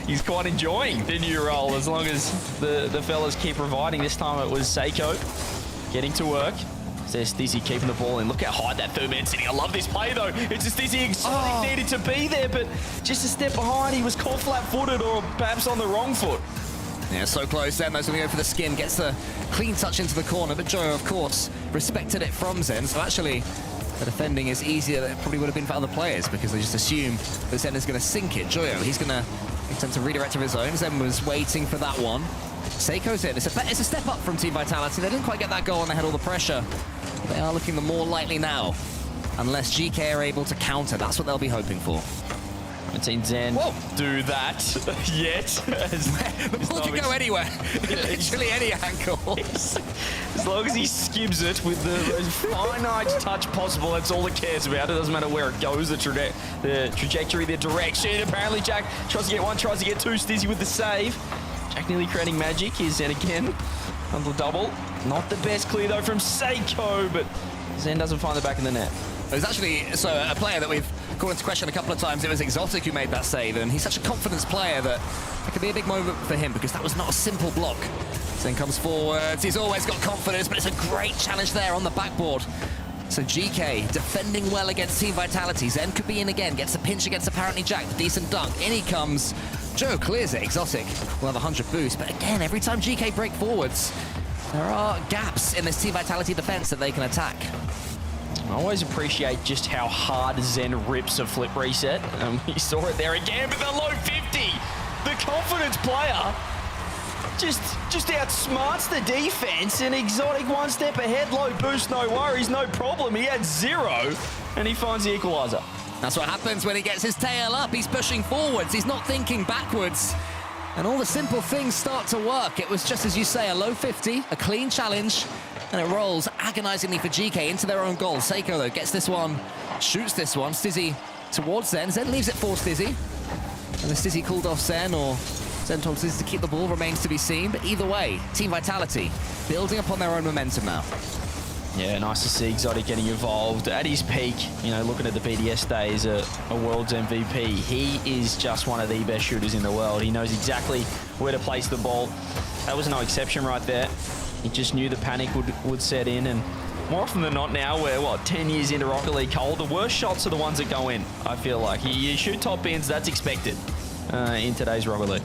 He's quite enjoying the new role as long as the fellas keep providing. This time it was Seiko getting to work. There's Stizzy keeping the ball in. Look how high that third man's sitting. I love this play though. It's just Stizzy exotic needed to be there, but just a step behind. He was caught flat-footed or perhaps on the wrong foot. Yeah, so close. Zen's going to go for the skin. Gets the clean touch into the corner, but Joe, of course, respected it from Zen. So actually, the defending is easier than it probably would have been for other players because they just assume that Zen is going to sink it. Joyo, he's going to attempt to redirect of his own. Zen was waiting for that one. Seiko's in. It's a step up from Team Vitality. They didn't quite get that goal and they had all the pressure. They are looking the more likely now. Unless GK are able to counter, that's what they'll be hoping for. I haven't seen Zen do that yet. The ball can go anywhere. Literally any angle. As long as he skims it with the most finite touch possible, that's all it cares about. It doesn't matter where it goes, the trajectory, the direction. Apparently Jack tries to get one, tries to get two. Stizzy with the save. Jack nearly creating magic. Here's Zen again on the double. Not the best clear though from Seiko, but Zen doesn't find the back of the net. There's actually a player that we've called into question a couple of times. It was Exotic who made that save, and he's such a confidence player that it could be a big moment for him because that was not a simple block. Zen comes forwards. He's always got confidence, but it's a great challenge there on the backboard. So GK defending well against Team Vitality. Zen could be in again. Gets a pinch against apparently Jack. Decent dunk. In he comes. Joe clears it. Exotic will have 100 boost. But again, every time GK break forwards, there are gaps in this Team Vitality defense that they can attack. I always appreciate just how hard Zen rips a flip reset. We saw it there again with the low 50. The confidence player just outsmarts the defense, and Exotic one step ahead, low boost, no worries, no problem. He had zero, and he finds the equalizer. That's what happens when he gets his tail up. He's pushing forwards. He's not thinking backwards. And all the simple things start to work. It was just as you say, a low 50, a clean challenge, and it rolls agonizingly for GK into their own goal. Seiko, though, gets this one, shoots this one. Stizzy towards Zen. Zen leaves it for Stizzy. And the Stizzy called off Zen, or Zen told Stizzy to keep the ball, remains to be seen. But either way, Team Vitality building upon their own momentum now. Yeah, nice to see Exotic getting involved at his peak. You know, looking at the BDS days, a world's MVP. He is just one of the best shooters in the world. He knows exactly where to place the ball. That was no exception right there. He just knew the panic would set in, and more often than not now, we're, 10 years into Rocket League, Cole, the worst shots are the ones that go in, I feel like. You shoot top bins, that's expected in today's Rocket League.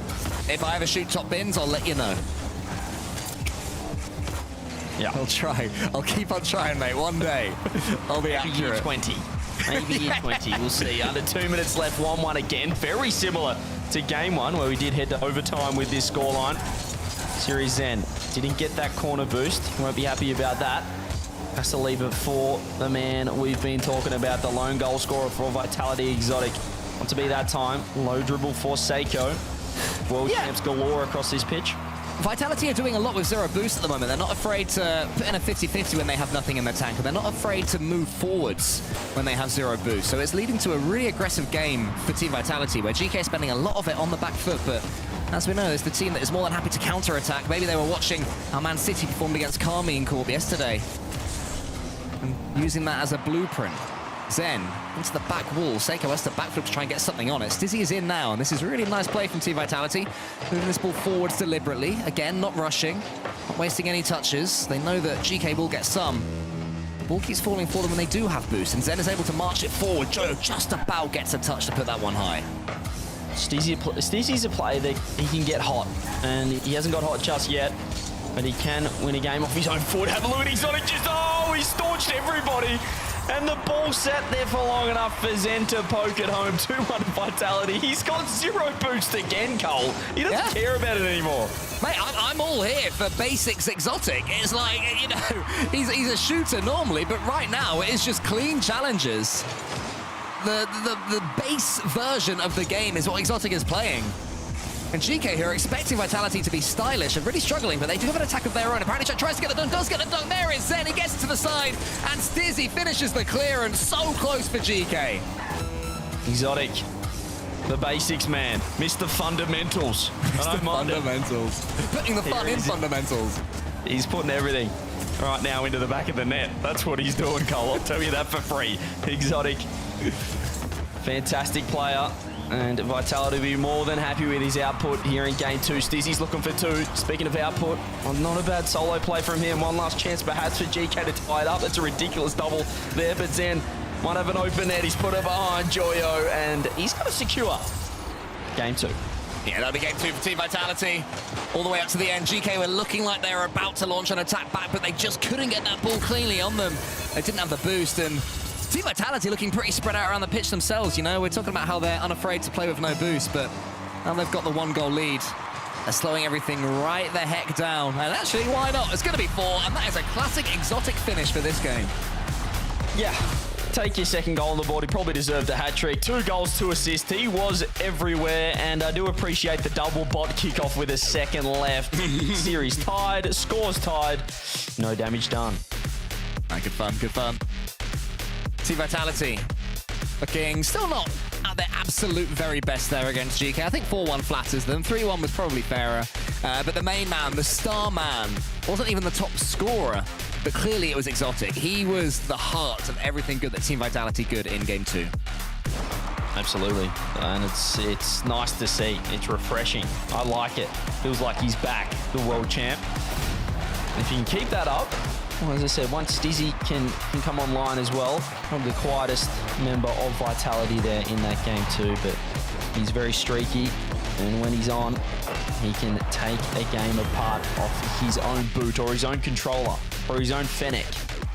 If I ever shoot top bins, I'll let you know. Yeah. I'll try. I'll keep on trying, mate. One day, I'll be Maybe accurate. year 20. Maybe year 20. We'll see. Under 2 minutes left, 1-1 again. Very similar to game one, where we did head to overtime with this scoreline. Series Zen didn't get that corner boost. Won't be happy about that. Has to leave it for the man we've been talking about, the lone goal scorer for Vitality Exotic. Want to be that time. Low dribble for Seiko. World champs galore across this pitch. Vitality are doing a lot with zero boost at the moment. They're not afraid to put in a 50-50 when they have nothing in their tank, and they're not afraid to move forwards when they have zero boost. So it's leading to a really aggressive game for Team Vitality, where GK is spending a lot of it on the back foot, but as we know, it's the team that is more than happy to counter-attack. Maybe they were watching how Man City performed against Kami in Corp yesterday, and using that as a blueprint. Zen into the back wall. Seiko has to backflip to try and get something on it. Stizzy is in now, and this is a really nice play from Team Vitality. Moving this ball forwards deliberately. Again, not rushing, not wasting any touches. They know that GK will get some. The ball keeps falling for them when they do have boost, and Zen is able to march it forward. Joe just about gets a touch to put that one high. Stizzy's a player that he can get hot, and he hasn't got hot just yet, but he can win a game off his own foot. Have a look at Exotic, he staunched everybody. And the ball sat there for long enough for Zen to poke it home. 2-1 Vitality. He's got zero boost again, Cole. He doesn't care about it anymore. Mate, I'm all here for basics Exotic. It's like, you know, he's a shooter normally, but right now it is just clean challenges. The base version of the game is what Exotic is playing. And GK here are expecting Vitality to be stylish and really struggling, but they do have an attack of their own. Apparently Chuck tries to get the dunk, does get the dunk. There is Zen, he gets it to the side, and Stizzy finishes the clearance. So close for GK. Exotic, the basics man, Mr. Fundamentals. Mr. Fundamentals. Putting the fun in fundamentals. He's putting everything right now into the back of the net. That's what he's doing, Cole. I'll tell you that for free. Exotic, fantastic player. And Vitality will be more than happy with his output here in game two. Stizzy's looking for two. Speaking of output, not a bad solo play from him. One last chance perhaps for GK to tie it up. That's a ridiculous double there, but Zen might have an open net. He's put it behind Joyo, and he's going to secure game two. Yeah, that'll be game two for Team Vitality. All the way up to the end, GK were looking like they were about to launch an attack back, but they just couldn't get that ball cleanly on them. They didn't have the boost, and Team Vitality looking pretty spread out around the pitch themselves. You know, we're talking about how they're unafraid to play with no boost, but now they've got the 1-goal lead. They're slowing everything right the heck down. And actually, why not? It's going to be 4, and that is a classic Exotic finish for this game. Yeah, take your second goal on the board. He probably deserved a hat-trick. 2 goals, 2 assists. He was everywhere, and I do appreciate the double bot kickoff with a second left. Series tied, scores tied, no damage done. Good fun, good fun. Team Vitality looking still not at their absolute very best there against GK. I think 4-1 flatters them. 3-1 was probably fairer. But the main man, the star man, wasn't even the top scorer, but clearly it was Exotic. He was the heart of everything good that Team Vitality could in game 2. Absolutely, and it's nice to see. It's refreshing. I like it. Feels like he's back, the world champ. And if you can keep that up, well, as I said, once Stizzy can come online as well, probably the quietest member of Vitality there in that game too, but he's very streaky, and when he's on, he can take a game apart off his own boot or his own controller or his own Fennec,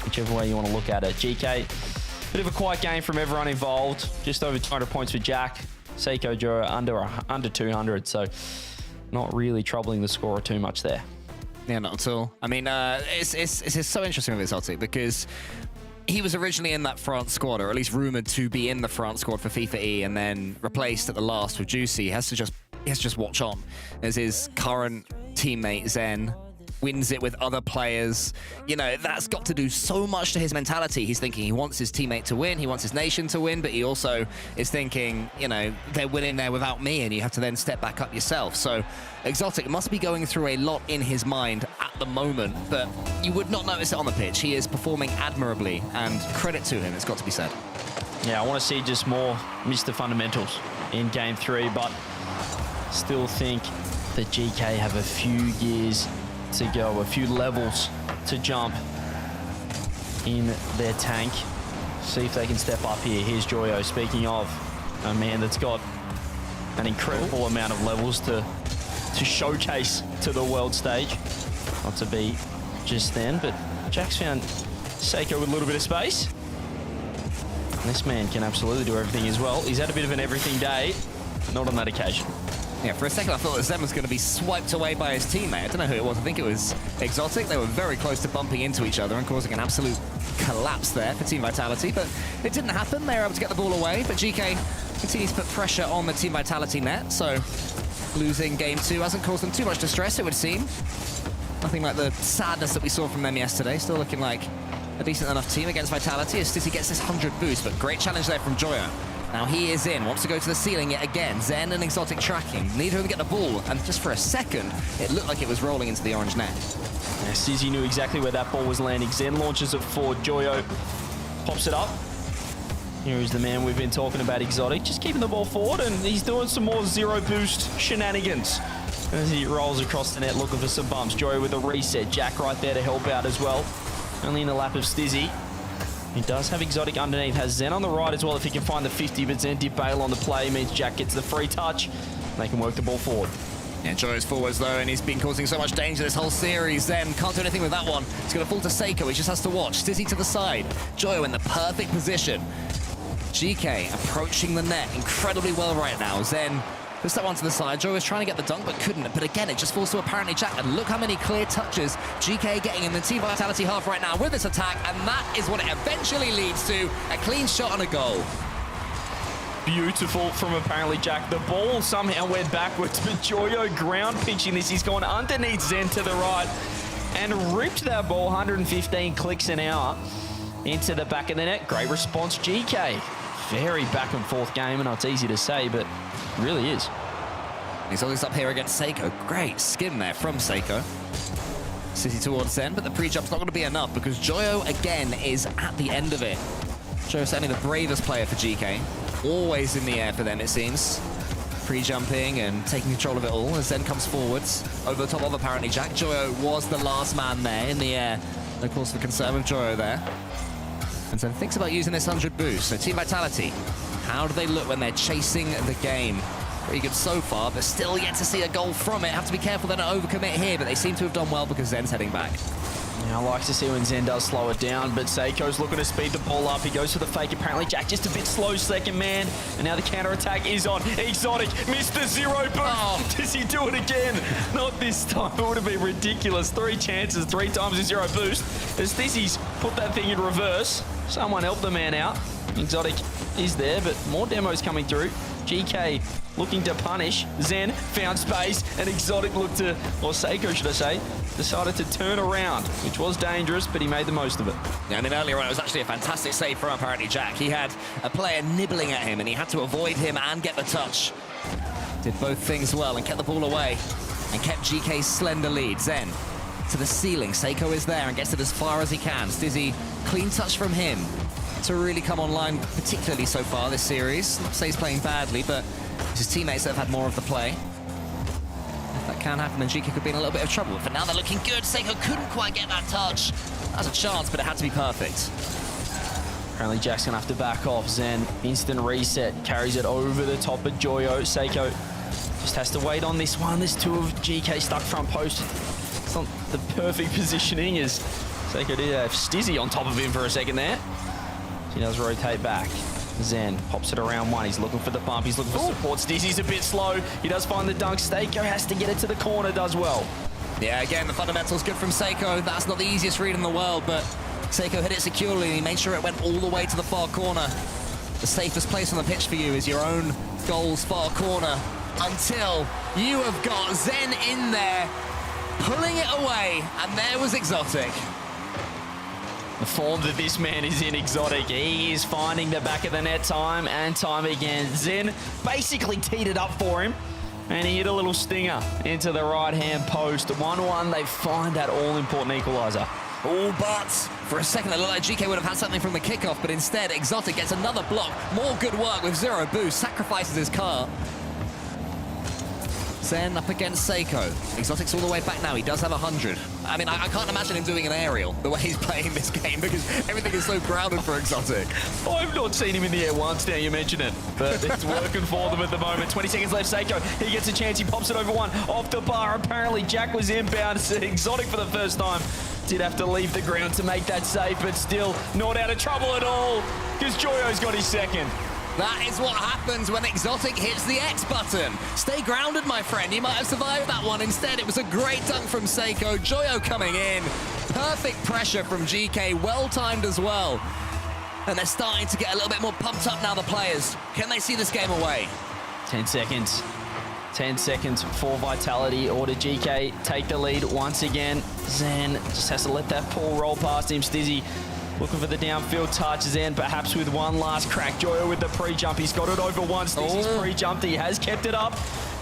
whichever way you want to look at it. GK, bit of a quiet game from everyone involved, just over 200 points for Jack. Seiko Joe under 200, so not really troubling the scorer too much there. Yeah, not at all. I mean, it's so interesting with Exotic because he was originally in that France squad, or at least rumored to be in the France squad for FIFA E, and then replaced at the last with Juicy. He has to just watch on as his current teammate Zen wins it with other players. You know, that's got to do so much to his mentality. He's thinking he wants his teammate to win, he wants his nation to win, but he also is thinking, you know, they're winning there without me, and you have to then step back up yourself. So Exotic must be going through a lot in his mind at the moment, but you would not notice it on the pitch. He is performing admirably, and credit to him, it's got to be said. Yeah, I want to see just more Mr. Fundamentals in game 3, but still think that GK have a few years to go, a few levels to jump in their tank. See if they can step up here. Here's Joyo, speaking of a man that's got an incredible amount of levels to showcase to the world stage. Not to be just then, but Jack's found Seiko with a little bit of space. This man can absolutely do everything as well. He's had a bit of an everything day, not on that occasion. Yeah, for a second I thought that Zen was going to be swiped away by his teammate. I don't know who it was. I think it was Exotic. They were very close to bumping into each other and causing an absolute collapse there for Team Vitality, but it didn't happen. They were able to get the ball away, but GK continues to put pressure on the Team Vitality net, so losing game 2 hasn't caused them too much distress, it would seem. Nothing like the sadness that we saw from them yesterday. Still looking like a decent enough team against Vitality as Stizzy gets this 100 boost, but great challenge there from Joyo. Now he is in, wants to go to the ceiling yet again. Zen and Exotic tracking. Neither of them get the ball, and just for a second, it looked like it was rolling into the orange net. Yeah, Stizzy knew exactly where that ball was landing. Zen launches it forward. Joyo pops it up. Here is the man we've been talking about, Exotic. Just keeping the ball forward, and he's doing some more zero boost shenanigans as he rolls across the net looking for some bumps. Joyo with a reset. Jack right there to help out as well. Only in the lap of Stizzy. He does have Exotic underneath, has Zen on the right as well if he can find the 50, but Zen did bail on the play, means Jack gets the free touch. They can work the ball forward. Yeah, Joyo's forwards though, and he's been causing so much danger this whole series. Zen can't do anything with that one. It's going to fall to Seiko, he just has to watch. Stizzy to the side, Joyo in the perfect position. GK approaching the net incredibly well right now. Zen puts that one to the side. Joyo was trying to get the dunk, but couldn't. But again, it just falls to apparently Jack. And look how many clear touches GK getting in the Team Vitality half right now with this attack. And that is what it eventually leads to. A clean shot and a goal. Beautiful from apparently Jack. The ball somehow went backwards, but Joyo ground pitching this. He's gone underneath Zen to the right and ripped that ball 115 clicks an hour into the back of the net. Great response, GK. Very back and forth game, and it's easy to say, but it really is. He's always up here against Seiko. Great skin there from Seiko. City towards Zen, but the pre-jump's not going to be enough because Joyo again is at the end of it. Joyo's certainly the bravest player for GK. Always in the air for them, it seems. Pre-jumping and taking control of it all as Zen comes forwards. Over the top of apparently Jack. Joyo was the last man there in the air. Of course, the concern with Joyo there. And Zen thinks about using this 100 boost. So Team Vitality, how do they look when they're chasing the game? Pretty good so far, but still yet to see a goal from it. Have to be careful they don't overcommit here, but they seem to have done well because Zen's heading back. Yeah, I like to see when Zen does slow it down, but Seiko's looking to speed the ball up. He goes for the fake. Apparently, Jack just a bit slow, second man. And now the counter-attack is on. Exotic missed the zero boost. Oh. Does he do it again? Not this time. It would have been ridiculous. 3 chances, 3 times the zero boost. As Dizzy's put that thing in reverse. Someone help the man out. Exotic is there, but more demos coming through. GK looking to punish. Zen found space, and Exotic looked to, or Seiko should I say, decided to turn around, which was dangerous, but he made the most of it. Yeah, I mean, earlier on, it was actually a fantastic save from apparently Jack. He had a player nibbling at him, and he had to avoid him and get the touch. Did both things well and kept the ball away and kept GK's slender lead. Zen to the ceiling. Seiko is there and gets it as far as he can. Stizzy, clean touch from him to really come online, particularly so far this series. Not to say he's playing badly, but it's his teammates that have had more of the play. If that can happen, then GK could be in a little bit of trouble. But now they're looking good. Seiko couldn't quite get that touch. That was a chance, but it had to be perfect. Apparently Jack's gonna have to back off. Zen, instant reset, carries it over the top of Joyo. Seiko just has to wait on this one. There's 2 of GK stuck front post. It's not the perfect positioning as Seiko did have Stizzy on top of him for a second there. He does rotate back. Zen pops it around 1. He's looking for the bump. He's looking for support. Stizzy's a bit slow. He does find the dunk. Seiko has to get it to the corner, does well. Yeah, again, the fundamentals good from Seiko. That's not the easiest read in the world, but Seiko hit it securely and he made sure it went all the way to the far corner. The safest place on the pitch for you is your own goal's far corner until you have got Zen in there, pulling it away, and there was Exotic. The form that this man is in, Exotic, he is finding the back of the net time and time again. Zen basically teed it up for him, and he hit a little stinger into the right-hand post. 1-1, they find that all-important equaliser. Oh, but for a second it looked like GK would have had something from the kickoff, but instead Exotic gets another block. More good work with zero boost, sacrifices his car. Zen up against Seiko. Exotic's all the way back now. He does have 100. I mean, I can't imagine him doing an aerial the way he's playing this game because everything is so grounded for Exotic. I've not seen him in the air once, now you mention it. But it's working for them at the moment. 20 seconds left, Seiko. He gets a chance, he pops it over one. Off the bar, apparently Jack was inbound. Exotic for the first time. Did have to leave the ground to make that save, but still not out of trouble at all because Joyo's got his second. That is what happens when Exotic hits the X button. Stay grounded, my friend. You might have survived that one. Instead, it was a great dunk from Seiko. Joyo coming in. Perfect pressure from GK. Well-timed as well. And they're starting to get a little bit more pumped up now, the players. Can they see this game away? 10 seconds. 10 seconds for Vitality or to GK take the lead once again. Zen just has to let that ball roll past him. Stizzy looking for the downfield touch. Zen perhaps with one last crack. Joyo with the pre-jump. He's got it over once. Stizzy's pre-jumped. He has kept it up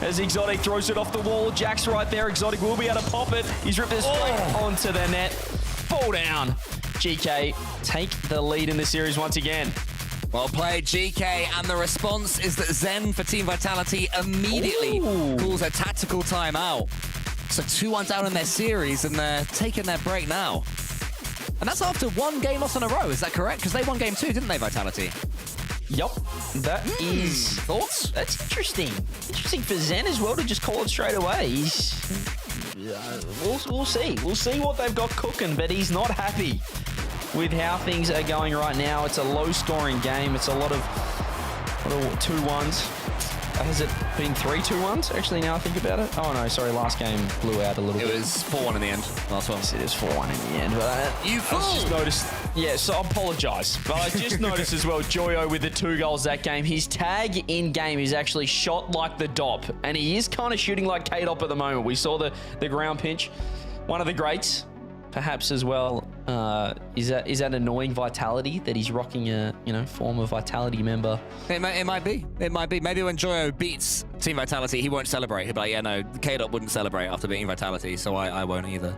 as Exotic throws it off the wall. Jack's right there. Exotic will be able to pop it. He's ripped it straight onto the net. Fall down. GK take the lead in the series once again. Well played, GK, and the response is that Zen for Team Vitality immediately calls a tactical timeout. So 2-1 down in their series, and they're taking their break now. And that's after one game loss in a row, is that correct? Because they won game 2, didn't they, Vitality? Yup, that is... Thoughts? That's interesting. Interesting for Zen as well to just call it straight away. We'll see. We'll see what they've got cooking, but he's not happy with how things are going right now. It's a low-scoring game. It's a lot of 2-1s. Has it been 3 2-1s? Actually, now I think about it. Oh, no, sorry. Last game blew out a little bit. It was 4-1 in the end. Last one. Yes, it is 4-1 in the end. But you fool! I just noticed... Yeah, so I apologise. But I just noticed as well, Joyo with the 2 goals that game. His tag in-game is actually shot like the DOP. And he is kind of shooting like K-Dop at the moment. We saw the ground pinch. One of the greats, perhaps as well. Is that annoying Vitality that he's rocking a former Vitality member? It might be. It might be. Maybe when Joyo beats Team Vitality, he won't celebrate. He'll be like, yeah, no, K-Dot wouldn't celebrate after beating Vitality, so I won't either.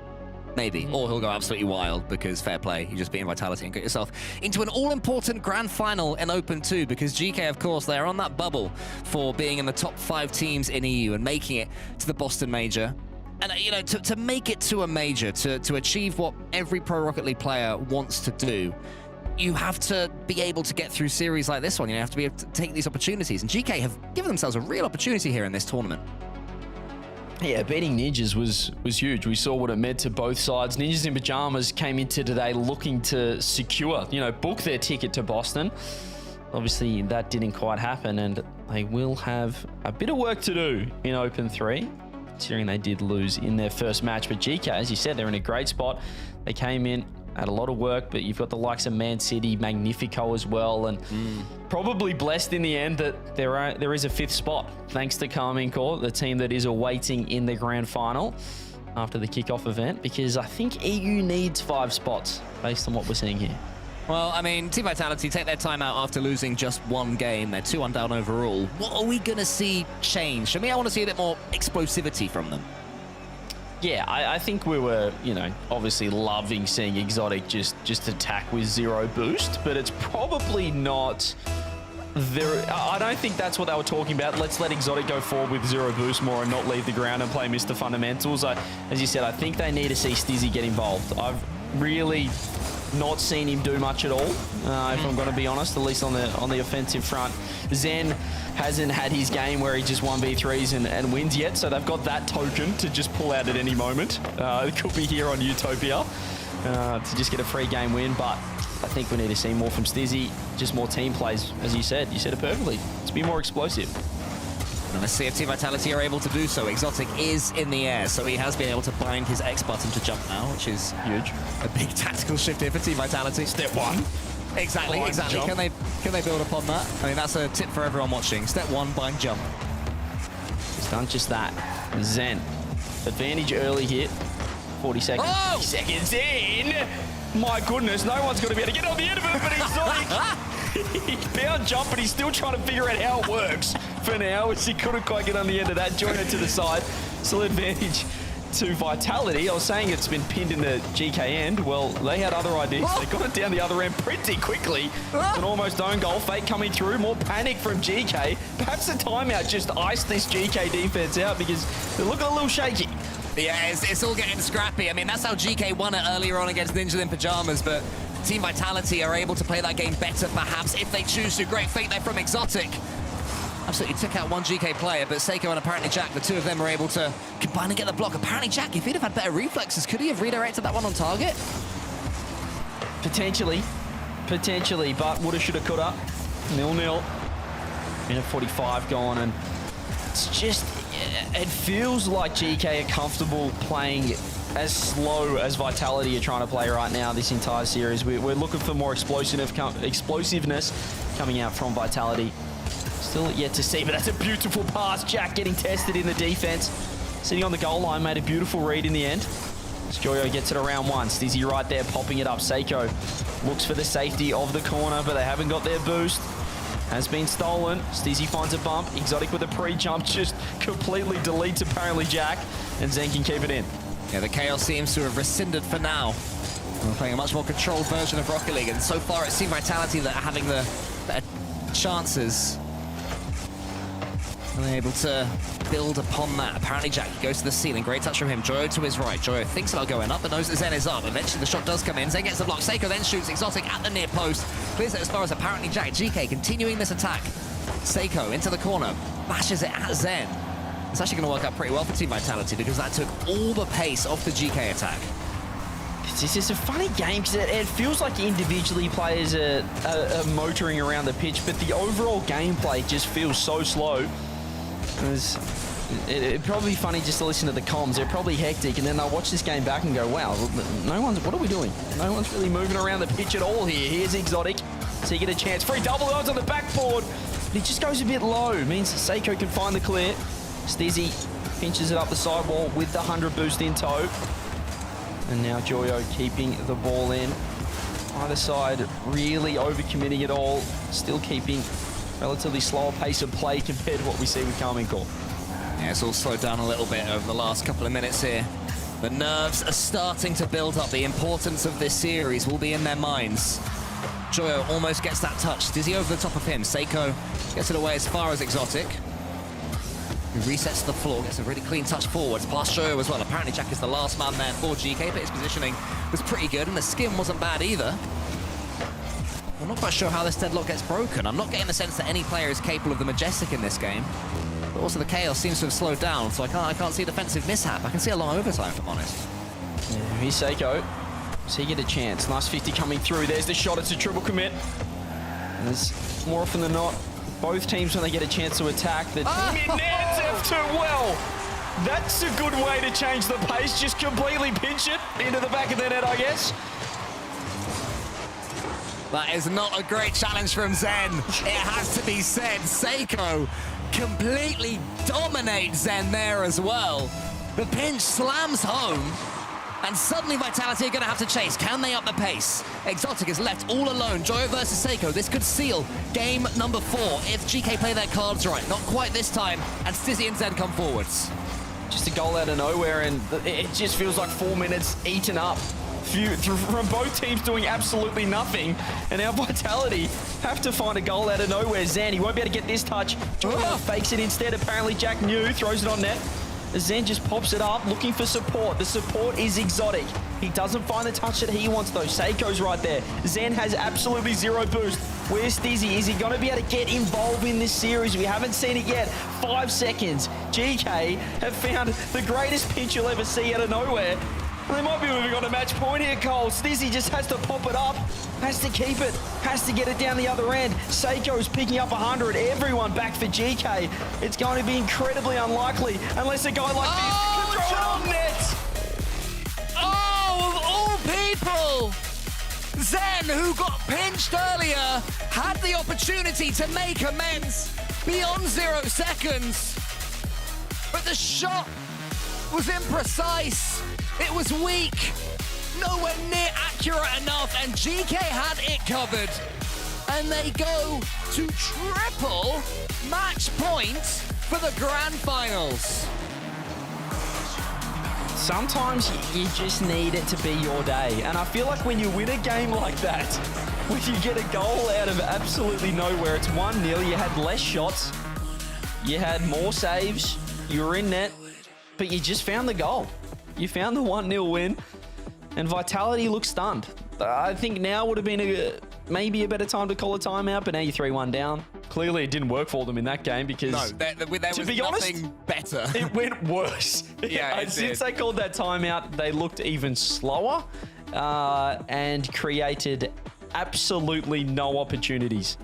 Maybe. Or he'll go absolutely wild because fair play. You just beat Vitality and get yourself into an all-important grand final in Open 2 because GK, of course, they're on that bubble for being in the top 5 teams in EU and making it to the Boston Major. And, to make it to a major, to achieve what every Pro Rocket League player wants to do, you have to be able to get through series like this one. You have to be able to take these opportunities. And GK have given themselves a real opportunity here in this tournament. Yeah, beating Ninjas was huge. We saw what it meant to both sides. Ninjas in Pajamas came into today looking to secure, book their ticket to Boston. Obviously, that didn't quite happen, and they will have a bit of work to do in Open 3. Considering they did lose in their first match. But GK, as you said, they're in a great spot. They came in, had a lot of work, but you've got the likes of Man City, Magnifico as well, and probably blessed in the end that there is a 5th spot, thanks to Carmine Corp, the team that is awaiting in the grand final after the kickoff event, because I think EU needs 5 spots based on what we're seeing here. Well, I mean, Team Vitality take their time out after losing just one game. They're 2-1 down overall. What are we going to see change? For me, I want to see a bit more explosivity from them. Yeah, I think we were, obviously loving seeing Exotic just attack with 0 boost, but it's probably not... I don't think that's what they were talking about. Let's let Exotic go forward with 0 boost more and not leave the ground and play Mr. Fundamentals. As you said, I think they need to see Stizzy get involved. I've really not seen him do much at all, if I'm going to be honest, at least on the offensive front. Zen hasn't had his game where he just 1v3s and wins yet, so they've got that token to just pull out at any moment. It could be here on Utopia to just get a free game win, but I think we need to see more from Stizzy, just more team plays, as you said. You said it perfectly. Let's be more explosive. And let's see if Team Vitality are able to do so. Exotic is in the air, so he has been able to bind his X button to jump now, which is huge. A big tactical shift here for Team Vitality. Step 1. Exactly. Jump. Can they build upon that? I mean, that's a tip for everyone watching. Step 1, bind jump. He's done just that. Zen. Advantage early here. 40 seconds. Oh! 50 seconds in. My goodness, no one's going to be able to get on the end of it, but Exotic. He bound jump, but he's still trying to figure out how it works for now, which he couldn't quite get on the end of that. Join it to the side. Still advantage to Vitality. I was saying it's been pinned in the GK end. Well, they had other ideas. They got it down the other end pretty quickly. An almost own goal. Fake coming through. More panic from GK. Perhaps the timeout just iced this GK defense out because they're looking a little shaky. Yeah, it's all getting scrappy. I mean, that's how GK won it earlier on against Ninja in Pyjamas, but Team Vitality are able to play that game better, perhaps, if they choose to. Great fake there from Exotic. Absolutely took out one GK player, but Seiko and apparently Jack, the two of them are able to combine and get the block. Apparently Jack, if he'd have had better reflexes, could he have redirected that one on target? Potentially, but woulda, shoulda, coulda. 0-0. Minute 45 gone, and it's just, it feels like GK are comfortable playing as slow as Vitality are trying to play right now this entire series. We're looking for more explosiveness coming out from Vitality. Still yet to see, but that's a beautiful pass. Jack getting tested in the defense. Sitting on the goal line, made a beautiful read in the end. Joyo gets it around one. Stizzy right there, popping it up. Seiko looks for the safety of the corner, but they haven't got their boost. Has been stolen. Stizzy finds a bump. Exotic with a pre-jump just completely deletes apparently Jack, and Zen can keep it in. Yeah, the Chaos seems to have rescinded for now. We're playing a much more controlled version of Rocket League, and so far it's Team Vitality that are having the chances. And they're able to build upon that. Apparently Jack goes to the ceiling. Great touch from him. Joyo to his right. Joyo thinks about going up, but knows that Zen is up. Eventually the shot does come in. Zen gets the block. Seiko then shoots Exotic at the near post. Clears it as far as apparently Jack. GK continuing this attack. Seiko into the corner. Bashes it at Zen. It's actually going to work out pretty well for Team Vitality because that took all the pace off the GK attack. It's just a funny game because it feels like individually players are motoring around the pitch, but the overall gameplay just feels so slow. It'd probably be funny just to listen to the comms. They're probably hectic, and then they'll watch this game back and go, wow, what are we doing? No one's really moving around the pitch at all here. Here's Exotic. So you get a chance. Free double odds on the backboard. But he just goes a bit low. It means Seiko can find the clear. Stizzy pinches it up the sidewall with the 100 boost in tow. And now Joyo keeping the ball in. Either side really overcommitting it all. Still keeping relatively slower pace of play compared to what we see with Carmichael. Yeah, it's all slowed down a little bit over the last couple of minutes here. The nerves are starting to build up. The importance of this series will be in their minds. Joyo almost gets that touch. Dizzy over the top of him. Seiko gets it away as far as Exotic. He resets to the floor, gets a really clean touch forwards, past Joyo as well. Apparently Jack is the last man there for GK, but his positioning was pretty good, and the skin wasn't bad either. I'm not quite sure how this deadlock gets broken. I'm not getting the sense that any player is capable of the Majestic in this game. But also the Chaos seems to have slowed down, so I can't see a defensive mishap. I can see a long overtime, if I'm honest. Yeah, here's Seiko. Does he get a chance? Nice 50 coming through. There's the shot. It's a triple commit. And there's more often than not, both teams, when they get a chance to attack, the team in nets F2 well. That's a good way to change the pace. Just completely pinch it into the back of the net, I guess. That is not a great challenge from Zen. It has to be said. Seiko completely dominates Zen there as well. The pinch slams home, and suddenly Vitality are going to have to chase. Can they up the pace? Exotic is left all alone. Joyo versus Seiko. This could seal game number 4 if GK play their cards right. Not quite this time, and Stizzy and Zen come forwards. Just a goal out of nowhere, and it just feels like 4 minutes eaten up from both teams doing absolutely nothing. And now Vitality have to find a goal out of nowhere. Zen, he won't be able to get this touch. Joyo fakes it instead. Apparently Jack New throws it on net. Zen just pops it up, looking for support. The support is Exotic. He doesn't find the touch that he wants though. Seiko's right there. Zen has absolutely zero boost. Where's Stizzy? Is he going to be able to get involved in this series? We haven't seen it yet. 5 seconds. GK have found the greatest pinch you'll ever see out of nowhere. They might be moving on to match point here, Cole. Stizzy just has to pop it up, has to keep it, has to get it down the other end. Seiko's picking up 100. Everyone back for GK. It's going to be incredibly unlikely unless a guy like this can throw it on net. Oh, of all people! Zen, who got pinched earlier, had the opportunity to make amends beyond 0 seconds. But the shot was imprecise. It was weak, nowhere near accurate enough, and GK had it covered. And they go to triple match point for the grand finals. sometimes you just need it to be your day. And I feel like when you win a game like that, when you get a goal out of absolutely nowhere, it's 1-0, you had less shots, you had more saves, you were in net, but you just found the goal. You found the 1-0 win, and Vitality looks stunned. I think now would have been maybe a better time to call a timeout, but now you're 3-1 down. Clearly it didn't work for them in that game because, No, there was be honest, nothing better. it went worse. Yeah, it Since did. they called that timeout, they looked even slower and created absolutely no opportunities,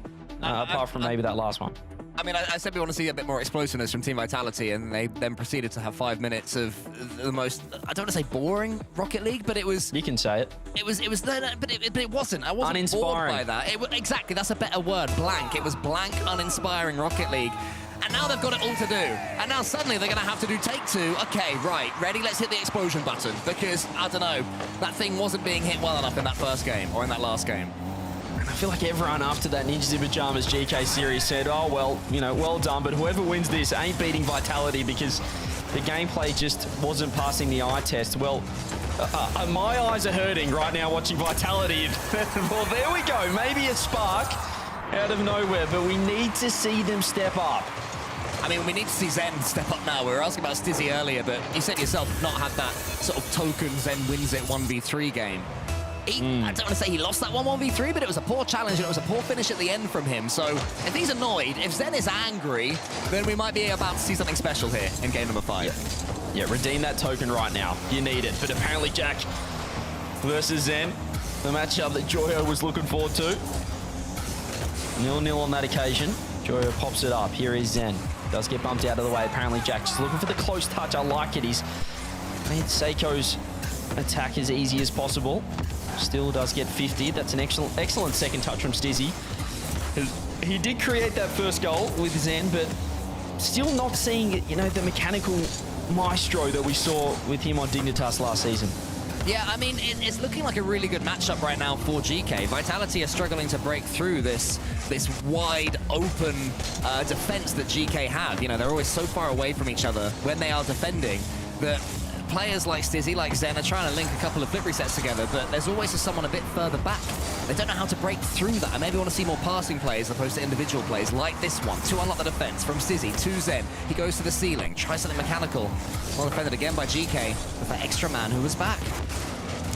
apart from maybe that last one. I mean, I said we want to see a bit more explosiveness from Team Vitality, and they then proceeded to have 5 minutes of the most, I don't want to say boring Rocket League, but it was... You can say it. It was, but it wasn't. I wasn't Uninspiring. bored by that. Exactly, that's a better word, blank. It was blank, uninspiring Rocket League. And now they've got it all to do. And now suddenly they're going to have to do take 2. Okay, right, ready, let's hit the explosion button. Because, I don't know, that thing wasn't being hit well enough in that first game, or in that last game. I feel like everyone after that Ninjas in Pyjamas GK series said, oh, well, you know, well done, but whoever wins this ain't beating Vitality because the gameplay just wasn't passing the eye test. Well, my eyes are hurting right now watching Vitality. Well, there we go. Maybe a spark out of nowhere, but we need to see them step up. I mean, we need to see Zen step up now. We were asking about Stizzy earlier, but you said yourself not had that sort of token Zen wins it 1v3 game. I don't want to say he lost that 1-1v3, but it was a poor challenge and it was a poor finish at the end from him. So if he's annoyed, if Zen is angry, then we might be about to see something special here in game number 5. Yeah, redeem that token right now. You need it. But apparently Jack versus Zen, the matchup that Joyo was looking forward to. 0-0 on that occasion. Joyo pops it up. Here is Zen. Does get bumped out of the way. Apparently Jack just looking for the close touch. I like it. He's made Seiko's attack as easy as possible. Still does get 50. That's an excellent second touch from Stizzy. He did create that first goal with Zen, but still not seeing, you know, the mechanical maestro that we saw with him on Dignitas last season. Yeah, I mean, it's looking like a really good matchup right now for GK. Vitality are struggling to break through this wide open defense that GK have. You know, they're always so far away from each other when they are defending that players like Stizzy, like Zen, are trying to link a couple of flip resets together, but there's always someone a bit further back. They don't know how to break through that, and maybe want to see more passing plays as opposed to individual plays like this one to unlock the defense from Stizzy to Zen. He goes to the ceiling, tries something mechanical. Well defended again by GK with that extra man who was back.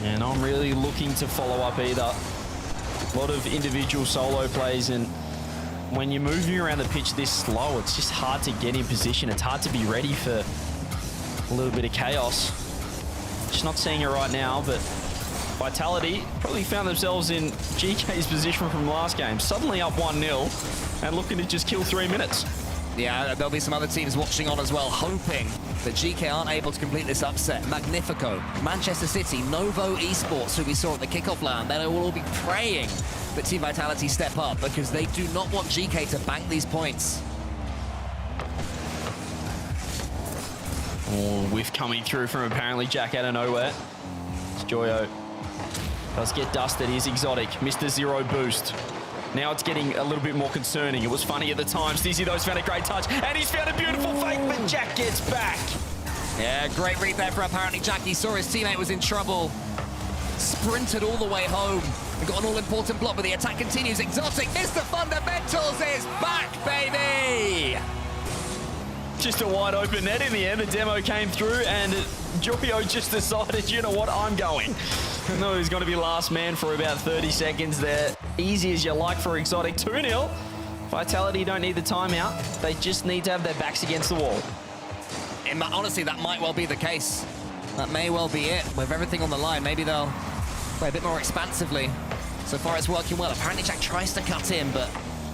And I'm really looking to follow up either. A lot of individual solo plays, and when you're moving around the pitch this slow, it's just hard to get in position. It's hard to be ready for a little bit of chaos. Just not seeing it right now, but Vitality probably found themselves in GK's position from last game. Suddenly up 1-0 and looking to just kill 3 minutes. Yeah, there'll be some other teams watching on as well, hoping that GK aren't able to complete this upset. Magnifico, Manchester City, Novo Esports, who we saw at the kickoff land, they will all be praying that Team Vitality step up because they do not want GK to bank these points. Oh, whiff coming through from apparently Jack out of nowhere. It's Joyo. Does get dusted. Here's Exotic. Mr. Zero boost. Now it's getting a little bit more concerning. It was funny at the time. Stizzy, though, has found a great touch. And he's found a beautiful fake, but Jack gets back. Yeah, great read there for apparently Jack. He saw his teammate was in trouble. Sprinted all the way home. And got an all-important block, but the attack continues. Exotic, Mr. Fundamentals is back, baby! Just a wide open net in the end. The demo came through and Joyo just decided, you know what, I'm going. No, he's going to be last man for about 30 seconds there. Easy as you like for Exotic. 2-0. Vitality don't need the timeout. They just need to have their backs against the wall. And honestly, that might well be the case. That may well be it. With everything on the line, maybe they'll play a bit more expansively. So far, it's working well. Apparently, Jack tries to cut in, but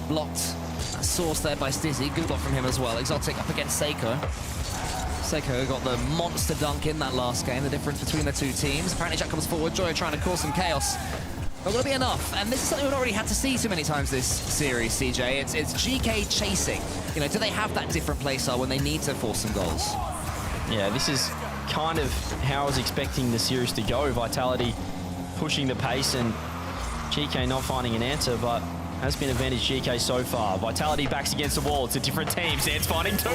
blocked. That source there by Stizzy. Good block from him as well. Exotic up against Seiko. Seiko got the monster dunk in that last game, the difference between the two teams. Apparently Jack comes forward, Joyo trying to cause some chaos. Not going to be enough, and this is something we've already had to see too many times this series, CJ. It's GK chasing. You know, do they have that different playstyle when they need to force some goals? Yeah, this is kind of how I was expecting the series to go. Vitality pushing the pace and GK not finding an answer, but has been advantage GK so far. Vitality backs against the wall. It's a different team. Zan's finding two.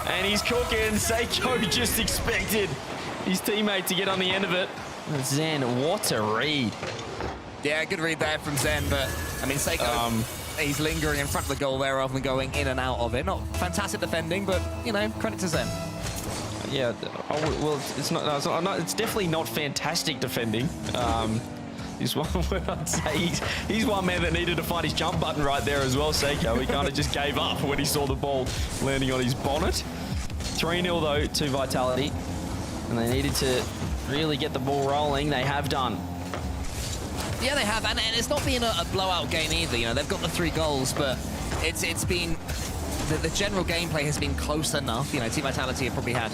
And he's cooking. Seiko just expected his teammate to get on the end of it. Zen, what a read. Yeah, good read there from Zen, but I mean, Seiko, he's lingering in front of the goal there rather than going in and out of it. Not fantastic defending, but, you know, credit to Zen. Yeah, well, it's definitely not fantastic defending. He's one where I'd say he's one man that needed to find his jump button right there as well, Seiko. He kind of just gave up when he saw the ball landing on his bonnet. 3-0 though to Vitality, and they needed to really get the ball rolling. They have done. Yeah, they have, and it's not been a blowout game either. You know, they've got the 3 goals, but it's been the general gameplay has been close enough. You know, Team Vitality have probably had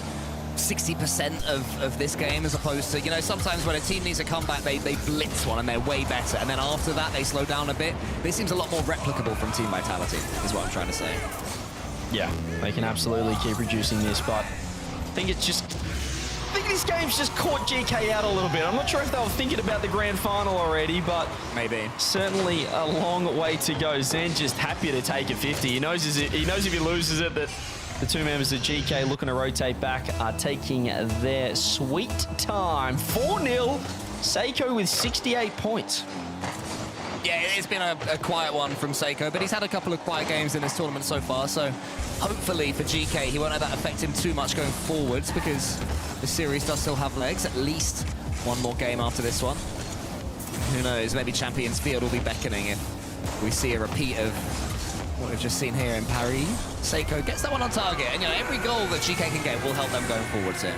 60% of this game, as opposed to, you know, sometimes when a team needs a comeback, they blitz one and they're way better, and then after that they slow down a bit. This seems a lot more replicable from Team Vitality, is what I'm trying to say. Yeah, they can absolutely keep reducing this, but I think this game's just caught GK out a little bit. I'm not sure if they were thinking about the grand final already, but maybe. Certainly a long way to go. Zen just happy to take a 50. He knows if he loses it that the 2 members of GK looking to rotate back are taking their sweet time. 4-0, Seiko with 68 points. Yeah, it's been a quiet one from Seiko, but he's had a couple of quiet games in this tournament so far, so hopefully for GK, he won't let that affect him too much going forwards, because the series does still have legs, at least one more game after this one. Who knows, maybe Champions Field will be beckoning if we see a repeat of what we've just seen here in Paris. Seiko gets that one on target, and you know, every goal that GK can get will help them going forwards here.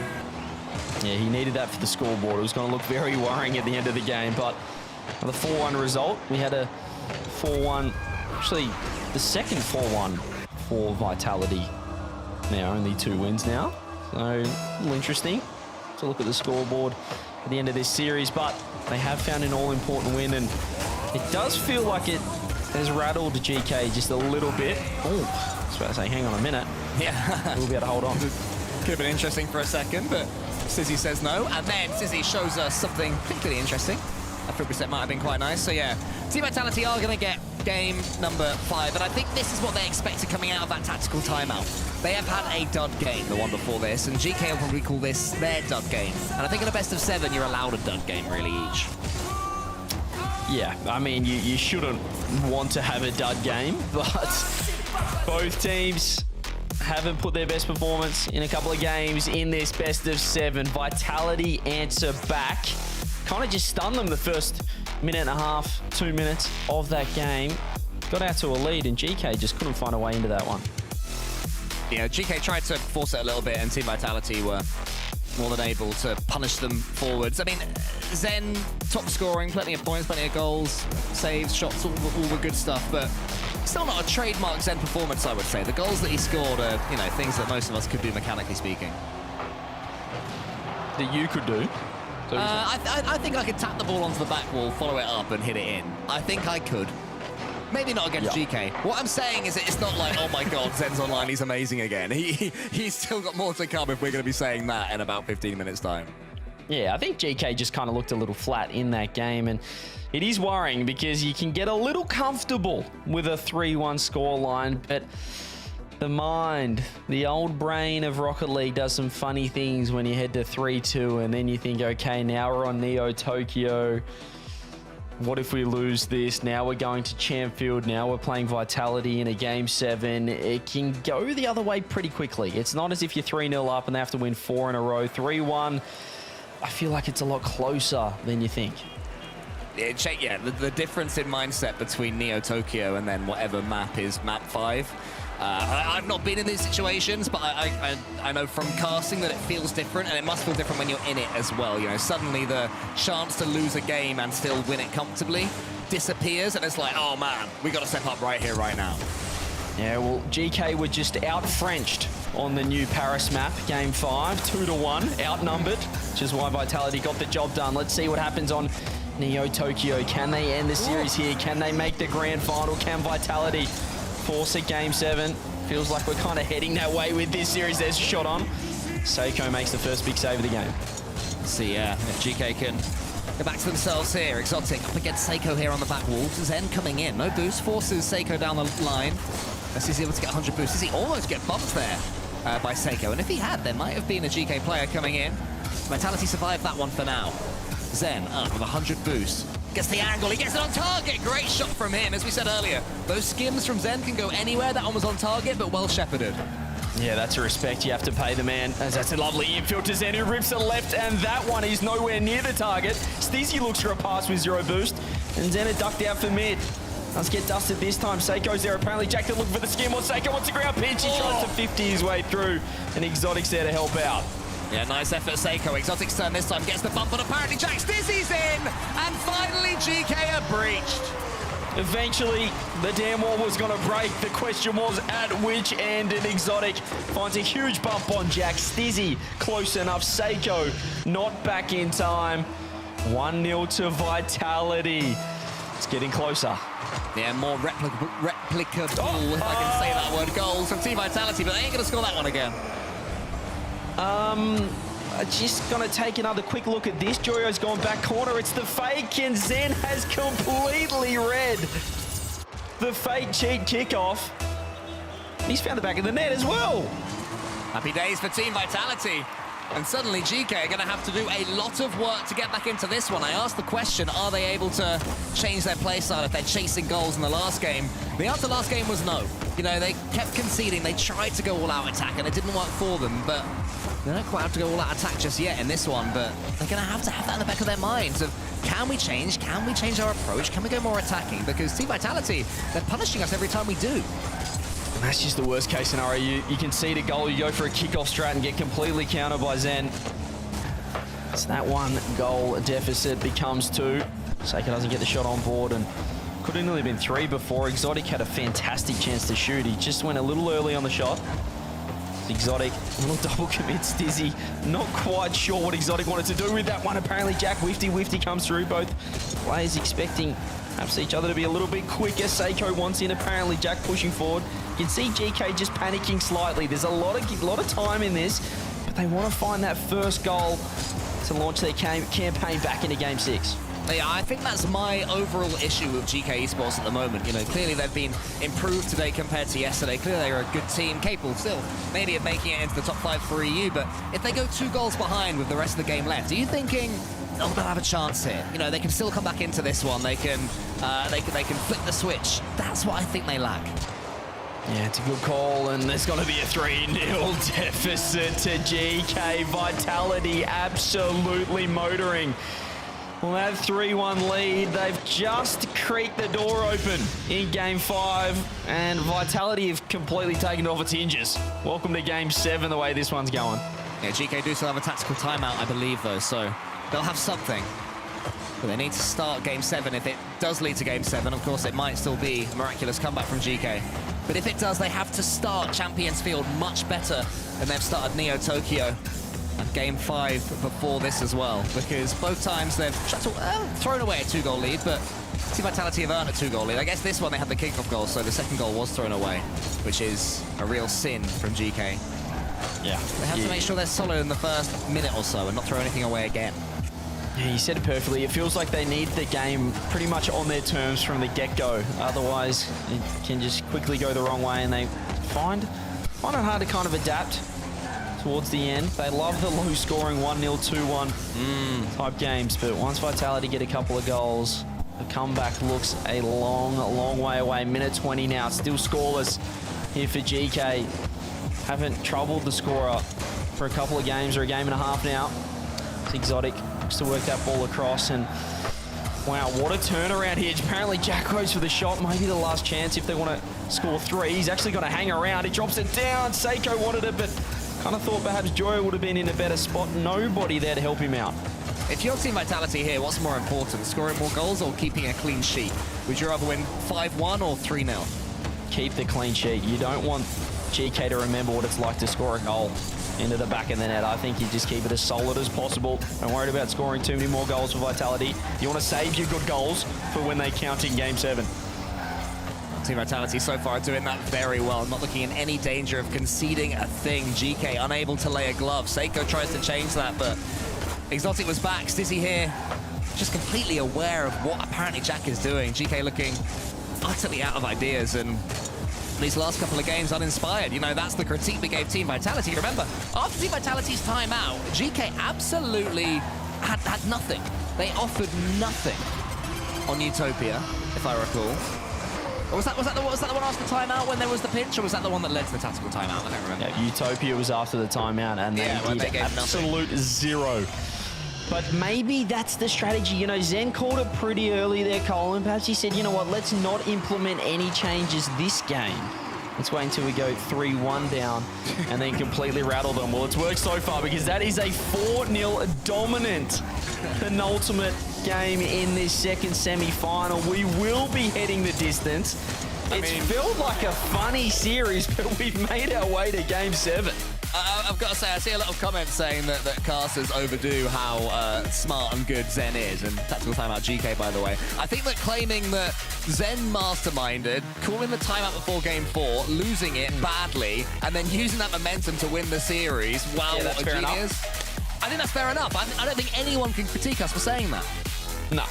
Yeah, he needed that for the scoreboard. It was going to look very worrying at the end of the game, but the 4-1 result, we had a 4-1, actually the second 4-1 for Vitality. Now only 2 wins now, so a little interesting to look at the scoreboard at the end of this series, but they have found an all-important win, and it does feel like it has rattled GK just a little bit. Oh, I was about to say, hang on a minute. Yeah. We'll be able to hold on. Could have been interesting for a second, but Sizzy says no, and then Sizzy shows us something particularly interesting. That flip reset might have been quite nice. So yeah, Team Vitality are going to get game number 5, and I think this is what they expected coming out of that tactical timeout. They have had a dud game, the one before this, and GK will probably call this their dud game. And I think in a best of 7, you're allowed a dud game really each. Yeah, I mean, you shouldn't want to have a dud game, but both teams haven't put their best performance in a couple of games in this best of 7. Vitality answer back. Kind of just stunned them the first minute and a half, 2 minutes of that game. Got out to a lead, and GK just couldn't find a way into that one. Yeah, GK tried to force it a little bit, and Team Vitality were more than able to punish them forwards. I mean, Zen, top scoring, plenty of points, plenty of goals, saves, shots, all the good stuff, but still not a trademark Zen performance, I would say. The goals that he scored are, you know, things that most of us could do mechanically speaking. That you could do? I think I could tap the ball onto the back wall, follow it up, and hit it in. I think I could. Maybe not against GK. What I'm saying is that it's not like, oh my god, Zen's online, he's amazing again. He's still got more to come if we're going to be saying that in about 15 minutes' time. Yeah, I think GK just kind of looked a little flat in that game, and it is worrying because you can get a little comfortable with a 3-1 scoreline, but the mind, the old brain of Rocket League does some funny things when you head to 3-2, and then you think, okay, now we're on Neo Tokyo. What if we lose this? Now we're going to Champfield. Now we're playing Vitality in a Game 7. It can go the other way pretty quickly. It's not as if you're 3-0 up and they have to win 4 in a row. 3-1, I feel like it's a lot closer than you think. Yeah, the difference in mindset between Neo Tokyo and then whatever map is map 5. I've not been in these situations, but I know from casting that it feels different, and it must feel different when you're in it as well. You know, suddenly the chance to lose a game and still win it comfortably disappears, and it's like, oh man, we got to step up right here, right now. Yeah, well, GK were just out-Frenched on the new Paris map, Game 5, 2-1, outnumbered, which is why Vitality got the job done. Let's see what happens on Neo Tokyo. Can they end the series here? Can they make the grand final? Can Vitality force a Game 7? Feels like we're kind of heading that way with this series. There's a shot on. Seiko makes the first big save of the game. Let's see if GK can go back to themselves here. Exotic up against Seiko here on the back wall. Zen coming in. No boost. Forces Seiko down the line. As he's able to get 100 boosts. Does he almost get bumped there? by Seiko. And if he had, there might have been a GK player coming in. Vitality survived that one for now. Zen up with 100 boost. Gets the angle, he gets it on target! Great shot from him, as we said earlier. Those skims from Zen can go anywhere. That one was on target, but well shepherded. Yeah, that's a respect you have to pay the man. As that's a lovely infield to Zen, who rips it left, and that one is nowhere near the target. Steezy looks for a pass with 0 boost, and Zen are ducked out for mid. Let's get dusted this time. Seiko's there. Apparently, Jack looking for the skim. Or Seiko wants a ground pinch. He tries to 50 his way through, and Exotic's there to help out. Yeah, nice effort, Seiko. Exotic's turn this time, gets the bump, but apparently Jack Stizzy's in! And finally, GK are breached. Eventually, the damn wall was going to break. The question was at which end, and Exotic finds a huge bump on Jack. Stizzy close enough. Seiko not back in time. 1-0 to Vitality. It's getting closer. Yeah, more replicable, if I can say that word, goals from Team Vitality, but they ain't going to score that one again. Just gonna take another quick look at this. Joyo's gone back corner. It's the fake, and Zen has completely read the fake cheat kickoff. He's found the back of the net as well. Happy days for Team Vitality. And suddenly GK are going to have to do a lot of work to get back into this one. I asked the question, are they able to change their play style if they're chasing goals in the last game? The answer last game was no. You know, they kept conceding. They tried to go all-out attack, and it didn't work for them. But they don't quite have to go all-out attack just yet in this one. But they're going to have that in the back of their minds of, can we change? Can we change our approach? Can we go more attacking? Because Team Vitality, they're punishing us every time we do. And that's just the worst case scenario. You concede a goal, you go for a kickoff strat and get completely countered by Zen. So that 1 goal deficit becomes 2. Seiko doesn't get the shot on board, and could have nearly been 3 before. Exotic had a fantastic chance to shoot. He just went a little early on the shot. Exotic, a little double commit. Stizzy, not quite sure what Exotic wanted to do with that one. Apparently Jack Wifty comes through. Both players expecting perhaps each other to be a little bit quicker. Seiko wants in, apparently Jack pushing forward. You can see GK just panicking slightly. There's a lot of time in this, but they want to find that first goal to launch their campaign back into Game 6. Yeah, I think that's my overall issue with GK Esports at the moment. You know, clearly they've been improved today compared to yesterday. Clearly they're a good team, capable still maybe of making it into the top 5 for EU, but if they go 2 goals behind with the rest of the game left, are you thinking, oh, they'll have a chance here? You know, they can still come back into this one. They can flip the switch. That's what I think they lack. Yeah, it's a good call, and there's going to be a 3-0 deficit to GK. Vitality absolutely motoring. Well, that 3-1 lead, they've just creaked the door open in Game 5, and Vitality have completely taken it off its hinges. Welcome to Game 7, the way this one's going. Yeah, GK do still have a tactical timeout, I believe, though, so they'll have something. But they need to start Game 7. If it does lead to Game 7, of course, it might still be a miraculous comeback from GK. But if it does, they have to start Champions Field much better than they've started Neo Tokyo. And Game 5 before this as well, because both times they've thrown away a 2-goal lead, but Team Vitality have earned a 2-goal lead. I guess this one they had the kickoff goal, so the second goal was thrown away, which is a real sin from GK. Yeah. They have to make sure they're solid in the first minute or so and not throw anything away again. Yeah, you said it perfectly. It feels like they need the game pretty much on their terms from the get-go. Otherwise, it can just quickly go the wrong way, and they find it hard to kind of adapt towards the end. They love the low-scoring 1-0, 2-1 type games, but once Vitality get a couple of goals, the comeback looks a long way away. Minute 20 now, still scoreless here for GK. Haven't troubled the scorer for a couple of games, or a game and a half now. It's Exotic to work that ball across, and wow, what a turnaround here. Apparently Jack goes for the shot, maybe the last chance if they want to score 3. He's actually going to hang around. He drops it down. Seiko wanted it, but kind of thought perhaps Joyo would have been in a better spot. Nobody there to help him out. If you're Team Vitality here, what's more important, scoring more goals or keeping a clean sheet? Would you rather win 5-1 or 3-0? Keep the clean sheet. You don't want GK to remember what it's like to score a goal into the back of the net. I think you just keep it as solid as possible. Don't worry about scoring too many more goals for Vitality. You want to save your good goals for when they count in Game 7. Team Vitality so far doing that very well. Not looking in any danger of conceding a thing. GK unable to lay a glove. Seiko tries to change that, but Exotic was back. Stizzy here, just completely aware of what apparently Jack is doing. GK looking utterly out of ideas, and these last couple of games uninspired. You know, that's the critique we gave Team Vitality. Remember, after Team Vitality's timeout, GK absolutely had nothing. They offered nothing on Utopia, if I recall. Or was that the one after the timeout when there was the pinch, or was that the one that led to the tactical timeout? I don't remember. Yeah, Utopia was after the timeout, and they did absolute zero. But maybe that's the strategy. You know, Zen called it pretty early there, Colin. Perhaps he said, you know what, let's not implement any changes this game. Let's wait until we go 3-1 down and then completely rattle them. Well, it's worked so far because that is a 4-0 dominant penultimate game in this second semi-final. We will be heading the distance. It's felt like a funny series, but we've made our way to Game 7. I've got to say, I see a lot of comments saying that casters overdo how smart and good Zen is, and tactical timeout GK, by the way. I think that claiming that Zen masterminded, calling the timeout before Game 4, losing it badly, and then using that momentum to win the series, wow, what a genius. I think that's fair enough. I don't think anyone can critique us for saying that. No.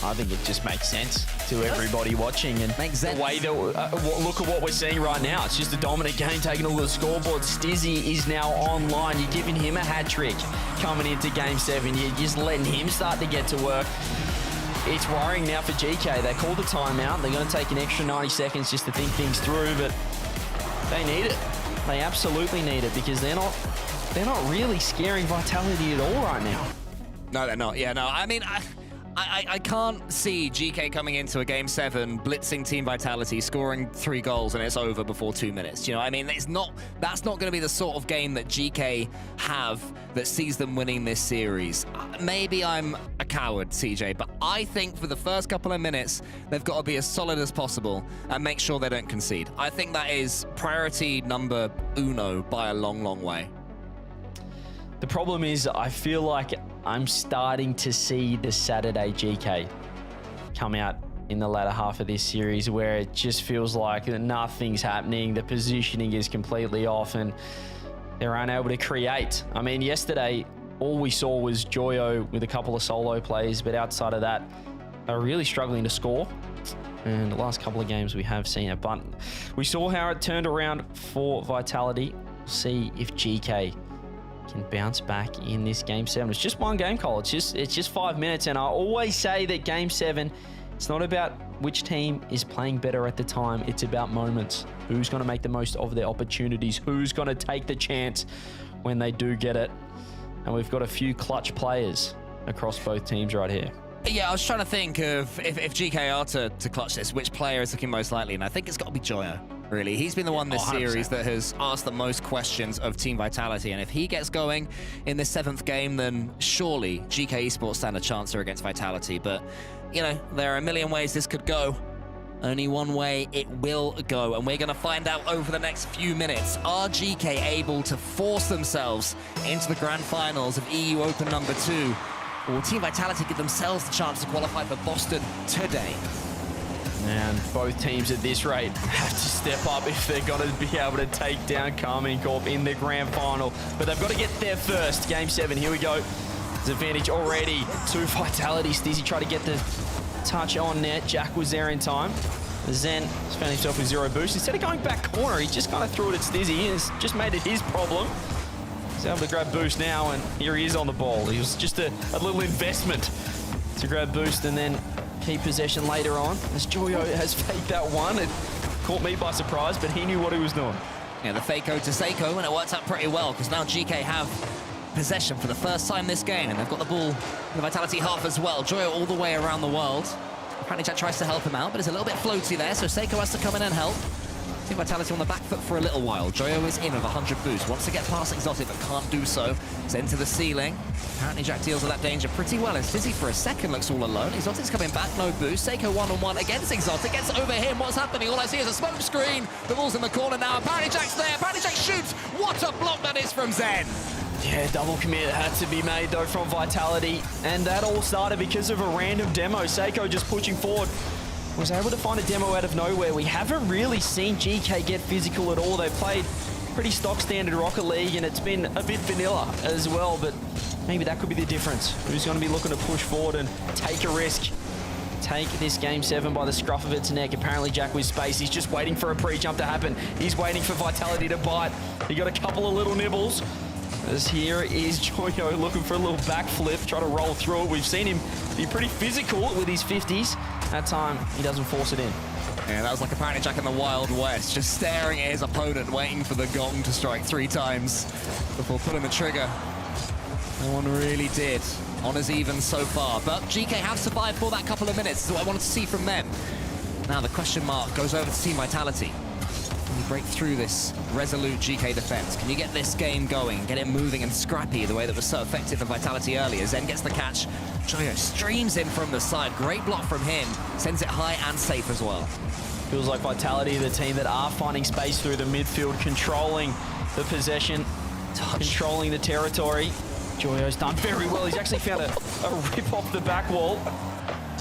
I think it just makes sense to everybody watching, and makes sense. The way that look at what we're seeing right now. It's just a dominant game, taking all the scoreboard. Stizzy is now online. You're giving him a hat trick coming into Game 7. You're just letting him start to get to work. It's worrying now for GK. They called the timeout. They're going to take an extra 90 seconds just to think things through, but they need it. They absolutely need it because they're not really scaring Vitality at all right now. No, they're not. Yeah, no. I mean, I can't see GK coming into a Game 7, blitzing Team Vitality, scoring 3 goals, and it's over before 2 minutes. You know, I mean, that's not going to be the sort of game that GK have that sees them winning this series. Maybe I'm a coward, CJ, but I think for the first couple of minutes, they've got to be as solid as possible and make sure they don't concede. I think that is priority number uno by a long, long way. The problem is, I feel like I'm starting to see the Saturday GK come out in the latter half of this series where it just feels like nothing's happening. The positioning is completely off and they're unable to create. I mean, yesterday, all we saw was Joyo with a couple of solo plays, but outside of that, they're really struggling to score. And the last couple of games we have seen it, but we saw how it turned around for Vitality. We'll see if GK can bounce back in this Game 7. It's just one game, Cole. It's just 5 minutes, and I always say that Game 7, it's not about which team is playing better at the time. It's about moments. Who's going to make the most of their opportunities? Who's going to take the chance when they do get it? And we've got a few clutch players across both teams right here. Yeah, I was trying to think of if GK are to clutch this, which player is looking most likely, and I think it's got to be Joyo. Really, he's been the one this series that has asked the most questions of Team Vitality, and if he gets going in this 7th game, then surely GK Esports stand a chance here against Vitality. But, you know, there are a million ways this could go. Only one way it will go, and we're going to find out over the next few minutes. Are GK able to force themselves into the grand finals of EU Open number 2? Or will Team Vitality give themselves the chance to qualify for Boston today? And both teams at this rate have to step up if they're going to be able to take down Carmine Corp in the grand final. But they've got to get there first. Game 7, here we go. There's advantage already to Vitality. Stizzy tried to get the touch on net. Jack was there in time. Zen has found himself with 0 boost. Instead of going back corner, he just kind of threw it at Stizzy and has just made it his problem. He's able to grab boost now, and here he is on the ball. It was just a little investment to grab boost and then keep possession later on, as Joyo has faked that one. It caught me by surprise, but he knew what he was doing. Yeah, the Fako to Seiko, and it worked out pretty well, because now GK have possession for the first time this game, and they've got the ball in the Vitality half as well. Joyo all the way around the world. Apparently Jack tries to help him out, but it's a little bit floaty there, so Seiko has to come in and help. Team Vitality on the back foot for a little while. Joyo is in with 100 boost. Wants to get past Exotic, but can't do so. It's into the ceiling. Apparently Jack deals with that danger pretty well. And Stizzy for a second looks all alone. Exotic's coming back, no boost. Seiko one-on-one against Exotic. Gets over him. What's happening? All I see is a smoke screen. The ball's in the corner now. Apparently Jack's there. Apparently Jack shoots. What a block that is from Zen. Yeah, double commit had to be made though from Vitality. And that all started because of a random demo. Seiko just pushing forward. Was able to find a demo out of nowhere. We haven't really seen GK get physical at all. They've played pretty stock standard Rocket League and it's been a bit vanilla as well, but maybe that could be the difference. Who's going to be looking to push forward and take a risk? take this game 7 by the scruff of its neck. Apparently Jack with space. He's just waiting for a pre-jump to happen. He's waiting for Vitality to bite. He got a couple of little nibbles. As here is Joyo looking for a little backflip, try to roll through it. We've seen him be pretty physical with his 50s. That time, he doesn't force it in. Yeah, that was like apparently Jack in the Wild West, just staring at his opponent, waiting for the gong to strike 3 times before pulling the trigger. No one really did on his even so far, but GK have survived for that couple of minutes. This is what I wanted to see from them. Now the question mark goes over to Team Vitality. Can you break through this resolute GK defense? Can you get this game going, get it moving and scrappy the way that was so effective in Vitality earlier? Zen gets the catch. Joyo streams in from the side. Great block from him. Sends it high and safe as well. Feels like Vitality, the team that are finding space through the midfield, controlling the possession, controlling the territory. Joyo's done very well. He's actually found a rip off the back wall.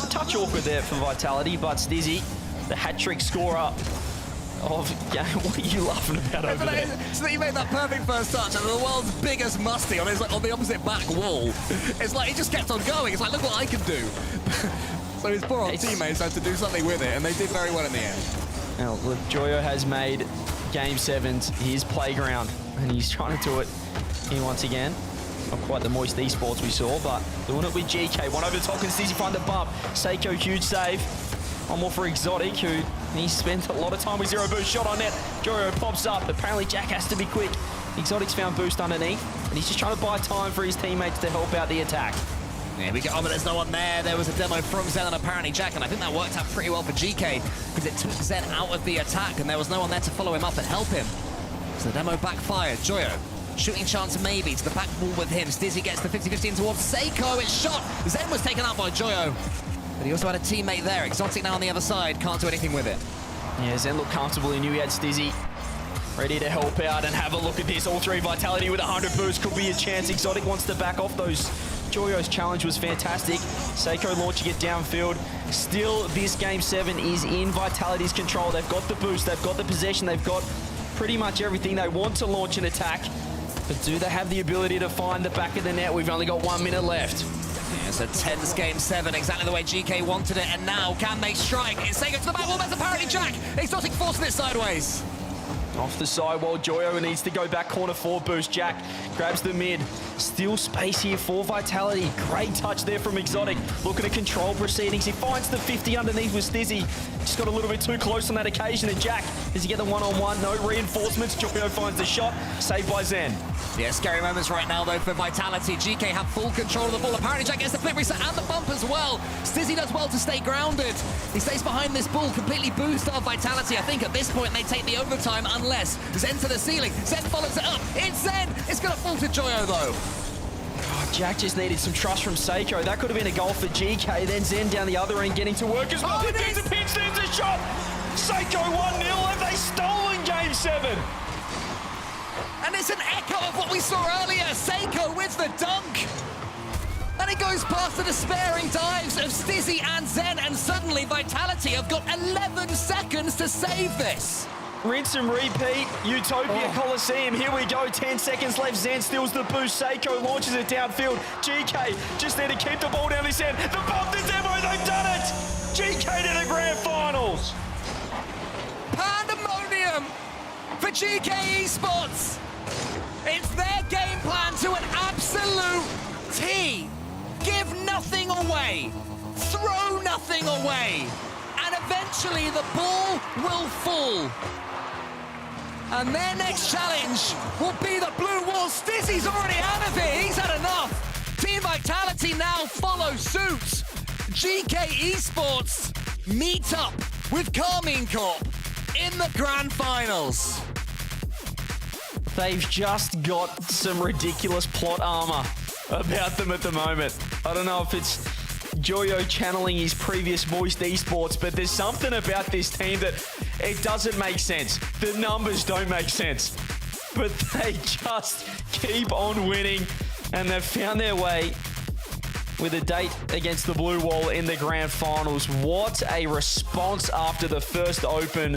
A touch awkward there for Vitality, but Stizzy, the hat-trick scorer of game. What are you laughing about over there? So he made that perfect first touch, and the world's biggest musty on the opposite back wall. It's like he just kept on going. It's like, look what I can do. So his poor old teammates had to do something with it, and they did very well in the end. Now, look, Joyo has made Game 7's his playground, and he's trying to do it here once again. Not quite the moist esports we saw, but doing it with GK. One over the top, and Stizzy find the bump. Seiko, huge save. One more for Exotic, who he spent a lot of time with zero boost. Shot on net. Joyo pops up. Apparently Jack has to be quick. Exotic's found boost underneath, and he's just trying to buy time for his teammates to help out the attack. Here we go, but there's no one there. There was a demo from Zen and apparently Jack, and I think that worked out pretty well for GK because it took Zen out of the attack, and there was no one there to follow him up and help him. So the demo backfired. Joyo, shooting chance maybe to the back wall with him. Stizzy gets the 50-50 in towards Seiko. It's shot. Zen was taken out by Joyo. But he also had a teammate there. Exotic now on the other side. Can't do anything with it. Yeah, Zen looked comfortable. He knew he had Stizzy ready to help out, and have a look at this. All 3 Vitality with 100 boost. Could be a chance. Exotic wants to back off those. Joyo's challenge was fantastic. Seiko launching it downfield. Still, this Game 7 is in Vitality's control. They've got the boost. They've got the possession. They've got pretty much everything they want to launch an attack. But do they have the ability to find the back of the net? We've only got 1 minute left. Yeah, it's a tense Game 7, exactly the way GK wanted it, and now can they strike? It's Seiko to the back wall, that's apparently Jack. Exotic forcing it sideways. Off the side while Joyo needs to go back corner 4 boost. Jack grabs the mid. Still space here for Vitality. Great touch there from Exotic. Looking at control proceedings. He finds the 50 underneath with Stizzy. Just got a little bit too close on that occasion. And Jack, does he get the one-on-one? No reinforcements. Joyo finds the shot. Saved by Zen. Yeah, scary moments right now, though, for Vitality. GK have full control of the ball. Apparently, Jack gets the flip reset and the bump as well. Stizzy does well to stay grounded. He stays behind this ball, completely boost off Vitality. I think at this point, they take the overtime unless Zen to the ceiling. Zen follows it up. It's Zen. It's going to fall to Joyo, though. Oh, Jack just needed some trust from Seiko. That could have been a goal for GK. Then Zen down the other end getting to work as well. Oh, There's a pinch, there's a shot. Seiko 1-0. Have they stolen Game 7? And it's an echo of what we saw earlier. Seiko with the dunk. And it goes past the despairing dives of Stizzy and Zen, and suddenly Vitality have got 11 seconds to save this. Rinse and repeat. Utopia Coliseum. Here we go. 10 seconds left. Zen steals the boost. Seiko launches it downfield. GK just there to keep the ball down this end. The bump, the demo. They've done it. GK to the grand finals. Pandemonium for GK Esports. It's their game plan to an absolute T. Give nothing away. Throw nothing away. And eventually the ball will fall. And their next challenge will be the blue wall. Stizzy's already out of it. He's had enough. Team Vitality now follow suit. GK Esports meet up with Carmine Corp in the grand finals. They've just got some ridiculous plot armor about them at the moment. I don't know if it's Joyo channeling his previous moist esports, but there's something about this team that it doesn't make sense. The numbers don't make sense, but they just keep on winning, and they've found their way with a date against the Blue Wall in the grand finals. What a response after the first open.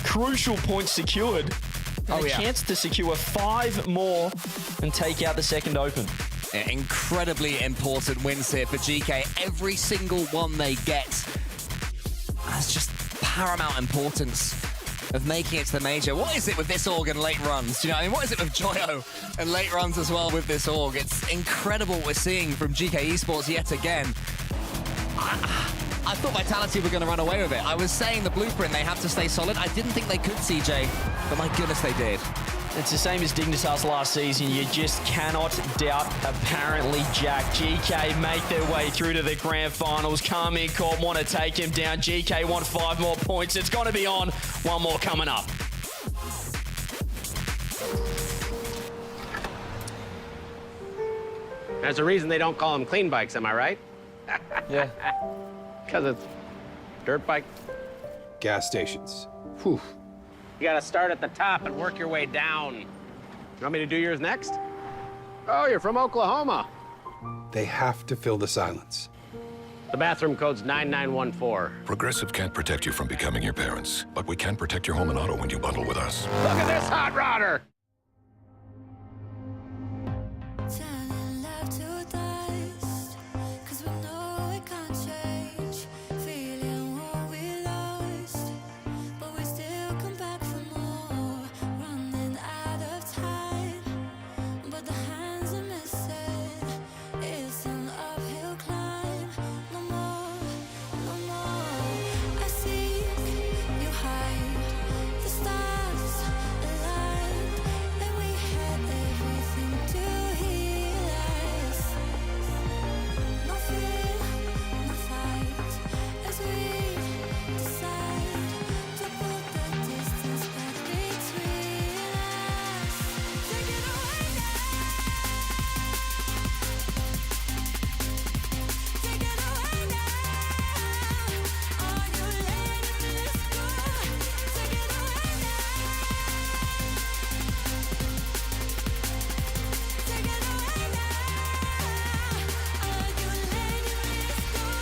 Crucial points secured. And a chance to secure 5 more and take out the second open. Incredibly important wins here for GK. Every single one they get has just paramount importance of making it to the major. What is it with this org and late runs? Do you know what I mean? What is it with Joyo and late runs as well with this org? It's incredible what we're seeing from GK Esports yet again. I thought Vitality were going to run away with it. I was saying the blueprint, they have to stay solid. I didn't think they could, CJ, but my goodness, they did. It's the same as Dignitas last season. You just cannot doubt, apparently, Jack. GK make their way through to the grand finals. Karmine Corp want to take him down. GK want 5 more points. It's going to be on. One more coming up. There's a reason they don't call them clean bikes, am I right? Yeah. Because it's dirt bike. Gas stations. Whew. You gotta start at the top and work your way down. You want me to do yours next? Oh, you're from Oklahoma. They have to fill the silence. The bathroom code's 9914. Progressive can't protect you from becoming your parents, but we can protect your home and auto when you bundle with us. Look at this hot rodder! Turning love to dust, 'cause we know it can't change. Feeling what we lost, but we still come back for more. Running out of time, but the hands are missing. It's an uphill climb. No more, no more. I see you hide. The stars aligned, and we had everything to heal us. No fear, no fight, as we decide to put the distance back between us. Take it away now. Take it away now. Are you letting this go? Take it away now. Take it away now. Are you letting this go? Are you letting this go?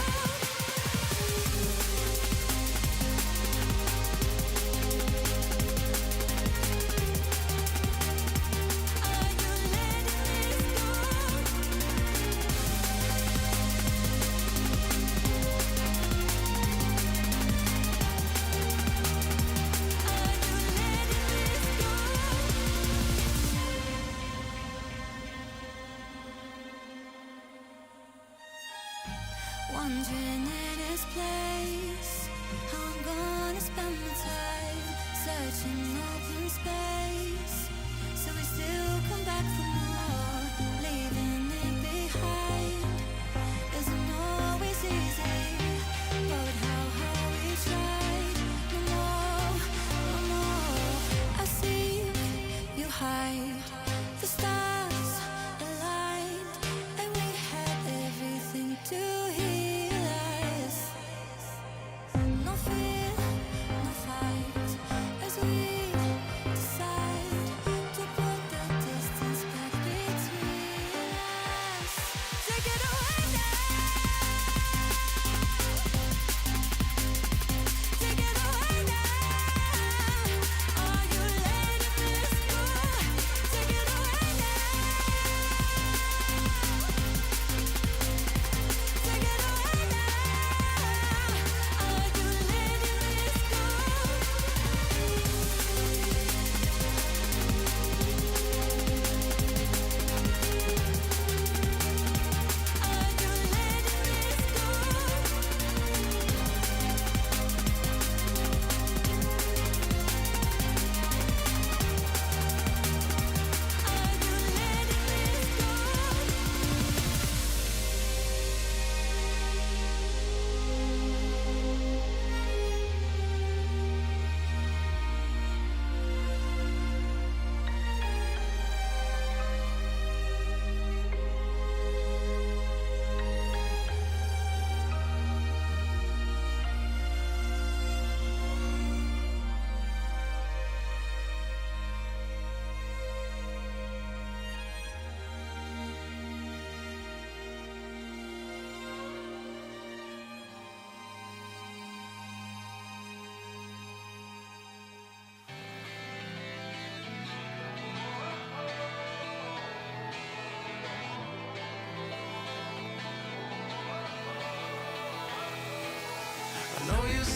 Wandering in this place, how I'm gonna spend my time searching open space, so we still come back for more. Leaving it behind isn't always easy, but how we tried. No more, no more. I see you hide. The stars aligned, and we had everything to heal us. No fear, no fight, as we decide to put the distance back between us. Take it away now. Take it away now. Are you letting this go? Take it away now. Take it away now. Are you letting this go? Are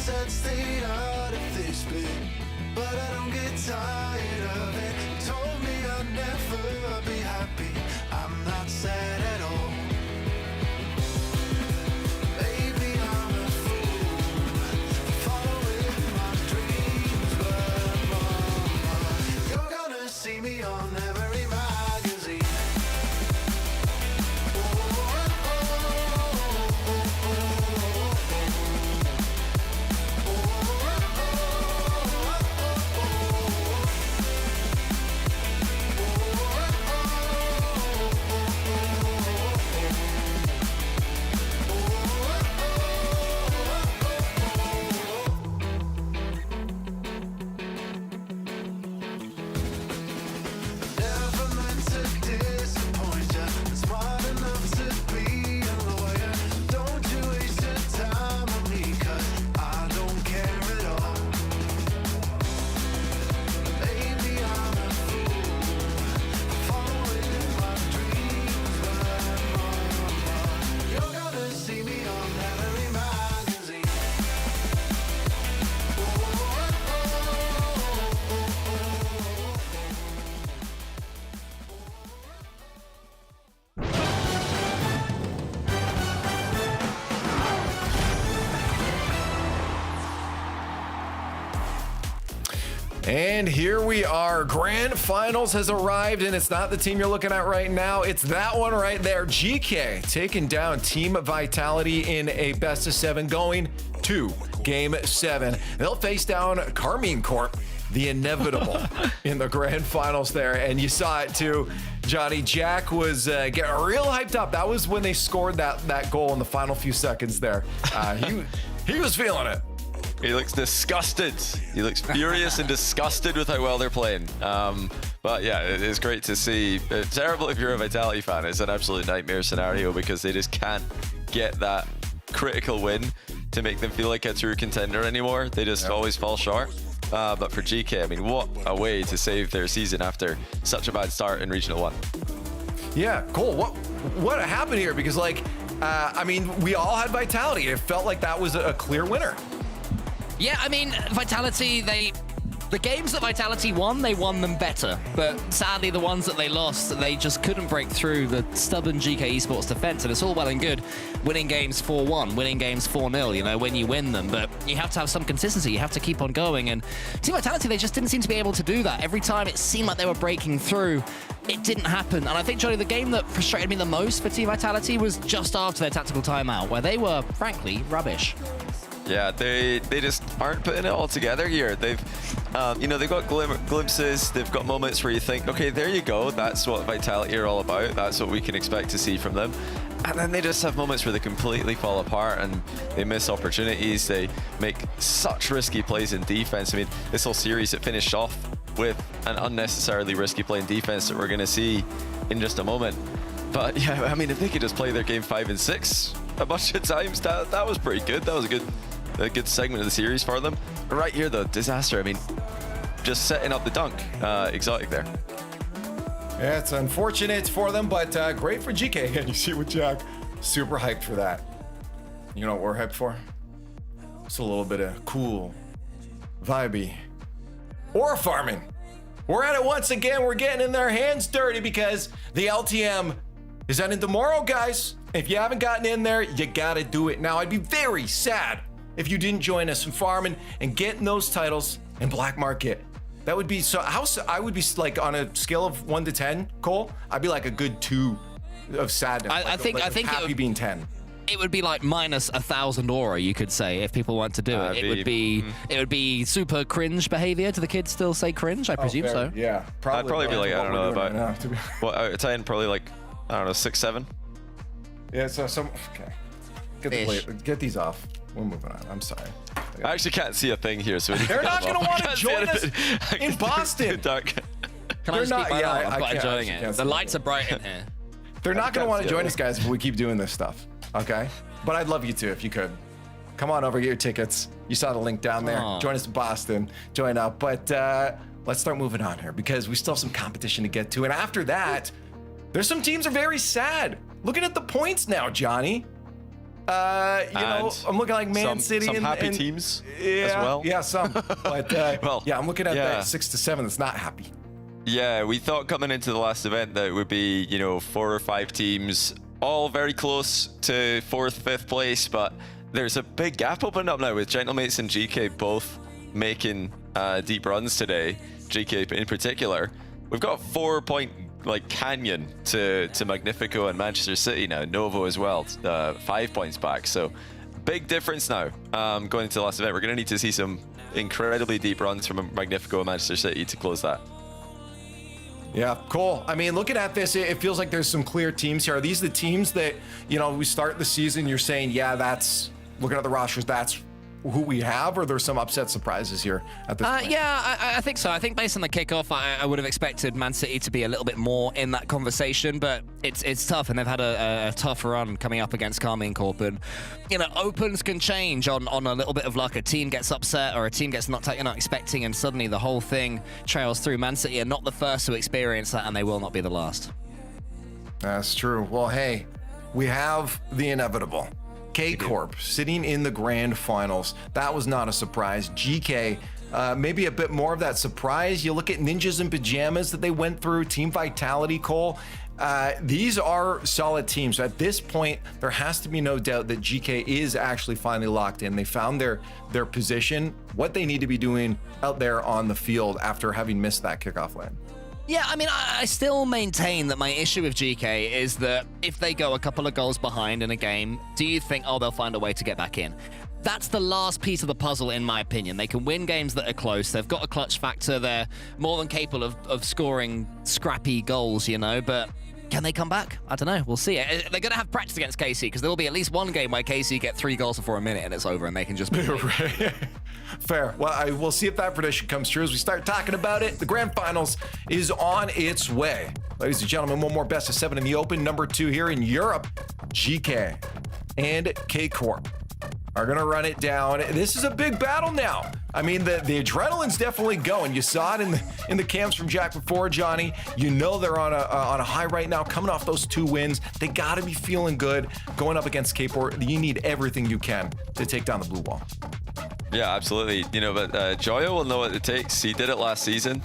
said stay out of this bit, but I don't get tired of it. Told me I'd never be happy. I'm not sad at all. Maybe I'm a fool, following my dreams, but mama, you're gonna see me on every magazine. Never meant to disappoint ya. Smart enough to be a lawyer. Don't you waste your time on me, 'cause I don't care at all. Maybe I'm a fool, following my dreams, but mama, you're gonna see me on every magazine. And here we are. Grand Finals has arrived, and it's not the team you're looking at right now. It's that one right there. GK taking down Team Vitality in a best of 7, going to Game 7. They'll face down Carmine Corp, the inevitable, in the Grand Finals there. And you saw it too. Johnny Jack was getting real hyped up. That was when they scored that goal in the final few seconds there. He was feeling it. He looks disgusted. He looks furious and disgusted with how well they're playing. But yeah, it is great to see. It's terrible if you're a Vitality fan. It's an absolute nightmare scenario because they just can't get that critical win to make them feel like a true contender anymore. They just always fall short. But for GK, I mean, what a way to save their season after such a bad start in Regional 1. Yeah, cool. What happened here? Because I mean, we all had Vitality. It felt like that was a clear winner. Yeah, I mean, Vitality, the games that Vitality won, they won them better. But sadly, the ones that they lost, they just couldn't break through the stubborn GK Esports defense. And it's all well and good winning games 4-1, winning games 4-0, you know, when you win them. But you have to have some consistency. You have to keep on going. And Team Vitality, they just didn't seem to be able to do that. Every time it seemed like they were breaking through, it didn't happen. And I think, Johnny, the game that frustrated me the most for Team Vitality was just after their tactical timeout, where they were, frankly, rubbish. Yeah, they just aren't putting it all together here. They've, you know, they've got glimpses. They've got moments where you think, okay, there you go. That's what Vitality are all about. That's what we can expect to see from them. And then they just have moments where they completely fall apart and they miss opportunities. They make such risky plays in defense. I mean, this whole series, it finished off with an unnecessarily risky play in defense that we're going to see in just a moment. But yeah, I mean, if they could just play their game 5 and 6 a bunch of times, that was pretty good. That was a good segment of the series for them. Right here, though, disaster. I mean, just setting up the dunk. Exotic there. Yeah, it's unfortunate for them, but great for GK. And you see with Jack, super hyped for that. You know what we're hyped for? It's a little bit of cool, vibey, or farming. We're at it once again. We're getting in their hands dirty because the LTM is ending tomorrow, guys. If you haven't gotten in there, you gotta do it now. I'd be very sad if you didn't join us in farming and getting those titles in Black Market. That would be so. I would be like on a scale of 1 to 10, Cole. I'd be like a good 2 of sadness. I think happy being 10. It would be like minus 1,000 aura, you could say, if people want to do it. It would be super cringe behavior. Do the kids still say cringe? I presume so. Yeah, probably. I'd probably be like, I don't know about. Right Well, 10, probably like, I don't know, 6, 7. Yeah. So some. Okay. Get these off. We're moving on. I'm sorry. I actually can't see a thing here, so they're not going to want to join us in Boston. Can I just keep my eye? I'm quite enjoying it. The lights are bright in here. They're not going to want to join us, guys, if we keep doing this stuff. Okay? But I'd love you to if you could. Come on over, get your tickets. You saw the link down there. Join us in Boston. Join up. But let's start moving on here because we still have some competition to get to. And after that, there's some teams are very sad. Looking at the points now, Johnny. You know, I'm looking like Man City some and happy and, teams yeah, as well. Yeah, some. But well, yeah, I'm looking at that 6 to 7 that's not happy. Yeah, we thought coming into the last event that it would be, you know, 4 or 5 teams, all very close to 4th, 5th place, but there's a big gap opened up now with Gentlemates and GK both making deep runs today. GK in particular. We've got a 4-point canyon to Magnifico and Manchester City now. Novo as well, 5 points back. So big difference now going into the last event. We're going to need to see some incredibly deep runs from Magnifico and Manchester City to close that. Yeah, cool. I mean, looking at this, it feels like there's some clear teams here. Are these the teams that, you know, we start the season, you're saying, yeah, that's, looking at the rosters, that's who we have, or there's some upset surprises here at this point? Yeah, I think so. I think based on the kickoff, I would have expected Man City to be a little bit more in that conversation, but it's tough, and they've had a tough run coming up against Carmine Corp. And, you know, opens can change on a little bit of luck. A team gets upset or a team gets knocked out you're not expecting, and suddenly the whole thing trails through. Man City are not the first to experience that, and they will not be the last. That's true. Well, hey, we have the inevitable. K-Corp sitting in the grand finals. That was not a surprise. GK, maybe a bit more of that surprise. You look at Ninjas in Pajamas that they went through, Team Vitality, Cole. These are solid teams. At this point, there has to be no doubt that GK is actually finally locked in. They found their position, what they need to be doing out there on the field after having missed that kickoff win. Yeah, I mean, I still maintain that my issue with GK is that if they go a couple of goals behind in a game, do you think, oh, they'll find a way to get back in? That's the last piece of the puzzle, in my opinion. They can win games that are close. They've got a clutch factor. They're more than capable of scoring scrappy goals, you know, but can they come back? I don't know. We'll see. They're going to have practice against KC, because there will be at least one game where KC get 3 goals before a minute and it's over and they can just... Fair. Well, we'll see if that prediction comes true as we start talking about it. The grand finals is on its way. Ladies and gentlemen, one more best of 7 in the open. Number 2 here in Europe. GK and K-Corp are going to run it down. This is a big battle now. I mean, the adrenaline's definitely going. You saw it in the camps from Jack before, Johnny. You know they're on a high right now, coming off those 2 wins. They got to be feeling good going up against K-Corp. You need everything you can to take down the blue wall. Yeah, absolutely. You know, but Joyo will know what it takes. He did it last season.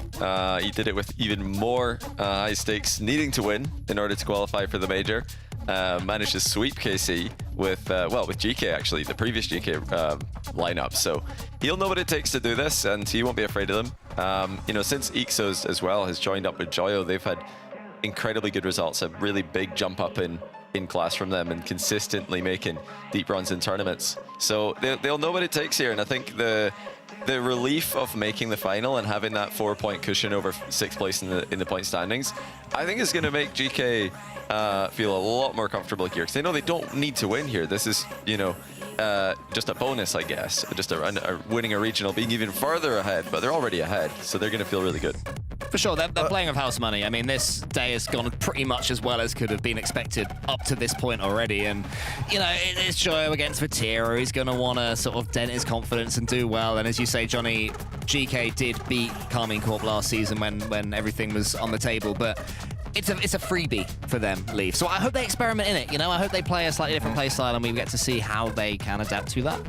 He did it with even more high stakes, needing to win in order to qualify for the major. Managed to sweep KC with GK, actually, the previous GK lineup. So he'll know what it takes to do this, and he won't be afraid of them. You know, since Ixos as well has joined up with Joyo, they've had incredibly good results, a really big jump up in class from them, and consistently making deep runs in tournaments. So they'll know what it takes here, and I think the relief of making the final and having that 4-point cushion over 6th place in the point standings, I think is going to make GK feel a lot more comfortable here, because they know they don't need to win here. This is, you know, just a bonus, I guess, just winning a regional, being even further ahead, but they're already ahead, so they're going to feel really good. For sure, they're playing with house money. I mean, this day has gone pretty much as well as could have been expected up to this point already. And, you know, it's Joyo against Vatira. He's going to want to sort of dent his confidence and do well. And as you say, Johnny, GK did beat Carmine Corp last season when everything was on the table. But it's a freebie for them, Leaf. So I hope they experiment in it. You know, I hope they play a slightly different play style and we get to see how they can adapt to that.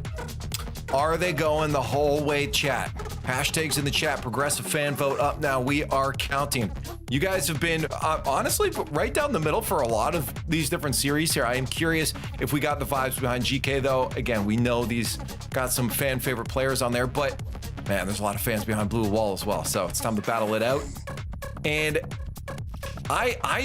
Are they going the whole way, chat? Hashtags in the chat, progressive fan vote up now. We are counting. You guys have been, honestly, right down the middle for a lot of these different series here. I am curious if we got the vibes behind GK, though. Again, we know these got some fan favorite players on there, but man, there's a lot of fans behind Blue Wall as well. So it's time to battle it out. And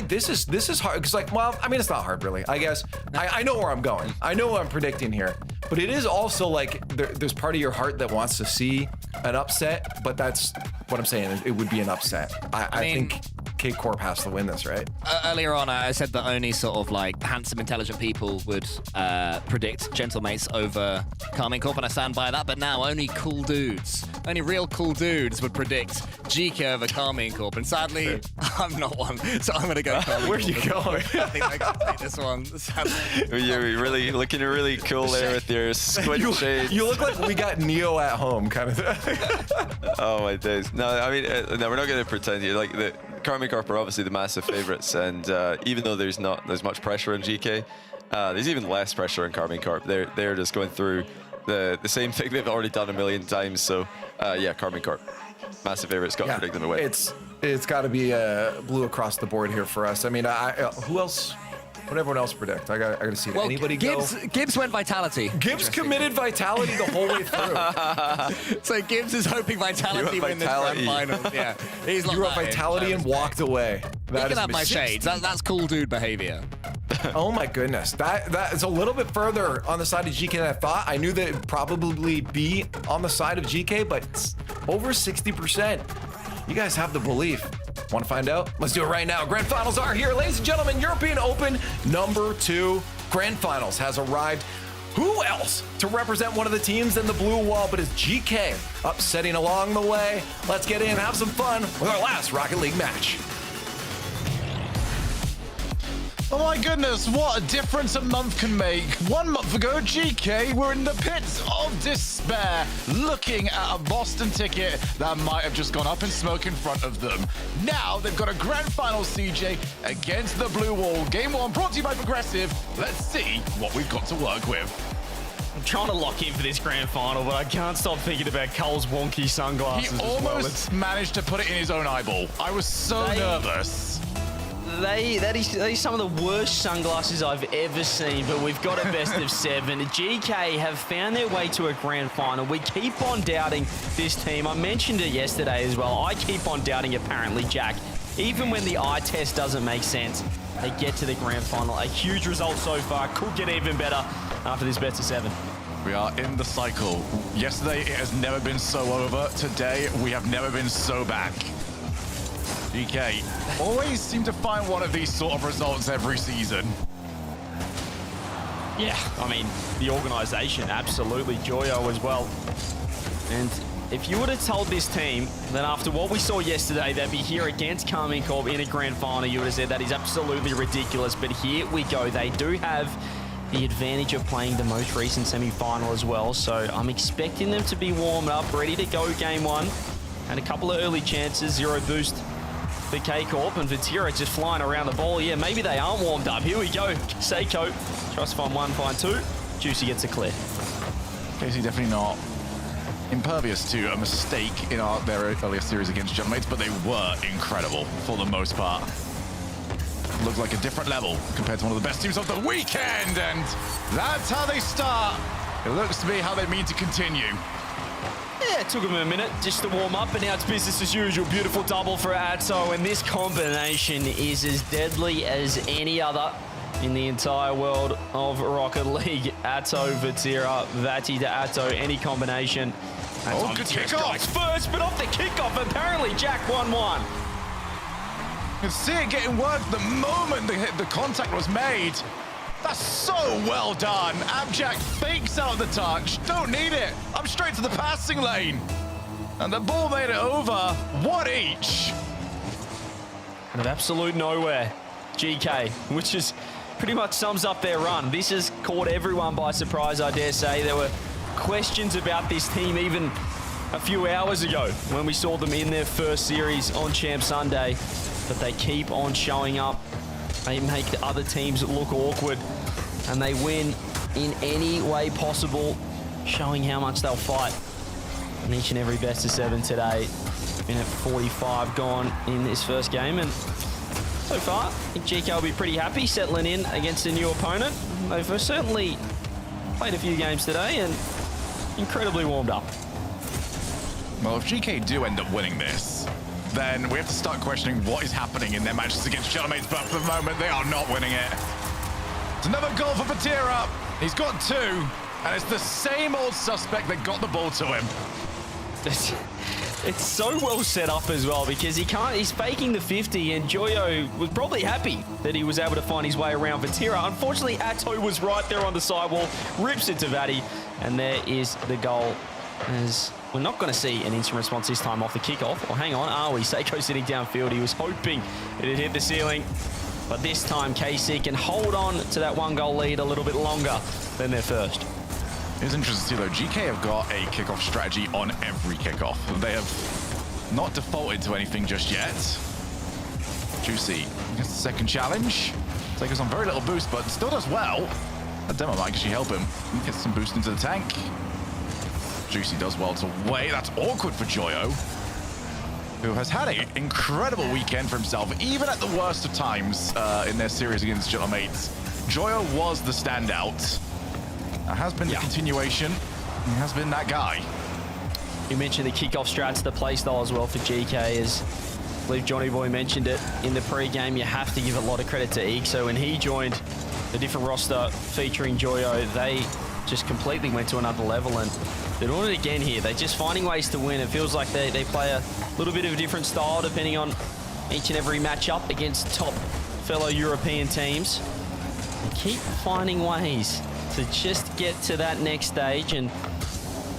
this is hard, because it's not hard really. I guess I know where I'm going. I know what I'm predicting here, but it is also like there's part of your heart that wants to see an upset, but that's what I'm saying. It would be an upset. I think K-Corp has to win this, right? Earlier on, I said that only sort of like handsome, intelligent people would predict Gentlemates over Carmine Corp, and I stand by that. But now only only real cool dudes would predict GK over Carmine Corp, and sadly, I'm not one. So I'm gonna go Carmine. Where are you going? I think I can take this one. You're really looking really cool there with your squid shades. You look like we got Neo at home, kind of thing. Oh my days. No, I mean, no, we're not going to pretend here. Like, the Carmine Corp are obviously the massive favorites, and even though there's not as much pressure on GK, There's even less pressure on Karmine Corp. They're just going through the same thing they've already done a million times. So yeah, Karmine Corp, massive favorite. Scott predicting the win. It's got to be blue across the board here for us. I mean, who else? What everyone else predict? I got to see it. Well, Anybody Gibbs, go? Gibbs went Vitality. Gibbs committed Vitality the whole way through. So Gibbs is hoping Vitality win this grand finals. Yeah, he's You wrote Vitality and walked away. He can have my shades. That's cool dude behavior. Oh my goodness, that is a little bit further on the side of GK than I thought. I knew that it'd probably be on the side of GK, but it's over 60%. You guys have the belief. Want to find out? Let's do it right now. Grand Finals are here. Ladies and gentlemen, European Open #2 Grand Finals has arrived. Who else to represent one of the teams than the blue wall but is GK upsetting along the way? Let's get in, have some fun with our last Rocket League match. Oh my goodness, what a difference a month can make. 1 month ago, GK were in the pits of despair, looking at a Boston ticket that might have just gone up in smoke in front of them. Now they've got a grand final CJ against the blue wall. Game 1 brought to you by Progressive. Let's see what we've got to work with. I'm trying to lock in for this grand final, but I can't stop thinking about Cole's wonky sunglasses. He almost managed to put it in his own eyeball. I was so nervous. That is some of the worst sunglasses I've ever seen, but we've got a best of 7. GK have found their way to a grand final. We keep on doubting this team. I mentioned it yesterday as well. I keep on doubting apparently Jack. Even when the eye test doesn't make sense, they get to the grand final. A huge result so far. Could get even better after this best of 7. We are in the cycle. Yesterday, it has never been so over. Today, we have never been so back. GK always seem to find one of these sort of results every season. Yeah, I mean, the organization, absolutely. Joyo as well. And if you would have told this team that after what we saw yesterday, they'd be here against Karmine Corp in a grand final, you would have said that is absolutely ridiculous. But here we go. They do have the advantage of playing the most recent semi-final as well. So I'm expecting them to be warmed up, ready to go game 1. And a couple of early chances, 0 boost for K-Corp, and Vatira just flying around the ball. Yeah, maybe they aren't warmed up. Here we go. Seiko tries to find 1, find 2. Juicy gets a clear. Casey definitely not impervious to a mistake in their earlier series against Gentlemates, but they were incredible for the most part. Looked like a different level compared to one of the best teams of the weekend, and that's how they start. It looks to be how they mean to continue. Yeah, it took him a minute just to warm up, and now it's business as usual. Beautiful double for Atto, and this combination is as deadly as any other in the entire world of Rocket League. Atto, Vatira, Vati to Atto, any combination. Oh, good kickoff! First, but off the kickoff, apparently Jack 1-1. You can see it getting work the moment the contact was made. That's so well done. Abjack fakes out the touch. Don't need it. I'm straight to the passing lane. And the ball made it over. What each? Out of absolute nowhere, GK, which is pretty much sums up their run. This has caught everyone by surprise, I dare say. There were questions about this team even a few hours ago when we saw them in their first series on Champ Sunday, but they keep on showing up. They make the other teams look awkward, and they win in any way possible, showing how much they'll fight in each and every best of 7 today. Minute 45 gone in this first game, and so far, I think GK will be pretty happy settling in against a new opponent. They've certainly played a few games today and incredibly warmed up. Well, if GK do end up winning this, then we have to start questioning what is happening in their matches against Gentlemates, but for the moment, they are not winning it. It's another goal for Vatira. He's got 2, and it's the same old suspect that got the ball to him. It's so well set up as well, because he's faking the 50, and Joyo was probably happy that he was able to find his way around Vatira. Unfortunately, Atto was right there on the sidewall, rips it to Vati, and there is the goal. As we're not going to see an instant response this time off the kickoff. Or hang on, are we? Seiko sitting downfield. He was hoping it'd hit the ceiling. But this time, KC can hold on to that 1-goal lead a little bit longer than their first. It's interesting to see, though, GK have got a kickoff strategy on every kickoff. They have not defaulted to anything just yet. Juicy gets the second challenge. Seiko's on very little boost, but still does well. That demo might actually help him. He gets some boost into the tank. Juicy does well to wait. That's awkward for Joyo, who has had an incredible weekend for himself, even at the worst of times in their series against Gentlemates. Joyo was the standout. That has been the continuation. He has been that guy. You mentioned the kickoff strats, the playstyle as well for GK, as I believe Johnny Boy mentioned it in the pre-game. You have to give a lot of credit to Eek. So when he joined the different roster featuring Joyo, they just completely went to another level, and they're doing it again here. They're just finding ways to win. It feels like they play a little bit of a different style depending on each and every matchup against top fellow European teams. They keep finding ways to just get to that next stage and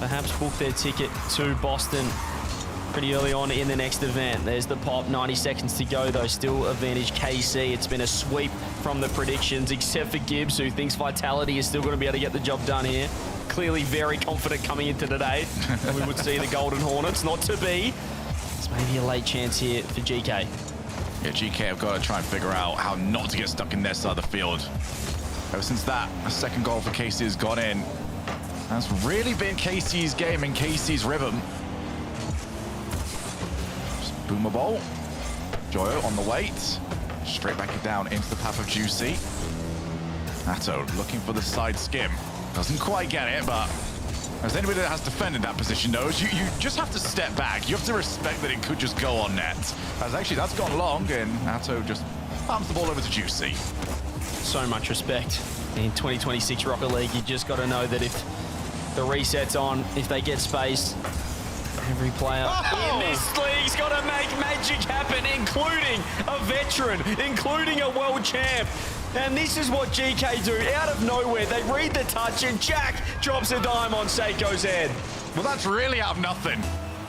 perhaps book their ticket to Boston pretty early on in the next event. There's the pop, 90 seconds to go though, still advantage KC. It's been a sweep from the predictions, except for Gibbs, who thinks Vitality is still going to be able to get the job done here. Clearly very confident coming into today. We would see the Golden Hornets, not to be. It's maybe a late chance here for GK. Yeah, GK have got to try and figure out how not to get stuck in their side of the field. Ever since that, a second goal for KC has gone in. That's really been KC's game and KC's rhythm. Just boomer ball. Joyo on the wait. Straight back it down into the path of Juicy. Atto looking for the side skim. Doesn't quite get it, but as anybody that has defended that position knows, you just have to step back. You have to respect that it could just go on net. As actually, that's gone long, and Atto just palms the ball over to Juicy. So much respect. In 2026 Rocket League, you just got to know that if the reset's on, if they get space, every player in this league's got to make magic happen, including a veteran, including a world champ. And this is what GK do. Out of nowhere, they read the touch, and Jack drops a dime on Seiko's head. Well, that's really out of nothing.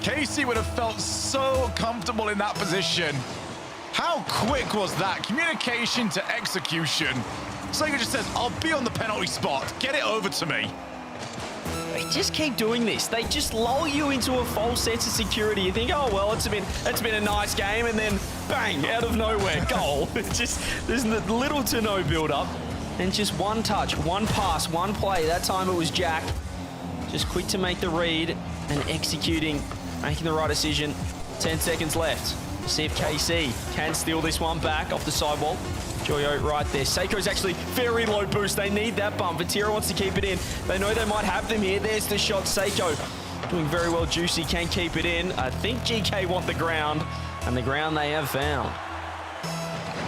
KC would have felt so comfortable in that position. How quick was that? Communication to execution. Seiko just says, I'll be on the penalty spot. Get it over to me. They just keep doing this. They just lull you into a false sense of security. You think, oh, well, it's been a nice game, and then bang, out of nowhere, goal. Just, there's little to no build-up. And just one touch, one pass, one play. That time it was Jack. Just quick to make the read and executing, making the right decision. 10 seconds left. See if KC can steal this one back off the sidewall. Joyo right there. Seiko's actually very low boost. They need that bump. Vatira wants to keep it in. They know they might have them here. There's the shot. Seiko doing very well. Juicy can keep it in. I think GK want the ground, and the ground they have found.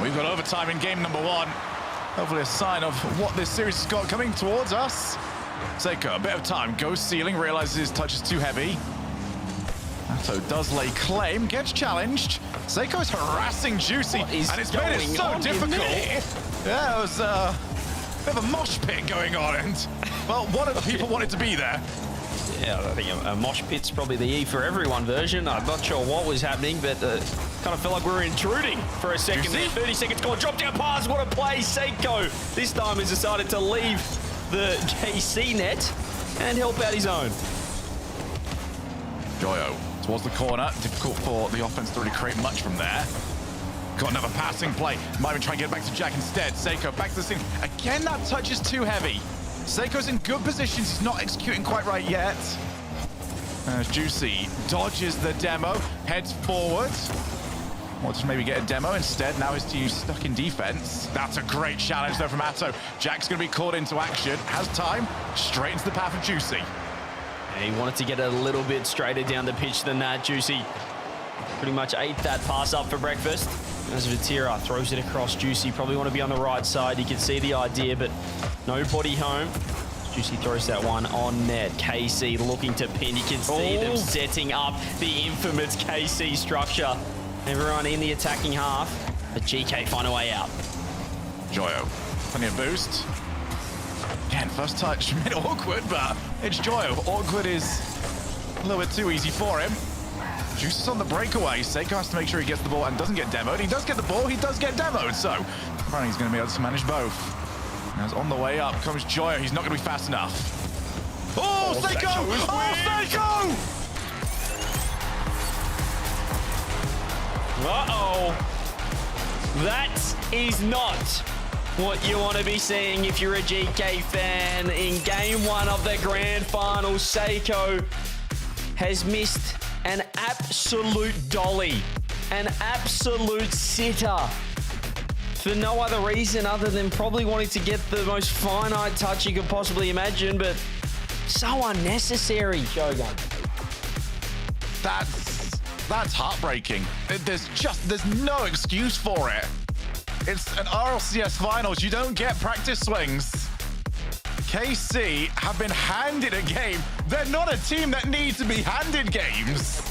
We've got overtime in game number 1. Hopefully a sign of what this series has got coming towards us. Seiko, a bit of time. Goes ceiling, realizes his touch is too heavy. Atto does lay claim, gets challenged. Seiko's harassing Juicy, and it's made it so difficult. Yeah, it was a bit of a mosh pit going on, and, well, one of the people wanted to be there. Yeah, I think a mosh pit's probably the E for everyone version. I'm not sure what was happening, but kind of felt like we were intruding for a second there. 30 seconds gone, drop down pass, what a play. Seiko this time has decided to leave the KC net and help out his own. Joyo towards the corner. Difficult for the offense to really create much from there. Got another passing play. Might even try and get it back to Jack instead. Seiko back to the scene. Again, that touch is too heavy. Seiko's in good positions. He's not executing quite right yet. Juicy dodges the demo, heads forward. Or just maybe get a demo instead. Now his team's stuck in defense. That's a great challenge though from Atto. Jack's going to be called into action. Has time. Straight into the path of Juicy. He wanted to get a little bit straighter down the pitch than that. Juicy pretty much ate that pass up for breakfast. As Vatira throws it across, Juicy probably want to be on the right side. You can see the idea, but nobody home. Juicy throws that one on net. KC looking to pin. You can see them setting up the infamous KC structure. Everyone in the attacking half, but GK find a way out. Joyo, plenty of boost. Again, first touch, a bit awkward, but it's Joyo. Awkward is a little bit too easy for him. Juice is on the breakaway. Seiko has to make sure he gets the ball and doesn't get demoed. He does get the ball, he does get demoed, so apparently he's going to be able to manage both. As on the way up comes Joyo. He's not going to be fast enough. Oh, Seiko! Oh, Seiko! Uh-oh. That is not what you want to be seeing if you're a GK fan. In game 1 of the grand final, Seiko has missed an absolute dolly, an absolute sitter, for no other reason other than probably wanting to get the most finite touch you could possibly imagine, but so unnecessary, Shogun. That's heartbreaking. There's no excuse for it. It's an RLCS finals. You don't get practice swings. KC have been handed a game. They're not a team that needs to be handed games.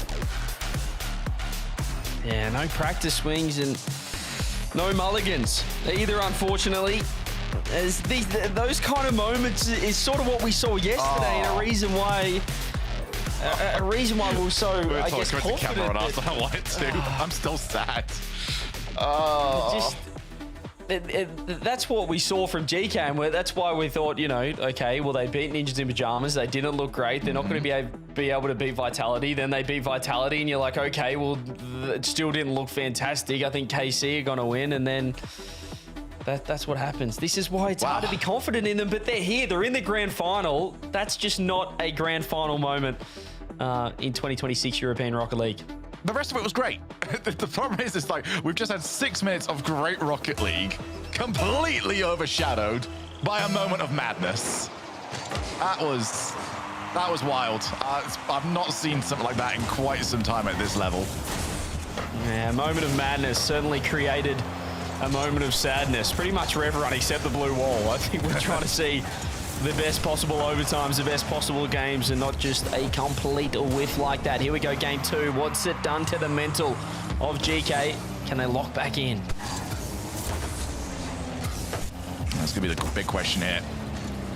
Yeah, no practice swings and no mulligans either, unfortunately. As those kind of moments is sort of what we saw yesterday, and a reason why we were so, I guess, confident. Camera on us. I don't want it to. I'm still sad. That's what we saw from GK, and that's why we thought, you know, okay, well, they beat Ninjas in Pajamas. They didn't look great. They're not going to be able to beat Vitality. Then they beat Vitality, and you're like, okay, well, it still didn't look fantastic. I think KC are going to win, and then that's what happens. This is why it's hard to be confident in them, but they're here. They're in the grand final. That's just not a grand final moment in 2026 European Rocket League. The rest of it was great. The problem is, it's like we've just had 6 minutes of great Rocket League, completely overshadowed by a moment of madness. That was wild. I've not seen something like that in quite some time at this level. Yeah, a moment of madness certainly created a moment of sadness, pretty much for everyone except the blue wall. I think we're trying to see the best possible overtimes, the best possible games, and not just a complete whiff like that. Here we go, game 2. What's it done to the mental of GK? Can they lock back in? That's going to be the big question here.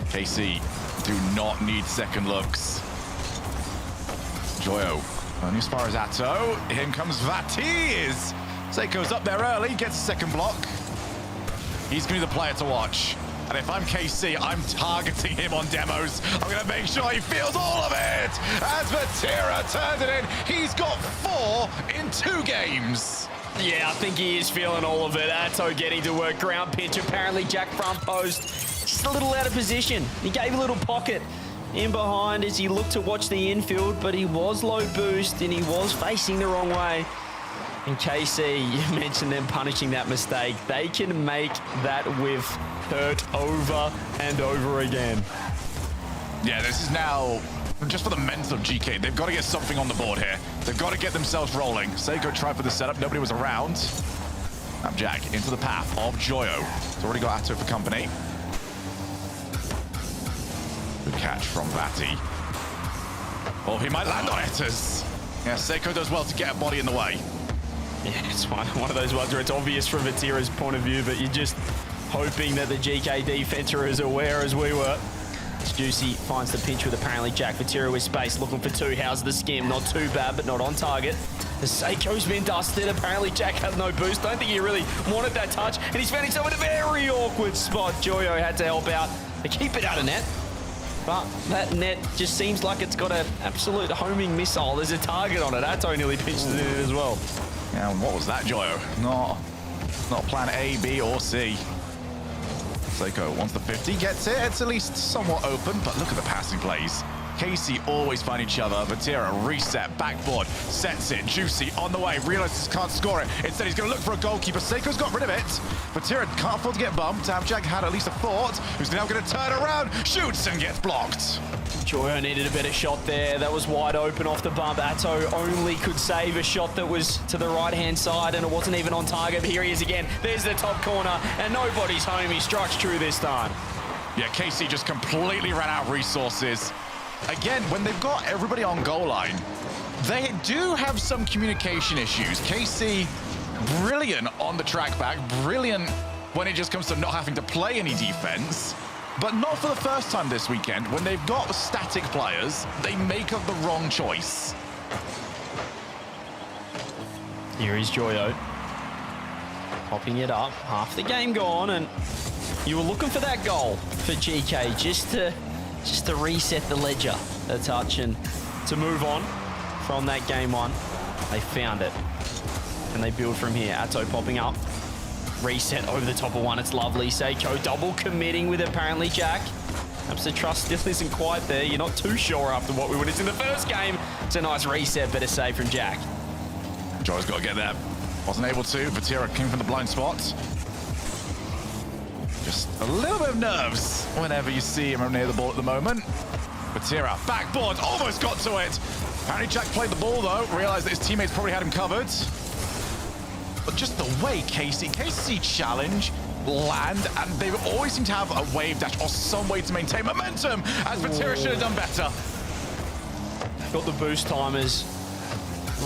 KC do not need second looks. Joyo only as far as Atto. In comes Vatiz. Seiko's up there early, gets a second block. He's going to be the player to watch. And if I'm KC, I'm targeting him on demos. I'm going to make sure he feels all of it. As Vatira turned it in, he's got 4 in 2 games. Yeah, I think he is feeling all of it. Atto getting to work, ground pinch. Apparently Jack front post, just a little out of position. He gave a little pocket in behind as he looked to watch the infield, but he was low boost and he was facing the wrong way. And KC, you mentioned them punishing that mistake. They can make that whiff hurt over and over again. Yeah, this is now just for the mental of GK. They've got to get something on the board here. They've got to get themselves rolling. Seiko tried for the setup. Nobody was around. Now Jack into the path of Joyo. He's already got Atto for company. Good catch from Vati. Oh, he might land on Etters. Yeah, Seiko does well to get a body in the way. Yeah, it's one of those ones where it's obvious from Vatira's point of view, but you're just hoping that the GK defense are as aware as we were. As Juicy finds the pinch with apparently Jack. Vatira with space, looking for 2. How's the skim? Not too bad, but not on target. The Seiko's been dusted. Apparently Jack has no boost. Don't think he really wanted that touch, and he's found himself in a very awkward spot. Joyo had to help out to keep it out of net. But that net just seems like it's got an absolute homing missile. There's a target on it. Atto nearly pinched it in as well. Yeah, what was that, Joyo? Not plan A, B, or C. Seiko wants the 50, gets it. It's at least somewhat open, but look at the passing plays. KC always find each other. Vatira reset, backboard, sets it. Juicy on the way, realizes can't score it. Instead, he's going to look for a goalkeeper. Seiko's got rid of it. Vatira can't afford to get bumped. Jack had at least a thought. Who's now going to turn around, shoots, and gets blocked. Joyo needed a better shot there. That was wide open off the bump. Atto only could save a shot that was to the right-hand side, and it wasn't even on target. But here he is again. There's the top corner, and nobody's home. He strikes true this time. Yeah, KC just completely ran out of resources. Again, when they've got everybody on goal line, they do have some communication issues. KC, brilliant on the track back, brilliant when it just comes to not having to play any defense. But not for the first time this weekend. When they've got static players, they make up the wrong choice. Here is Joyo. Popping it up. Half the game gone, and you were looking for that goal for GK just to reset the ledger a touch and to move on from that game 1. They found it. And they build from here. Atto popping up. reset over the top of one. It's lovely. Seiko double committing with apparently Jack. Perhaps the trust still isn't quite there. You're not too sure after what we witnessed in the first game. It's a nice reset, but a save from Jack. Joy's got to get there. Wasn't able to. Vatira came from the blind spot. Just a little bit of nerves whenever you see him near the ball at the moment. Vatira, backboard, almost got to it. Apparently Jack played the ball though, realized that his teammates probably had him covered. But just the way KC challenge, land, and they always seem to have a wave dash or some way to maintain momentum, as Vatira should have done better. Got the boost timers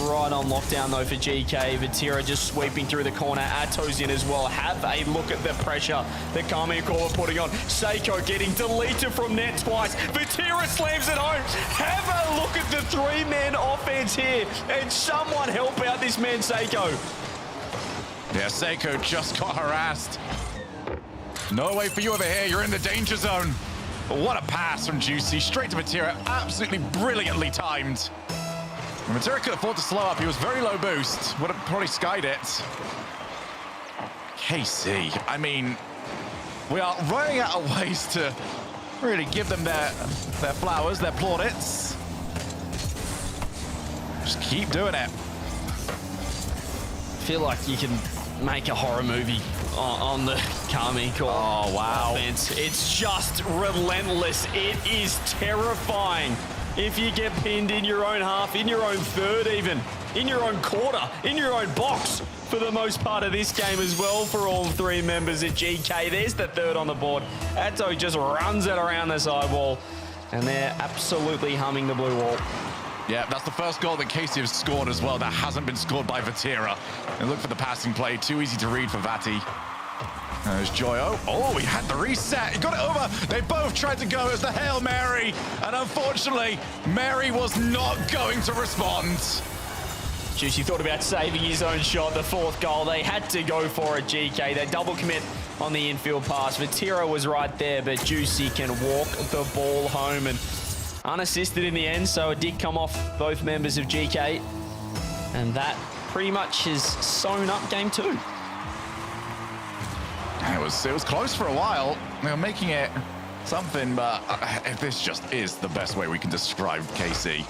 right on lockdown though for GK. Vatira just sweeping through the corner. Atto's in as well. Have a look at the pressure that Carmichael are putting on. Seiko getting deleted from net twice. Vatira slams it home. Have a look at the three-man offense here. And someone help out this man Seiko. Yeah, Seiko just got harassed. No way for you over here. You're in the danger zone. But what a pass from Juicy. Straight to Vatira. Absolutely brilliantly timed. And Vatira could afford to slow up. He was very low boost. Would have probably skied it. KC, I mean, we are running out of ways to really give them their flowers, their plaudits. Just keep doing it. I feel like you can make a horror movie on the Carmichael offense. It's just relentless. It is terrifying. If you get pinned in your own half, in your own third even, in your own quarter, in your own box for the most part of this game as well for all three members at GK. There's the third on the board. Atto just runs it around the sidewall, and they're absolutely humming the blue wall. Yeah, that's the first goal that KC have scored as well. That hasn't been scored by Vatira. And look for the passing play. Too easy to read for Vati. There's Joyo. Oh, he had the reset. He got it over. They both tried to go. It was the Hail Mary. And unfortunately, Mary was not going to respond. Juicy thought about saving his own shot, the fourth goal. They had to go for it, GK. They double commit on the infield pass. Vatira was right there, but Juicy can walk the ball home and unassisted in the end, so it did come off both members of GK. And that pretty much has sewn up game two. It was close for a while. They were making it something, but this just is the best way we can describe KC.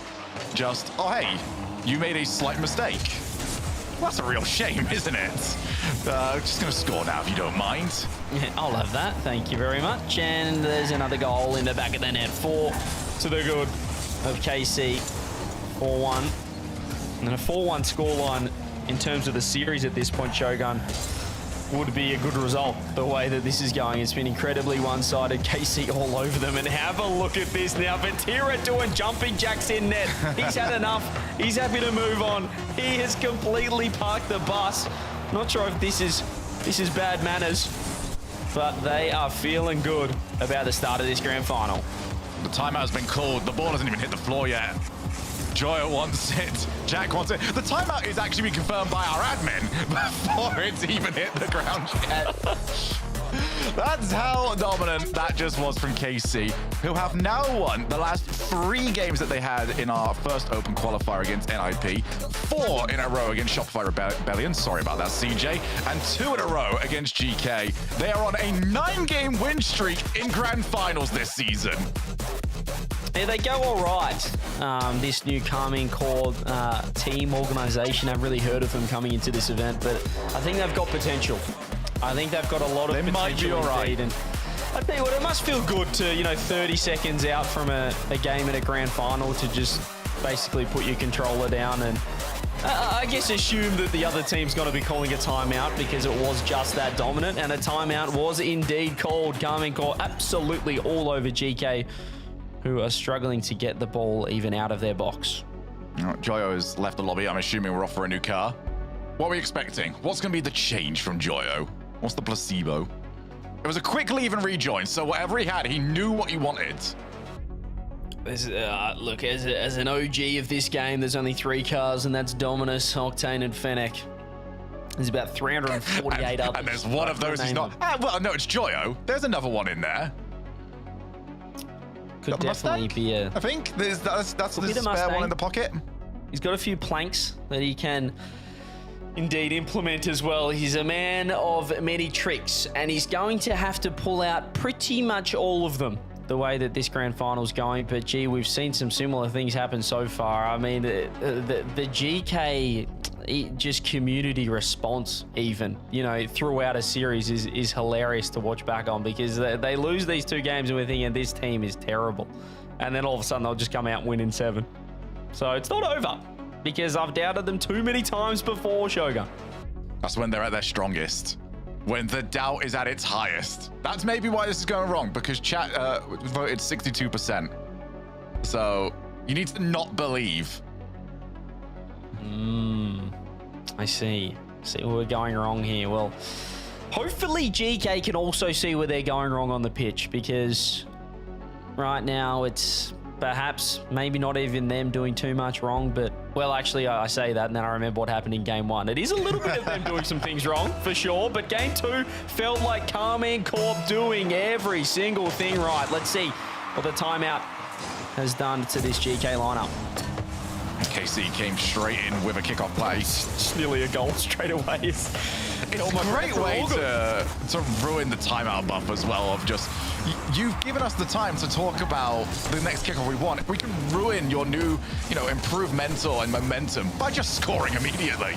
Just, oh hey, you made a slight mistake. Well, that's a real shame, isn't it? Just gonna score now if you don't mind. Yeah, I'll have that, thank you very much. And there's another goal in the back of the net. 4 to the good of KC. 4-1. And a 4-1 scoreline in terms of the series at this point, Shogun, would be a good result. The way that this is going, it's been incredibly one-sided. KC all over them, and have a look at this now. Vatira doing jumping jacks in net. He's had enough. He's happy to move on. He has completely parked the bus. Not sure if this is bad manners, but they are feeling good about the start of this grand final. The timeout has been called. The ball hasn't even hit the floor yet. Joyo wants it. Jack wants it. The timeout is actually been confirmed by our admin before it's even hit the ground yet. That's how dominant that just was from KC, who have now won the last 3 games that they had in our first open qualifier against NIP, 4 in a row against Shopify Rebellion, sorry about that, CJ, and 2 in a row against GK. They are on a 9-game win streak in grand finals this season. Yeah, they go all right. This new Carmine Core team organization, I've really heard of them coming into this event, but I think they've got potential. I think they've got a lot of potential. They might be all right. And I tell you what, it must feel good to, 30 seconds out from a game in a grand final to just basically put your controller down and I guess assume that the other team's going to be calling a timeout because it was just that dominant, and a timeout was indeed called. Carmine Core absolutely all over GK, who are struggling to get the ball even out of their box. Joyo has left the lobby. I'm assuming we're off for a new car. What are we expecting? What's going to be the change from Joyo? What's the placebo? It was a quick leave and rejoin, so whatever he had, he knew what he wanted. Look, as an OG of this game, there's only 3 cars, and that's Dominus, Octane, and Fennec. There's about 348 others. And there's one of those he's not... well, no, it's Joyo. There's another one in there. Could definitely be a... I think that's the spare one in the pocket. He's got a few planks that he can indeed implement as well. He's a man of many tricks, and he's going to have to pull out pretty much all of them the way that this grand final's going. But gee, we've seen some similar things happen so far. I mean, the GK just community response, even, you know, throughout a series is hilarious to watch back on, because they lose these 2 games and we're thinking this team is terrible, and then all of a sudden they'll just come out and win in 7. So it's not over, because I've doubted them too many times before, Shogun. That's when they're at their strongest. When the doubt is at its highest. That's maybe why this is going wrong, because chat voted 62%. So you need to not believe. I see. See where we're going wrong here. Well, hopefully GK can also see where they're going wrong on the pitch, because right now it's perhaps maybe not even them doing too much wrong, but, well, actually I say that and then I remember what happened in game 1. It is a little bit of them doing some things wrong, for sure, but game 2 felt like Carmine Corp doing every single thing right. Let's see what the timeout has done to this GK lineup. KC came straight in with a kickoff play. It's nearly a goal straight away. It's a great way to ruin the timeout buff as well, of just, you've given us the time to talk about the next kickoff we want. We can ruin your new, you know, improved mental and momentum by just scoring immediately.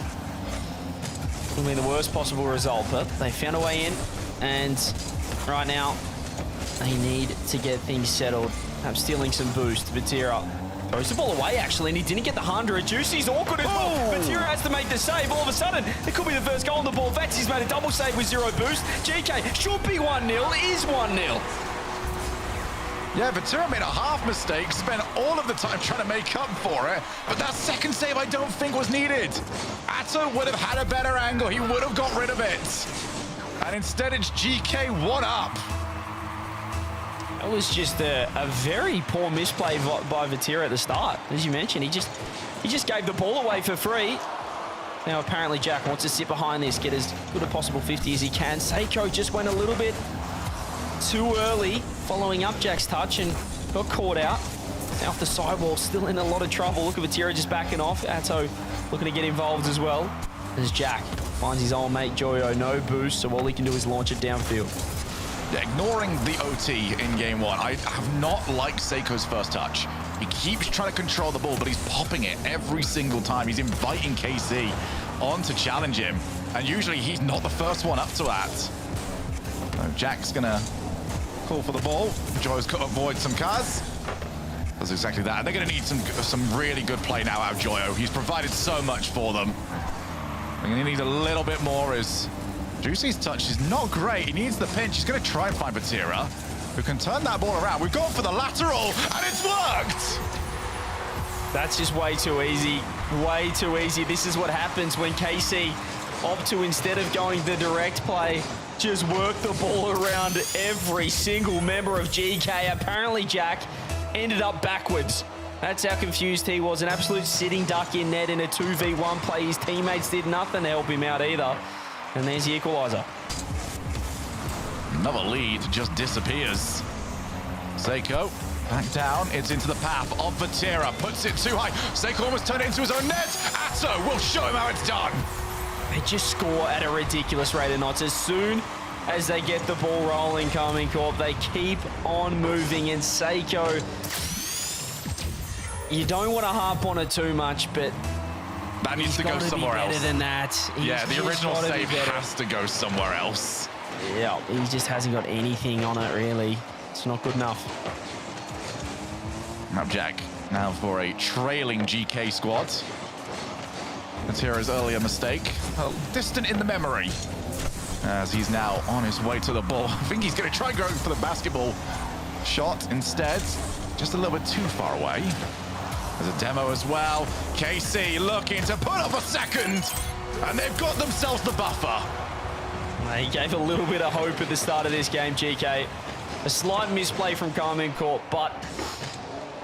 It'll be the worst possible result, but they found a way in, and right now they need to get things settled. I'm stealing some boost. Vatira throws the ball away, actually, and he didn't get the 100. Juicy's awkward as well. Vatira has to make the save. All of a sudden, it could be the first goal on the ball. Vatsi's made a double save with 0 boost. GK should be 1-0, is 1-0. Yeah, Vatira made a half mistake, spent all of the time trying to make up for it, but that second save I don't think was needed. Atto would have had a better angle. He would have got rid of it. And instead, it's GK 1 up. That was just a very poor misplay by Vatira at the start. As you mentioned, he just gave the ball away for free. Now apparently Jack wants to sit behind this, get as good a possible 50 as he can. Seiko just went a little bit too early, following up Jack's touch, and got caught out. Now off the sidewall, still in a lot of trouble. Look at Vatira just backing off. Atto looking to get involved as well. As Jack finds his old mate Joyo, no boost, so all he can do is launch it downfield. Yeah, ignoring the OT in game 1, I have not liked Seiko's first touch. He keeps trying to control the ball, but he's popping it every single time. He's inviting KC on to challenge him, and usually he's not the first one up to that. So Jack's gonna call for the ball. Joe's got to avoid some cars. That's exactly that. And they're gonna need some really good play now out of Joyo. He's provided so much for them. They're gonna need a little bit more as Juicy's touch is not great. He needs the pinch. He's going to try and find Vatira, who can turn that ball around. We've gone for the lateral, and it's worked! That's just way too easy. Way too easy. This is what happens when KC opt to, instead of going the direct play, just work the ball around every single member of GK. Apparently Jack ended up backwards. That's how confused he was. An absolute sitting duck in net in a 2v1 play. His teammates did nothing to help him out either. And there's the equalizer. Another lead just disappears. Seiko back down. It's into the path of Vatira. Puts it too high. Seiko almost turned it into his own net. Atto will show him how it's done. They just score at a ridiculous rate of knots. As soon as they get the ball rolling, Carmine Corp, they keep on moving. And Seiko, you don't want to harp on it too much, but that needs to go somewhere else. Better than that. Yeah, the original save has to go somewhere else. Yeah, he just hasn't got anything on it, really. It's not good enough. Now Jack, now for a trailing GK squad. Vatira's earlier mistake, distant in the memory, as he's now on his way to the ball. I think he's going to try and go for the basketball shot instead. Just a little bit too far away. There's a demo as well. KC looking to put up a second, and they've got themselves the buffer. He gave a little bit of hope at the start of this game, GK. A slight misplay from Carmine Corp, but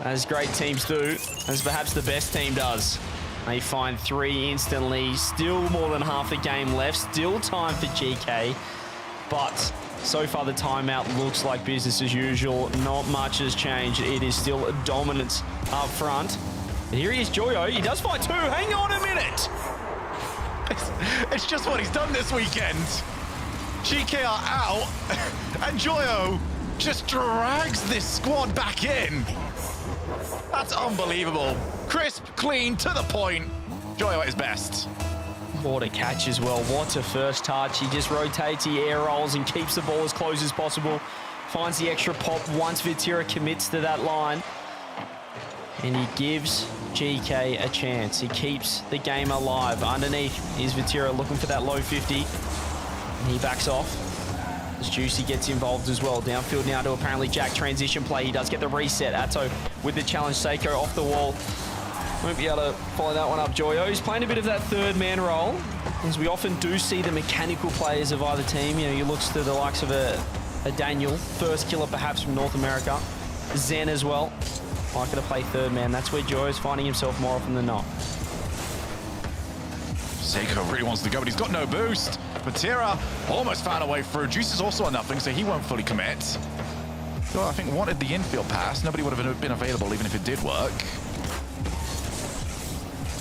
as great teams do, as perhaps the best team does, they find 3 instantly. Still more than half the game left. Still time for GK, but so far the timeout looks like business as usual. Not much has changed. It is still a dominance up front. And here he is, Joyo. He does find 2. Hang on a minute. It's just what he's done this weekend. GK are out, and Joyo just drags this squad back in. That's unbelievable. Crisp, clean, to the point. Joyo at his best. What a catch as well. What a first touch. He just rotates, he air rolls and keeps the ball as close as possible. Finds the extra pop once Vatira commits to that line. And he gives GK a chance. He keeps the game alive. Underneath is Vatira looking for that low 50. And he backs off as Juicy gets involved as well. Downfield now to apparently Jack transition play. He does get the reset. Atto with the challenge. Seiko off the wall. Won't be able to follow that one up, Joyo. He's playing a bit of that third man role, as we often do see the mechanical players of either team. You know, you look to the likes of a Daniel, first killer perhaps from North America. Zen as well. Liking to play third man. That's where Joyo's finding himself more often than not. Seiko really wants to go, but he's got no boost. Vatira almost found a way through. Juice is also on nothing, so he won't fully commit. Well, I think wanted the infield pass. Nobody would have been available even if it did work.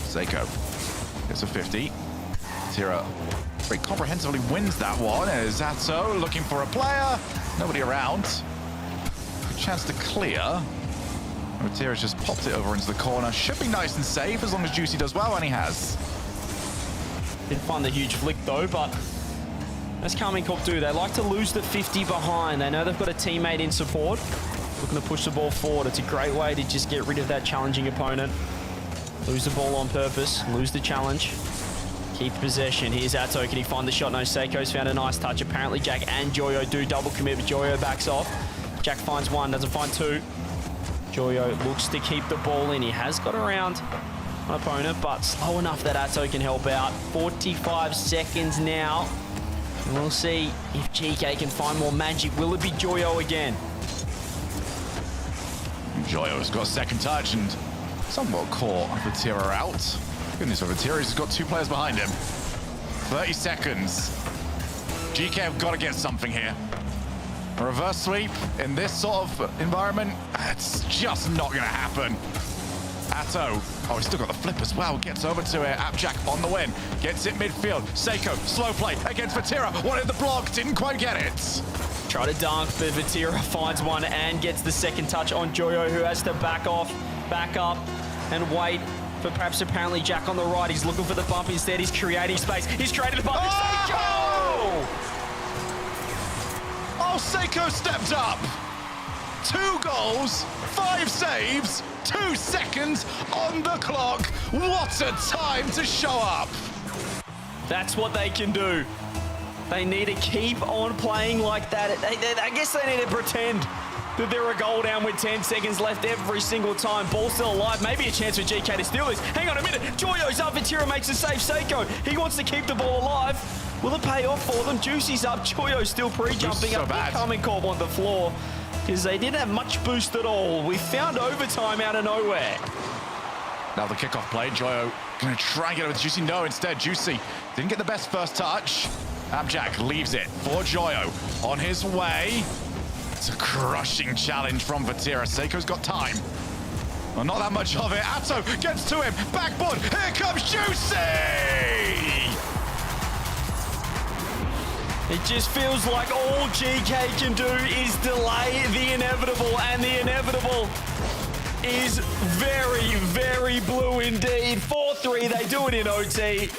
Seiko gets a 50. Vatira very comprehensively wins that one. As Atto looking for a player. Nobody around. Good chance to clear. Vatira's just popped it over into the corner. Should be nice and safe as long as Juicy does well, and he has. Didn't find the huge flick though, but as Carmine Corp do, they like to lose the 50 behind. They know they've got a teammate in support, looking to push the ball forward. It's a great way to just get rid of that challenging opponent. Lose the ball on purpose, lose the challenge, keep possession. Here's Atto, can he find the shot? No, Seiko's found a nice touch. Apparently Jack and Joyo do double commit, but Joyo backs off. Jack finds one, doesn't find two. Joyo looks to keep the ball in. He has got around an opponent, but slow enough that Atto can help out. 45 seconds now. And we'll see if GK can find more magic. Will it be Joyo again? Joyo's got a second touch and somewhat caught Vatira out. Goodness, Vatira has got two players behind him. 30 seconds. GK have got to get something here. A reverse sweep in this sort of environment, it's just not going to happen. Atto, oh, he's still got the flip as well. Gets over to it. Appjack on the win. Gets it midfield. Seiko, slow play against Vatira. Wanted the block, didn't quite get it. Try to dunk, but Vatira finds one and gets the second touch on Joyo, who has to back off, back up, and wait for perhaps apparently Jack on the right. He's looking for the bump instead. He's creating space. He's created the bump. Oh! Oh, Seiko stepped up. 2 goals, 5 saves, 2 seconds on the clock. What a time to show up. That's what they can do. They need to keep on playing like that. I guess they need to pretend that they're a goal down with 10 seconds left every single time. Ball still alive. Maybe a chance for GK to steal this. Hang on a minute. Joyo's up. Vatira makes a save. Seiko, he wants to keep the ball alive. Will it pay off for them? Juicy's up. Joyo's still pre-jumping up. Coming Corp on the floor because they didn't have much boost at all. We found overtime out of nowhere. Now the kickoff play. Joyo going to try and get it with Juicy. No, instead, Juicy didn't get the best first touch. Abjack leaves it for Joyo on his way. It's a crushing challenge from Vatira. Seiko's got time. Well, not that much of it. Atto gets to him. Backboard. Here comes Juicy! It just feels like all GK can do is delay the inevitable, and the inevitable is very, very blue indeed. 4-3, they do it in OT.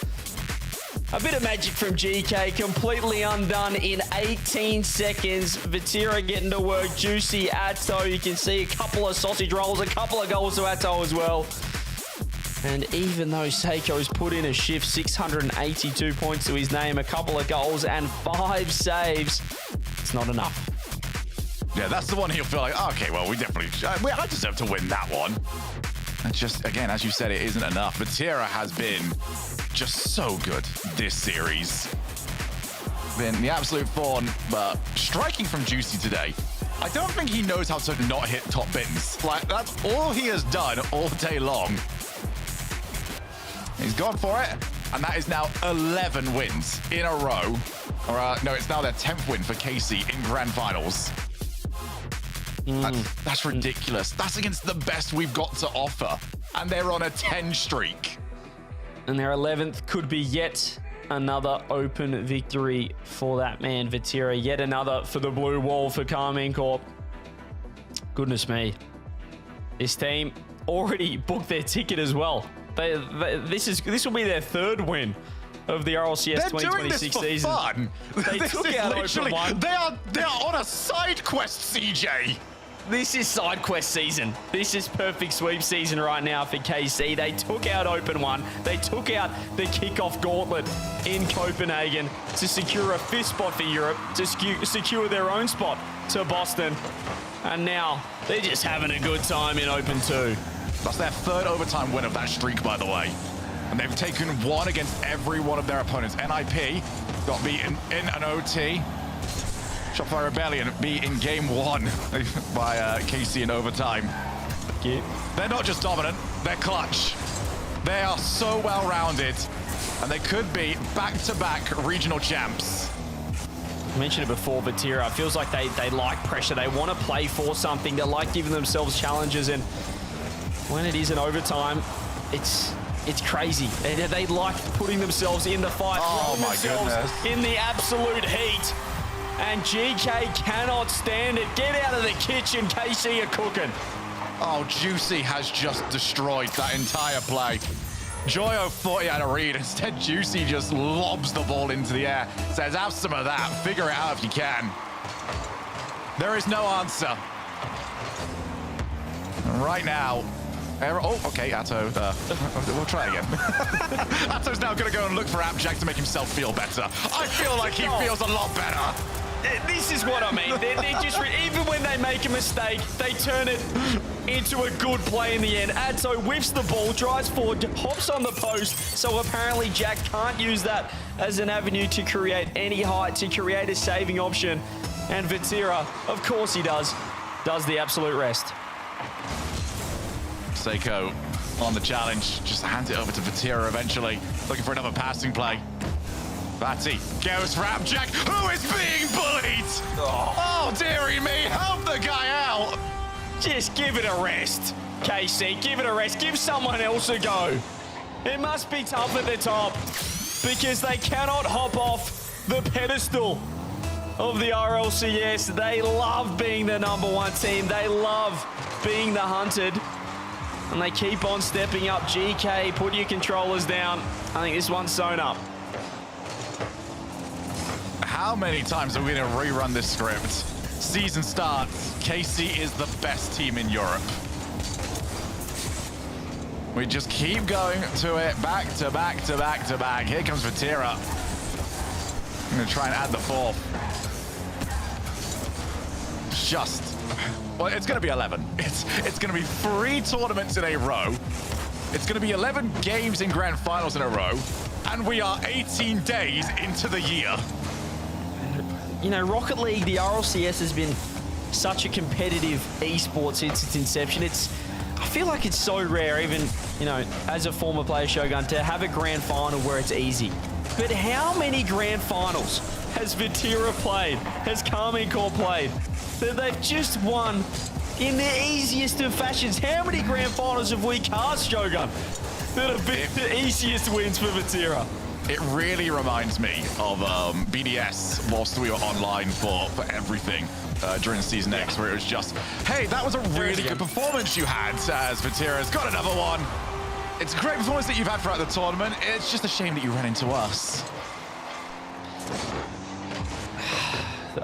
A bit of magic from GK, completely undone in 18 seconds. Vatira getting to work, Juicy, Atto. You can see a couple of sausage rolls, a couple of goals to Atto as well. And even though Seiko's put in a shift, 682 points to his name, a couple of goals and 5 saves, it's not enough. Yeah, that's the one he'll feel like, okay, well, I deserve to win that one. And just, again, as you said, it isn't enough. Vatira has been just so good this series. Been the absolute thorn, but striking from Juicy today. I don't think he knows how to not hit top bins. Like, that's all he has done all day long. He's gone for it, and that is now 11 wins in a row. Or, no, it's now their 10th win for Casey in Grand Finals. That's ridiculous. That's against the best we've got to offer, and they're on a 10 streak. And their 11th could be yet another open victory for that man, Vatira. Yet another for the blue wall for Karmine Corp. Goodness me. This team already booked their ticket as well. This will be their 3rd win of the RLCS 2026 season. Fun. They took out Open 1. They are on a side quest, CJ. This is side quest season. This is perfect sweep season right now for KC. They took out Open 1. They took out the kickoff gauntlet in Copenhagen to secure a 5th spot for Europe, to secure their own spot to Boston. And now they're just having a good time in Open 2. That's their 3rd overtime win of that streak, by the way. And they've taken 1 against every one of their opponents. NIP got beaten in an OT. Shopify Rebellion beat in game 1 by KC in overtime. They're not just dominant, they're clutch. They are so well-rounded, and they could be back-to-back regional champs. I mentioned it before, Vatira. It feels like they like pressure. They want to play for something. They like giving themselves challenges, and when it is in overtime, it's crazy. They like putting themselves in the fight, oh my goodness, in the absolute heat. And GK cannot stand it. Get out of the kitchen, KC are cooking. Oh, Juicy has just destroyed that entire play. Joyo thought he had a read. Instead, Juicy just lobs the ball into the air. Says, have some of that. Figure it out if you can. There is no answer. Right now, oh, okay, Atto. We'll try again. Atto's now going to go and look for Appjack to make himself feel better. I feel like he feels a lot better. This is what I mean. They're just, even when they make a mistake, they turn it into a good play in the end. Atto whiffs the ball, drives forward, hops on the post, so apparently Jack can't use that as an avenue to create any height, to create a saving option. And Vatira, of course he does the absolute rest. Seiko on the challenge, just hands it over to Vatira eventually, looking for another passing play. Vati goes for Appjack, who is being bullied! Oh, dearie me, help the guy out! Just give it a rest, KC, give it a rest, give someone else a go. It must be tough at the top, because they cannot hop off the pedestal of the RLCS. They love being the #1 team, they love being the hunted, and they keep on stepping up. GK, put your controllers down. I think this one's sewn up. How many times are we going to rerun this script? Season starts, KC is the best team in Europe. We just keep going to it, back to back to back to back. Here comes Vatira. I'm going to try and add the 4th. Well, it's going to be 11. It's going to be 3 tournaments in a row. It's going to be 11 games in grand finals in a row. And we are 18 days into the year. You know, Rocket League, the RLCS has been such a competitive esports since its inception. I feel like it's so rare, even, you know, as a former player, Shogun, to have a grand final where it's easy. But how many grand finals has Vatira played, has Karmine Corp played, that they've just won in the easiest of fashions? How many grand finals have we cast, Shogun, that have been the easiest wins for Vatira? It really reminds me of BDS whilst we were online for everything during Season X, where it was just, hey, that was a really good performance you had, as Vatira's got another one. It's a great performance that you've had throughout the tournament. It's just a shame that you ran into us.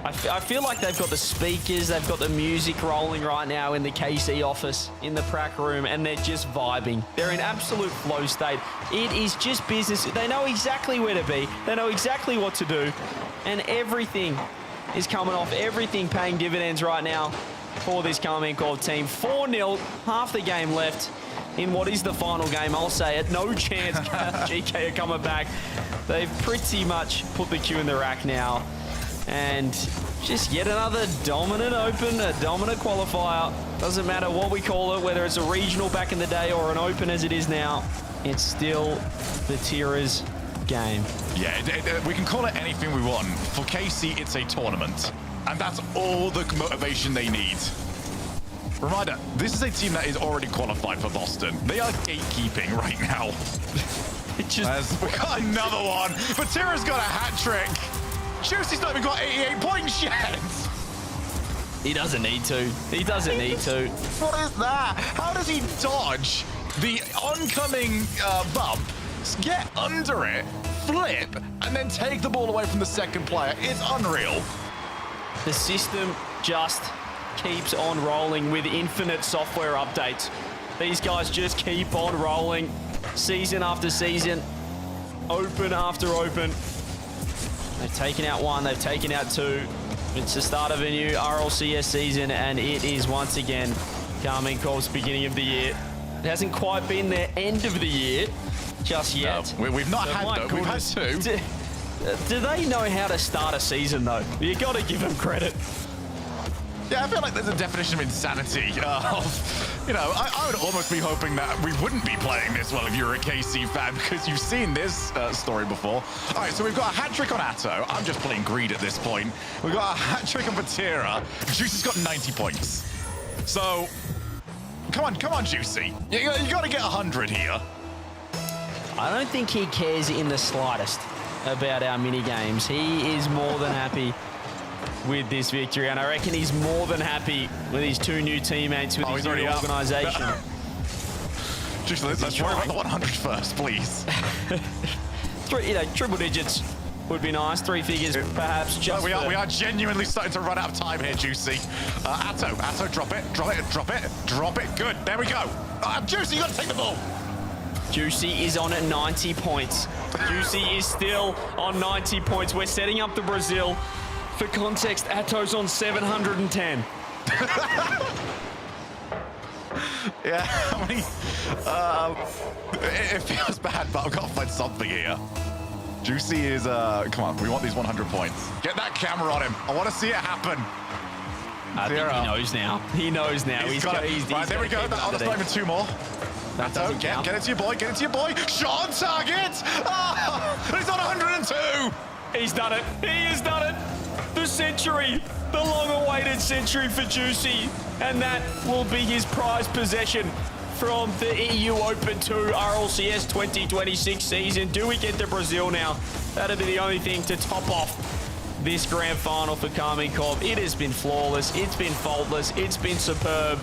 I feel like they've got the speakers, they've got the music rolling right now in the KC office, in the prac room, and they're just vibing. They're in absolute flow state. It is just business. They know exactly where to be. They know exactly what to do. And everything is coming off, everything paying dividends right now for this Karmine Corp team. 4-0, half the game left in what is the final game, I'll say it. No chance GK are coming back. They've pretty much put the cue in the rack now. And just yet another dominant open, a dominant qualifier. Doesn't matter what we call it, whether it's a regional back in the day or an open as it is now, it's still Vatira's game. Yeah, we can call it anything we want. For KC, it's a tournament. And that's all the motivation they need. Reminder, this is a team that is already qualified for Boston. They are gatekeeping right now. We got another one. Vatira's got a hat trick. Juicy's not even got 88 points yet. He doesn't need to. He doesn't need to. What is that? How does he dodge the oncoming bump, get under it, flip, and then take the ball away from the second player? It's unreal. The system just keeps on rolling with infinite software updates. These guys just keep on rolling season after season, open after open. They've taken out one, they've taken out two. It's the start of a new RLCS season, and it is once again Carmine Corp's beginning of the year. It hasn't quite been their end of the year just yet. No, we've not had though. We've had two. Do they know how to start a season though? You got to give them credit. Yeah, I feel like there's a definition of insanity. I would almost be hoping that we wouldn't be playing this well if you're a KC fan, because you've seen this story before. All right, so we've got a hat trick on Atto. I'm just playing greed at this point. We've got a hat trick on Vatira. Juicy's got 90 points. So, come on, Juicy. You got to get 100 here. I don't think he cares in the slightest about our mini games. He is more than happy with this victory, and I reckon he's more than happy with his two new teammates, with his new organisation. Let's worry about the 100 first, please. Triple digits would be nice. 3 figures, perhaps. We are genuinely starting to run out of time here, Juicy. Atto, drop it. Good, there we go. Juicy, you got to take the ball. Juicy is on at 90 points. Juicy is still on 90 points. We're setting up the Brazil. For context, Atto's on 710. Yeah, I mean, it feels bad, but I've got to find something here. Juicy is, come on, we want these 100 points. Get that camera on him. I want to see it happen. I think he knows now. He knows now. He's got it. Right, there we go. That's not even 2 more. Atto, get it to your boy. Get it to your boy. Shot on target. He's on 102. He's done it. He has done it. The century, the long-awaited century for Juicy, and that will be his prized possession from the EU Open 2 RLCS 2026 season. Do we get to Brazil now? That'll be the only thing to top off this grand final for Carmine Corp. It has been flawless, it's been faultless, it's been superb,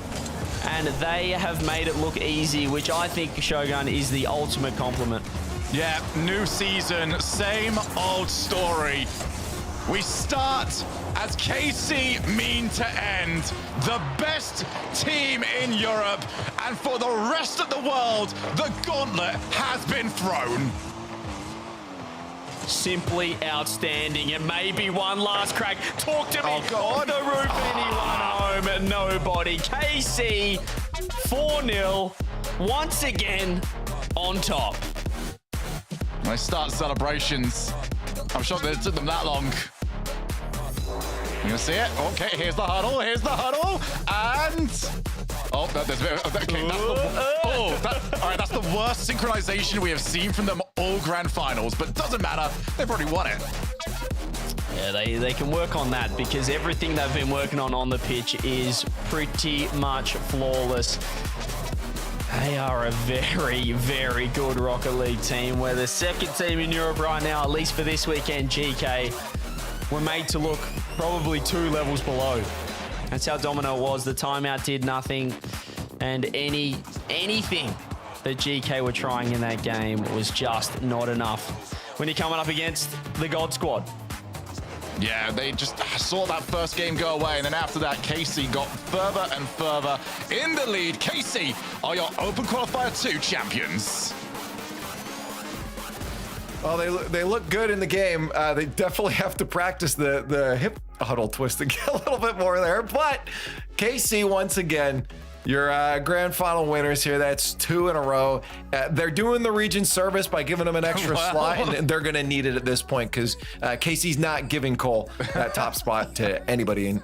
and they have made it look easy, which I think, Shogun, is the ultimate compliment. Yeah, new season, same old story. We start as KC mean to end, the best team in Europe, and for the rest of the world, the gauntlet has been thrown. Simply outstanding, and maybe one last crack. Talk to me. Oh, God. The roof, anyone home? Nobody. KC 4-0, once again on top. When they start celebrations, I'm shocked that it took them that long. You gonna see it? Okay, here's the huddle, and... Oh, there's a bit of... Okay, all right, that's the worst synchronization we have seen from them all grand finals, but it doesn't matter, they've already won it. Yeah, they can work on that, because everything they've been working on the pitch is pretty much flawless. They are a very, very good Rocket League team. We're the second team in Europe right now, at least for this weekend, GK. We're made to look probably 2 levels below. That's how dominant it was. The timeout did nothing, and anything that GK were trying in that game was just not enough when you're coming up against the God Squad. Yeah, they just saw that first game go away, and then after that, KC got further and further in the lead. KC are your Open Qualifier 2 champions. Well, they look good in the game. They definitely have to practice the hip huddle twist and get a little bit more there. But KC, once again, your grand final winners here. That's 2 in a row. They're doing the region service by giving them an extra slot, and they're going to need it at this point, because KC's not giving Cole that top spot to anybody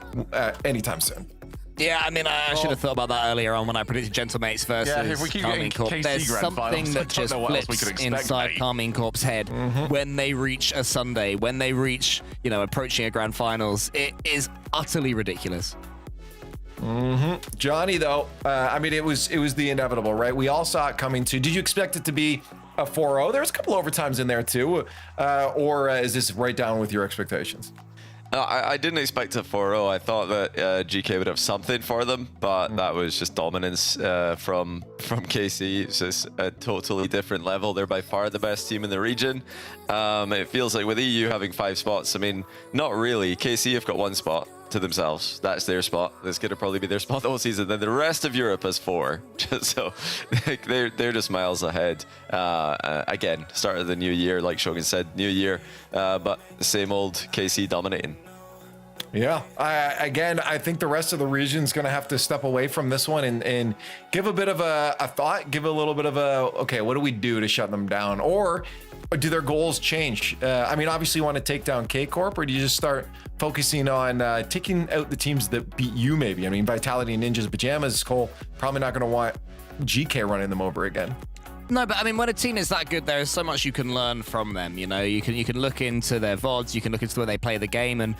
anytime soon. Yeah, I mean, I should have thought about that earlier on when I predicted Gentlemates versus Carmine Corp. There's something that just flips inside Carmine Corp's head when they reach a Sunday, when they reach, approaching a grand finals. It is utterly ridiculous. Johnny, though, I mean, it was the inevitable, right? We all saw it coming too. Did you expect it to be a 4-0? There's a couple overtimes in there too. Or is this right down with your expectations? I didn't expect a 4-0. I thought that GK would have something for them, but that was just dominance from KC. It's just a totally different level. They're by far the best team in the region. It feels like with EU having 5 spots, I mean, not really. KC have got 1 spot to themselves. That's their spot. That's going to probably be their spot the whole season. Then the rest of Europe has 4. So they're just miles ahead. Again, start of the new year, like Shogun said, new year, but the same old KC dominating. Yeah, I think the rest of the region is going to have to step away from this one and give a bit of a thought, give a little bit of a, okay, what do we do to shut them down? Or do their goals change? I mean, obviously you want to take down K-Corp, or do you just start focusing on taking out the teams that beat you maybe? I mean, Vitality, Ninjas, Pajamas, Cole, probably not going to want GK running them over again. No, but I mean, when a team is that good, there is so much you can learn from them. You know, you can look into their VODs, you can look into the way they play the game, and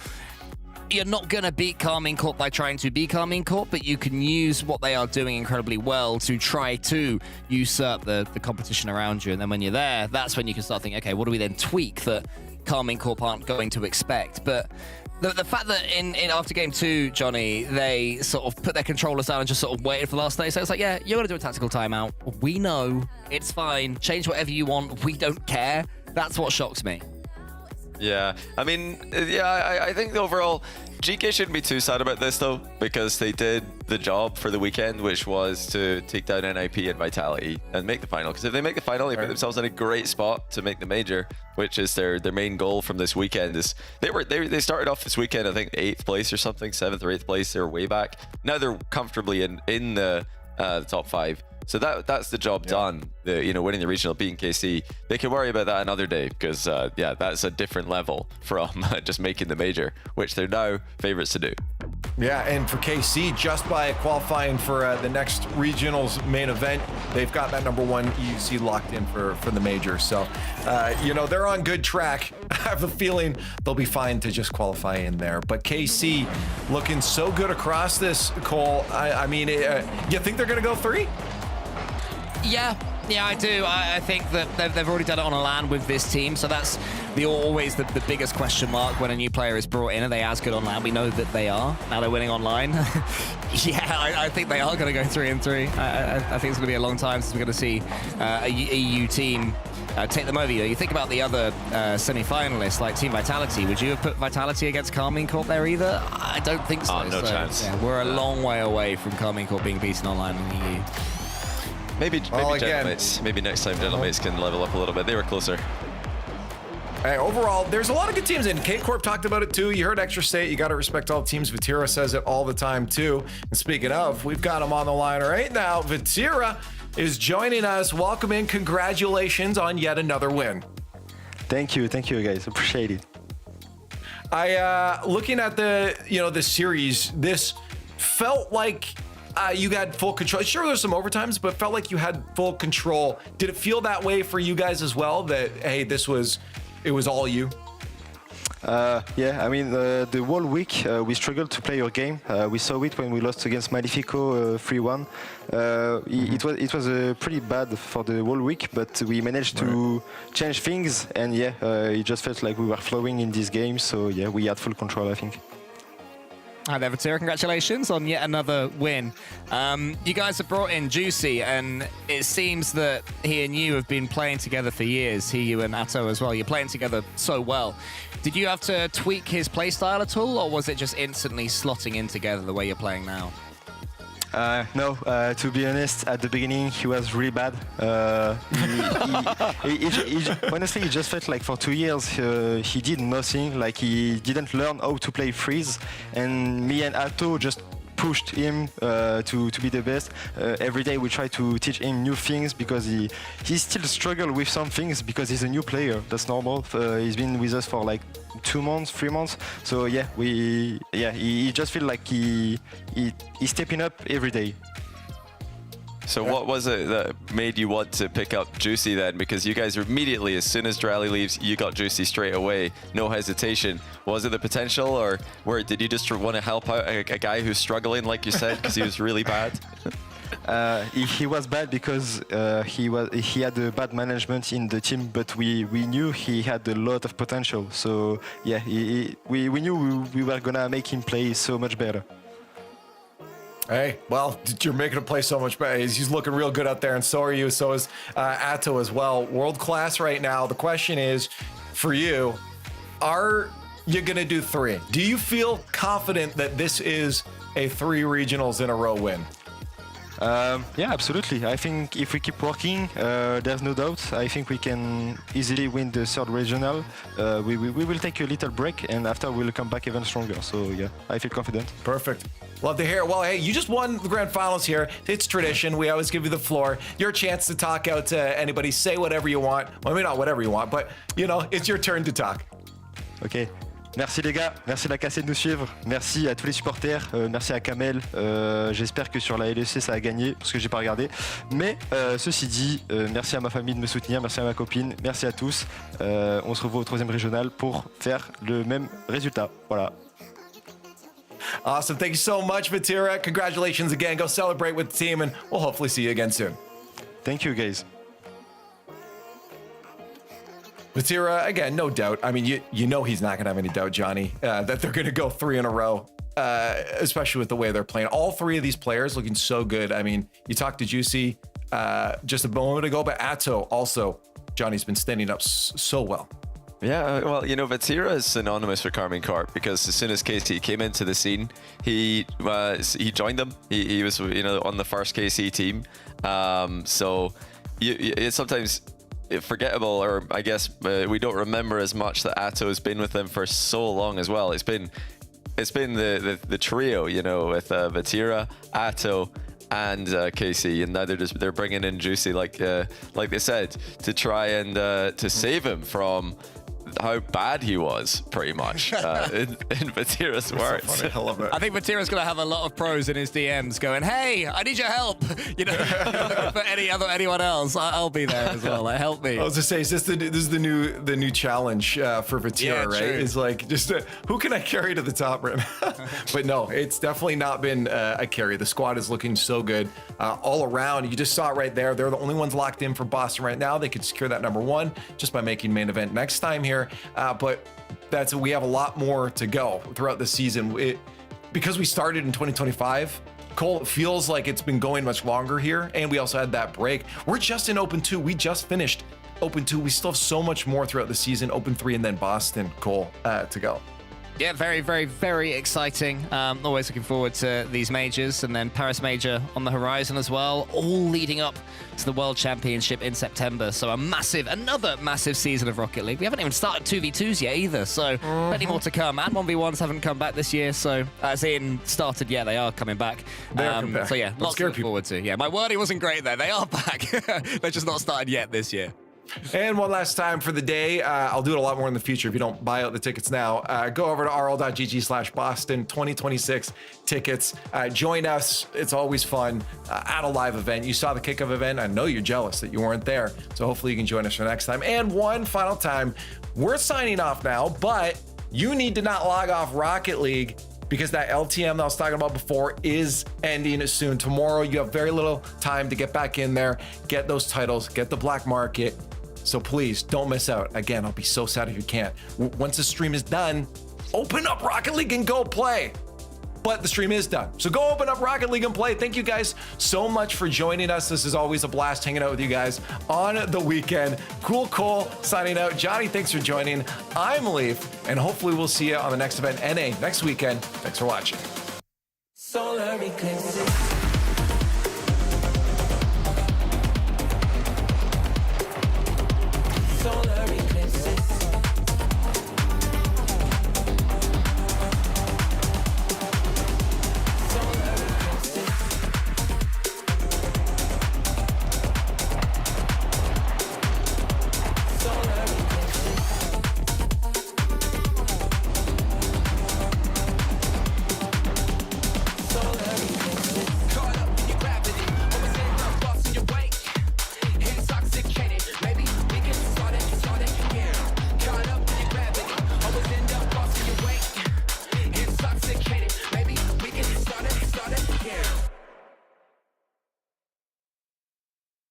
you're not going to beat Carmine Corp by trying to be Carmine Corp, but you can use what they are doing incredibly well to try to usurp the competition around you. And then when you're there, that's when you can start thinking, okay, what do we then tweak that Carmine Corp aren't going to expect? But the fact that in after game 2, Johnny, they sort of put their controllers down and just sort of waited for the last 30 seconds. It's like, yeah, you're going to do a tactical timeout. We know. It's fine. Change whatever you want. We don't care. That's what shocks me. Yeah, I mean, yeah, I think overall, GK shouldn't be too sad about this though, because they did the job for the weekend, which was to take down NIP and Vitality and make the final. Because if they make the final, they put themselves in a great spot to make the major, which is their main goal from this weekend. Is they started off this weekend, I think 8th place or something, 7th or 8th place. They were way back. Now they're comfortably in the top 5. So that's the job done. Winning the regional, beating KC. They can worry about that another day because yeah, that's a different level from just making the major, which they're now favorites to do. Yeah, and for KC, just by qualifying for the next regionals main event, they've got that #1 EUC locked in for the major. So, they're on good track. I have a feeling they'll be fine to just qualify in there. But KC looking so good across this, Cole. I mean, you think they're going to go 3? Yeah, I do. I think that they've already done it on a LAN with this team, so that's always the biggest question mark when a new player is brought in. Are they as good on LAN? We know that they are. Now they're winning online. Yeah, I think they are going to go 3-3. I think it's going to be a long time since we're going to see a EU team take them over. You think about the other semi-finalists, like Team Vitality. Would you have put Vitality against Carmine Corp there either? I don't think so. No chance. Yeah, we're a long way away from Carmine Corp being beaten online in the EU. Maybe Gentlemates. Maybe next time Gentlemates can level up a little bit. They were closer. Overall, there's a lot of good teams, and K-Corp talked about it too. You heard Extra State. You got to respect all teams. Vatira says it all the time too. And speaking of, we've got him on the line right now. Vatira is joining us. Welcome in. Congratulations on yet another win. Thank you guys. Appreciate it. Looking at the series, this felt like you had full control. Sure, there's some overtimes, but felt like you had full control. Did it feel that way for you guys as well? That hey, it was all you? Yeah, I mean, the whole week we struggled to play your game. We saw it when we lost against Magnifico 3-1. It was pretty bad for the whole week, but we managed to change things, and yeah, it just felt like we were flowing in this game. So yeah, we had full control, I think. Hi there, Vatira. Congratulations on yet another win. You guys have brought in Juicy, and it seems that he and you have been playing together for years. You and Atto as well. You're playing together so well. Did you have to tweak his playstyle at all, or was it just instantly slotting in together the way you're playing now? No, to be honest, at the beginning he was really bad. Honestly, it just felt like for 2 years he did nothing. Like he didn't learn how to play freeze, and me and Atto just pushed him to be the best. Every day we try to teach him new things because he still struggles with some things because he's a new player. That's normal. He's been with us for like 2 months, 3 months. So yeah, he just feel like he's stepping up every day. So what was it that made you want to pick up Juicy then? Because you guys immediately, as soon as Drally leaves, you got Juicy straight away, no hesitation. Was it the potential, or did you just want to help out a guy who's struggling, like you said, because he was really bad? He was bad because he had a bad management in the team, but we knew he had a lot of potential. So yeah, we knew we were gonna make him play so much better. Hey, well, you're making him play so much better. He's looking real good out there, and so are you. So is Atto as well. World class right now. The question is, for you, are you going to do 3? Do you feel confident that this is a 3 regionals in a row win? Yeah, absolutely. I think if we keep working, there's no doubt. I think we can easily win the 3rd regional. We will take a little break, and after we'll come back even stronger. So yeah, I feel confident. Perfect. Love to hear it. Well, hey, you just won the grand finals here. It's tradition. We always give you the floor. Your chance to talk out to anybody. Say whatever you want. Well, maybe not whatever you want, but, you know, it's your turn to talk. Ok. Merci les gars, merci la cassette de nous suivre, merci à tous les supporters, merci à Kamel, j'espère que sur la LEC ça a gagné parce que j'ai pas regardé, mais ceci dit, merci à ma famille de me soutenir, merci à ma copine, merci à tous, on se revoit au 3e régional pour faire le même résultat, voilà. Awesome, thank you so much Vatira, congratulations again, go celebrate with the team and we'll hopefully see you again soon. Thank you guys. Vatira, again, no doubt. I mean, you know he's not going to have any doubt, Johnny, that they're going to go 3 in a row, especially with the way they're playing. All 3 of these players looking so good. I mean, you talked to Juicy just a moment ago, but Atto also, Johnny's been standing up so well. Yeah, well, you know, Vatira is synonymous with Carmine Corp because as soon as KC came into the scene, he joined them. He was, you know, on the first KC team. So it's sometimes forgettable, or I guess we don't remember as much that Atto has been with them for so long as well. It's been the trio, you know, with Vatira, Atto, and KC, and now they're bringing in Juicy, like they said, to try and to save him from how bad he was, pretty much, in Vatira's words. So I love it. I think Vatira's going to have a lot of pros in his DMs going, hey, I need your help. You know, for anyone else, I'll be there as well. Like, help me. I was to say, this is the new challenge for Vatira, Yeah, right? true. It's like, just who can I carry to the top rim? But no, it's definitely not been a carry. The squad is looking so good all around. You just saw it right there. They're the only ones locked in for Boston right now. They could secure that #1 just by making main event next time here. But we have a lot more to go throughout the season. Because we started in 2025, Cole, it feels like it's been going much longer here, and we also had that break. We're just in Open 2. We just finished Open 2. We still have so much more throughout the season. Open 3 and then Boston, Cole, to go. Yeah, very, very, very exciting. Always looking forward to these majors, and then Paris Major on the horizon as well, all leading up to the World Championship in September. So another massive season of Rocket League. We haven't even started 2v2s yet either, so plenty more to come. And 1v1s haven't come back this year, so as in started, yeah, they are coming back. So yeah, lots to look forward to. Yeah, my wording wasn't great there. They are back. They're just not started yet this year. And one last time for the day, I'll do it a lot more in the future if you don't buy out the tickets now. Go over to rl.gg/Boston 2026 tickets. Join us. It's always fun at a live event. You saw the kickoff event. I know you're jealous that you weren't there. So hopefully you can join us for next time. And one final time, we're signing off now, but you need to not log off Rocket League because that LTM that I was talking about before is ending soon. Tomorrow, you have very little time to get back in there, get those titles, get the black market. So please don't miss out. Again, I'll be so sad if you can't. Once the stream is done, open up Rocket League and go play. But the stream is done. So go open up Rocket League and play. Thank you guys so much for joining us. This is always a blast hanging out with you guys on the weekend. Cool Cole signing out. Johnny, thanks for joining. I'm Leaf, and hopefully we'll see you on the next event, NA, next weekend. Thanks for watching. Solar eclipses. Solar eclipses.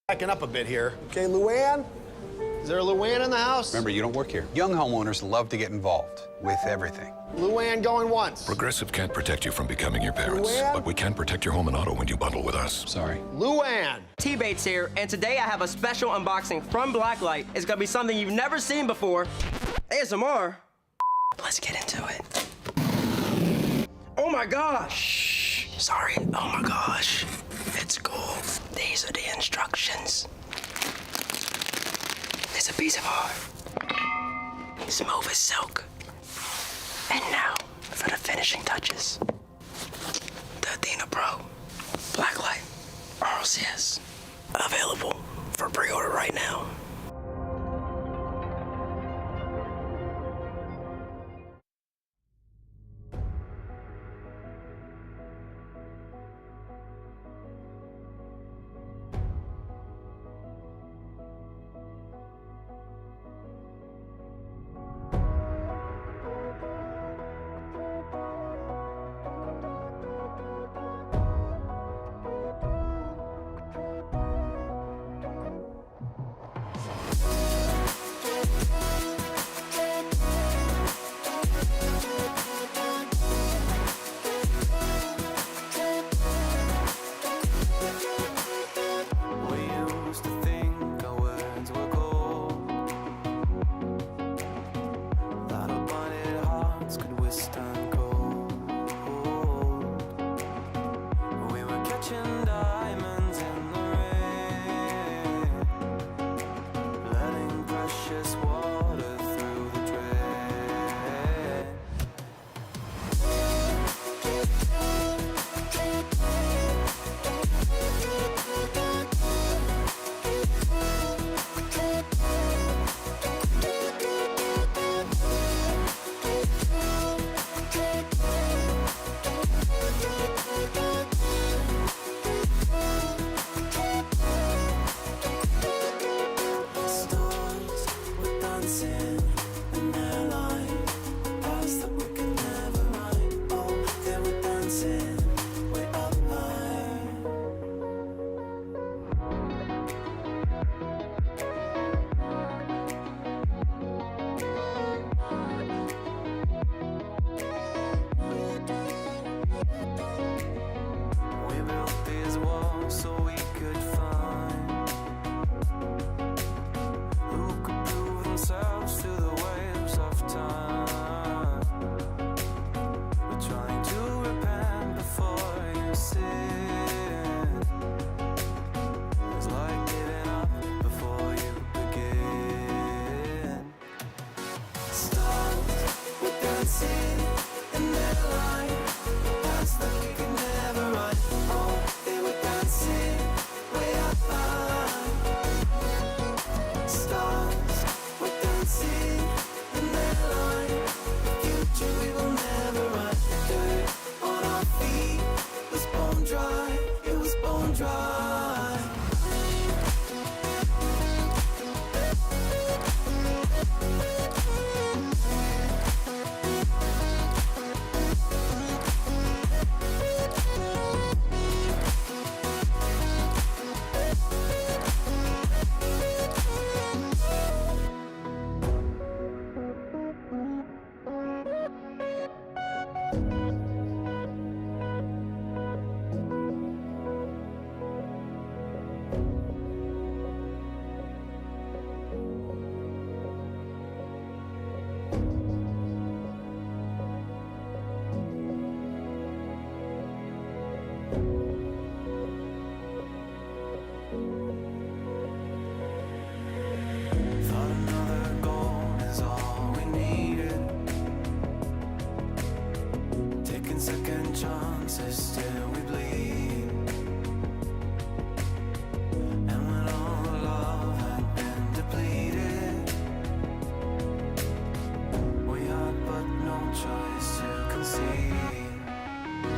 Backing up a bit here. Okay, Luann? Is there a Luann in the house? Remember, you don't work here. Young homeowners love to get involved with everything. Luann going once. Progressive can't protect you from becoming your parents, Luann? but we can protect your home and auto when you bundle with us. Sorry. Luann! T-Bates here, and today I have a special unboxing from Blacklight. It's gonna be something you've never seen before. ASMR. Let's get into it. Oh my gosh! Sorry, oh my gosh. It's cool. These are the instructions. It's a piece of art. Smooth as silk. And now, for the finishing touches. The Athena Pro. Blacklight. Rlcs. Available for pre-order right now.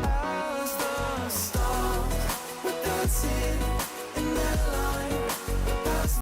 As the stars with that city